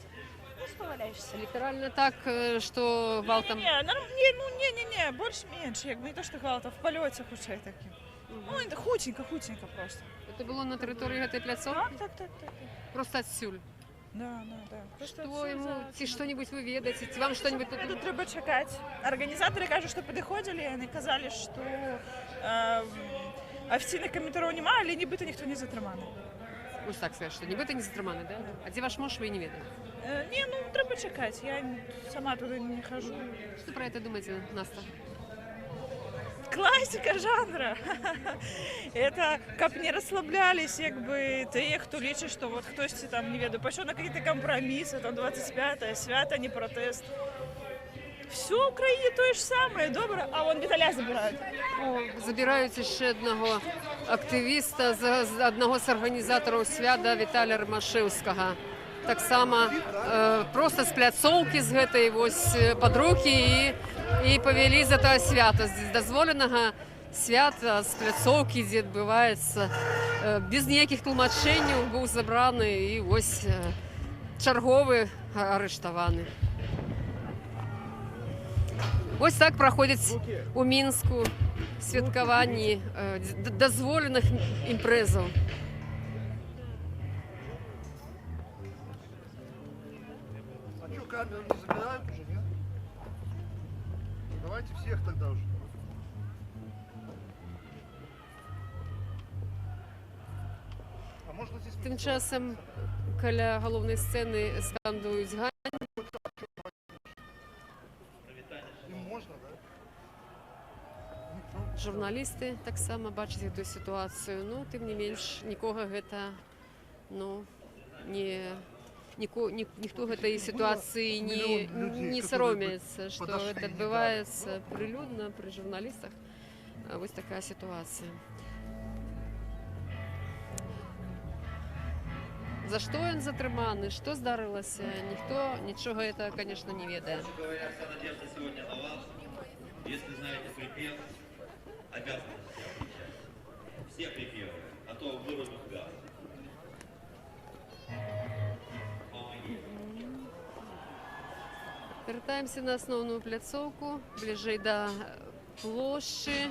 ну що валяєшся? Літерально так, що гвалтом... Не, більш-менш, якби не то, що гвалтом, в польоті хоча й таки. Ну, це хутенько просто. Це було на території цієї пляцовки? Так. Просто отсюль? Да. Що йому, ці що-нибудь ви ведаєте, вам що-нибудь... Тут треба чекати. Організатори кажуть, що підходили, вони казали, що офіційних коментарів немає, але нібито ніхто не затриманий. Ось так сказати, що нібито не затриманий, да? А де ваш муж, ви не ведаєте? Ні, ну треба чекати, я сама туди не хожу. Що про це думаєте, Наста? Классика жанра. Это как не расслаблялись, якби те, хто лічить, що от хтось там, не веду, пішов на якісь компроміси, там 25-е, свято, не протест. Все в Україні то ж саме, добре, а вон Віталя забирають. Забирають ще одного активіста, одного з організаторів свята Віталія Ромашевського. Так само просто з пляцовки, з цієї ось під руки і повели з цього свята, з дозволеного свята, з пляцовки, де відбувається, без ніяких тлумачень був забраний і ось черговий арештований. Ось так проходить у Мінську святкування дозволених імпрезів. А что, камеру не забирают уже, нет? Давайте всех тогда уже. А можно здесь... Тим часом біля головної сцени скандують гань. Им можно, да? Журналісти так само бачать цю ситуацію. Ну, тим не менш, нікого це, ніхто цієї ситуації не соромиться, що це відбувається прилюдно при журналістах. Ось така ситуація. За що він затриманий, що здарилося, ніхто нічого цього, звісно, не ведає. Если знаете припев, обязаны. Все припевы, а то вырубят газ. Вертаємося на основну пляцовку, ближче до площі.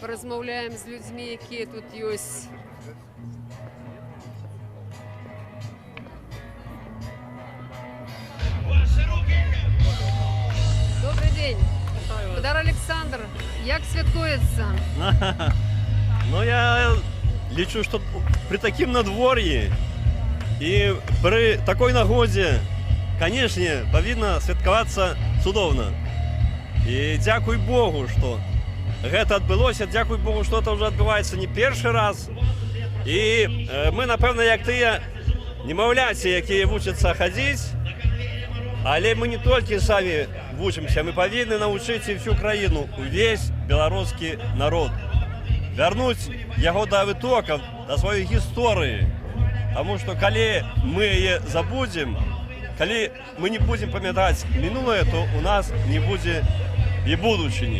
Порозмовляємо з людьми, які тут є. Добрий день. Подар Олександр, як святкується? Ну, я лічу, що при таким надвор'ї і при такій нагоді, звісно, повинно святкуватися чудовно. І дякую Богу, що це відбулося, дякую Богу, що це вже відбувається не перший раз. І ми, напевно, як ті немовляті, які вчаться ходити, але ми не тільки самі вчимося, ми повинні навчити всю країну, весь білоруський народ. Вернути його до витоків, до своєї історії. Тому що коли ми її забудемо, коли ми не будемо пам'ятати минуле, то у нас не буде і будущего.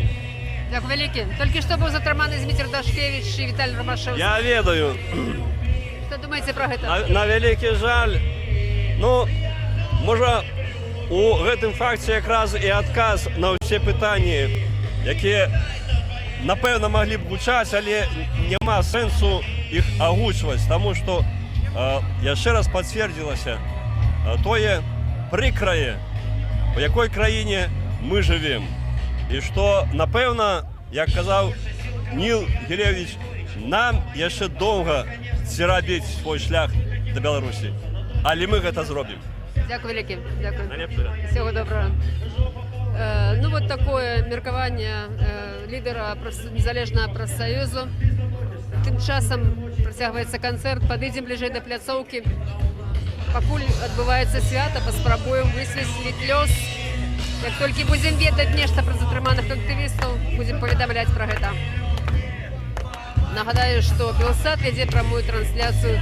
Дякую велике. Тільки що був затриманий Дмитро Дашкевич і Віталій Ромашевський. Я ведаю. Що думаєте про це? На великий жаль, ну, може, у гэтым факце якраз і адказ на ўсе пытанні, які, напэўна, маглі б гучаць, але няма сэнсу іх агучваць, таму што яшчэ раз пацвердзілася тое прыкрае, у якой краіне мы жывем. І што, напэўна, як казаў Ніл Гілевіч, нам яшчэ доўга церабіць свой шлях да Беларусі. Але мы гэта зробім. Дякую велике. Дякую. Всего доброго. Ну вот такое меркаванне лідера незалежного профсоюзу. Тим часом працягваецца канцэрт, падыдзем бліжэй да пляцоўкі. Пакуль адбываецца свята, паспрабуем высветліць лёс Як толькі будзем ведаць нешта пра затрыманых актывістаў, будзем паведамляць пра гэта. Нагадаю, што Белсат вядзе прамую трансляцыю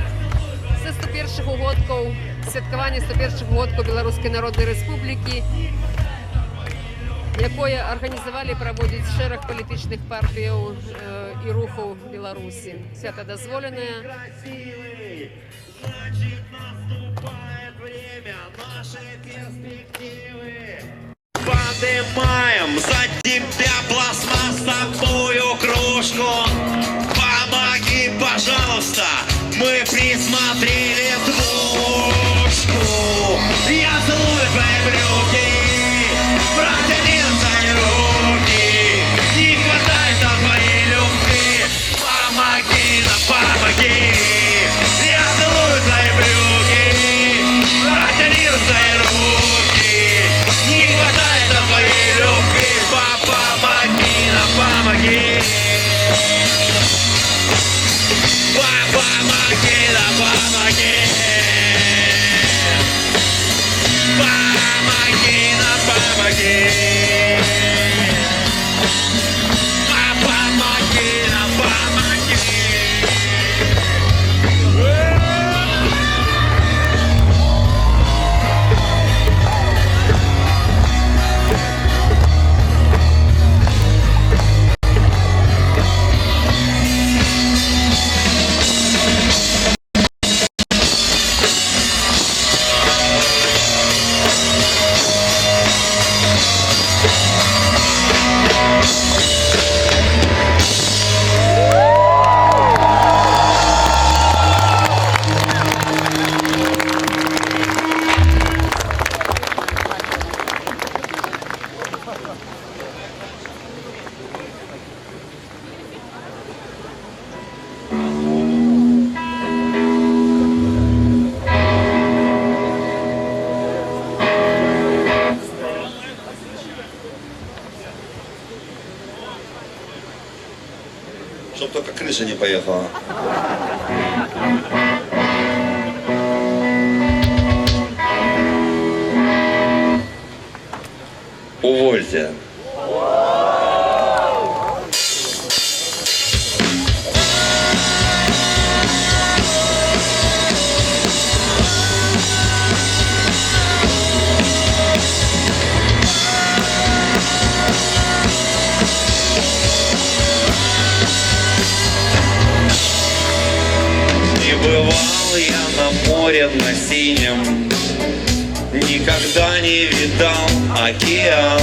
са 101 угодкаў, святкавання 101 угодкаў Беларускай Народнай Рэспублікі, якое арганізавалі праводзіць шэраг палітычных партыяў і рухаў Беларусі. Свята дазволенае. Поднимаем за тебя пластмассовую кружку. Помоги, пожалуйста, мы присмотрели двушку. Я целую твои брюки, протяни свои руки. Не хватает на твоей любви, помоги нам, помоги. Я целую твои брюки, протяни свои руки. Не хватает на твоей любви, помоги нам, помоги. Помоги нам, помоги. Помоги нам, помоги. Помоги нам, помоги. Чтоб только крыша не поехала. Увольте. Бывал я на море на синем, никогда не видал океан.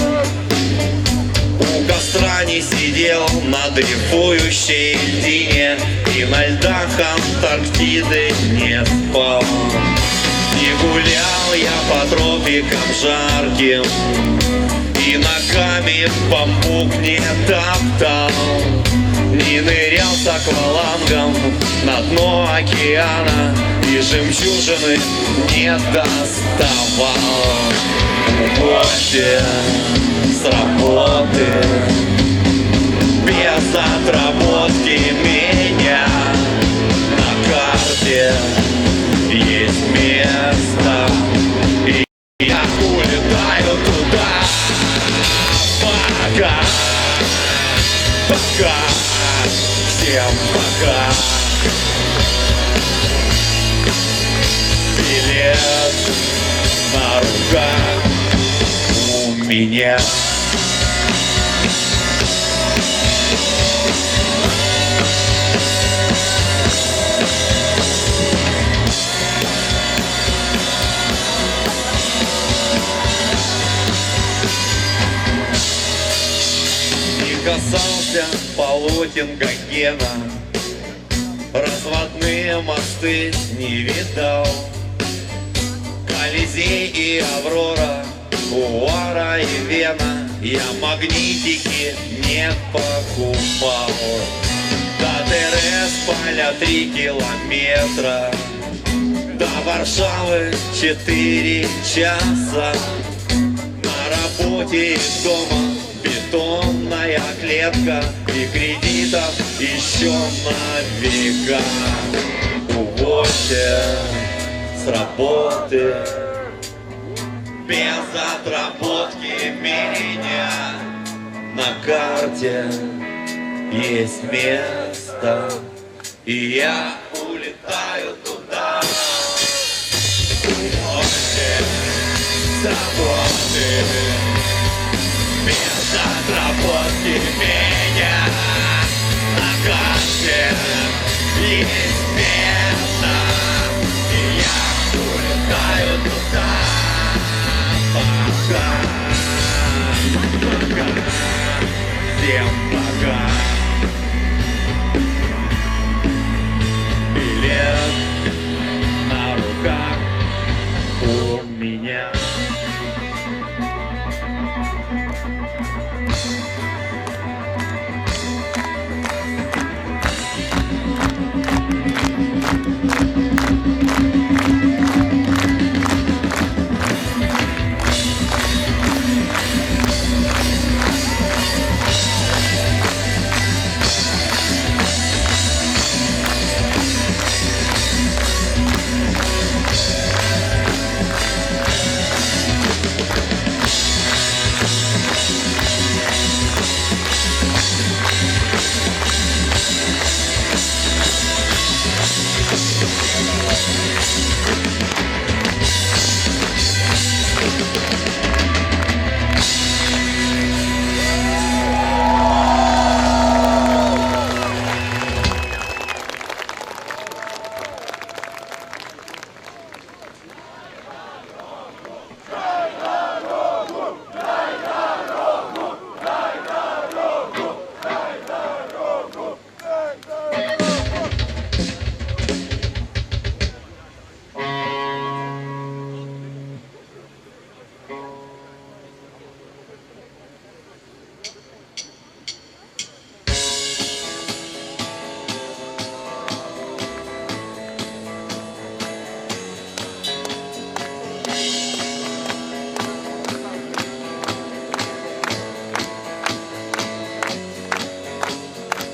У костра не сидел на дрейфующей льдине и на льдах Антарктиды не спал. Не гулял я по тропикам жарким и ногами бамбук не топтал. Не нырял с аквалангом на дно океана и жемчужины не доставал. Увольте с работы без отработки меня. На карте есть место, и я улетаю туда. Пока, пока. Всем пока. Билет на руках у меня. Касался полотен Гогена, разводные мосты не видал. Колизей и Аврора, Уара и Вена, я магнитики не покупал. До Терес поля 3 километра, до Варшавы 4 часа. На работе и дома бетонная клетка и кредитов еще на века. Увольте с работы без отработки меня. На карте есть место, и я улетаю туда. Увольте с работы без отработки меня. На карте есть место, и я улетаю туда. Пока, пока, всем пока. Билет на руках у меня.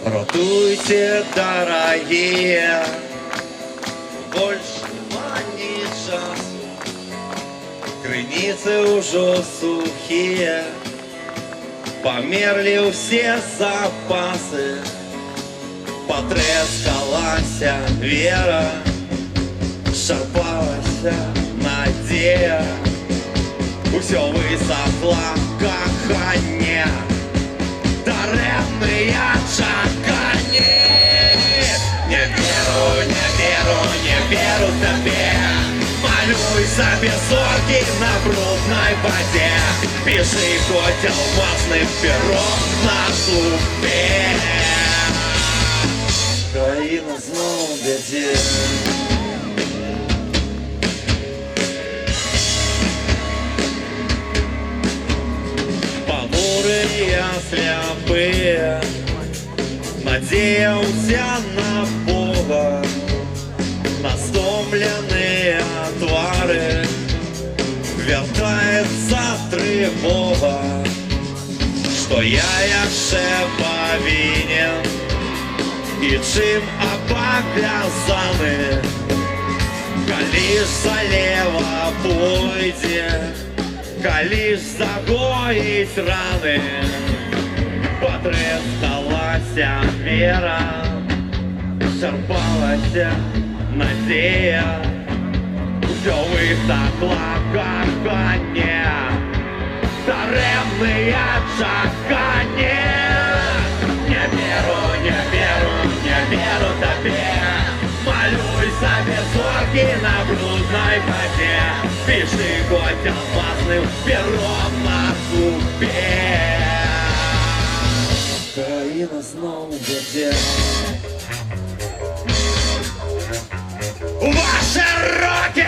Ротуйте, дорогие, больше не час. Крыницы уже сухие, померли все запасы. Потрескалась вера, шарпалась надея. Усё высохло кохання, даремные чакання. Не веру, не веру, не веру тебе. Малюйся без зорки на брудной воде. Пиши хоть алмазным пером на слупе. Країна знов в беде. Понурые, слепые, надеялся на Бога. Настомленные твари, вертается тривога, що я ще повинен і чим обов'язаний. Коли ж залева пойде, коли ж загоїть рани, потрескалася вера, шарпалася надея. Все высохло кохання, даремные чакання. Не веру, не веру, не веру тебе. Малюйся без зорки на брудной воде. Пиши хоть алмазным пером на купе. Країна знов в беде. Ваши руки!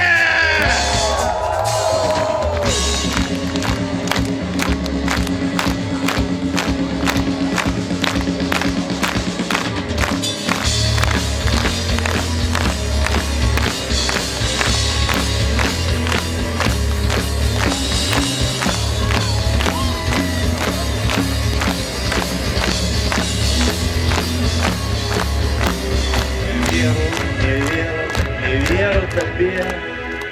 Веру, не веру, не веру тебе.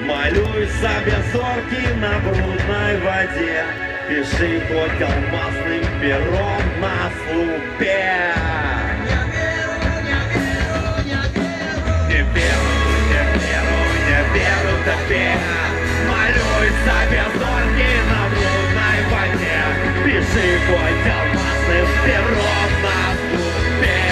Молюсь себе зорки на брудной воде, пиши хоть алмазным пером на слупе. Не веру тебе, молюсь себе зорки на брудной воде, пиши хоть алмазным пером на слупе.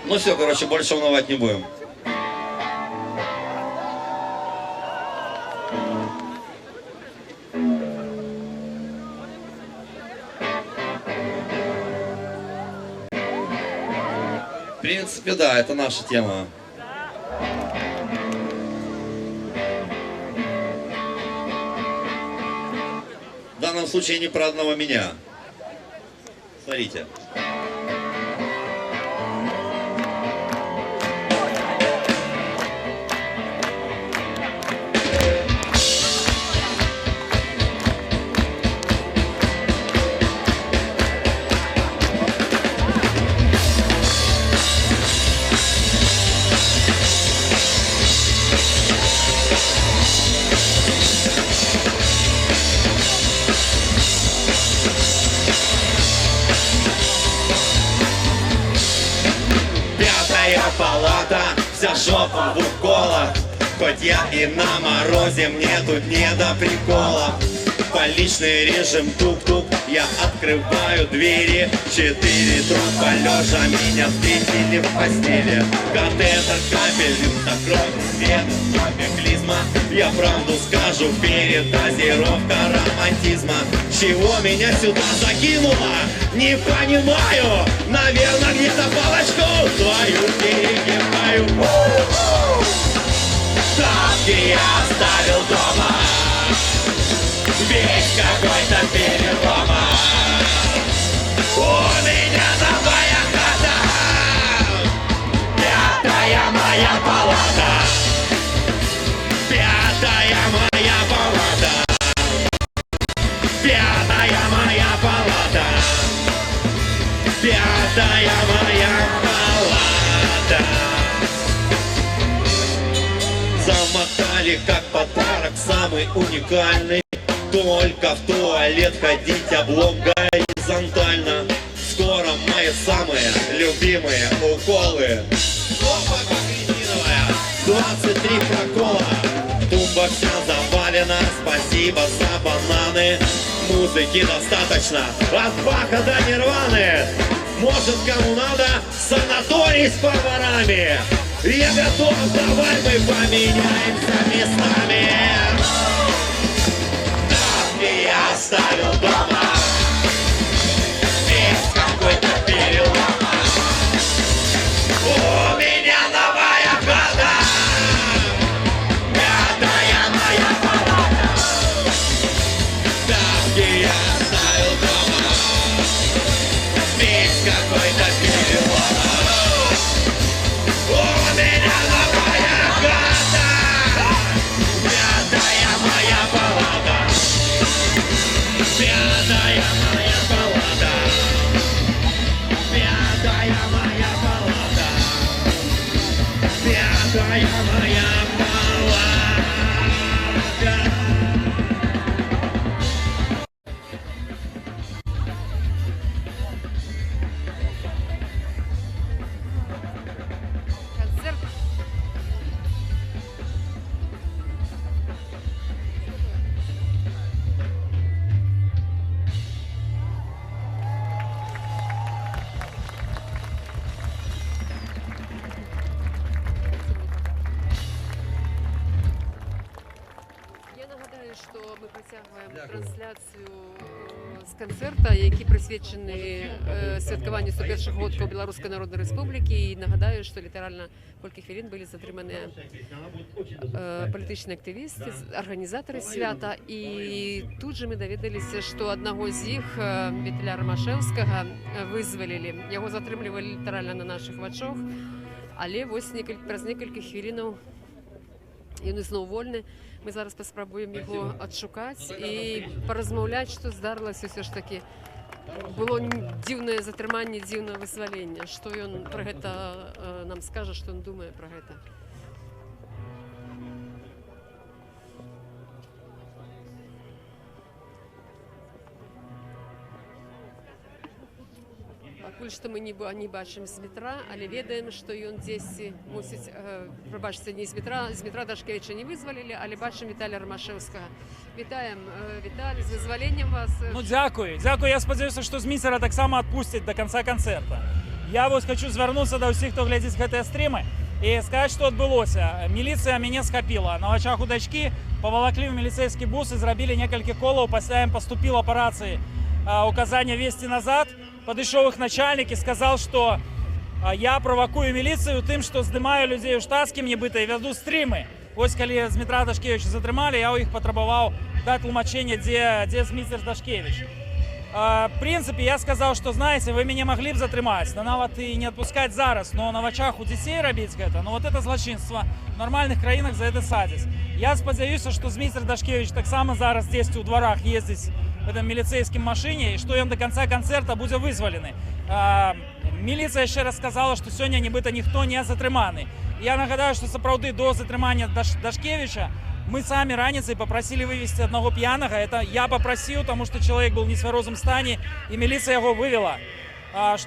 Ну все, короче, больше волновать не будем. В принципе, да, это наша тема. В данном случае не про одного меня. Смотрите. Палата, вся жопа в уколах. Хоть я и на морозе, мне тут не до приколов. Больничный режим, тук-тук, я открываю двери. 4 трупа лежа, меня встретили в постели. Катетер, капель, винтокрот, вены, тропик, клизма. Я правду скажу, передозировка романтизма. Чего меня сюда закинуло? Не понимаю. Наверное, где-то палочку твою перегибаю. Тапки я оставил дома. Весь какой-то перелома. У меня новая хата. 5-я моя палата. 5-я моя палата. 5-я моя палата. 5-я моя палата. Замотали как подарок, самый уникальный. Только в туалет ходить облом горизонтально. Скоро мои самые любимые уколы. Бомба кофеиновая, 23 прокола. Тумба вся завалена, спасибо за бананы. Музыки достаточно, от Баха до Нирваны. Может, кому надо санаторий с поварами. Я готов, давай мы поменяемся местами. Я оставил дома. Весь какой-то перелом. У меня новая хата. 5-я моя палата. Тапки я оставил дома. Весь какой-то перелом. У меня новая хата. 5-я моя палата. Yeah. трансляцію з концерту, які присвячені святкуванню 101-го року Білоруської Народної Республіки. І нагадаю, що літерально кілька хвилин були затримані політичні активісти, організатори свята. І тут же ми довідалися, що одного з їх, Віталя Ромашевського, визволили. Його затримували літерально на наших очах, але ось през кілька хвилин він знову вольний. Ми зараз поспробуємо його відшукати і порозмовляти, що здарилося все ж таки. Було дивне затримання, дивне визволення. Що він про це нам скаже, що він думає про це. Пакуль што мы не бачым з метра, але ведаем, што ён дзесьці мусіць, прабачце, не з метра Дашкевіча не вызвалілі, але бачым Віталя Ромашевскага. Вітаем, Віталь, з вызваленнем вас. Ну, дзякуй. Я спадзяюся, што з міцера таксама адпусцяць до конца канцэрта. Я вось хочу звярнуцца да ўсіх, хто глядзіць гэтыя стрімы, і сказаць, што адбылося. Міліцыя мяне схапіла. На вачах у дачкі павалаклі ў міліцэйскі бус і зрабілі некалькі колаў, пасля ім паступіла па рацыі указанне весці назад. Падышоў іх начальнік і сказаў, што я правакую міліцыю тым, што здымаю людзей у штатскім нібыта і вяду стрімы. Вось калі з метра Дашкевіча затрымалі, я ў іх патрабаваў даць тлумачэнне, дзе зміцер Дашкевіч. В прынцыпе, я сказаў, што, знаеце, вы мяне маглі б затрымаць, нават і не адпускаць зараз, но на вачах у дзяцей рабіць гэта, ну вот это злачынства. В нормальных краінах за гэта садзяць. Я спадзяюся, што зміцер Дашкевіч таксама зараз дзесьці ў дварах ездзіць в этом міліцэйскім машыне, і што ён до конца канцэрта будзе вызвалены. Міліцыя яшчэ раз сказала, што сёння нібыта ніхто не затрыманы. Я нагадаю, што сапраўды до затрымання Дашкевіча мы самі раніцай попросили вывести одного пьяного. Это я попросил, потому что человек был в нетверезом стане, и милиция его вывела.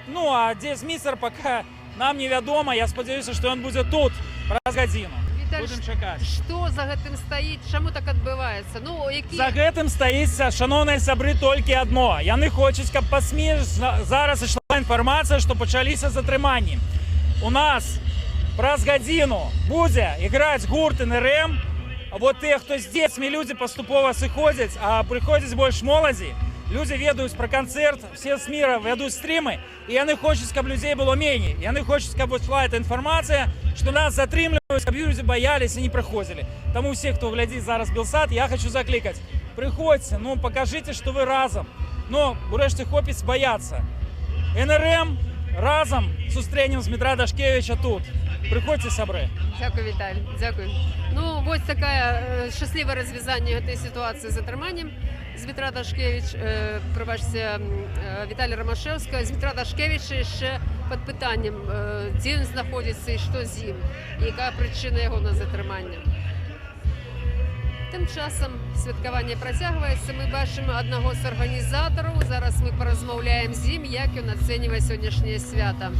Ну, а где мистер, пока нам невядомо. Я спадзяюся, что он будет тут праз гадзіну. Будем чакаць. Што за гэтым стаіць? Чаму так адбываецца? Ну, які... За гэтым стаіць, шановныя сябры, толькі адно. Яны хочуць, каб па СМІ зараз ішла інфармацыя, што пачаліся затрыманні. У нас праз гадзіну будзе іграць гурт НРМ. Вот те, хто з дзецьмі людзі паступова сыходзяць, а прыходзяць больш моладзі. Людзі ведаюць пра канцэрт, все з міра вядуць стрімы, і яны хочуць, каб людзей было меней. Яны хочуць, каб ішла эта інфармацыя, што нас затрымліваюць, каб людзі баяліся і не прыходзілі. Таму все, хто глядзіць зараз Белсат, я хочу заклікаць. Прыходзьце, ну, пакажыце, што вы разам. Ну, урэшце хопіць баяцца. НРМ разам сустрэнем з метра Дашкевіча тут. Прыходзьце, сябры. Дзякуй, Віталь, дзякуй. Ну, вось такая шчаслівае развязанне гэтай сітуацыі з затрыманнем. З метра Дашкевіч, прабачце, Віталя Ромашевскага, з метра Дашкевіча яшчэ пад пытаннем, дзе ён знаходзіцца і што з ім, і якая прычына яго на затрыманне. Тым часам святкаванне працягваецца. Мы бачым аднаго з арганізатараў. Зараз мы паразмаўляем з ім, як ён ацэньвае сённяшняе свята.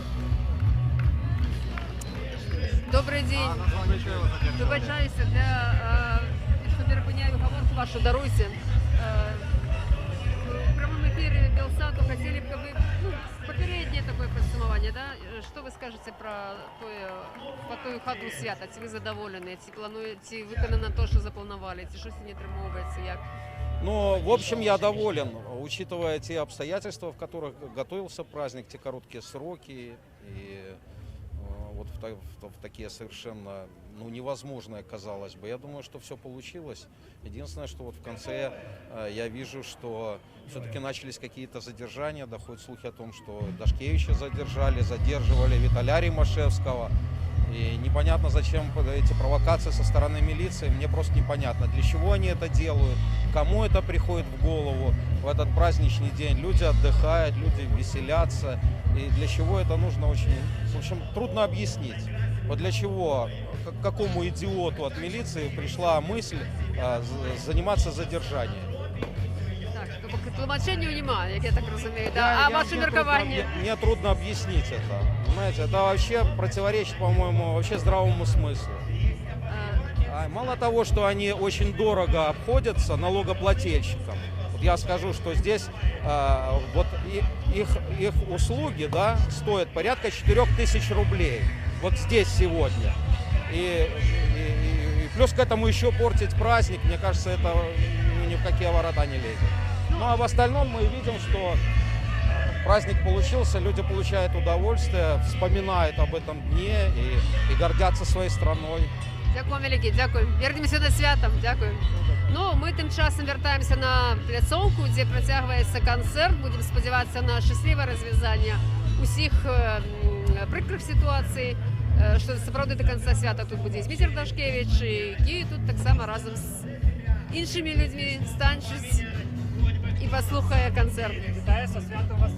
Добрый день. Вибачаюся, що перепиняю говорку вашу, даруйте. В прямом эфире Белсату хотели бы вы, попереднее такое подсумование, да? Что вы скажете про тую хату свята? Ці ви задоволені? Ці плануєте, ці виконано то, що запланували? Ці щось не отримовується? Як? Ну, в общем, я доволен, учитывая те обстоятельства, в которых готовился праздник, те короткие сроки и вот в такие совершенно невозможные, казалось бы. Я думаю, что все получилось. Единственное, что вот в конце я вижу, что все-таки начались какие-то задержания, доходят слухи о том, что Дашкевича задерживали Виталя Ромашевского. И непонятно, зачем эти провокации со стороны милиции, мне просто непонятно, для чего они это делают, кому это приходит в голову в этот праздничный день. Люди отдыхают, люди веселятся, и для чего это нужно очень, в общем, трудно объяснить. Вот для чего, какому идиоту от милиции пришла мысль заниматься задержанием. Тлумачення немає, як я так розумію, да? А ваше меркование? Мне трудно объяснить это. Понимаете, это вообще противоречит, по-моему, вообще здравому смыслу. Мало того, что они очень дорого обходятся налогоплательщикам, вот я скажу, что здесь вот их услуги, да, стоят порядка 4000 рублей. Вот здесь сегодня. И плюс к этому еще портить праздник, мне кажется, это ни в какие ворота не лезет. Ну а в остальном мы видим, что праздник получился, люди получают удовольствие, вспоминают об этом дне и гордятся своей страной. Дякую, велике, дякую. Вернемося до святом, дякую. Ну, ми тим часом вертаємося на пляцовку, де протягується концерт. Будемо сподіватися на щасливе розв'язання усіх прикрих ситуацій, що справді до кінця свята тут буде Дмитро Дашкевич, який тут так само разом з іншими людьми станчить і послухає концерт. Вітаю, со святом вас.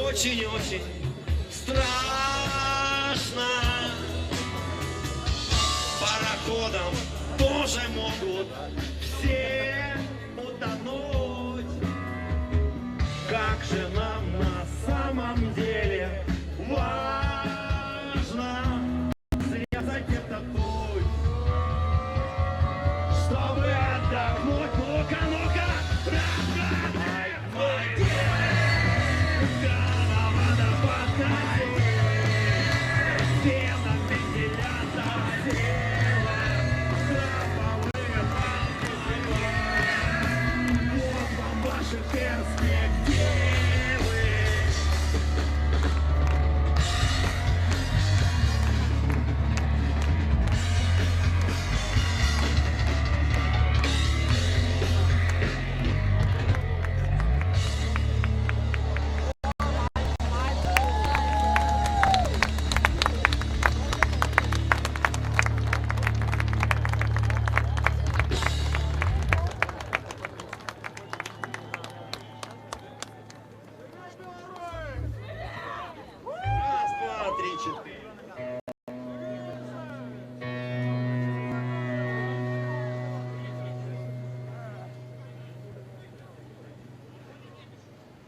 Очень-очень страшно. Пароходом тоже могут все утонуть. Как же нам на самом деле важно срезать этот путь, чтобы отдохнуть. Ну-ка, ну-ка!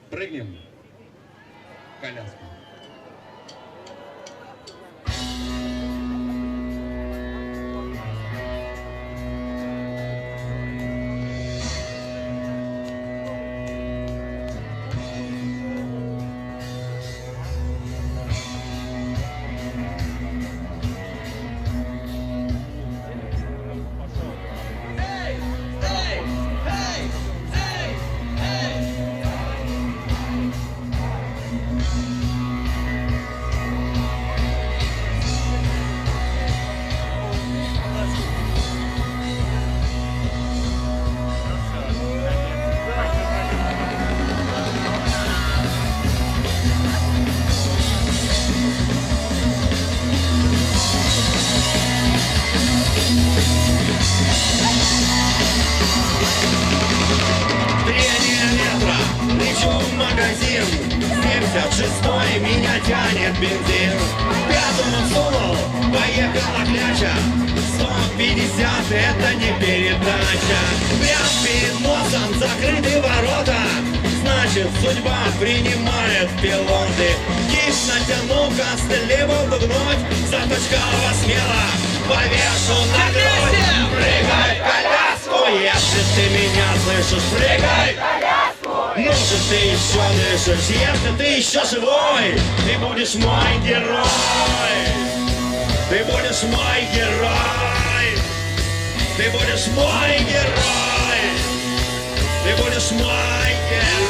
Прыгнем в коляску. Лечу в магазин, 76-й меня тянет бензин. Пятому сунул, поехала кляча, 150 это не передача. Прям перед носом закрыты ворота, значит судьба принимает пилоты. Киш натяну, костыли буду гнуть, заточкала смело, повешу на грудь. Прыгай в коляску, если ты меня слышишь, прыгай в коляску. Ну же ты еще дышишь, если ты еще живой, ты будешь мой герой. Ты будешь мой герой. Ты будешь мой герой. Ты будешь мой герой.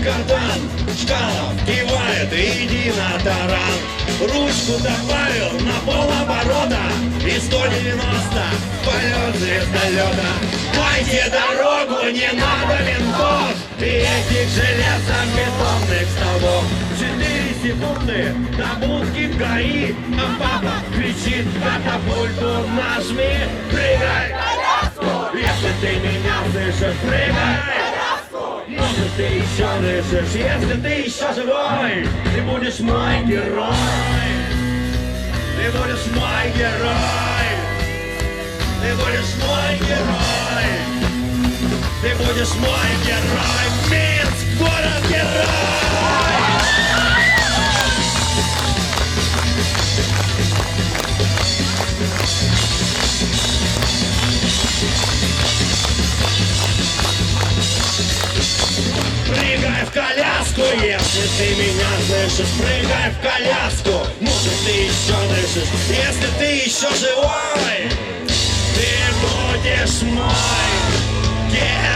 кардан, Чкалов кивает, иди на таран. Ручку добавил на полоборота и 190 полет звездолета. Дайте дорогу, не надо винтов и этих железобетонных столбов. 4 секунды до будки ГАИ, а папа кричит: катапульту нажми, прыгай, если ты меня слышишь, прыгай. Может, ты еще дышишь, если ты еще живой, ты будешь мой герой. Ты будешь мой герой. Ты будешь мой герой. Ты будешь мой герой. Минск, город-герой. Прыгай в коляску, если ты меня слышишь. Прыгай в коляску, может, ты еще дышишь. Если ты еще живой, ты будешь мой герой.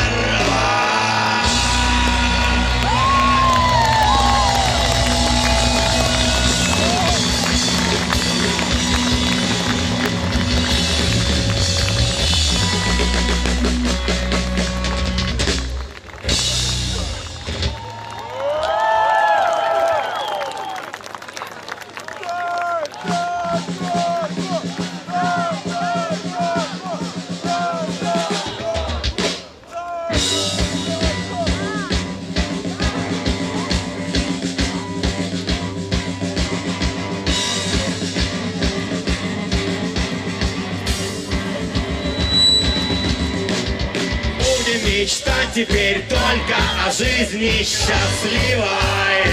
Мечтать теперь только о жизни счастливой.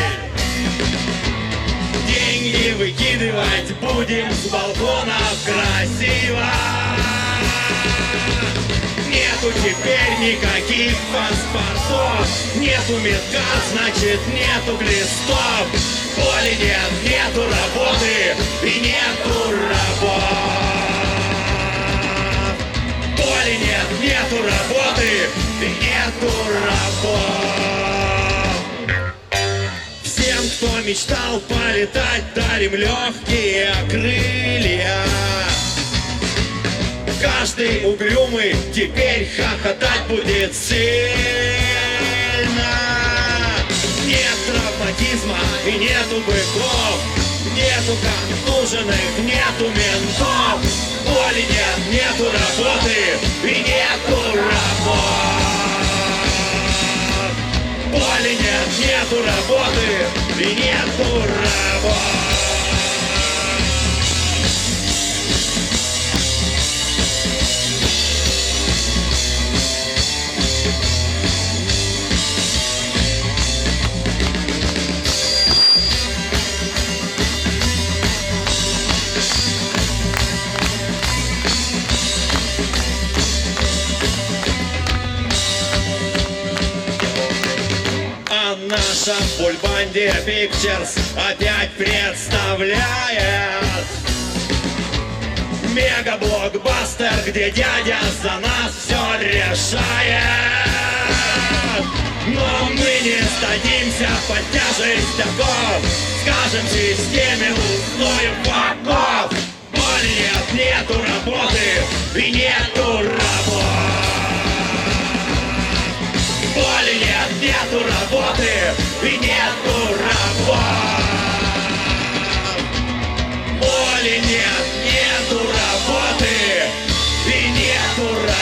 Деньги выкидывать будем с балконов красиво. Нету теперь никаких паспортов, нету метка, значит нету глистов. Боли нет, нету работы и нету работ. Боли нет, нету работы и нету работ. Всем, кто мечтал полетать, дарим легкие крылья. Каждый угрюмый теперь хохотать будет сильно. Нет травматизма и нету быков, нету контуженных, нету ментов. Боли нет, нету работы и нету работ. Боли нет, нету работы и нету работ. Наша Бульбанди Pictures опять представляет мега-блокбастер, где дядя за нас все решает. Но мы не сдадимся под тяжесть оков, скажем системе устрою поков. Боли нет, нету работы и нету работ. Боли нет, нету работы и нету работ. Боли нет, нету работы и нету работ.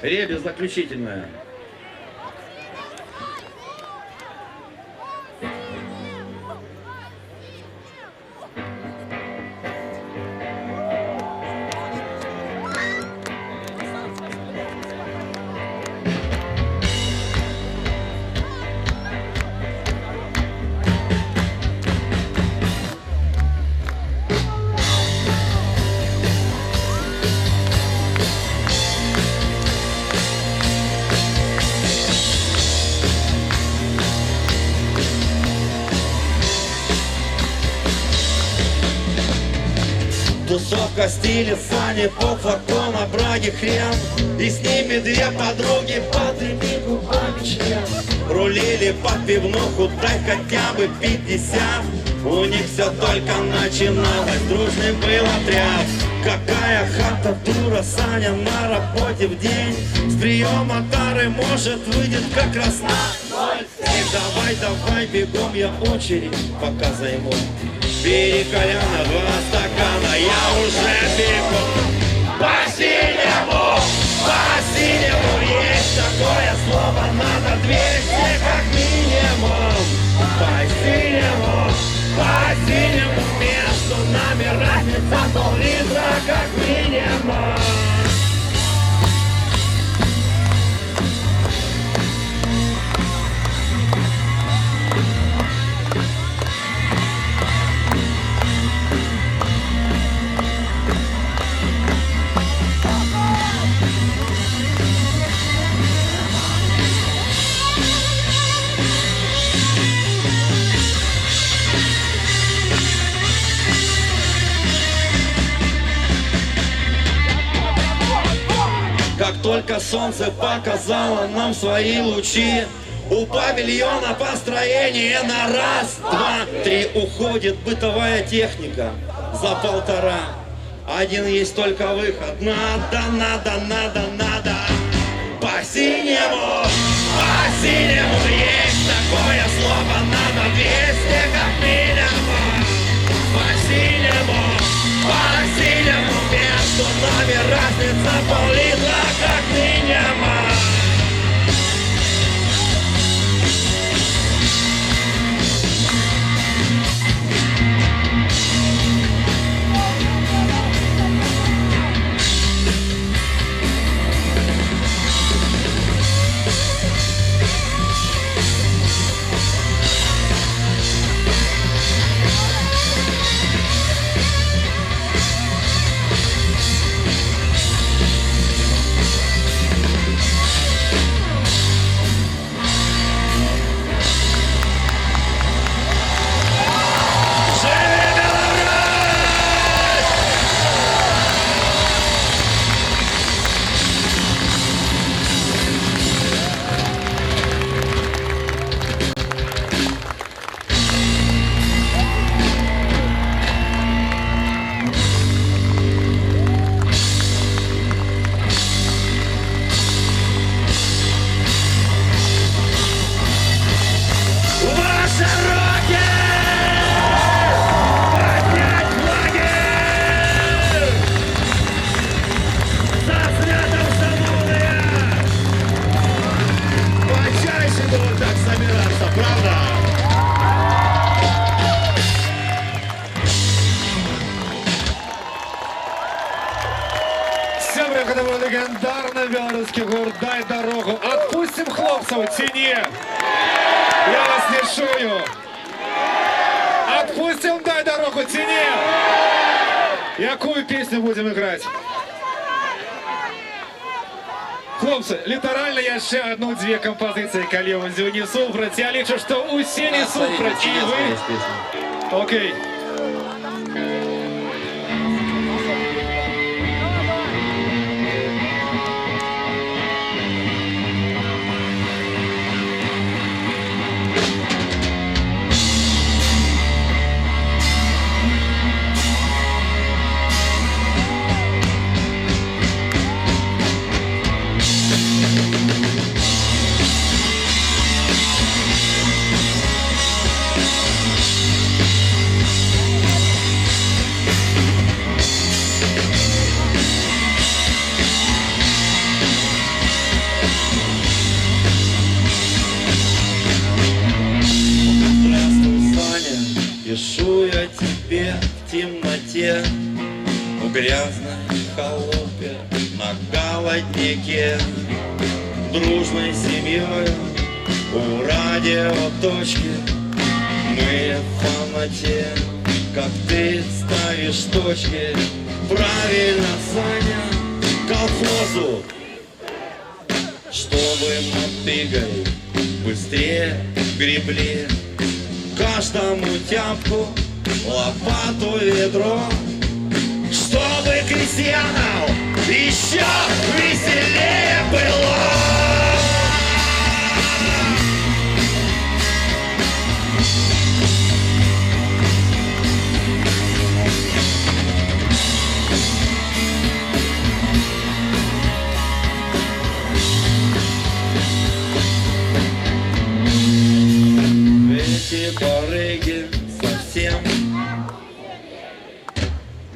Ребя заключительная. Тусовка в стиле Сани, полфлакона, браги, хрен. И с ними две подруги, под реми губами член. Рулили по пивнуху, дай хотя бы 50. У них все только начиналось, дружный был отряд. Какая хата дура, Саня на работе в день. С приема тары, может, выйдет как раз на 0. И давай, бегом я очередь, пока займу. Бери Коляна, 2 стакана, я уже бегу. По-синему, есть такое слово, надо 200 как минимум. По-синему, между нами разница пол-литра как минимум. Как только солнце показало нам свои лучи, у павильона построение на 1, 2, 3 уходит бытовая техника за 1,5. Один есть только выход. Надо. По-синему есть такое слово, надо 200 как минимум. По-синему, между нами разница пол-литра как минимум. Легендарный белорусский гурт «Дай дорогу». Отпустим хлопцев в тени. Я вас не шую. Отпустим «Дай дорогу» в тени. Якую песню будем играть? Хлопцы, литерально я ще 1-2 композиции калеву не супраць. Я лічу, что усе не супраць, и вы. Окей. Пишу я тебе в темноте, в грязной холопе, на голоднике, дружной семьей у радиоточки. Мы в фаноте, как ты ставишь точки. Правильно, Саня, колхозу, чтобы мотыгой быстрее гребли. Каждому тяпку, лопату, ведро, крестьянам еще веселее было. Эти барыги совсем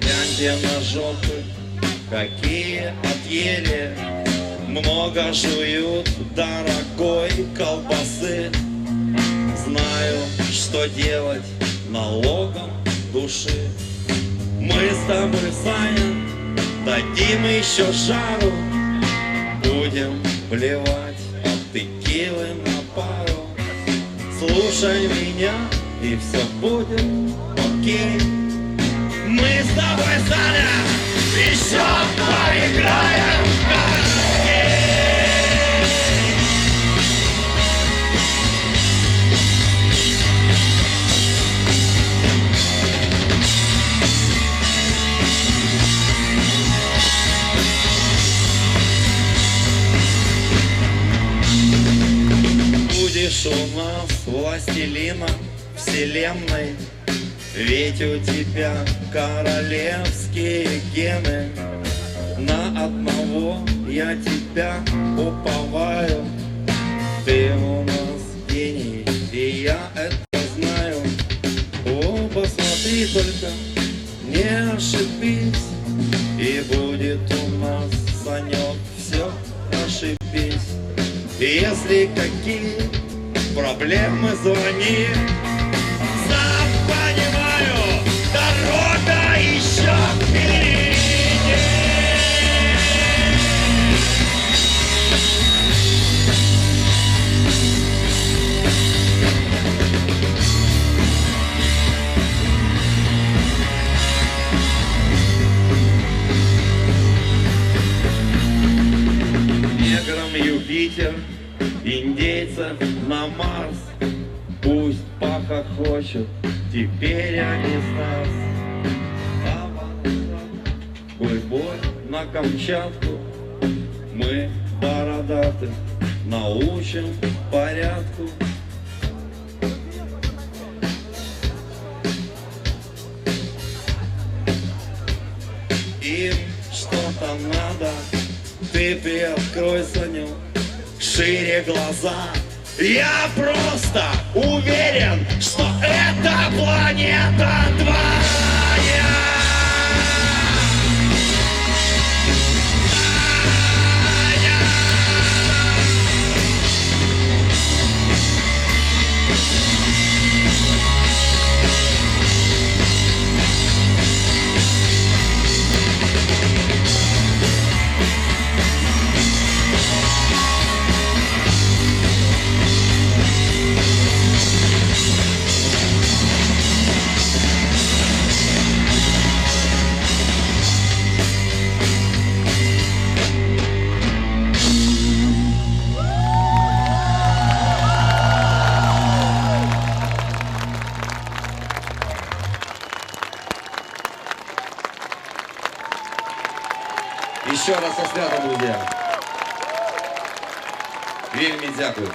гляньте на жопы, какие отъели, много жуют дорогой колбасы. Знаю, что делать налогом души. Мы с тобой, Саня, дадим еще жару, будем плевать от текилы на пару. Слушай меня, и все будет окей. Мы с тобой, Саня, еще поиграем в хоккей. Будешь у нас властелином вселенной, ведь у тебя королевские гены. На одного я тебя уповаю, ты у нас гений, и я это знаю. О, посмотри только, не ошибись, и будет у нас, Санек, все ошибись. Если какие проблемы, звони. Сам понимаю, дорога еще впереди. Неграм Юпитер, индейцев на Марс. Пусть похохочут, теперь они с нас. Бой на Камчатку, мы бородаты научим порядку. Им что-то надо, ты приоткрой, Саню, шире глаза. Я просто уверен, что эта планета твоя. Еще раз со святом, друзья. Вельми дякую.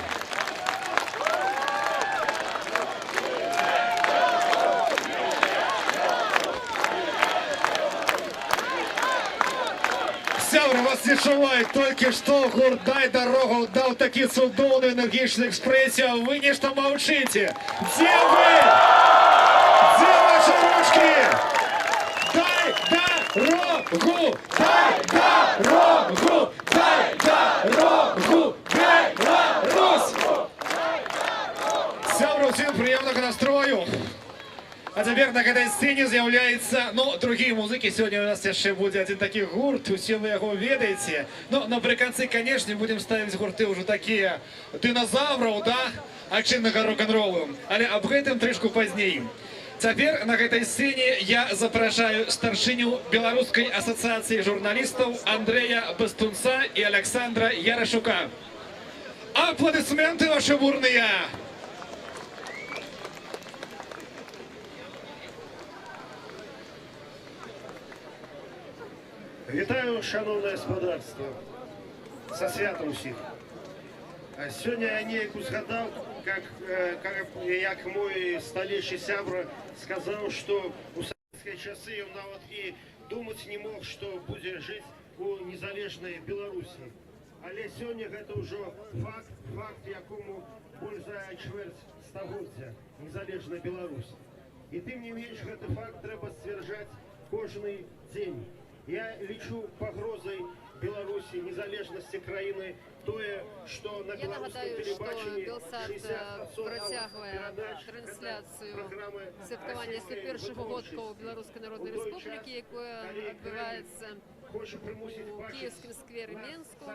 Сябра, вас відчувають тільки що гурт «Дай дорогу» дав такі цудовну енергічну експресію, а ви нічого мовчите. Де ви? Де ваші ручки? Дай дорогу! Дай дорогу! Дай дорогу! Беларусь! Сябра, всім приємного настрою! А тепер на этой сцене з'являється, ну, другі музики. Сьогодні у нас ще буде один такий гурт, усі ви його ведаєте. Ну, наприкінці, конечно, будемо ставити гурти вже такі динозаврів, да, очинного рок-н-ролу. Але об этом трішку пізніше. Тепер на этой сцене я запрошую старшиню Белорусской ассоциации журналистов Андрея Бастунца и Александра Ярошука. Аплодисменты ваши бурные! Вітаю, шановне господарство, со святом всіх. Сьогодні я неяк згадав, як мой столетний сябра сказав, що у совєтські часи він навіть і думати не мог, що буде жити у незалежній Білорусі. Але сьогодні це вже факт, якому більше за чверть стагоддя незалежна Білорусь. І тим не менш, цей факт треба стверджати кожен день. Я лічу погрозою Білорусі, незалежності країни, тое, що на білоруському телебаченні 60% протягує трансляцію святкування 101-го годка у Білоруської Народної Республіки, яке відбувається у Київському сквері Мінську.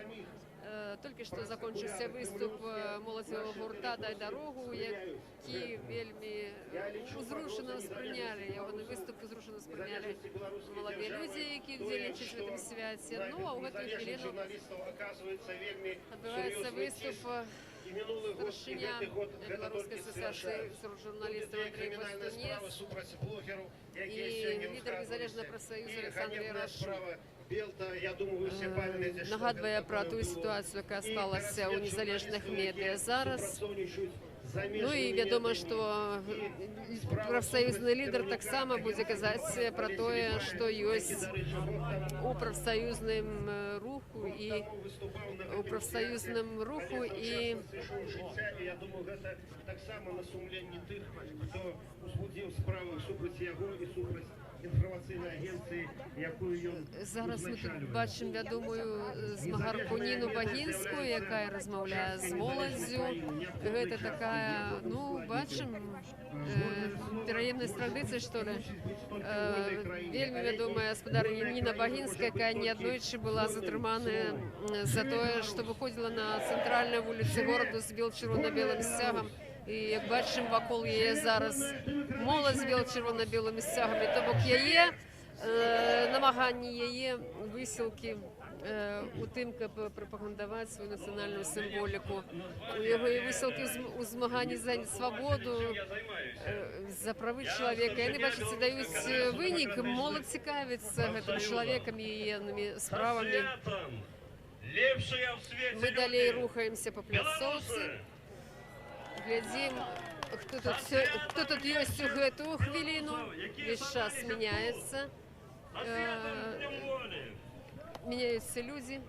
Тільки що закінчився виступ молодого гурта «Дай дорогу», які вельми узрушено сприйняли, його виступ узрушено сприйняли молоді люди, які удзельничають в цьому святі. Ну, а у гэтую хвилину відбувається виступ старшиня Белорусской ассоциации журналистов Андрей Костунец и лидер Незалежного профсоюзу Александр Ярошук. Нагадує про ту ситуацію, яка склалася у незалежних медіа зараз. Ну і відомо, що профсоюзний лідер так само буде казати про те, що є у профсоюзному руху і Я думаю, це так само на сумлінні тих, хто узбудив справу супроти його і супроти інформаційної агенції, якою він зараз ми тут бачимо, я думаю, змагарку Ніну Багінську, яка розмовляє з молоддю. Це така, ну, бачимо, переємність традиції, що ли. Вельми відома господарня Ніна Багінська, яка неоднойчі була затримана за те, що виходила на центральну вулицю міста з біло-червоно-білим стягом. І як бачимо, вокруг її зараз молодь з біло-червоно-білими стягами, тобто її намагання, її висілки у тим, щоб пропагандувати свою національну символіку. У його висілки у змаганні за свободу, за прави чоловіка. Вони, бачите, дають винік, молодь цікавиться цим чоловіком і її справами. Ми далі рухаємося по пляцовці. Глядим, хто тут є у гэту хвилину. Весь час міняється. Міняються люди.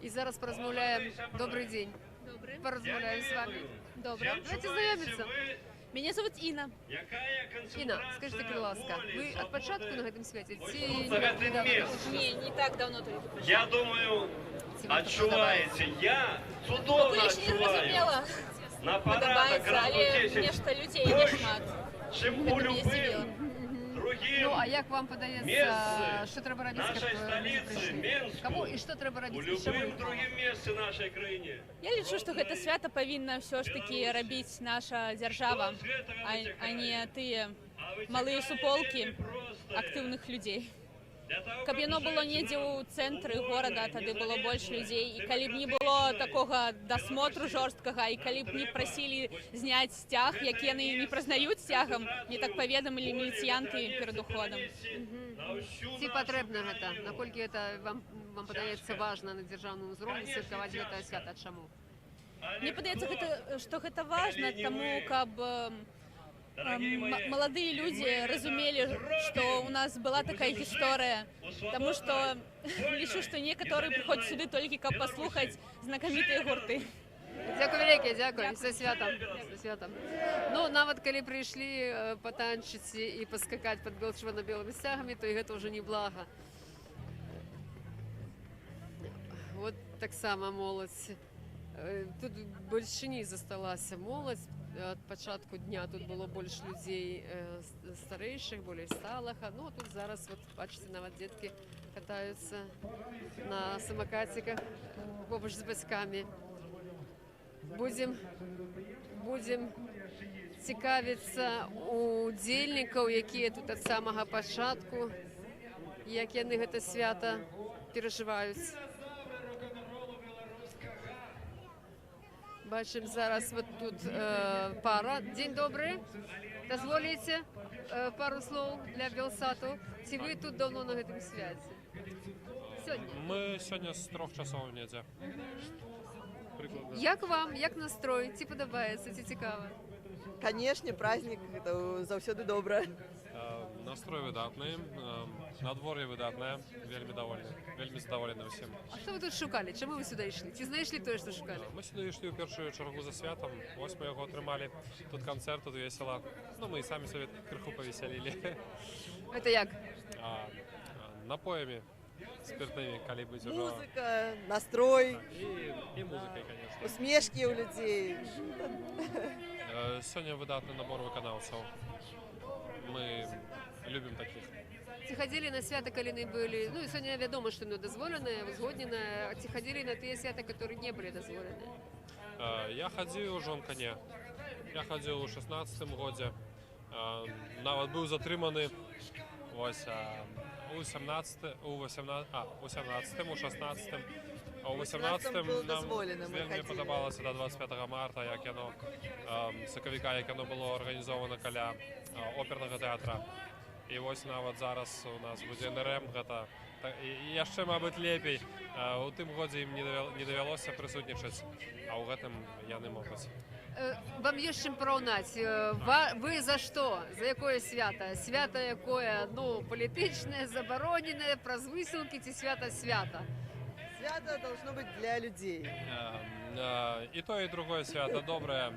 І зараз порозмовляємо. Добрий день. Добрый. Порозмовляємо з вами. Добре. Давайте знайомитися. Меня зовут Инна. Інна, скажіть, будь ласка, ви від початку на цьому святі? Не, не так давно только пришла. Я думаю, відчуваєте, я чудовно Я ще не зрозуміла, на подобається, але мені ж людей не шмат. чим у любим другим Ну, а як вам подається, місце що треба робити, нашої щоб столиці, прийшли? Мінську, Кому і що треба у робити? І що ви? любим другим місці нашої країни. Я лічу, що гэта свято повинна все ж таки робити наша держава, а не ті малі суполки активних людей. Каб яно было недзе ў цэнтры горада, тады было больш людзей. І калі б не было такога дасмотру жорсткага, і калі б не прасілі зняць сцяг, які яны не прызнаюць сцягам, мне так паведамілі міліцыянты перад уходам. Ці патрэбна гэта? Наколькі гэта вам падаецца важна на дзяржаўным узроўні святкаваць гэтае свята? Чаму? Мне падаецца, што гэта важна, таму каб маладыя людзі разумелі, што у нас была такая гісторыя, таму што лічу, што некаторыя прыходзяць сюды толькі каб паслухаць знакамітыя гурты. Дзякуй вялікі, дзякуй, са святам. Ну, нават калі прыйшлі патанчыць і паскакаць пад бело-чырвона-белымі сцягамі, то і гэта ўжо не блага. Вот таксама моладзь. Тут большыні засталася моладзь. От початку дня тут было больше людей старейших, более сталых. Ну, тут зараз, вот, бачите, нават детки катаются на самокатиках побач з батьками. Будем цікавіцца у удзельнікаў, якія тут ад самага пачатку, як яны гэта свята перажываюць. Бачим зараз вот тут пара. День добрый. Дозволите пару слов для Белсату? Ці ви тут давно на гэтым свяце? сьогодні? Ми сьогодні з 3 часов в недзе. Прикладно. Як вам, як настрой? Ці подобається, ці цікаво? Конечно, праздник, это завсёды добре. Настрой видатний, надвор'я видатне, вельми задоволені всім. А що ви тут шукали? Чому ви сюди йшли? Чи знайшли те, що шукали? Ми сюди йшли у першу чергу за святом, ось ми його отримали. Тут концерт, тут весело. Ну, ми і самі собі криху повеселили. Це як? Напоями спиртными, коли быть уже... Музыка, настрой. И музыкой, конечно. Усмешки у людей. Сегодня выдатный набор виконавців. Мы любим таких. Ці ходили на свята, коли не були, ну і сьогодні відомо, що не дозволене, узгоднене, а ці ходили на ті свята, які не були дозволені. Я ходив у Жонкане, я ходив у 16-му годі, навіть був затриманий ось у 17-му, у 17-му, у 16-му, а у 18-му нам вельми подобалося до 25 марта, як воно, соковика, як воно було організовано біля оперного театру. І ось навіть зараз у нас буде НРМ, і ще, мабуть, лепей. У тим годі їм не довелося присутнічати, а у гэтым я не можу. Вам є з чим порівняти. Ви за що? За яке свято? Свято яке, ну, політичне, заборонене, про висілки, ці свято? Свято должно быть для людей. І то, і другое свято добре.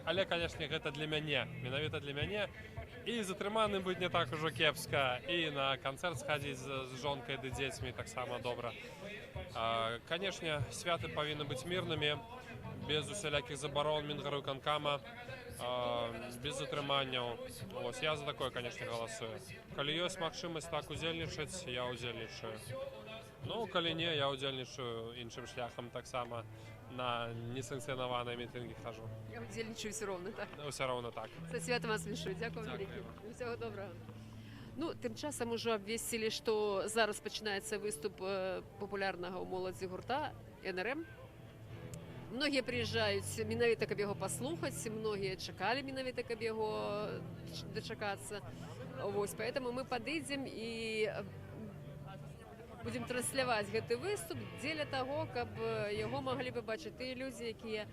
Але, звісно, це для мене, менавіта для мене. І затриманим бути не так уже кепсько, і на концерт сходити з жонкою і дітьми так само добре. Звісно, святи повинні бути мирними, без усіляких заборон Мінгарвиконкама, без затримання. Ось я за таке, звісно, голосую. Коли є можливість так удзельничати, я удзельничаю. Ну, коли ні, я удзельничаю іншим шляхом так само. На несанкціоновані мітинги хожу. Я удзельничаю все одно так. Все одно так. Це свято вас віншую. Дякую велике. Всього доброго. Ну, тим часом уже обвістили, що зараз починається виступ популярного у молоді гурта НРМ. Многие приезжают менавіта, каб його послухати, многие чекали менавіта, каб його дочекатися. Ось, поэтому мы подойдем и будем трансляваць гэты выступ дзеля таго, каб яго маглі пабачыць тыя людзі, якія,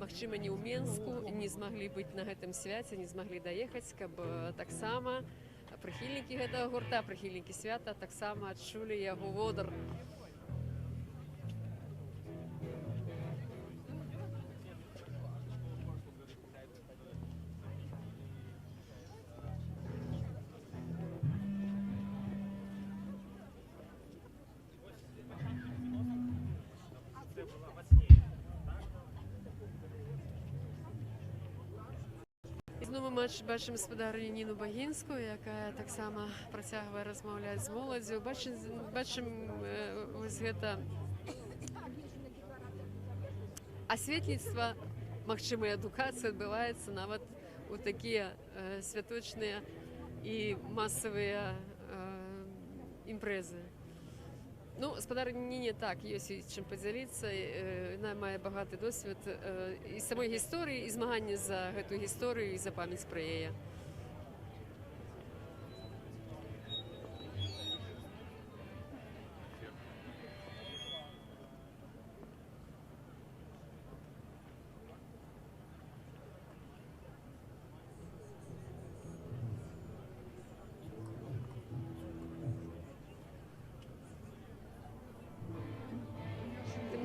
магчыма, не ў Менску, не змаглі быць на гэтым свяце, не змаглі даехаць, каб таксама прыхільнікі гэтага гурта, прыхільнікі свята таксама адчулі яго водар. Знову ми бачимо сподарню Ніну Багінську, яка так само працягває розмовляти з молоддю. Бачимо ось гэта асветніцтва, магчыма, адукацыя адбываецца нават у такія святочныя і масавыя імпрэзы. Ну, спадарні Ніні так, ёсць чым падзяліцца, яна мае багаты досвед і самой гісторыі, і змагання за гэтую гісторыю, і за памяць пра яе.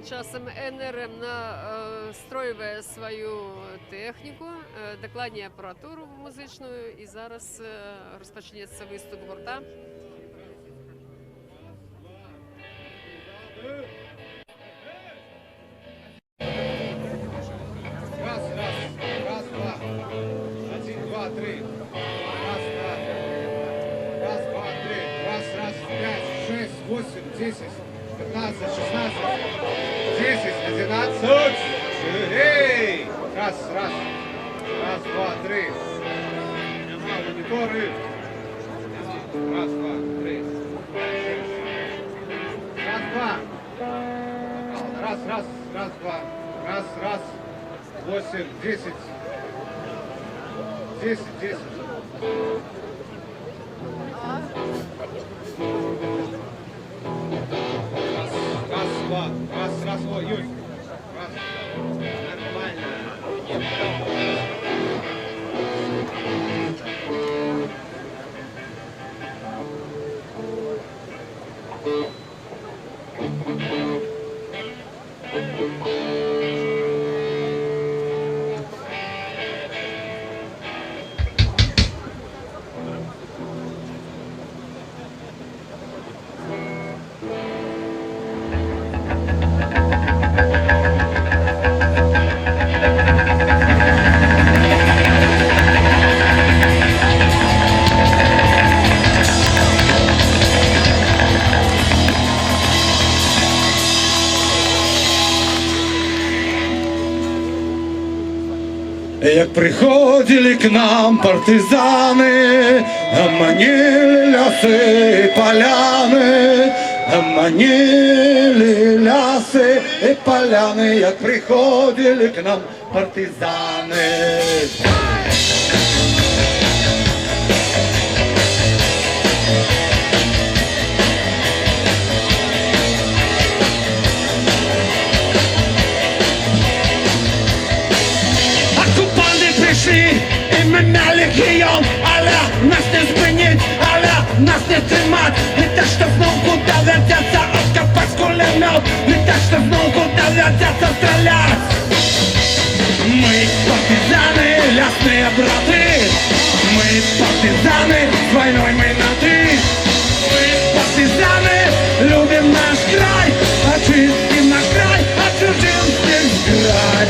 Часам НРМ настройвае сваю тэхніку, дакладней апаратуру музычную, і зараз распачнецца выступ гурта. Раз, два. 1, 2, 3. Раз, два. Раз, два, 3. Раз, 5, 6, 8, 10, 15, 16. 10, 11. Эй! Раз, два, 3. Мониторы. Раз, два, 3. Раз, два. Раз, два. Раз. 8, 10. 10. Раз, два, раз, ой, Юль. Раз, нормально. Як приходили к нам партизаны, манили лясы и поляны, манили лясы и поляны, як приходили к нам партизаны. Прийшли і мене легіон, але нас не спинить, але нас не тримать. Не те, що знов куди вертяться, откопать кулемет, не те, що знов куди вертяться стрелять. Ми партизани, лясные браты, мы партизаны, с войной мы на ты. Мы партизаны, любим наш край, очистим наш край, отчужим здесь край.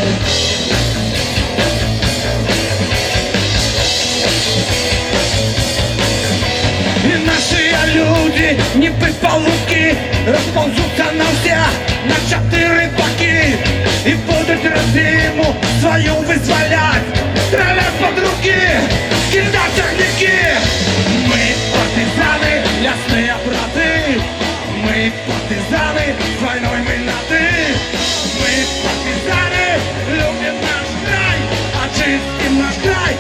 Люди, не полуки, расползутся на все, начатые рыбаки, и будут родину свою вызволять, стрелять под руки, кидать техники. Мы партизаны, лясные браты, мы партизаны, с войной мы на ты. Мы партизаны, любим наш край, очистим наш край,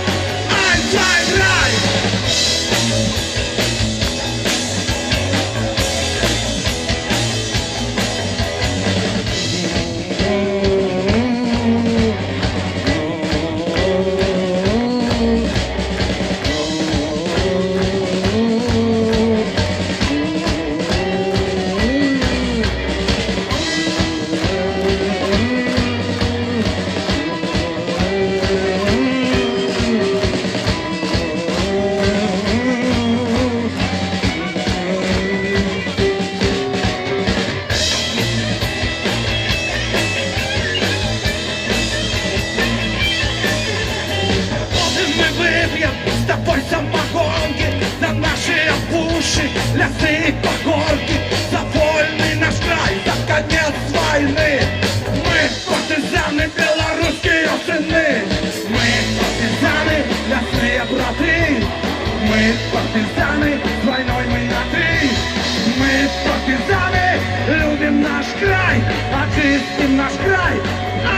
ай, твой край. Лясы и погорки, за вольный наш край, за конец войны. Мы партизаны, белорусские сыны. Мы партизаны, лясные браты. Мы партизаны, с войной мы на ты. Мы партизаны, любим наш край, очистим наш край,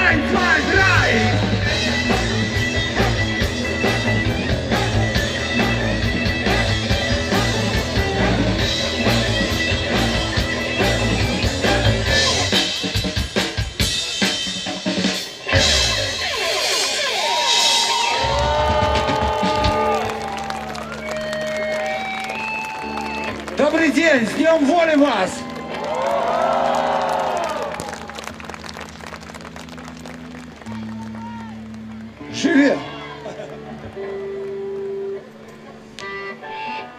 ай, твой край. Добрый день, с Днем воли вас! Живе!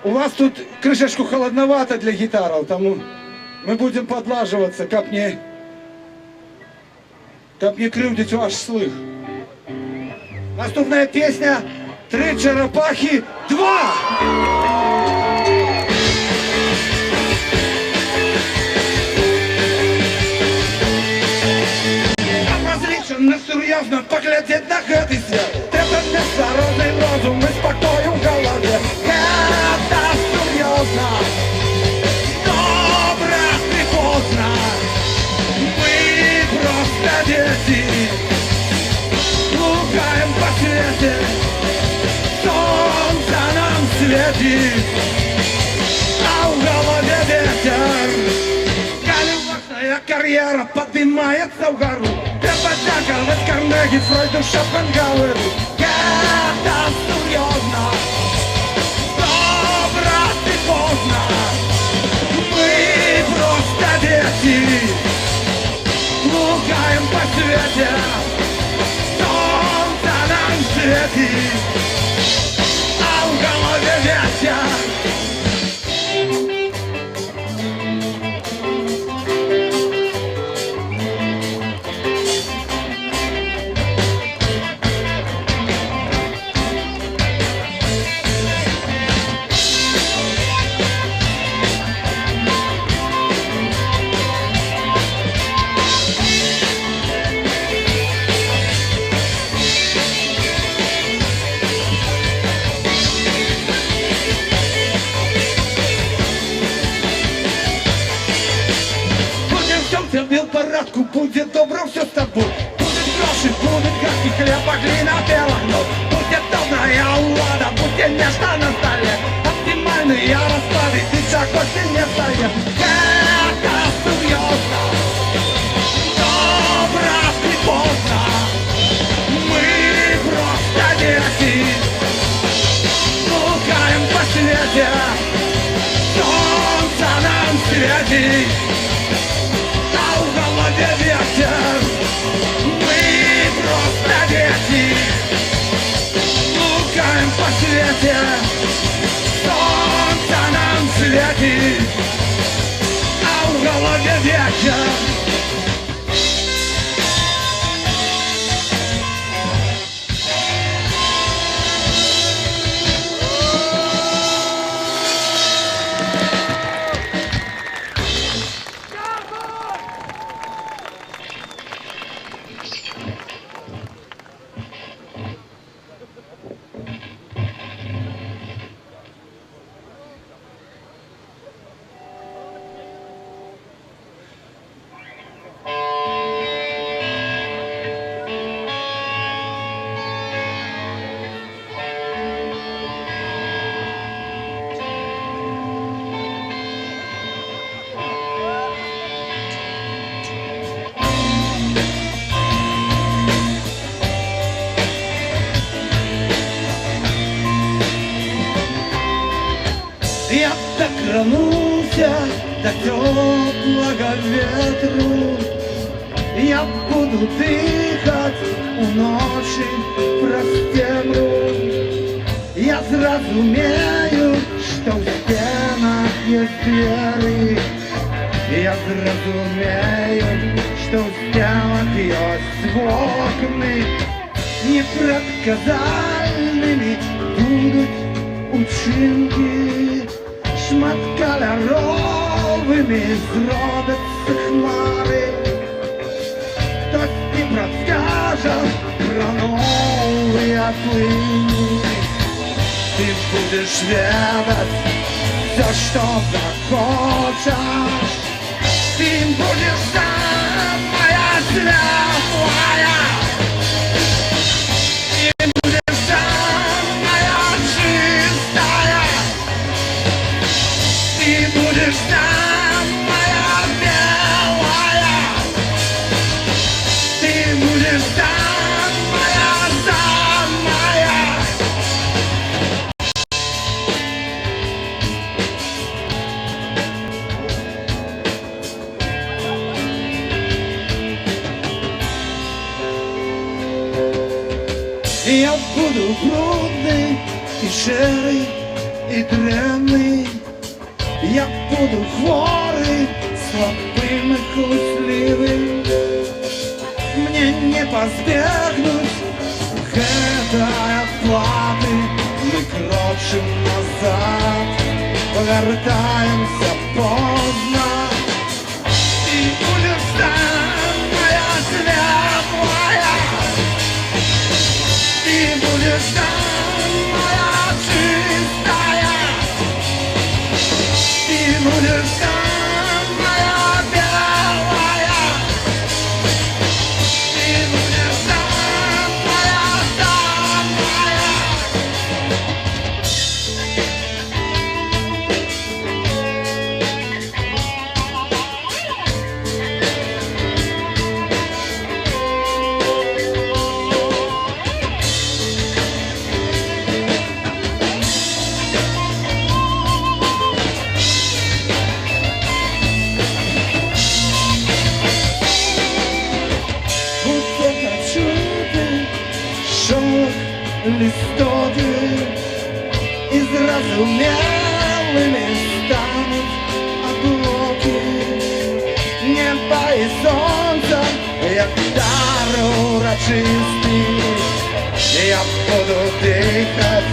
У вас тут крышечку холодновато для гитары, тому мы будем подлаживаться, как не крывдить ваш слых. Наступная песня «Три черепахи 2». Серьезно поглядеть на гэты свет. Это бессородный розум и спокою в голове. Это серьезно, но брат не поздно. Мы просто дети, лукаем по свете. Солнце нам светит, а в голове ветер. карьера поднимается в гору. Треба дякувати Карнегі, Фройду, Шопенгауэру. Это серьезно, добро ты поздно. Мы просто дети, лукаем по свете, солнце нам светит, а в голове ветер. Парадку, будет добро все с тобой. Будет гроши, будет гадкий хлеб, глина белых ног. Будет добрая улада, будет нежно на столе. Оптимальные расклады, ты захочешь не стоять. Это серьезно, добро ты поздно. Мы просто дети, лукаем по свете, солнце нам светит. Ветер, мы просто дети, лукаем по свете, солнце нам светит, а в голове ветер. Я докранулся до теплого ветру. Я буду дыхать у ночи простемру. Я зразумею, что в стенах есть двери. Я зразумею, что в стенах есть окны. Непредказальными будут учинки. Шматкаляровыми зробятся хмары. Хтось не расскажет про новые плыни. Ты будешь ведать все, что захочешь. Ты будешь самая светлая. Ты будешь самая чистая. Ты будешь самая белая. Ты будешь самая. Я буду брудный и шерый и древний. Я буду хворый, слабым и хлусливым. Мне не позбегнуть этой отплаты. Мы крочим назад, повертаемся поздно. Ты будешь самая светлая. Ты будешь самая чистая. Ты будешь самая белая. Ты будешь самая. листоты и зразумелыми станут облоки неба и солнца, як дар урочистый. Я буду дыхать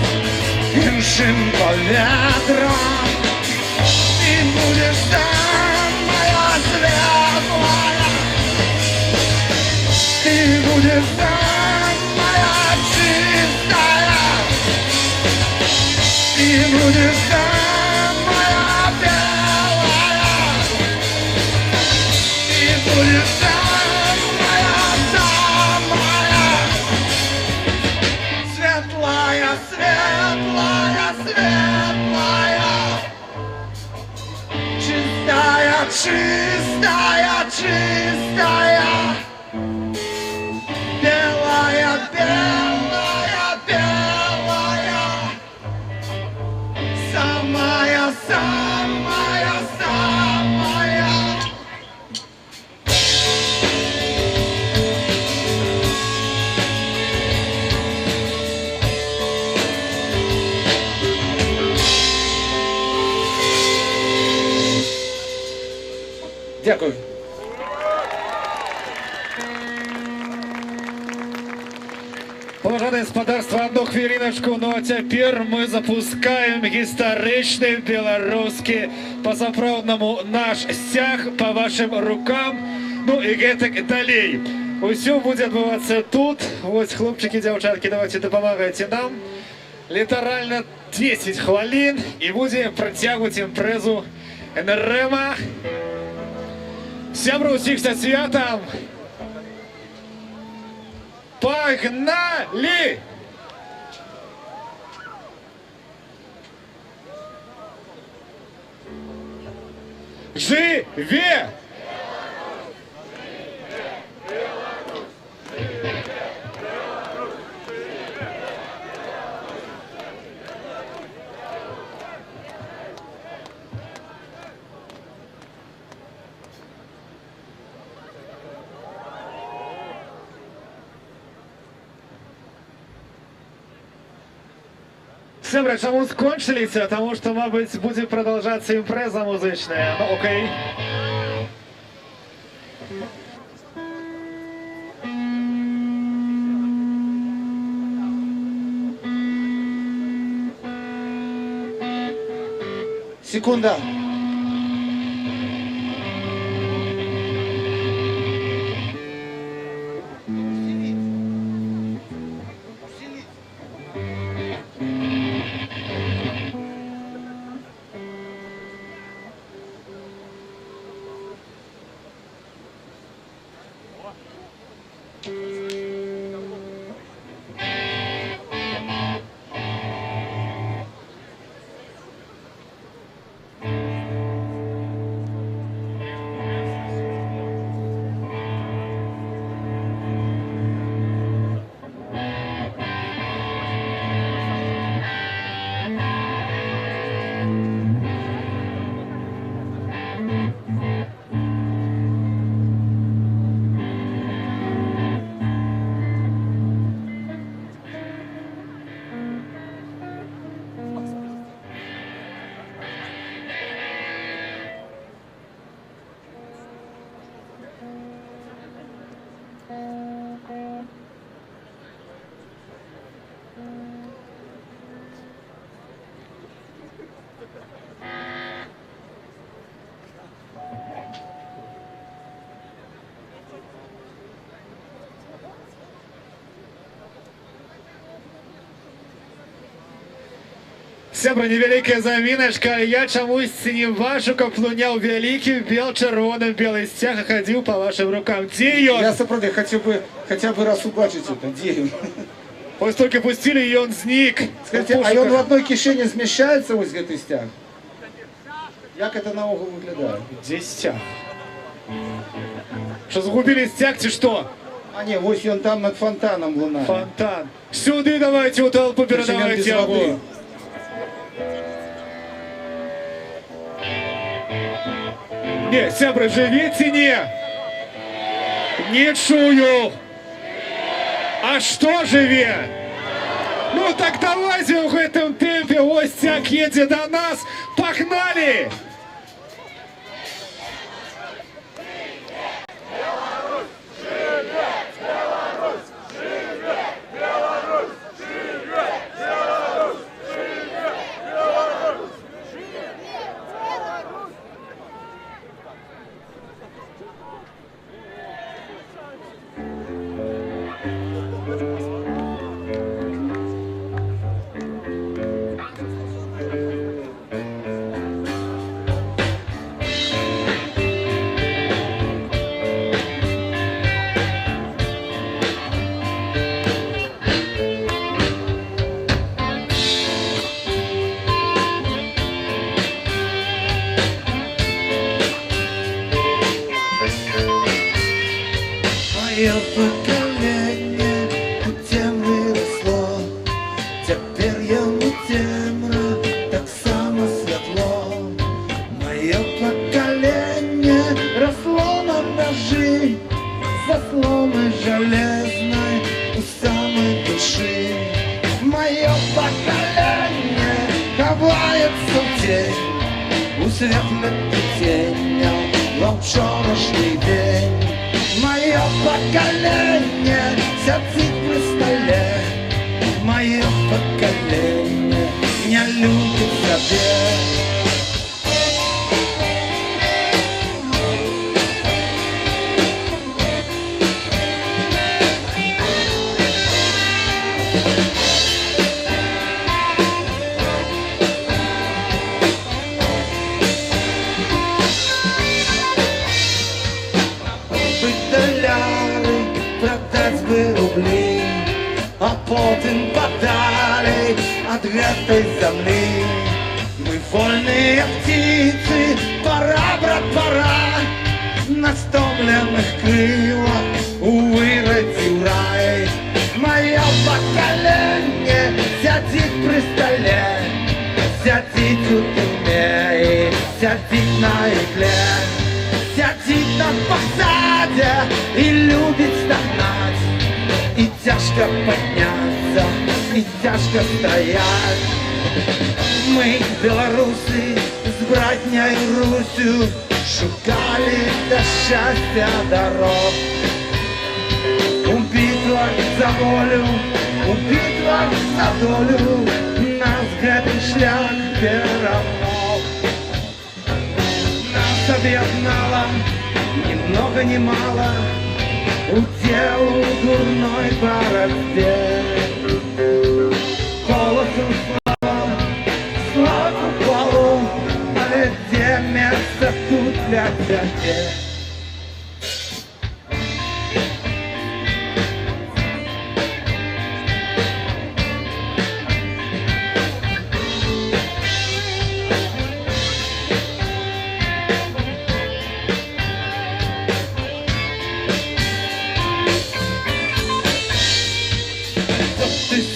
іншим повітрям. Ты будешь там, моя светлая. Ты будешь там, моя чистая. Ты будешь там, моя белая. Ты будешь там, моя самая светлая, светлая, светлая. Чистая, чистая, чистая. Белая, белая, белая. Самая, самая, самая. Дякую. Поважане господарство, одну хвилиночку, ну а теперь мы запускаем историчный белорусский по-заправдному наш стяг по вашим рукам, ну и гэтак далей. Усё будет отбываться тут. Вот, хлопчики, девчатки, давайте допомагайте нам. Литерально 10 хвилин и будем протягивать импрезу НРМа. Сябры, усіх со святом! Погнали! Живе! Добре, чому скончилися? Тому що, мабуть, буде продовжатися імпреза музична. Ну, окей. Секунда. Сябра, невеликая заминочка, я чомусь не вашу каплунял великий бел червоным белый стяг, ходил по вашим рукам. Где ее? Я сапраўды хотя бы раз убачить это, где ён? Пусть только пустили, и он сник. Скажите, а он в одной кишені змещается вот гэты стяг? Як это наогул выглядает? Где стяг? Что, загубили стяг, ты что? А не, вот он там над фонтаном лунает. Фонтан. Сюда давайте, у толпу передавайте его. Не, сябры, живите не чую. А что живе? Ну так давайте в этом темпе, гостяк едет до нас. Погнали! Мое поколение у темры росло, теперь ему темра так само светло. Мое поколение росло на ножи, заслоны железной у самой души. Мое поколение ховается в тень, у светлых теней вчерашний день. Мое поколение сидит при столе, мое поколение не любит себе. Продать бы рубли, а потом подали от этой земли. Мы вольные птицы, пора, брат, пора, на стомленных крылах увидеть рай. Мое поколение сидит при столе, сидит у тюрьме, сидит на игле. Сидит на посаде и любит стогнать, и тяжко подняться, и тяжко стоять. Мы, белорусы, с братней Русью шукали до счастья дорог. У битвах за волю, у битвах за долю нас этот шлях перемог. Нас объединало ни много ни мало удел дурной борозде. Голосом славам, славу хвалу, але где место тут для тебя?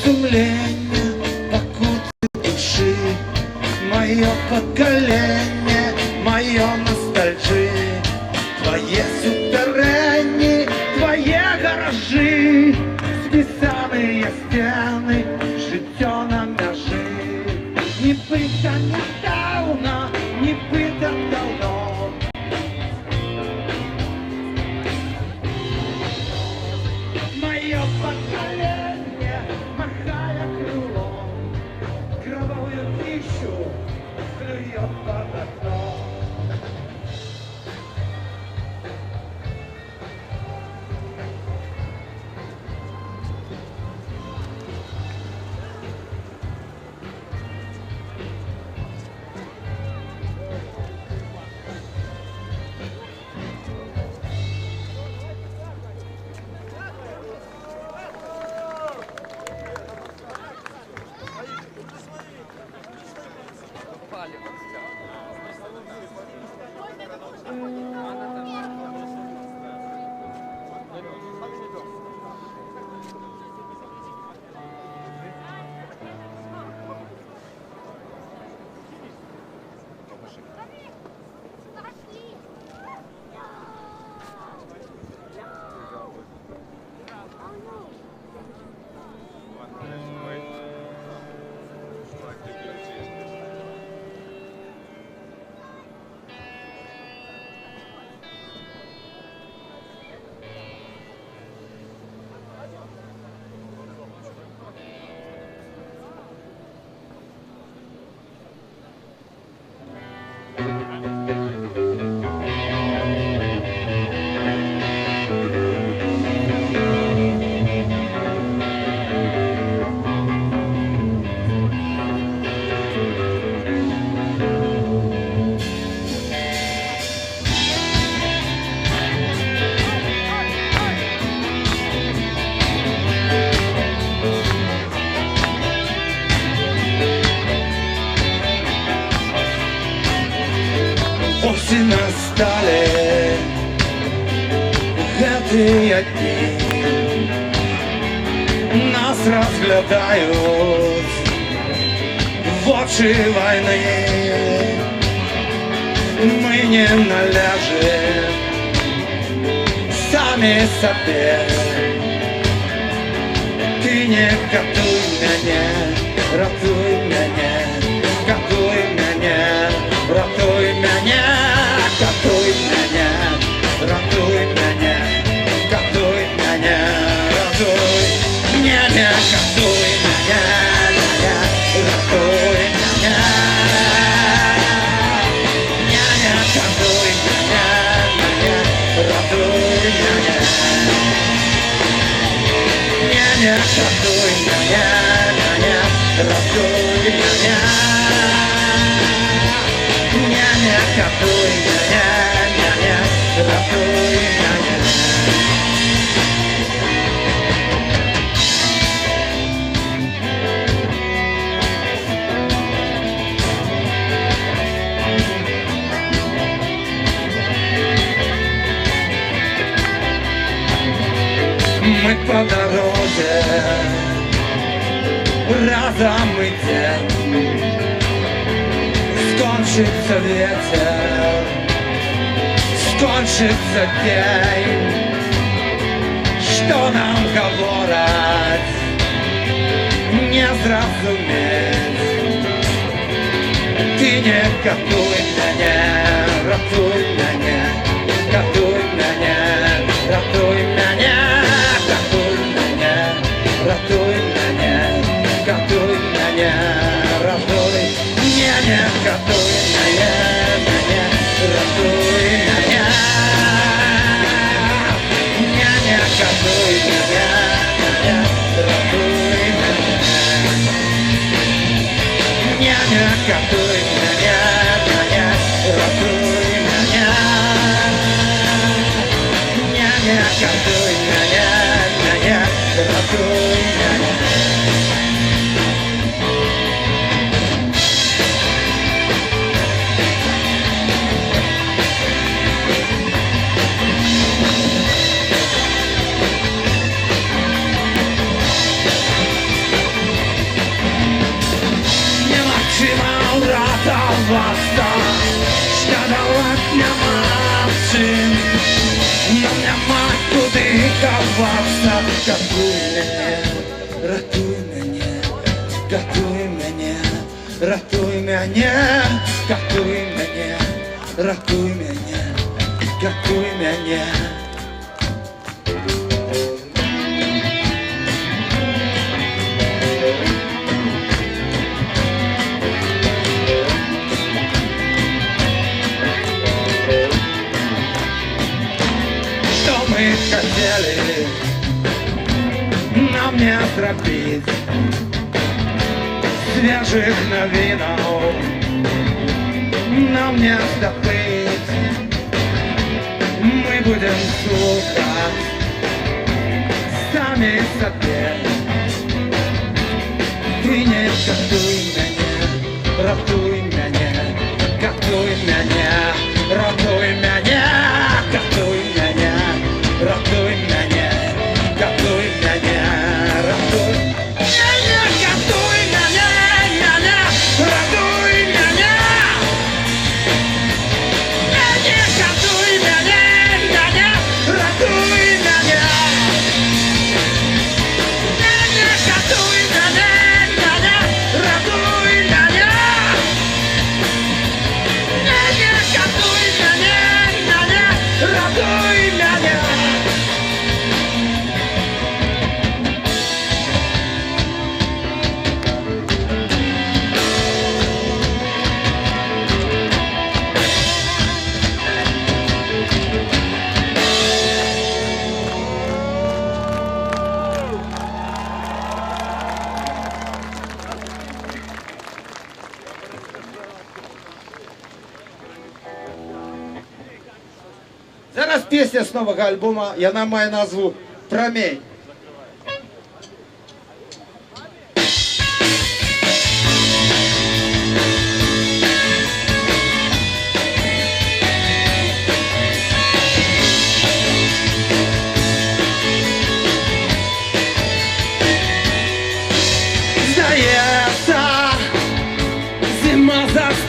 Сумление, покуты души, мое поколение, мое ностальжи. Твои сутерени, твои гаражи, списанные стены, життя на межи. Не быта недавно, не быта давно. Мое поколение, махая крылом, кровавую пищу клюет под окном. розглядають в очі війни. Ми не належим самі собі. Ти не катуй мене, рятуй мене, катуй мене, рятуй мене, катуй мене, рятуй мене, катуй мене, рятуй. Не катуй мене, рятуй мене. Не катуй мене, рятуй мене. Не катуй меня, рятуй меня. Не катуй меня, рятуй меня. Мы по дороге разом идем. Скончится ветер, скончится день. Что нам говорят, не зразуметь. Ты не катуй меня, рятуй меня, катуй меня, рятуй меня. Рятуй меня, катуй меня, рятуй. Не катуй меня, рятуй меня. Не катуй меня, рятуй меня. Не катуй меня, рятуй меня. Не катуй меня, рятуй меня. Nie ma rata szkoda nie ma czym. No nie ma kudy ховаться. Рятуй меня, катуй меня, рятуй меня, катуй меня, рятуй меня, катуй меня. Что мы хотели нам не отропить свежих новинок, нам не оступить. Мы будем слухать сами себе. Ты не катуй меня, рятуй меня, катуй меня, рятуй меня, катуй меня, рятуй меня, катуй меня, рятуй. Катуй меня, рятуй меня. Не катуй меня, рятуй меня. Не катуй меня, рятуй меня. Не катуй меня, рятуй меня. Зараз песня з нового альбома, яна має назву «Промень».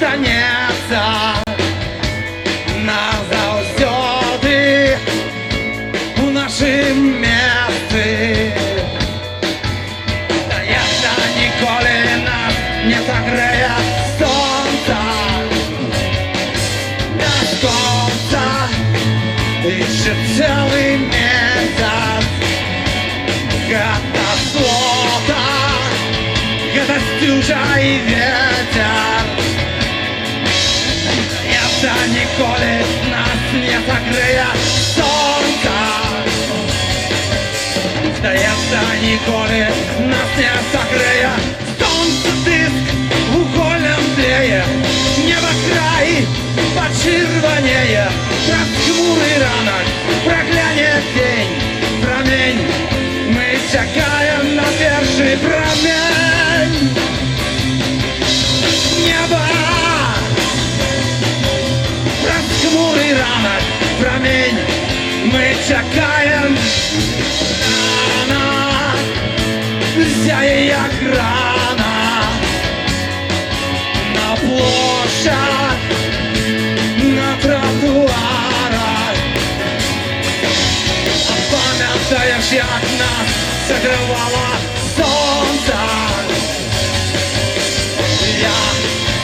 застанецца назаўсёды у нашым месцы. Здаецца, ніколі нас не сагрэе сонца бясконца, яшчэ цэлы месяц. Гэта слота, гэта сцюжа і ветер. Здаецца, ніколі нас не сагрэе сонца. Здаецца, ніколі нас не сагрэе сонца. Дыск вуголем тлее, неба край пачырванее. Праз хмуры ранак прагляне дзень, прамень. Мы чакаем на першы прамень неба. Праз хмуры ранак прамень. Мы чакаем рана, зяе як рана на площадь, на тротуарах. Памятаєш, як нас согревало сонце? Я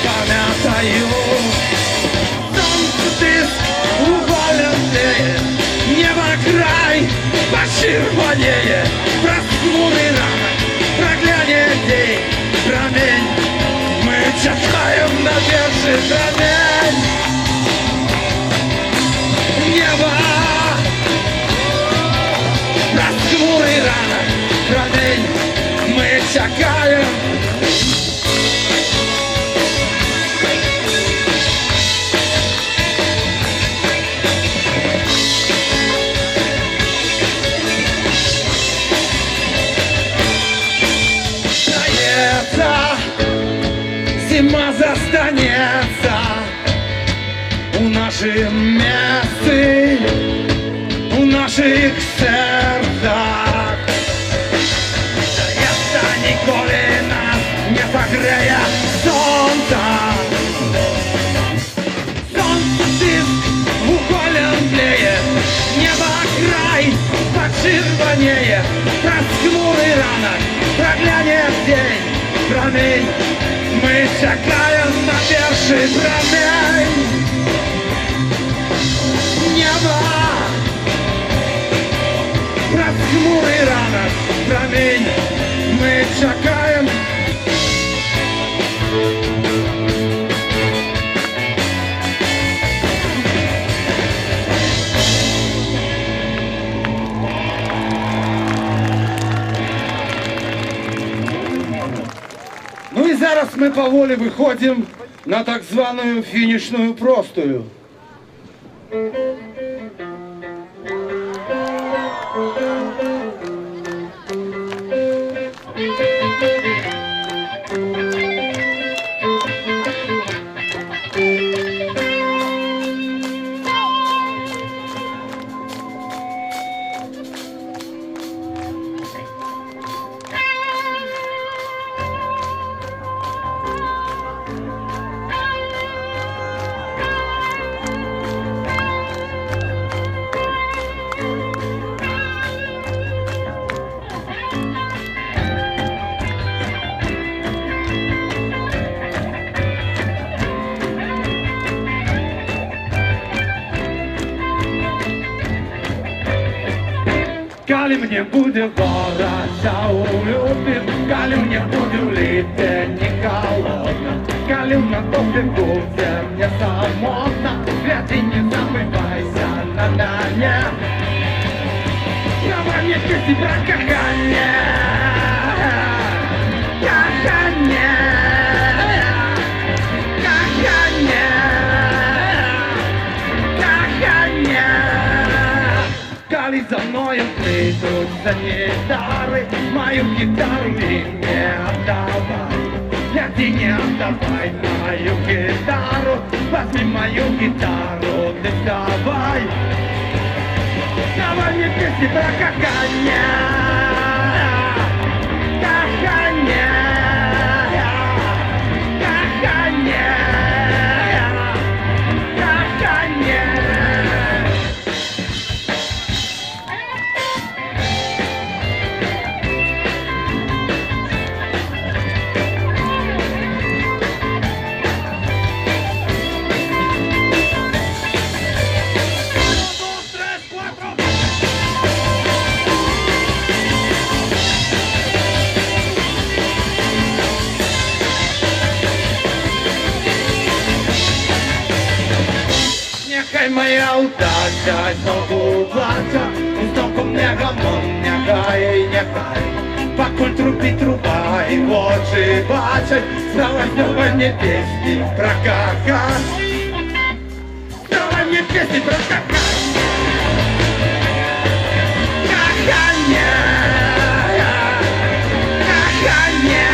пам'ятаю. Сонце диск уголем тлеє, небо край почервонеє. Праз хмурий ранок прогляне день, промень. Мы чекаем на перший промень неба. Праз хмурий ранок промень. Мы чекаем. Зима застанется у наших мест, у наших сердах. Здається, ніколи нас не согреє сонце. Сонце диск вуголем тлеє, небо край почервонеє. Праз хмурий ранок прогляне день, промень. Мы чекаем на перший промень неба. Праз хмурий ранок промень. Мы чекаем. Ну і зараз ми поволі виходимо на так звану фінішну простою. Калі мне буде боротися у люті, калі мне буде в літі не холодно, калі на тобі буде мне самотно, гляди, не забывайся на мене. Давай мне песни про кохання, кохання, кохання, кохання. Калі за мною прийдуть санітари, мою гітару і не отдавай. Гляди, не отдавай мою гитару, возьми мою гитару, не давай. Давай мне песни про кохання, кохання, кохання. Ай, моя удача, знову плача, і знову не гамон, нягає і нягає. Покуль трубить труба, і в очі бачать, стала сьогодні пісні про кака. Стала мені пісні про кака. Кахання, кахання.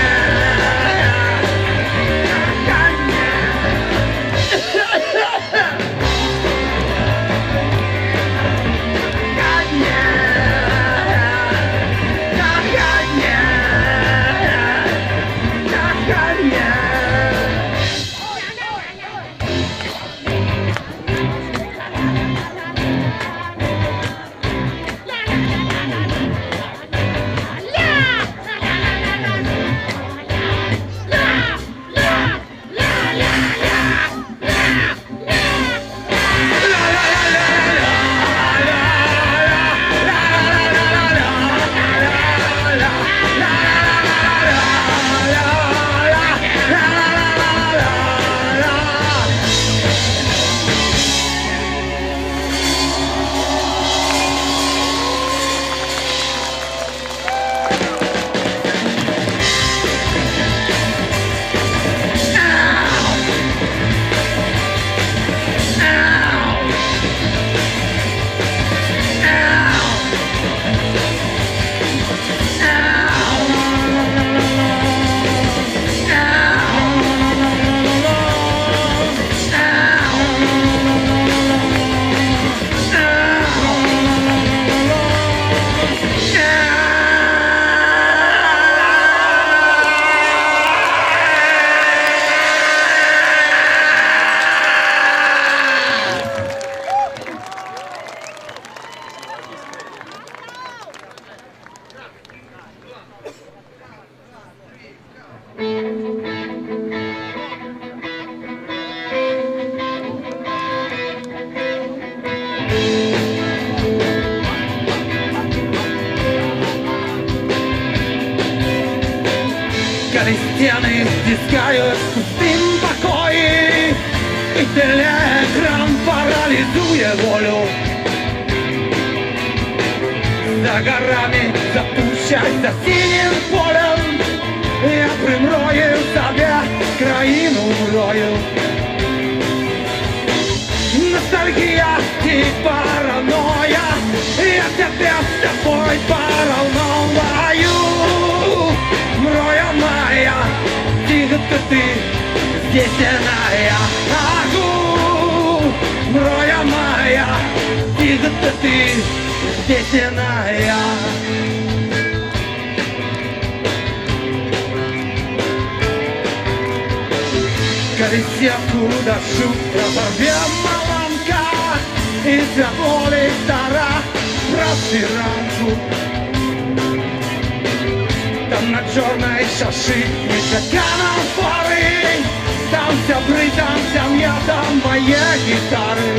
Стены стискают в пустым покое, и телеэкран парализует волю. За горами запущайся синим полем, я примрою себе краину мрою. Ностальгия и паранойя, я тебя с тобой паролноваю. Мроя моя, тихо-то ты, здесь иная. Агу, мроя моя, тихо-то ты, здесь иная. Колесевку душу разорвем маланка, из-за боли стара просиранку. Там на черной шаши нечакано фары, там сябры, там семья, там мои гитары.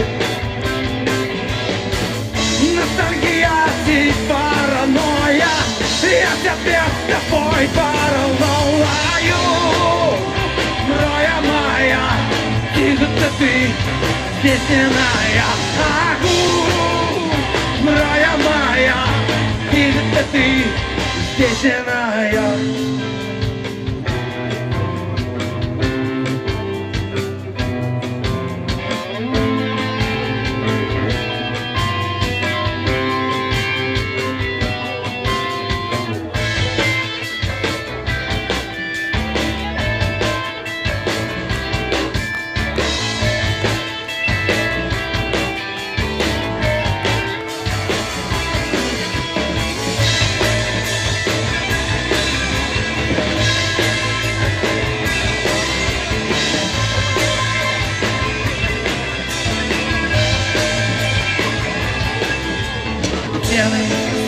Ностальгия и паранойя, я тебя с тобой паролноваю. Мроя моя, тихо-то ты, здесь иная. Агу, мроя моя, тихо-то ты, здесь иная.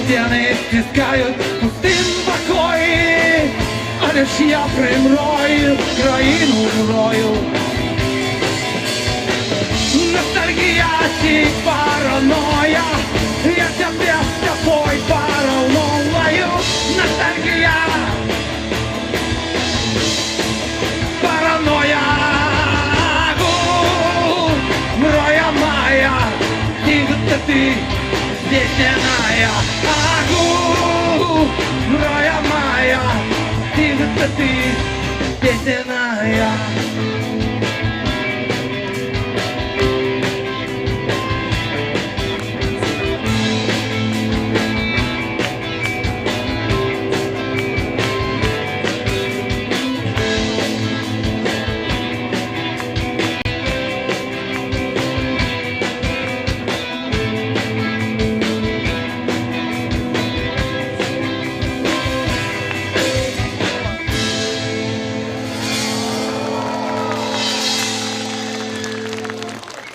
Стены стискают пустым покой, а лишь я примрою, краину мрою. Ностальгия и паранойя, я тебя с тобой паролноваю. Ностальгия, паранойя, мроя моя, песняная. Агу, зброя моя, ты это ты, песняная.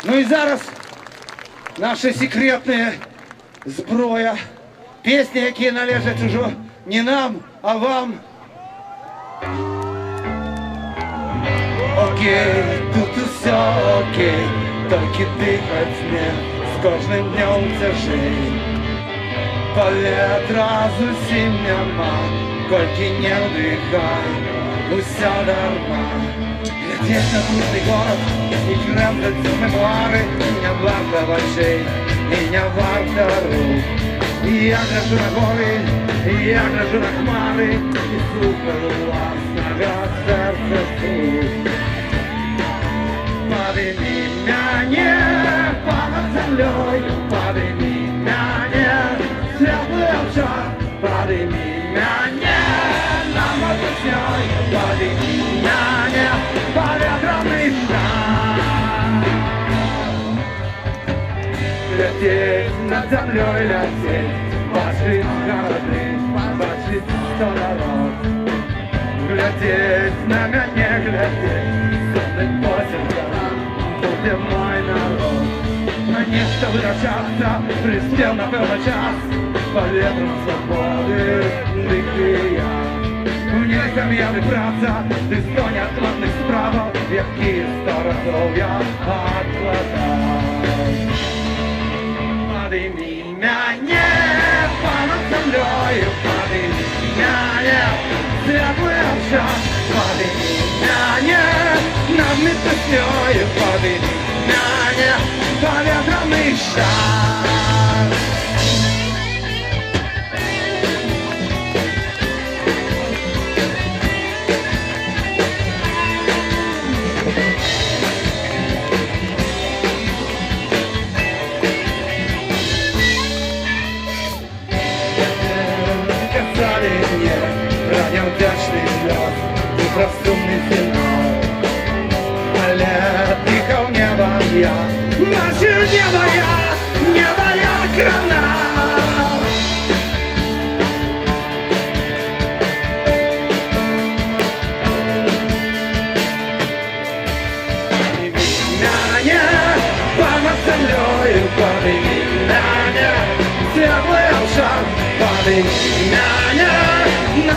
Ну і зараз наша секретна зброя. Пісні, які належать уже не нам, а вам. Окей, тут усе окей, тільки дихать мне з кожним днем тяжей. Повітря зовсім нема, тільки не вдихай, усе дарма. Глядеть на пустый город и кремлять мемуары. Меня варто вожей, меня варто рук. И я гляжу на горы, и я гляжу на хмары, и слухаю властного сердца стук. Подними меня понад землей, подними меня светлый обшар, подними меня над весной, подними меня поветренный шар. Лететь над землей, лететь, пошли городы, пошли столяров. Глядеть на меня, глядеть, сонный позерком, тут и мой народ. На нечто выращаться, приспел на певный час, по ветрам свободы дыхия. В ней сім'я не праця, ти сто неотладних справах, які 100 разів я откладав. Подними меня понад землей, подними меня светлый обшар, подними меня над песней, подними меня поветренный шар. Невдячний сльоз і простумний фінал. Але дихав небо я, наше небо я гранат. Меня понад землей, подними меня светлый обшар, подними меня на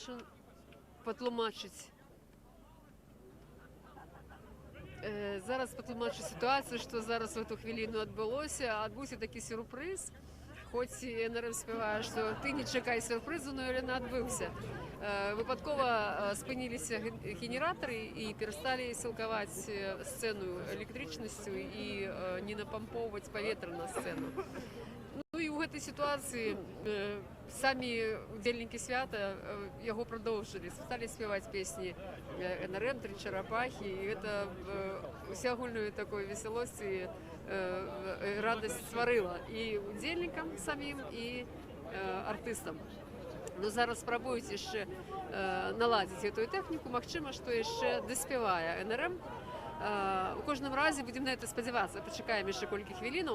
должен потлумачити. Зараз потлумачу ситуацію, що зараз в эту хвилину відбулося, а відбувся такий сюрприз. Хоч і НРМ співає, що ти не чекай сюрпризу, але він відбувся. Випадково спинилися генератори і перестали силкувати сцену електричністю і не напомповувати повітря на сцену. Ну і в цій ситуації самі удільники свята його продовжили, стали співати пісні НРМ, Три черепахи, і це всеагульної такої веселості, радість створила і удільникам самим, і артистам. Ну, зараз спробують ще наладити цю техніку, можливо, що ще доспіває НРМ. У кожному разі будемо на це сподіватися, почекаємо ще кілька хвилин.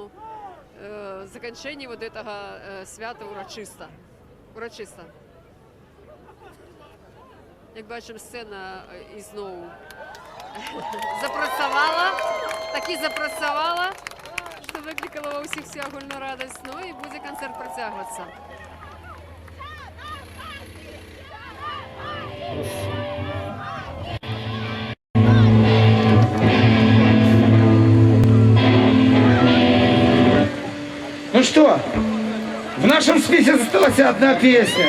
Закінчення вот этого свята урочисто. Як бачимо, сцена і знову запрацювала, що викликало у всіх всеагульну радість. Ну і буде концерт протягуватися. Ну что, в нашем списке осталась одна песня.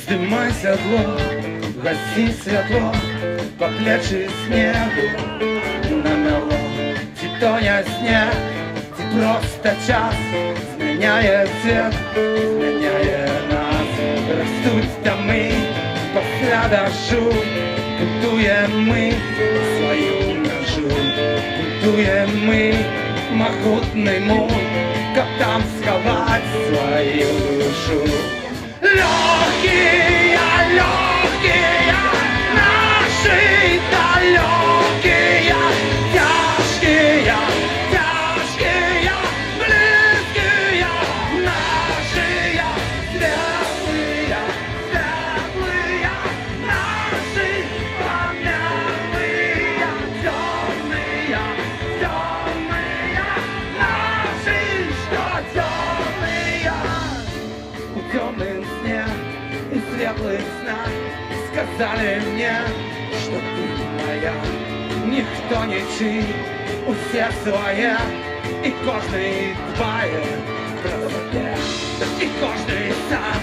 Здымай седло, гаси светло, по плечи снегу намело. Ти то не снег, ти просто час, зміняє цвет, зміняє нас. Ростуть доми після дощу, будуємо ми свою межу, будуємо ми могутний мур, як там сховати свою душу. Легкие, наши далекие, тяжкие, близкие, наши светлые, наши помялые, темные, наши, что темные. У темных снег и светлых снах сказали мне, что ты моя. Никто не чий, у всех своя, и каждый дбает про себя, и каждый сам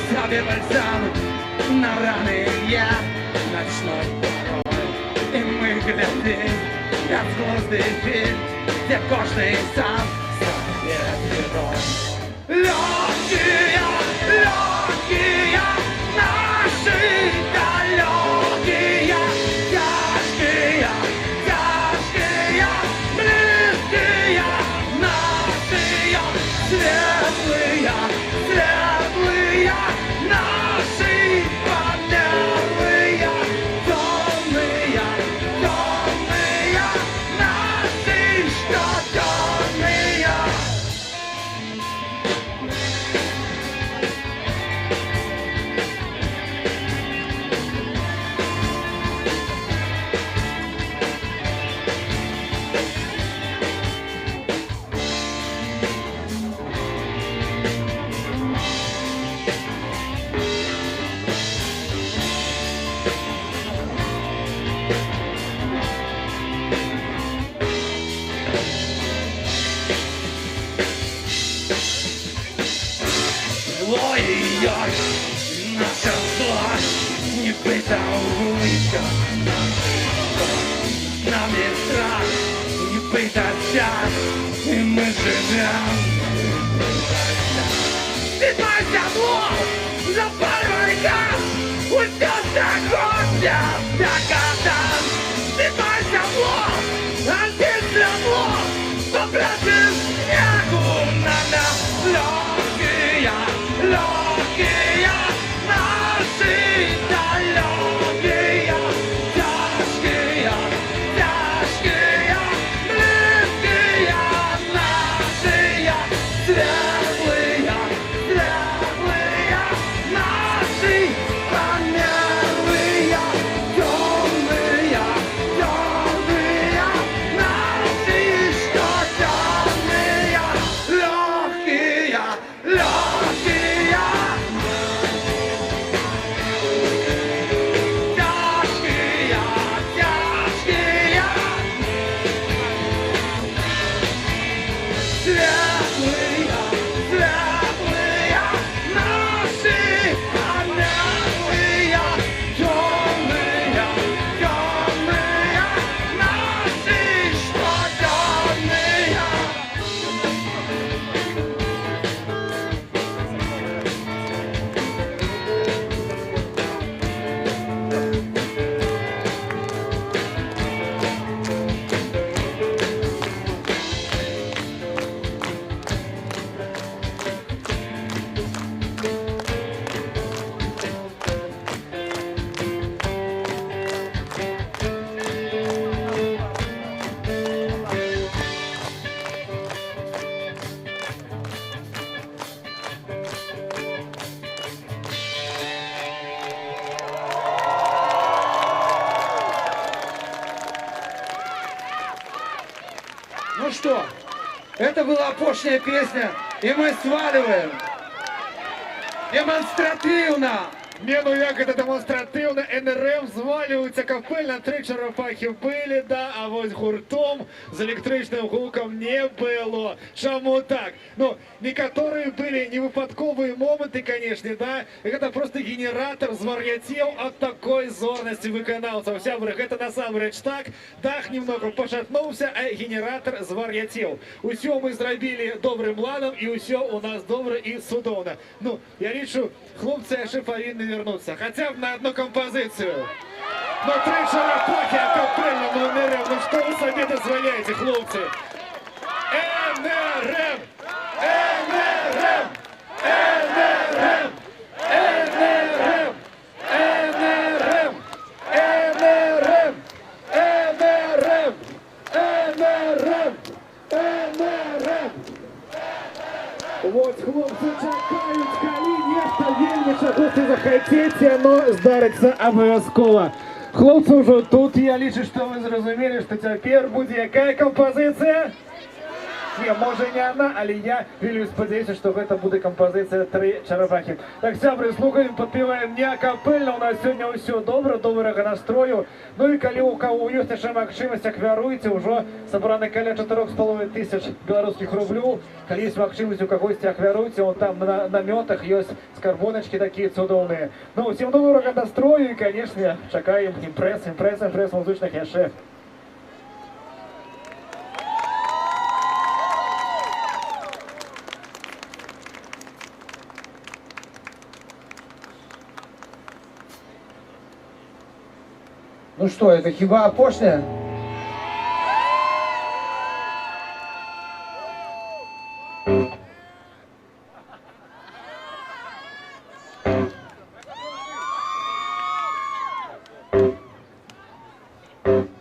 себе бальзам на раны я ночной порой. И мы глядим, как звезды фильм, где каждый сам себе герой. Легкие, наши далекие, тяжкие, близкие, наши светлые, наши помялые, темные, наши, что темные. Зло и ярость, наша зла, небытая улыбка. Нам не страх, небытая час, и мы живем. Снимайся зло, запаривай газ, уйдет огонь, до конца. Снимайся зло, антизло, по плечи снегу на нас легкий. что, это была опошняя песня, и мы сваливаем. Демонстративно. Не, ну як це демонстративно, НРМ звалюється капельно, 3 черепахи били, да, а ось гуртом з електричним гуком не було. Чому так? Ну, некоторые были невыпадковые моменты, конечно, да, это просто генератор звар'ятів от такой зорності виконавців. Вся это насамрэч так, дах немного пошатнувся, а генератор звар'ятів. Усё мы зробили добрым ладом, і усё у нас добре і судовно. Ну, я лічу, хлопці ще повинні вернуться, хотя бы на одну композицию. Но 3 черепахи акапельно, ну НРМ, ну что вы себе дозволяете, хлопцы? НРМ! НРМ! НРМ! НРМ! НРМ! НРМ! НРМ! НРМ! НРМ! Вот хлопцы чекають, коли нехто вельми чогось захотіться, но здариться обов'язково. Хлопці вже тут, я лічу, що ви зрозуміли, що тепер буде яка композиція? Ні, може не одна, але я вірю, сподіваюся, що це буде композиція 3 черепахи. Так, сябри, слухаємо, підпіваємо не акапельно, у нас сьогодні все добре, доброго настрою. Ну і коли у кого є ще можливість, акваруйте, вже собрано каля 4,5 тисяч білоруських рублів. Коли є можливість у когось акваруйте, вон там на наметах є скарбоночки такі чудовні. Ну, всім доброго настрою і, звісно, чекаємо імпрес музичних я шеф. Ну что, это хиба опошня?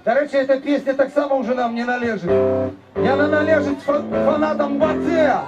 До речі, эта песня так само уже нам не належит. Яна належит фанатам Бацея.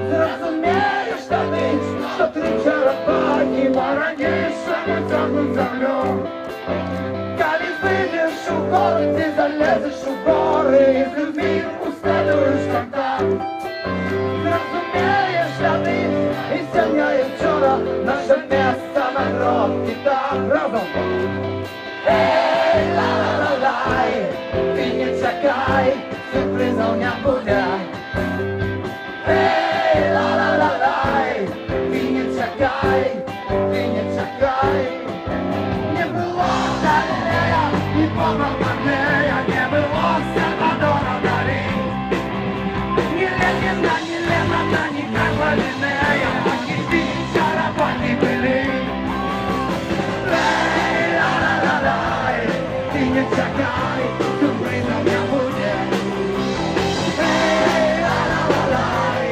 Зрозумієш тоді, що 3 черепахи пораніші тягнуть землю. Коли вийдеш у город, ти залезеш у гори і з людьми установиш контакт. Зрозумієш тоді, істиння і вчора, наше місце на гробі так разом. Ей, ла-ла-ла-лай, ти не чекай, сюрпризів не буде. Ей, ла-ла-ла-лай, ти не чекай, не було Галілея, ні Бога Марлея, не було Сальвадора Далі. Ні Леніна, ні Карла Лінея, ані ті черепахи були. Ей, ла-ла-ла-лай, ти не чекай, сюрпризів не буде. Ей, ла-ла-ла-лай,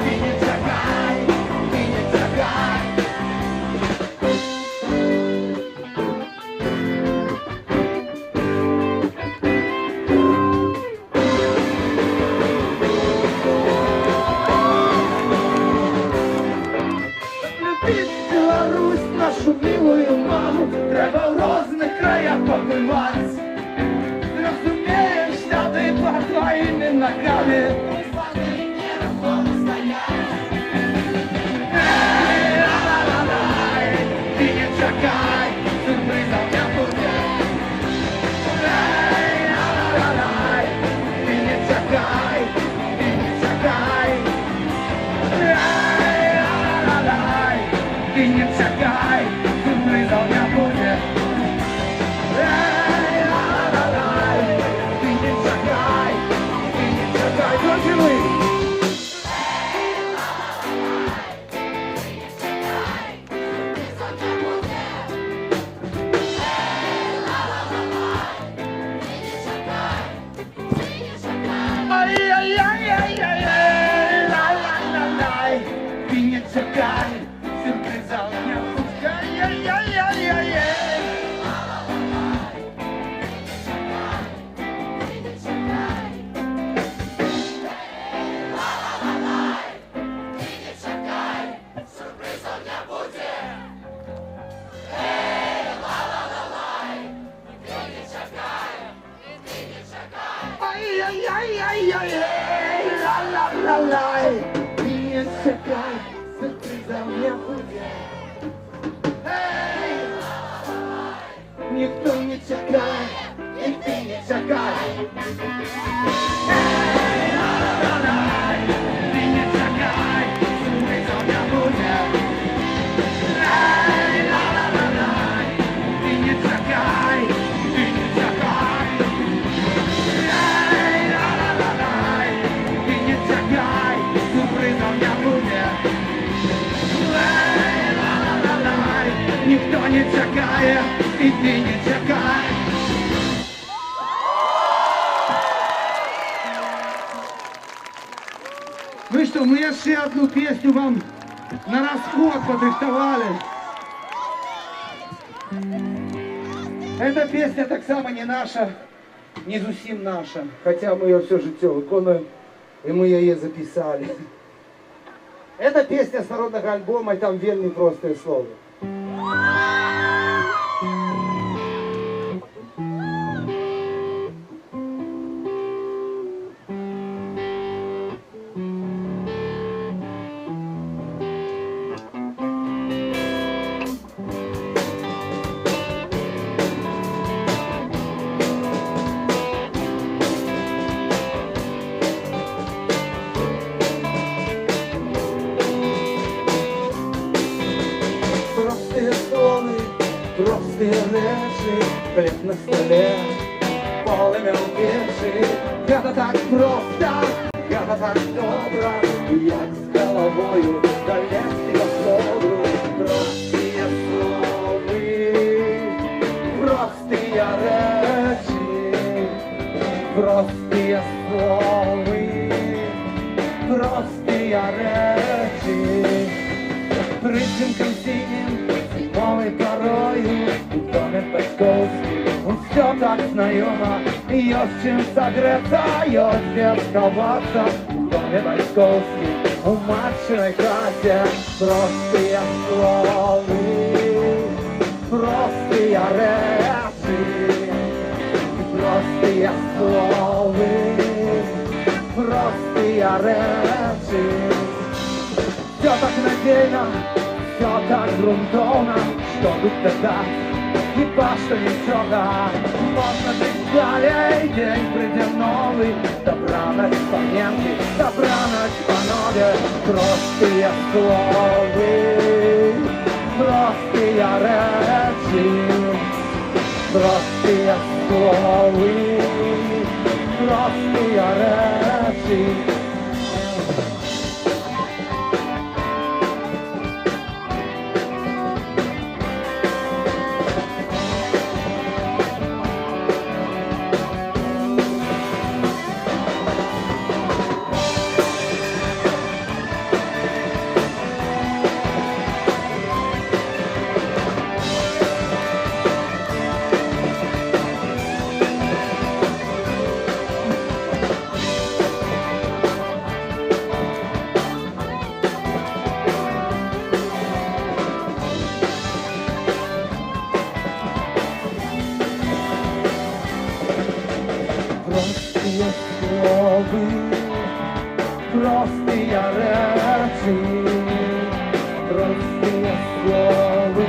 ти не чекай. Любіть Білорусь, нашу милую маму, треба в різних краях побивати. Зрозумієш, що ти по твоїми ногами нерухомо стоять. Ей, ла-ла-ла-лай, ти не чекай, сюрпризів не буде. Ей, ла-ла-ла-лай, ти не чекай. Ей, ла-ла-лай, ти ты не чекай, сюрпризов не будет. Эй, ла-ла-лай, ты не чекай, друзья мои. Ай-яй-яй-яй-яй, ла-ла-ла-лай, ты не чекай, сюрпризов не пускай, ай-яй-яй-яй-яй. Ай-яй-яй-яй-яй, ла-ла-ла-лай, ты не чекай, сюрпризов не будет. Эй, никто не чекает, и ты не чекай. Эй, ла-ла-лай, ты не чекай, сюрпризов не будет. Эй, ла-ла-лай, ты не чекай, ты не чекай. Никто не чекает, и ты не чекай. Ну что, мы еще одну песню вам на расход подрихтовали. Эта песня так само не наша, не зусім наша, хотя мы ее все життя виконуємо, и мы ее записали. Это песня с народного альбома, и там вельми простые слова. Простые речи, хлеб на столе, полымя у печи. Это так просто, это так добро, як з головою долезти до сходу. Простые слови, простые речи, простые слови, простые речи. Причинком синим, зимовой порою, в доме Петковский, все так знайомо, есть чем согреться, есть где сховаться. В доме Петковский, у матчиной хате, простые словы, простые речи, простые словы, простые речи. Все так надейно, все так грунтовно, что тут тогда ни по что ничего. Можно жить далее, день придет новый, добра ночь помянки, добра ночь по ноге. Простые словы, простые речи, простые словы, простые речи. Простые речи, простые словы.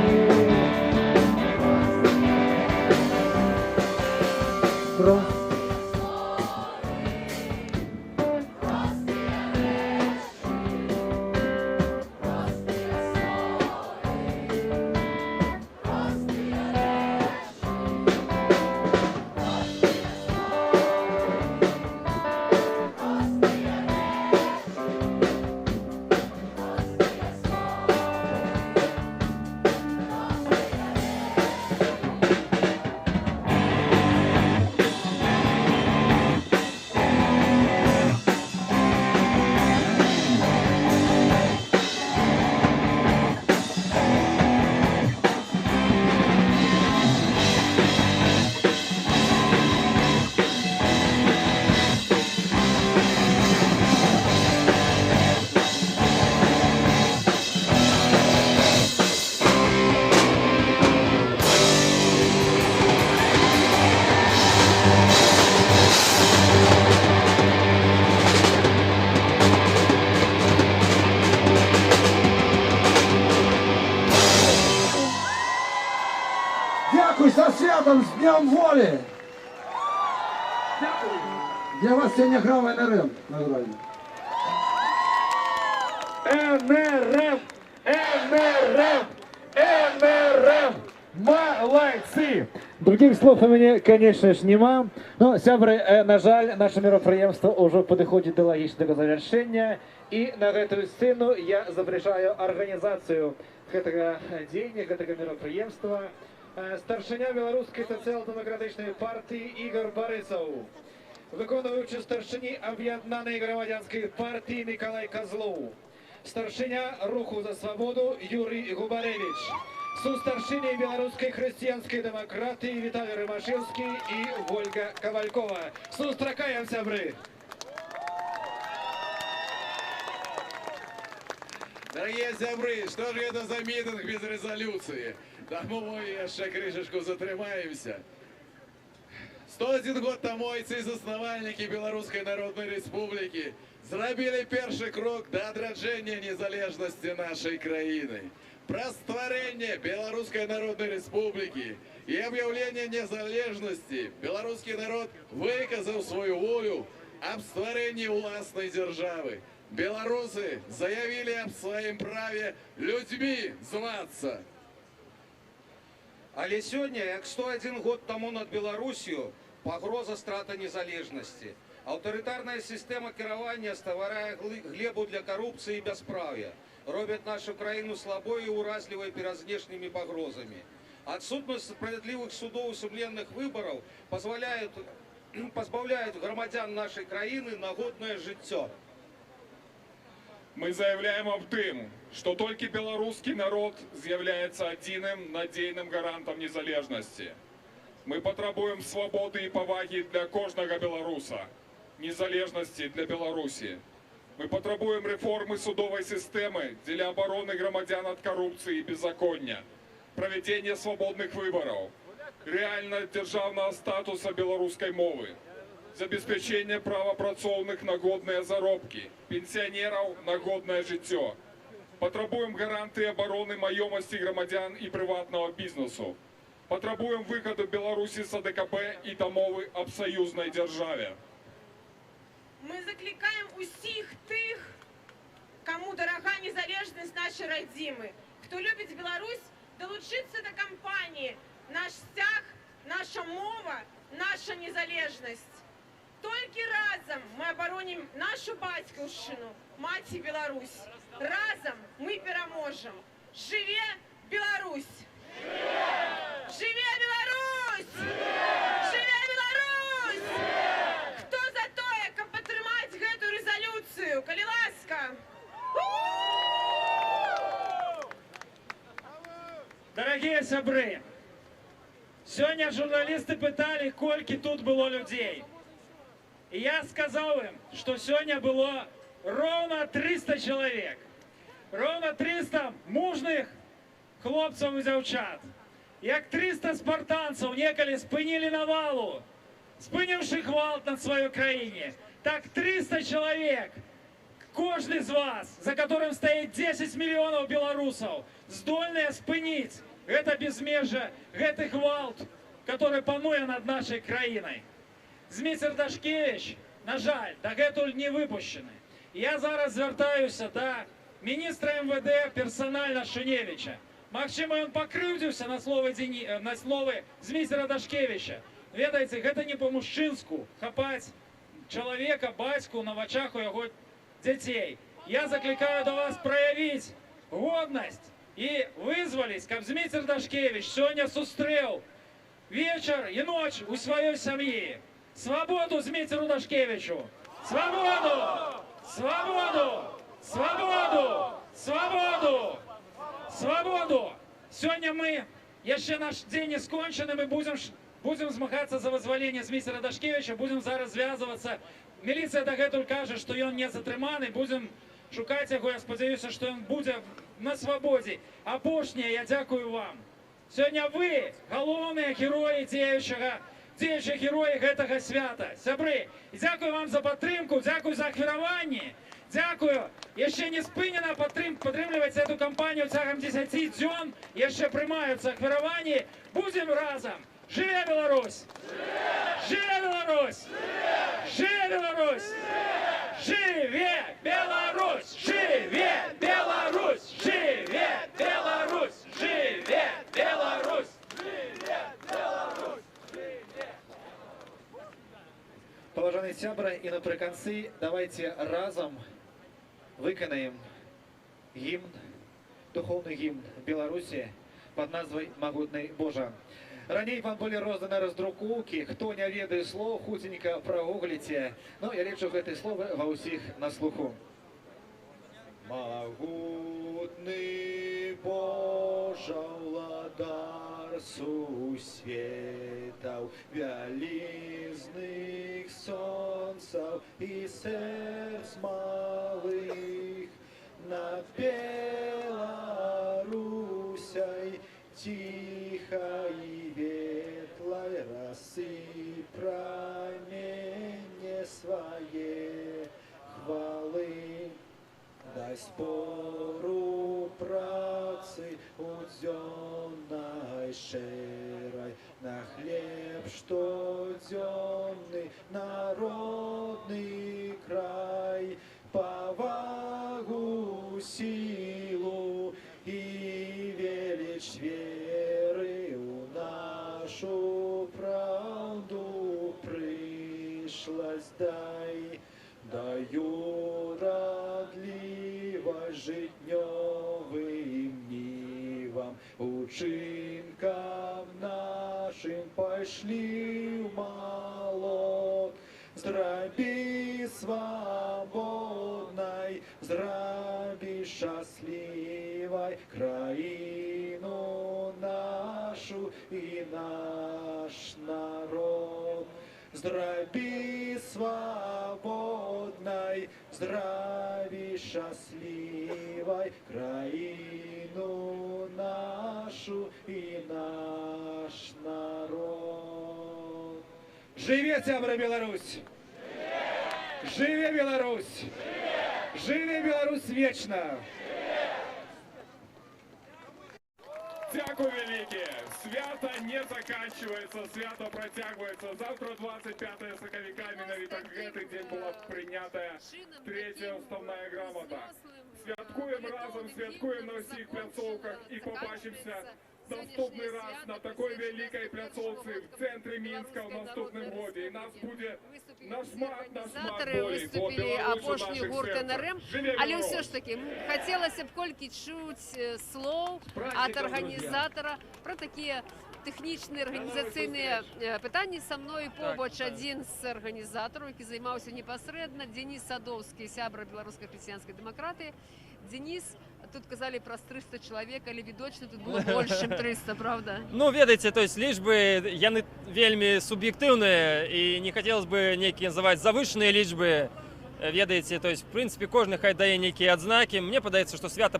святом, с Днем Воли! Для вас сегодня грав НРМ награды. НРМ! НРМ! НРМ! Молодцы! Других слов у меня, конечно ж, нема. Но, сябры, на жаль, наше мероприемство уже подходит до логичного завершения. И на эту сцену я запрещаю организацию этого дня, этого мероприемства. Старшиня Белорусской социал-демократичной партии Игорь Борисов. Виконуючий старшині Об'єднаної громадянської партії Николай Козлов. Старшиня Руху за свободу Юрий Губаревич. Сустаршині Білоруської християнської демократії Віталій Ромашевський і Ольга Ковалькова. Сустракаем, сябры! Дорогие сябры, что же это за митинг без резолюции? Да мы еще крышечку затримаемся. 101 год тому отцы-заснавальники Белорусской Народной Республики зробили перший крок до адраджэння незалежности нашей краины. Про створение Белорусской Народной Республики и объявление незалежности белорусский народ выказал свою волю об створении властной державы. Белорусы заявили об своем праве людьми зваться. Але сёння, як 101 год таму над Беларусью, пагроза страта незалежнасці. Аўтарытарная сістэма кіравання стварае глебу для карупцыі і бясправ'я, робяць нашу краіну слабой і уразлівай перад знешнімі пагрозамі. Адсутнасць справядлівых судоў і сумленных выбараў пазбаўляюць грамадзян нашай краіны на годнае жыццё. Мы заявляем об тым, что только белорусский народ является одиным надейным гарантом незалежности. Мы потребуем свободы и поваги для каждого белоруса, незалежности для Беларуси. Мы потребуем реформы судовой системы для обороны громадян от коррупции и беззакония, проведения свободных выборов, реального державного статуса белорусской мовы, забезпечение права працоўных на годные заробки, пенсионеров на годное жыццё. Потребуем гарантии обороны маёмости громадян и приватного бизнесу. Потребуем выхода Беларуси с АДКБ и домовы об союзной державе. Мы закликаем усіх тых, кому дорога незалежность нашей родимы, кто любит Беларусь, долучиться до кампании «Наш стяг, наша мова, наша незалежность». Только разом мы обороним нашу батьківщину, мать и Беларусь. Разом мы переможем. Живе Беларусь! Живе Беларусь! Живе Беларусь! Хто за тое, каб падтрымаць гэту рэзалюцыю? Калі ласка! Дорогие сябры, сегодня журналисты пытали, кольки тут было людей. И я сказал им, что сегодня было ровно 300 человек. Ровно 300 мужных хлопцев и девчат. Як 300 спартанцев неколи спынили навалу, спынивши гвалт над своей краине. Так 300 человек, каждый из вас, за которым стоит 10 миллионов белорусов, здольные спынить это безмежье, это гвалт, который пануе над нашей краиной. Зміцер Дашкевич, на жаль, дагэтуль не выпущены. Я зараз звертаюся до міністра МВД персонально Шуневича. Магчыма, ён пакрыўдзіўся на словы Зміцера Дашкевича. Ведаеце, гэта не по-мужчынску хапаць чалавека, бацьку на вачах у яго дзяцей. Я закликаю до вас проявить годность и вызвались, каб Зміцер Дашкевич сёння сустрэў вечер и ночь у своей семьи. Свободу Зміцеру Дашкевичу! Свободу! Свободу! Свободу! Свободу! Свободу! Сегодня мы, еще наш день не скончены, мы будем змагаться за вызволение Зміцера Дашкевича, будем зараз звязываться. Милиция дагэтуль кажа, что он не затрыманы, будем шукать его, я спадзяюся, что он будет на свободе. Апошняе, я дякую вам. Сегодня вы, галоўныя герои дзеючых героі гэтага свята. Сябры, дзякую вам за падтрымку, дзякую за ахвяраванне, дзякую. Яшчэ не спынена падтрымліваць эту кампанію цягам 10 дзён, яшчэ прымаюцца ахвяраванні. Будзем разам, Живе Беларусь! Живе Беларусь! Живе Беларусь! Живе Беларусь! Живе Беларусь! Живе Беларусь! Живе Беларусь! Поважані сябри, і наприкінці давайте разом виконаємо гімн, духовний гімн Білорусі під назвою «Могутний Боже». Раней вам были розданы раздрукоўкі, хто не ведае слоў, хуценька прагугліце. Ну, я лічу гэтыя словы ва ўсіх на слуху. Могутный Божа, ўладар сусветаў, вялізных сонцаў і сэрц малых, над Беларусяй тихо и ветлой росы промене своей хвалы. Дай спору працы удзённай шэрай, на хлеб штодзённы народный край, повагу, силу и величь веры у нашу правду пришлась дай. Даю радливо житнёвым нивам, учинкам нашим пошли в молот. Зраби свободной, зраби счастливой краину нашу и наш народ. Зраби свободной, здрави счастливой краину нашу и наш народ. Живе сябра Беларусь! Живе Беларусь! Живе Беларусь вечно! Дякую велике! Свято не заканчивается, свято протягивается. Завтра 25 соковика, менавіта гэты день была принята третья уставная грамота. Святкуем разом, святкуем на всех пляцовках и побачимся наступный раз на такой великой пляцовці в центре Минска в наступном году. И нас будет нашмат болей, бо Беларусь у наших серцах. Але ўсё ж таки хацелася б колькі чуць слоў ад арганізатара пра такія тэхнічныя арганізацыйныя пытанні. Са мной побач адзін з арганізатараў, які займаўся непасрэдна, Денис Садовскі, сябра беларускай хрысціянскай дэмакраты. Денис, тут казали про 300 человек, але відочна тут было больше, чем 300, правда? Ну, ведаеце, то есть лічбы яны вельмі суб'ектыўныя, і не хотелось бы нейкія называць завышаныя лічбы. Ведаеце, то есть в принципе кожны хай дае нейкія адзнакі. Мне падаецца, што свята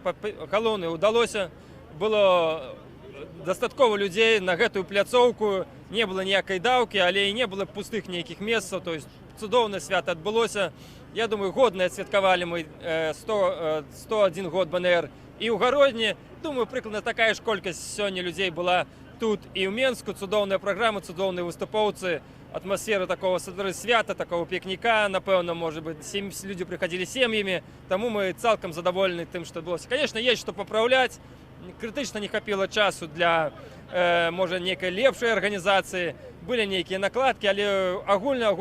галоўнае ўдалося. Было дастаткова людзей на гэтую пляцоўку, не было ніякай даўкі, але і не было пустых нейкіх месцаў, то есть цудоўнае свята адбылося. Я думаю, годна адсвяткавалі мы 101 год БНР і ў Гародні. Думаю, прыкладна такая ж колькасць сёння людзей была тут і ў Менску. Цудоўная праграма, цудоўныя выступоўцы, атмасфера такого свята, такого пікніка. Напэўна, может быть, люди приходили семьями, тому мы цалкам задоволены тым, што адбылося. Конечно, есть что поправлять. Крытычна не хапіла часу для, можа, нейкай лепшай арганізацыі. Былі нейкія накладкі, але агульна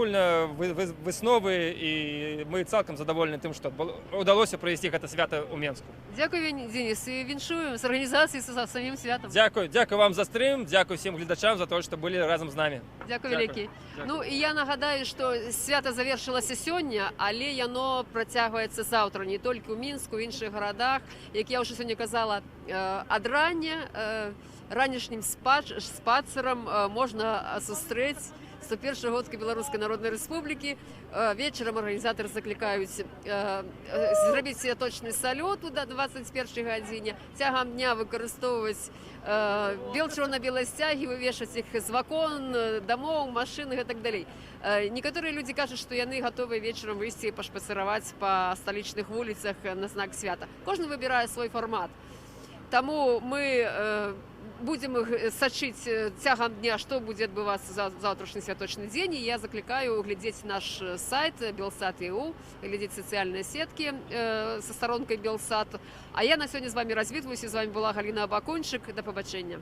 высновы, і мы цалкам задоволены тым, што ўдалося правесці гэта свята ў Менску. Дзякуй, Денис, і віншуем з арганізацыяй, са самім святам. Дзякуй вам за стрым, дзякуй всім гледачам за то, што былі разам з намі. Дзякуй вялікі. Ну і я нагадаю, што свята завершылася сёння, але яно працягваецца заўтра не толькі ў Мінску, у іншых гарадах. Як я ўжо сёння казала, ад рання ранішнім спацырам можна сустрэць 101 годка Беларускай Народнай Рэспублікі. Вечарам арганізатары заклікаюць зрабіць святочны салют да 21 гадзіне. Цягам дня выкарыстоўваць чырвона-белыя сцягі, вывешаць іх з вакон, дамоў, машын і так далей. Некаторыя людзі кажуць, што яны гатовыя вечарам выйсці і пашпацыраваць па сталічных вуліцах на знак свята. Кожны выбірае свой фармат. Таму мы будем сачыць цягам дня, што будзе адбывацца за заўтрашні святочны дзень. І я заклікаю глядзець наш сайт Белсат.eu, глядзець сацыяльныя сеткі са старонкай Белсат. А я на сёння з вами развітваюся. З вами была Галіна Абакончык. Да пабачэння.